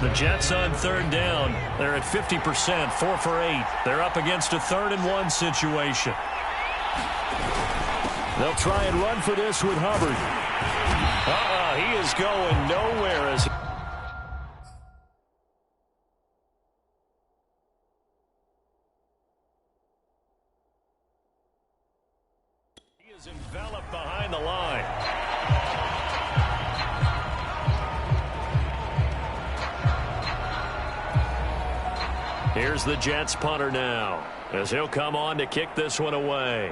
The Jets on third down. They're at 50%, 4 for 8. They're up against a 3rd-and-1 situation. They'll try and run for this with Hubbard. He is going nowhere as he is enveloped behind the line. Here's the Jets punter now, as he'll come on to kick this one away.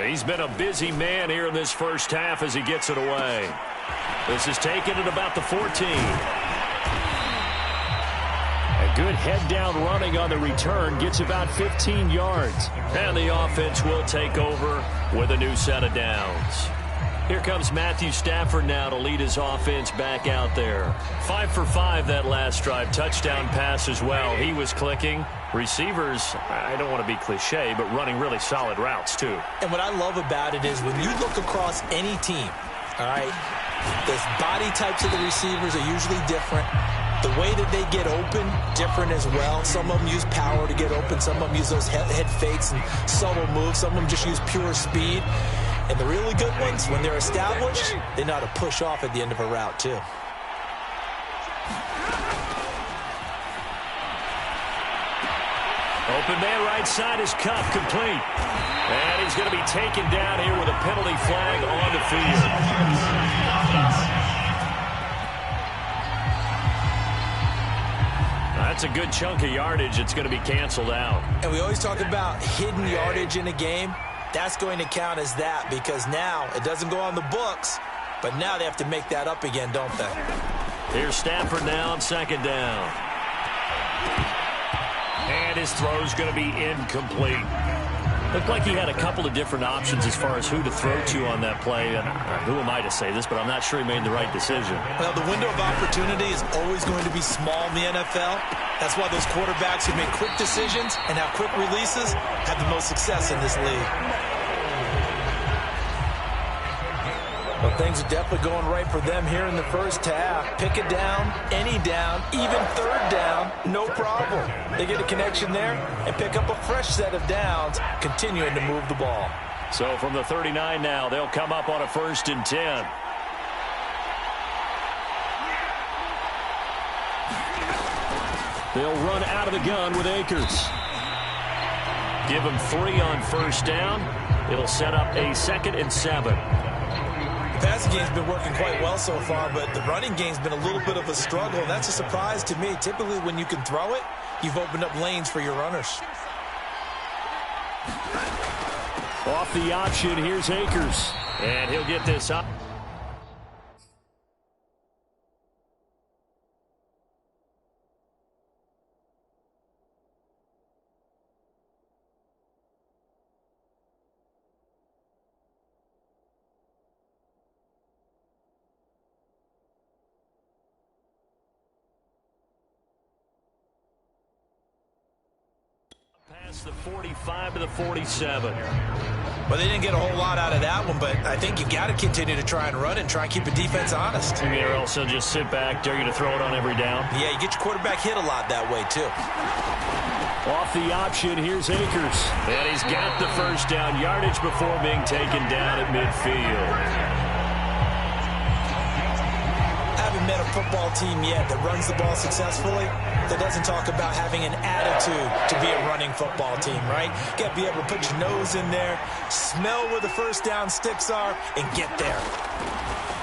He's been a busy man here in this first half as he gets it away. This is taken at about the 14. A good head-down running on the return gets about 15 yards. And the offense will take over with a new set of downs. Here comes Matthew Stafford now to lead his offense back out there. 5 for 5 that last drive. Touchdown pass as well. He was clicking. Receivers, I don't want to be cliche, but running really solid routes too. And what I love about it is when you look across any team, all right, the body types of the receivers are usually different. The way that they get open, different as well. Some of them use power to get open. Some of them use those head fakes and subtle moves. Some of them just use pure speed. And the really good ones, when they're established, they know how to push off at the end of a route, too. Open man right side is Cup, complete. And he's going to be taken down here with a penalty flag on the field. That's a good chunk of yardage. It's going to be canceled out. And we always talk about hidden yardage in a game. That's going to count as that because now it doesn't go on the books, but now they have to make that up again, don't they? Here's Stafford now on 2nd down. And his throw's going to be incomplete. Looked like he had a couple of different options as far as who to throw to on that play. And who am I to say this, but I'm not sure he made the right decision. Well, the window of opportunity is always going to be small in the NFL. That's why those quarterbacks who make quick decisions and have quick releases have the most success in this league. Well, things are definitely going right for them here in the first half. Pick a down, any down, even 3rd down, no problem. They get a connection there and pick up a fresh set of downs, continuing to move the ball. So from the 39 now, they'll come up on a 1st and 10. They'll run out of the gun with Akers. Give him 3 on 1st down. It'll set up a 2nd and 7. The passing game's been working quite well so far, but the running game's been a little bit of a struggle, and that's a surprise to me. Typically, when you can throw it, you've opened up lanes for your runners. Off the option, here's Akers. And he'll get this up. The 45 to the 47. Well, they didn't get a whole lot out of that one, but I think you got to continue to try and run and try and keep the defense honest. You mean, or else they'll just sit back, dare you to throw it on every down? Yeah, you get your quarterback hit a lot that way, too. Off the option, here's Akers. And he's got the 1st down yardage before being taken down at midfield. Haven't met a football team yet that runs the ball successfully that doesn't talk about having an attitude to be a running football team, right? You got to be able to put your nose in there, smell where the 1st down sticks are, and get there.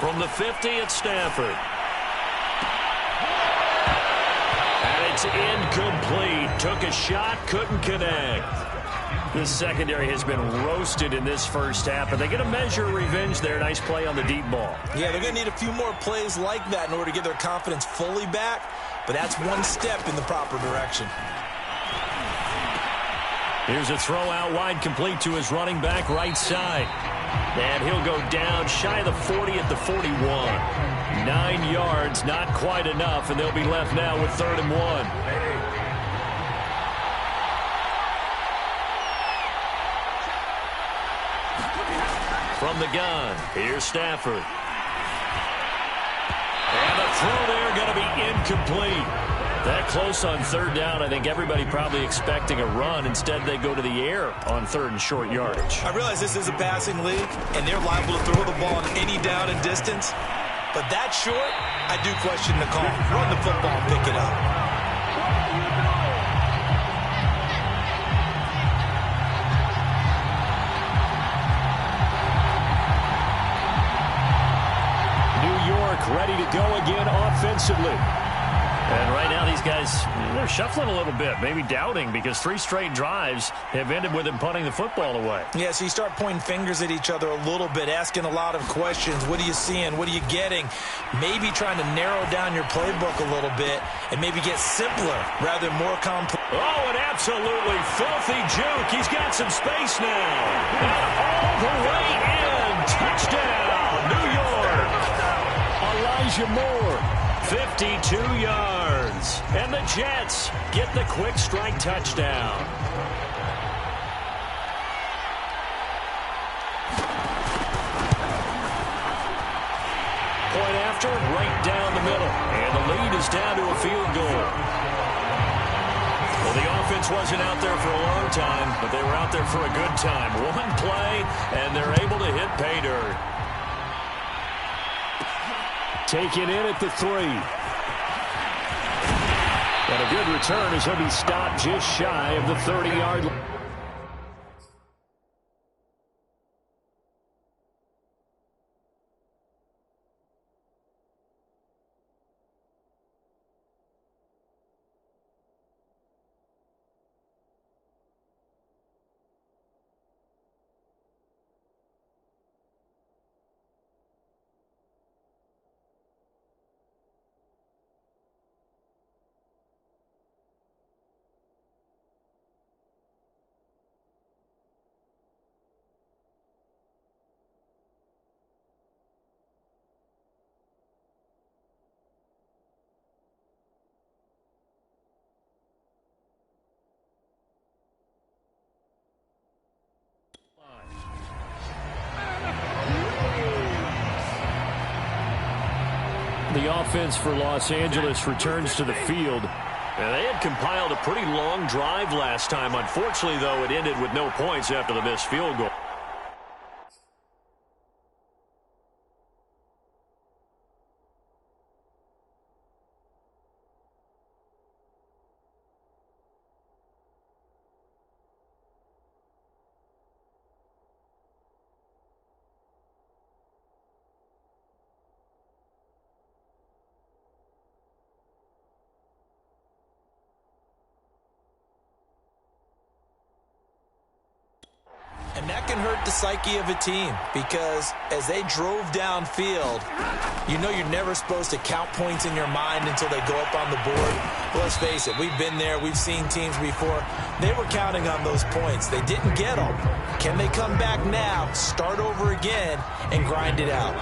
From the 50 at Stafford. And it's incomplete. Took a shot, couldn't connect. This secondary has been roasted in this first half, but they get a measure of revenge there. Nice play on the deep ball. Yeah, they're going to need a few more plays like that in order to get their confidence fully back, but that's one step in the proper direction. Here's a throw out wide, complete to his running back right side. And he'll go down shy of the 40 at the 41. 9 yards, not quite enough, and they'll be left now with 3rd and 1. From the gun, here's Stafford. And the throw there going to be incomplete. That close on third down, I think everybody probably expecting a run. Instead, they go to the air on third and short yardage. I realize this is a passing league, and they're liable to throw the ball on any down and distance. But that short, I do question the call. Run the football and pick it up. New York ready to go again offensively. And right now these guys, they're shuffling a little bit, maybe doubting, because 3 straight drives have ended with them punting the football away. Yeah, so you start pointing fingers at each other a little bit, asking a lot of questions. What are you seeing? What are you getting? Maybe trying to narrow down your playbook a little bit and maybe get simpler rather than more complex. Oh, an absolutely filthy juke. He's got some space now. And all the way in. Touchdown, New York. Elijah Moore. 52 yards. And the Jets get the quick strike touchdown. Point after, right down the middle. And the lead is down to a field goal. Well, the offense wasn't out there for a long time, but they were out there for a good time. One play, and they're able to hit pay dirt. Taken in at the 3. And a good return as he'll be stopped just shy of the 30-yard line. The offense for Los Angeles returns to the field. And they had compiled a pretty long drive last time. Unfortunately, though, it ended with no points after the missed field goal. And that can hurt the psyche of a team because as they drove downfield, you know you're never supposed to count points in your mind until they go up on the board. But let's face it, we've been there. We've seen teams before. They were counting on those points. They didn't get them. Can they come back now, start over again, and grind it out?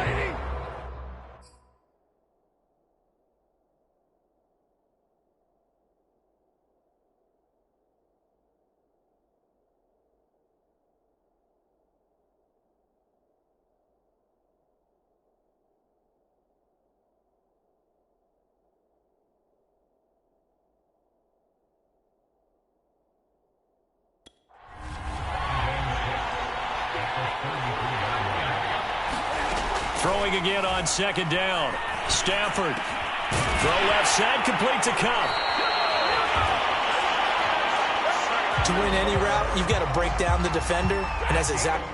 Throwing again on second down. Stafford. Throw left side, complete to Cup. To win any route, you've got to break down the defender, and that's exactly.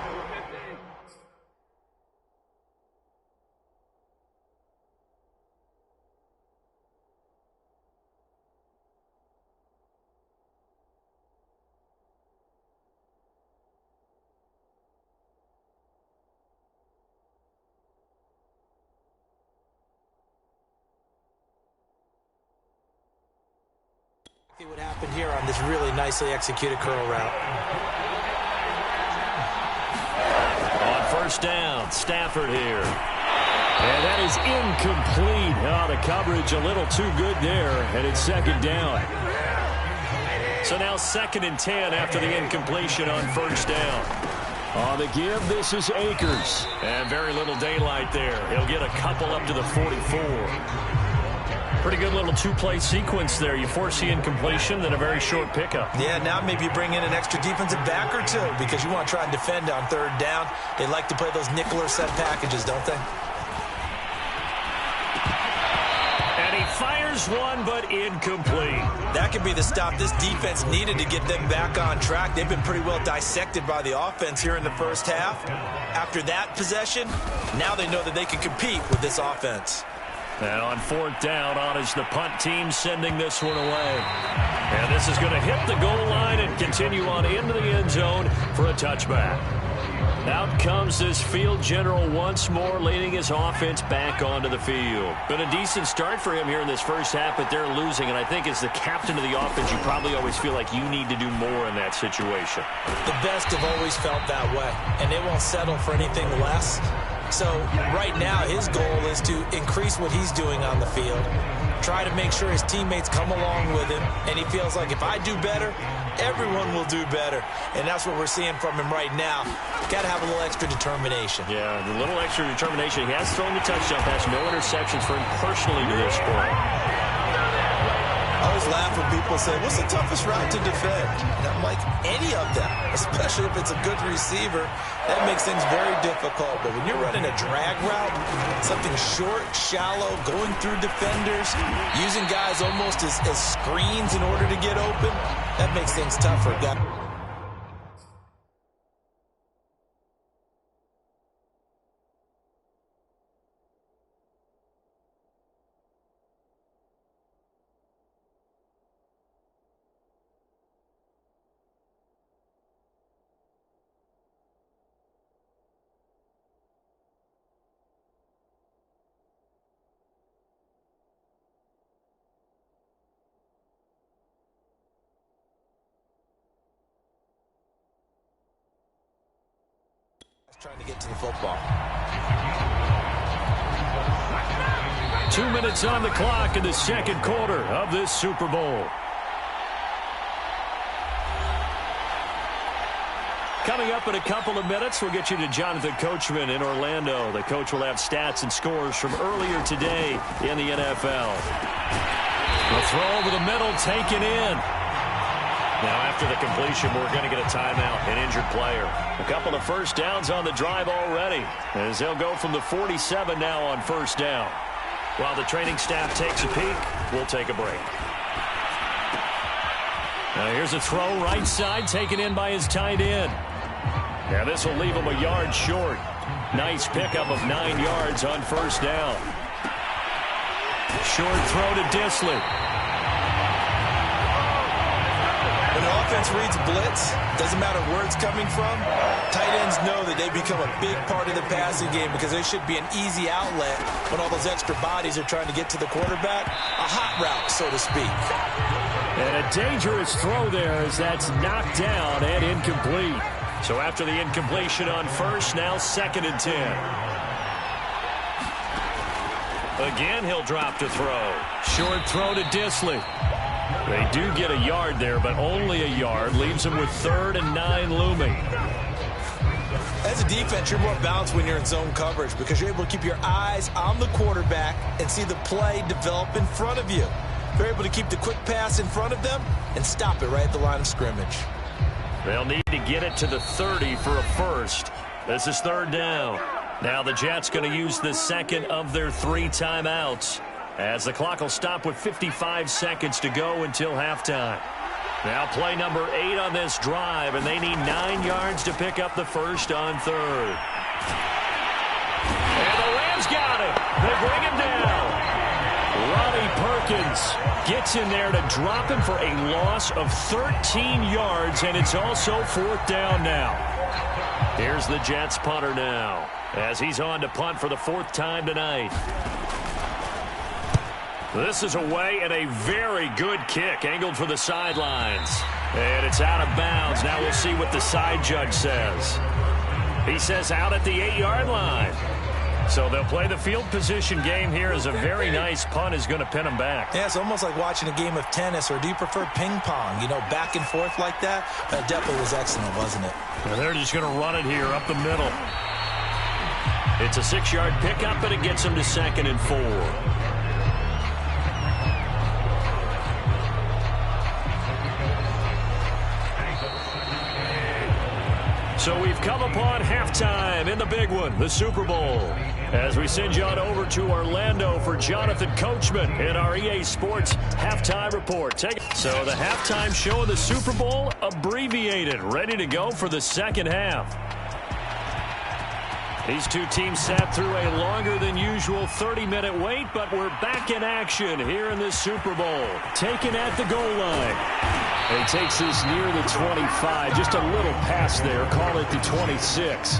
What happened here on this really nicely executed curl route. On first down, Stafford here. And that is incomplete. Oh, the coverage a little too good there, and it's second down. So now 2nd and 10 after the incompletion on first down. On the give, this is Akers. And very little daylight there. He'll get a couple up to the 44. Pretty good little two-play sequence there. You force the incompletion, then a very short pickup. Yeah, now maybe you bring in an extra defensive back or two because you want to try and defend on third down. They like to play those nickel or set packages, don't they? And he fires one, but incomplete. That could be the stop this defense needed to get them back on track. They've been pretty well dissected by the offense here in the first half. After that possession, now they know that they can compete with this offense. And on fourth down, on is the punt team sending this one away. And this is going to hit the goal line and continue on into the end zone for a touchback. Out comes this field general once more, leading his offense back onto the field. Been a decent start for him here in this first half, but they're losing. And I think as the captain of the offense, you probably always feel like you need to do more in that situation. The best have always felt that way, and they won't settle for anything less. So right now his goal is to increase what he's doing on the field, try to make sure his teammates come along with him, and he feels like if I do better, everyone will do better. And that's what we're seeing from him right now. Got to have a little extra determination. Yeah, the little extra determination. He has thrown the touchdown pass, no interceptions for him personally to this point. I always laugh when people say, what's the toughest route to defend? And I'm like, any of them, especially if it's a good receiver. That makes things very difficult. But when you're running a drag route, something short, shallow, going through defenders, using guys almost as screens in order to get open, that makes things tougher. Trying to get to the football. 2 minutes on the clock in the second quarter of this Super Bowl. Coming up in a couple of minutes, we'll get you to Jonathan Coachman in Orlando. The coach will have stats and scores from earlier today in the NFL. The throw over the middle, taken in. Now, after the completion, we're going to get a timeout, an injured player. A couple of first downs on the drive already, as they'll go from the 47 now on first down. While the training staff takes a peek, we'll take a break. Now, here's a throw right side, taken in by his tight end. Now, this will leave him a yard short. Nice pickup of 9 yards on first down. Short throw to Disley. When the offense reads blitz, doesn't matter where it's coming from, tight ends know that they become a big part of the passing game because they should be an easy outlet when all those extra bodies are trying to get to the quarterback. A hot route, so to speak. And a dangerous throw there as that's knocked down and incomplete. So after the incompletion on first, now 2nd and 10. Again, he'll drop to throw. Short throw to Disley. They do get a yard there, but only a yard. Leaves them with 3rd and 9 looming. As a defense, you're more balanced when you're in zone coverage because you're able to keep your eyes on the quarterback and see the play develop in front of you. You're able to keep the quick pass in front of them and stop it right at the line of scrimmage. They'll need to get it to the 30 for a first. This is 3rd down. Now the Jets going to use the second of their 3 timeouts, as the clock will stop with 55 seconds to go until halftime. Now play number 8 on this drive, and they need 9 yards to pick up the first on 3rd. And the Rams got it. They bring him down. Ronnie Perkins gets in there to drop him for a loss of 13 yards, and it's also 4th down now. Here's the Jets punter now, as he's on to punt for the 4th time tonight. This is away, and a very good kick angled for the sidelines. And it's out of bounds. Now we'll see what the side judge says. He says out at the 8-yard line. So they'll play the field position game here as a very nice punt is going to pin them back. Yeah, it's almost like watching a game of tennis, or do you prefer ping pong? You know, back and forth like that? That definitely was excellent, wasn't it? And they're just going to run it here up the middle. It's a 6-yard pickup, and it gets them to 2nd and 4. So we've come upon halftime in the big one, the Super Bowl. As we send you on over to Orlando for Jonathan Coachman in our EA Sports Halftime Report. So the halftime show of the Super Bowl, abbreviated, ready to go for the second half. These two teams sat through a longer than usual 30-minute wait, but we're back in action here in this Super Bowl. Taken at the goal line. And he takes this near the 25, just a little past there, call it the 26.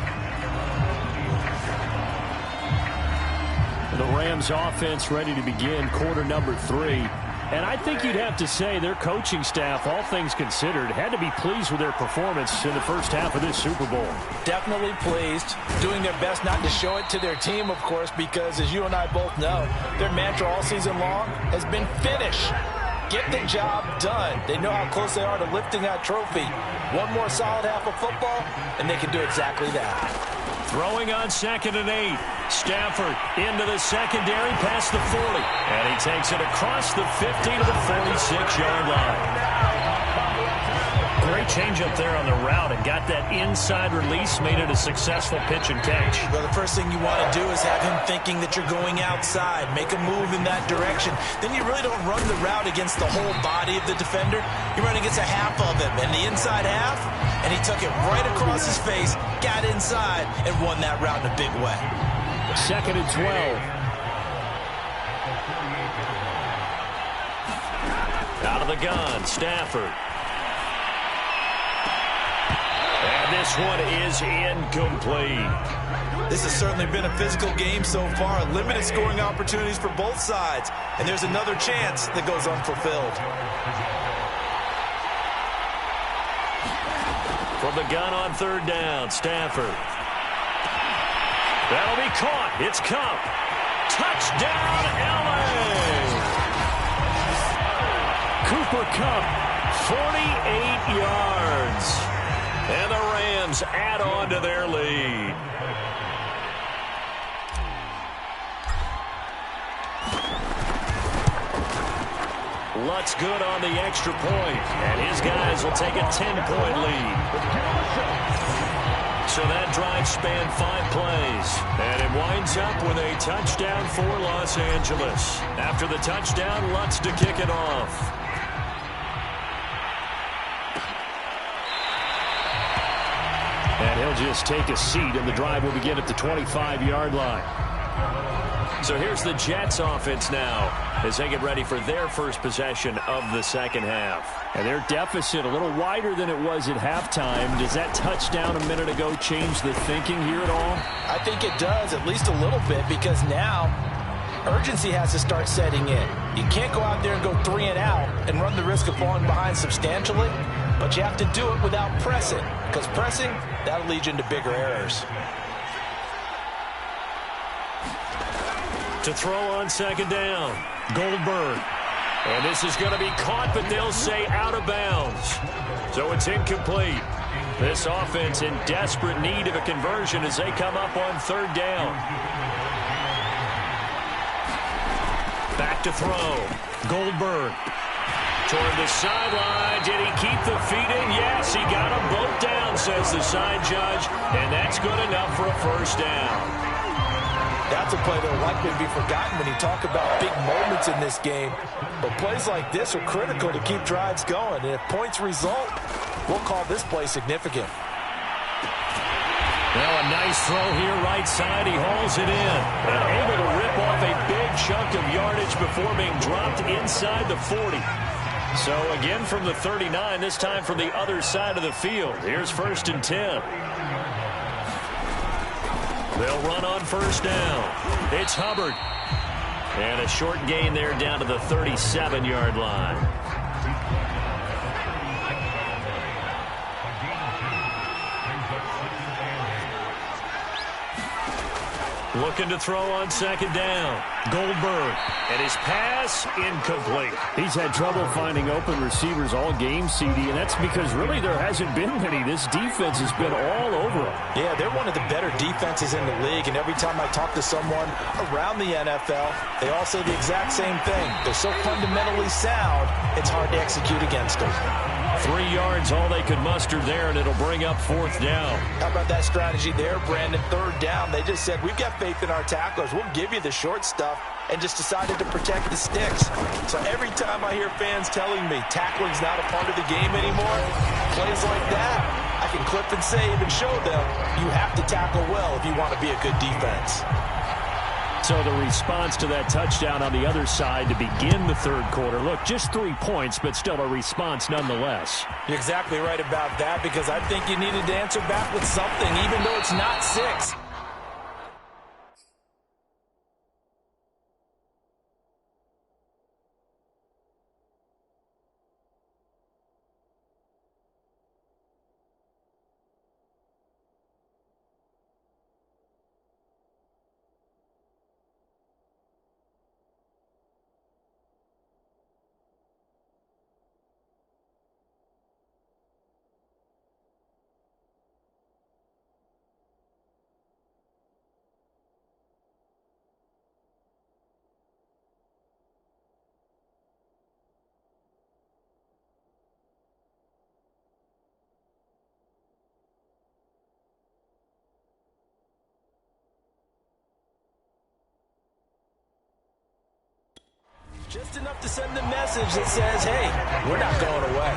The Rams offense ready to begin quarter number 3. And I think you'd have to say their coaching staff, all things considered, had to be pleased with their performance in the first half of this Super Bowl. Definitely pleased, doing their best not to show it to their team, of course, because as you and I both know, their mantra all season long has been finish. Get the job done. They know how close they are to lifting that trophy. One more solid half of football, and they can do exactly that. Throwing on 2nd and 8. Stafford into the secondary past the 40. And he takes it across the 50 to the 46-yard line. Great change up there on the route and got that inside release, made it a successful pitch and catch. Well, the first thing you want to do is have him thinking that you're going outside, make a move in that direction. Then you really don't run the route against the whole body of the defender. You run against a half of him, and the inside half, and he took it right across his face, got inside, and won that route in a big way. 2nd and 12. Out of the gun, Stafford. And this one is incomplete. This has certainly been a physical game so far. Limited scoring opportunities for both sides. And there's another chance that goes unfulfilled. From the gun on 3rd down, Stafford. That'll be caught. It's Kupp. Touchdown, L.A. Cooper Kupp, 48 yards. And the Rams add on to their lead. Lutz good on the extra point, and his guys will take a 10-point lead. So that drive spanned 5 plays, and it winds up with a touchdown for Los Angeles. After the touchdown, Lutz to kick it off. And he'll just take a seat, and the drive will begin at the 25-yard line. So here's the Jets offense now as they get ready for their first possession of the second half. And their deficit a little wider than it was at halftime. Does that touchdown a minute ago change the thinking here at all? I think it does, at least a little bit, because now urgency has to start setting in. You can't go out there and go 3 and out and run the risk of falling behind substantially, but you have to do it without pressing, because pressing, that'll lead you into bigger errors. To throw on 2nd down, Goldberg. And this is going to be caught, but they'll say out of bounds. So it's incomplete. This offense in desperate need of a conversion as they come up on 3rd down. Back to throw. Goldberg. Toward the sideline. Did he keep the feet in? Yes, he got them both down, says the side judge. And that's good enough for a first down. That's a play that will likely be forgotten when you talk about big moments in this game. But plays like this are critical to keep drives going. And if points result, we'll call this play significant. Now a nice throw here right side. He hauls it in. And able to rip off a big chunk of yardage before being dropped inside the 40. So again from the 39, this time from the other side of the field. Here's 1st and 10. They'll run on 1st down. It's Hubbard. And a short gain there down to the 37-yard line. Looking to throw on 2nd down. Goldberg. And his pass incomplete. He's had trouble finding open receivers all game, CD, and that's because really there hasn't been many. This defense has been all over them. Yeah, they're one of the better defenses in the league, and every time I talk to someone around the NFL, they all say the exact same thing. They're so fundamentally sound, it's hard to execute against them. 3 yards, all they could muster there, and it'll bring up 4th down. How about that strategy there, Brandon? 3rd down. They just said, we've got faith in our tacklers. We'll give you the short stuff, and just decided to protect the sticks. So every time I hear fans telling me tackling's not a part of the game anymore, plays like that, I can clip and save and show them you have to tackle well if you want to be a good defense. So the response to that touchdown on the other side to begin the 3rd quarter. Look, just 3 points, but still a response nonetheless. You're exactly right about that, because I think you needed to answer back with something, even though it's not 6. Just enough to send the message that says, hey, we're not going away.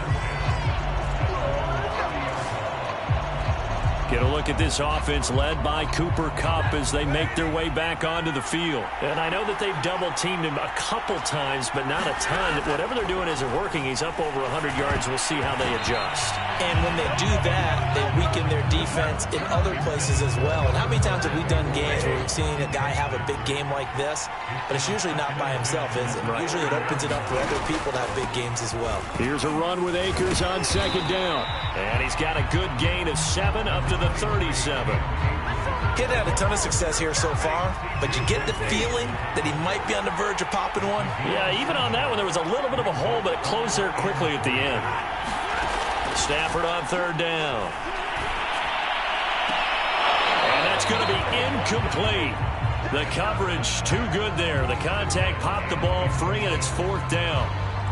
Get a look at this offense led by Cooper Kupp as they make their way back onto the field. And I know that they've double-teamed him a couple times, but not a ton. Whatever they're doing isn't working. He's up over 100 yards. We'll see how they adjust. And when they do that, they weaken their defense in other places as well. And how many times have we done games where we've seen a guy have a big game like this? But it's usually not by himself, is it? Right. Usually it opens it up for other people to have big games as well. Here's a run with Akers on 2nd down. And he's got a good gain of 7 up to the 37. He's had a ton of success here so far, but you get the feeling that he might be on the verge of popping one. Yeah, even on that one, there was a little bit of a hole, but it closed there quickly at the end. Stafford on 3rd down. And that's going to be incomplete. The coverage too good there. The contact popped the ball free, and it's 4th down.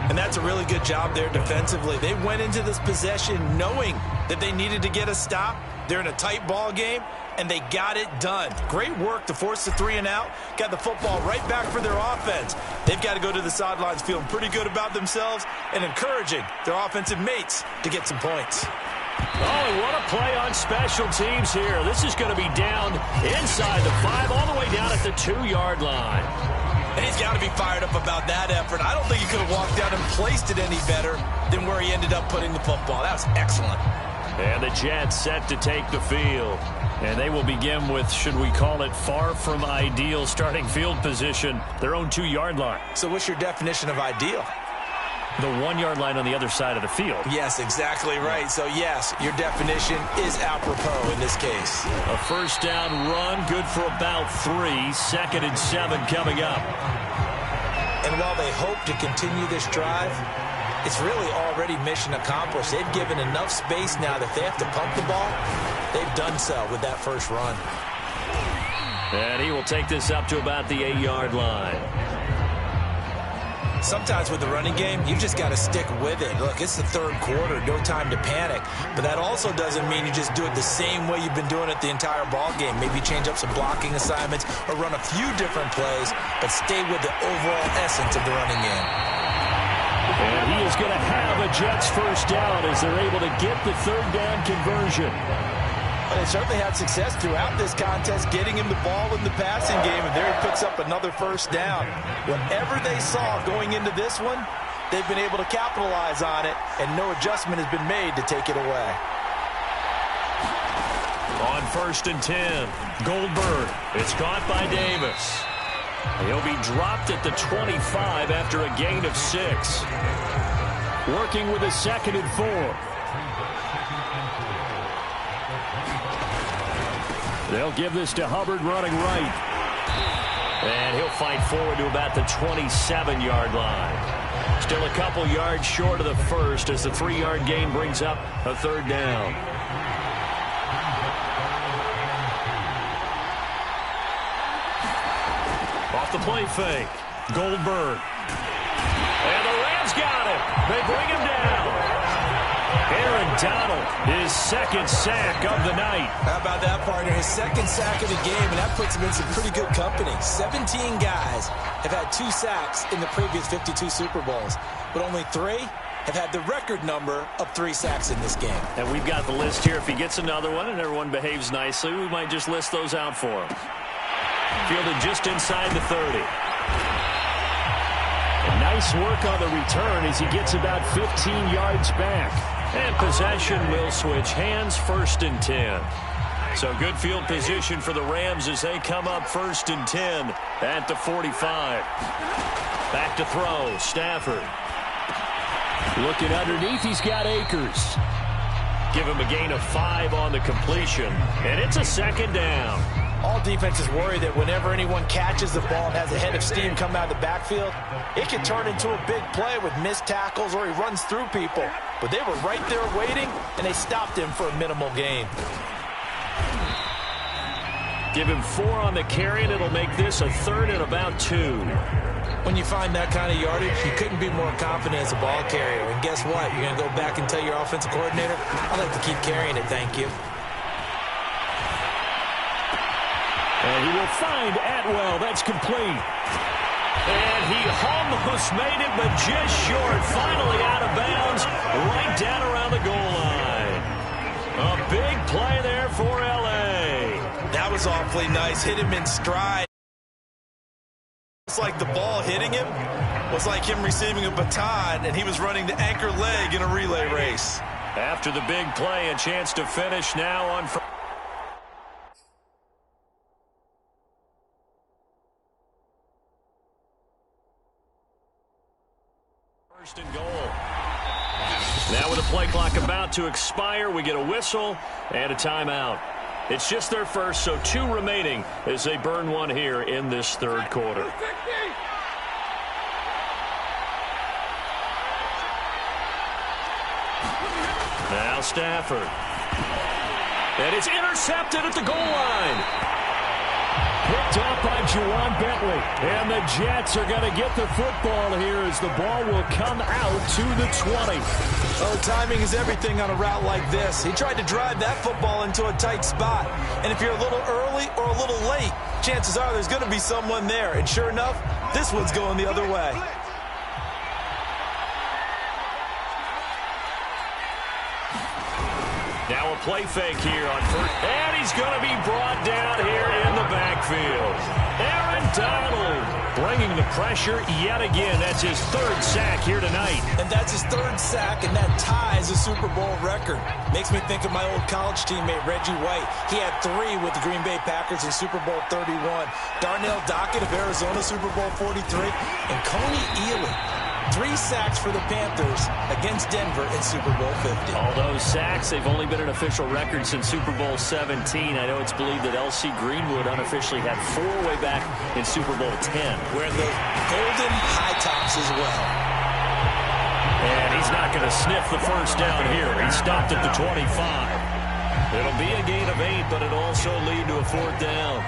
And that's a really good job there defensively. They went into this possession knowing that they needed to get a stop. They're in a tight ball game, and they got it done. Great work to force the 3 and out. Got the football right back for their offense. They've got to go to the sidelines feeling pretty good about themselves and encouraging their offensive mates to get some points. Oh, and what a play on special teams here. This is going to be down inside the 5, all the way down at the 2-yard line. And he's got to be fired up about that effort. I don't think he could have walked down and placed it any better than where he ended up putting the football. That was excellent. And the Jets set to take the field. And they will begin with, should we call it, far from ideal starting field position, their own 2-yard line. So what's your definition of ideal? The 1-yard line on the other side of the field. Yes, exactly right. So, yes, your definition is apropos in this case. A 1st down run, good for about 3. 2nd and 7 coming up. And while they hope to continue this drive, it's really already mission accomplished. They've given enough space now that if they have to pump the ball, they've done so with that first run. And he will take this up to about the 8-yard line. Sometimes with the running game, you just got to stick with it. Look, it's the 3rd quarter, no time to panic. But that also doesn't mean you just do it the same way you've been doing it the entire ball game. Maybe change up some blocking assignments or run a few different plays, but stay with the overall essence of the running game. And he is going to have a Jets 1st down as they're able to get the 3rd down conversion. Well, they certainly had success throughout this contest, getting him the ball in the passing game, and there he picks up another 1st down. Whatever they saw going into this one, they've been able to capitalize on it, and no adjustment has been made to take it away. On 1st and 10, Goldberg. It's caught by Davis. He'll be dropped at the 25 after a gain of 6. Working with a 2nd and 4. They'll give this to Hubbard running right. And he'll fight forward to about the 27-yard line. Still a couple yards short of the 1st as the 3-yard gain brings up a 3rd down. Off the play fake. Goldberg. And the Rams got him. They bring him down. Donald, his second sack of the night. How about that, partner? His second sack of the game, and that puts him in some pretty good company. 17 guys have had 2 sacks in the previous 52 Super Bowls, but only 3 have had the record number of 3 sacks in this game. And we've got the list here. If he gets another one and everyone behaves nicely, we might just list those out for him. Fielded just inside the 30. And nice work on the return as he gets about 15 yards back. And possession will switch hands, 1st and 10. So good field position for the Rams as they come up 1st and 10 at the 45. Back to throw, Stafford. Looking underneath, he's got Akers. Give him a gain of 5 on the completion, and it's a 2nd down. All defenses worry that whenever anyone catches the ball and has a head of steam come out of the backfield, it can turn into a big play with missed tackles or he runs through people. But they were right there waiting, and they stopped him for a minimal gain. Give him 4 on the carry, and it'll make this a 3rd and about 2. When you find that kind of yardage, you couldn't be more confident as a ball carrier. And guess what? You're going to go back and tell your offensive coordinator, I'd like to keep carrying it, thank you. And he will find Atwell. That's complete. And he almost made it, but just short. Finally out of bounds, right down around the goal line. A big play there for L.A. That was awfully nice. Hit him in stride. It's like the ball hitting him was like him receiving a baton, and he was running the anchor leg in a relay race. After the big play, a chance to finish now on... First and goal. Now with the play clock about to expire, we get a whistle and a timeout. It's just their first, so 2 remaining as they burn one here in this 3rd quarter. Now Stafford. And it's intercepted at the goal line. Picked off by Juwan Bentley. And the Jets are going to get the football here as the ball will come out to the 20. Oh, timing is everything on a route like this. He tried to drive that football into a tight spot. And if you're a little early or a little late, chances are there's going to be someone there. And sure enough, this one's going the other way. Now a play fake here on first. And he's going to be brought down here in the backfield. Aaron Donald bringing the pressure yet again. That's his 3rd sack here tonight. And that's his 3rd sack, and that ties a Super Bowl record. Makes me think of my old college teammate, Reggie White. He had 3 with the Green Bay Packers in Super Bowl 31. Darnell Dockett of Arizona, Super Bowl 43. And Coney Ealy. 3 sacks for the Panthers against Denver in Super Bowl 50. All those sacks, they've only been an official record since Super Bowl 17. I know it's believed that L.C. Greenwood unofficially had 4 way back in Super Bowl 10. Wear the golden high tops as well. And he's not going to sniff the first down here. He stopped at the 25. It'll be a gain of 8, but it'll also lead to a 4th down.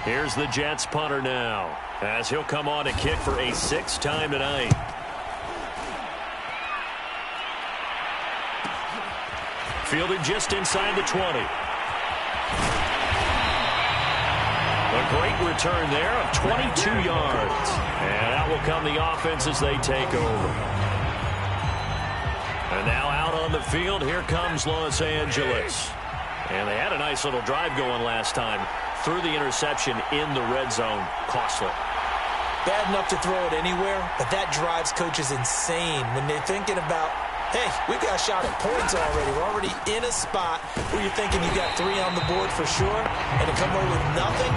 Here's the Jets punter now, as he'll come on to kick for a 6th time tonight. Fielded just inside the 20. A great return there of 22 yards. And out will come the offense as they take over. And now out on the field, here comes Los Angeles. And they had a nice little drive going last time. Threw the interception in the red zone. Costly. Bad enough to throw it anywhere, but that drives coaches insane when they're thinking about, hey, we got a shot at points already. We're already in a spot where you're thinking you got 3 on the board for sure, and to come away with nothing,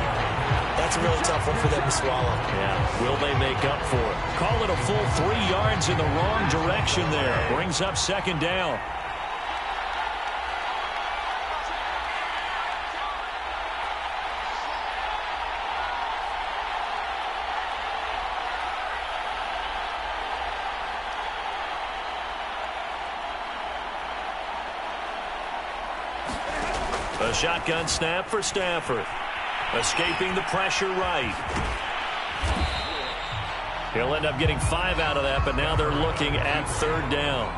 that's a really tough one for them to swallow. Yeah, will they make up for it? Call it a full 3 yards in the wrong direction there. Brings up 2nd down. A shotgun snap for Stafford. Escaping the pressure right. He'll end up getting 5 out of that, but now they're looking at 3rd down.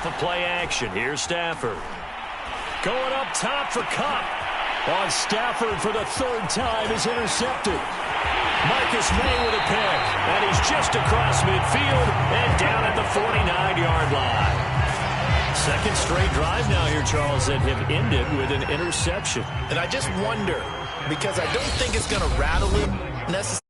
of play action. Here's Stafford. Going up top for Kupp. On Stafford for the third time is intercepted. Marcus May with a pick. And he's just across midfield and down at the 49-yard line. Second straight drive now here, Charles, that have ended with an interception. And I just wonder, because I don't think it's going to rattle him necessarily.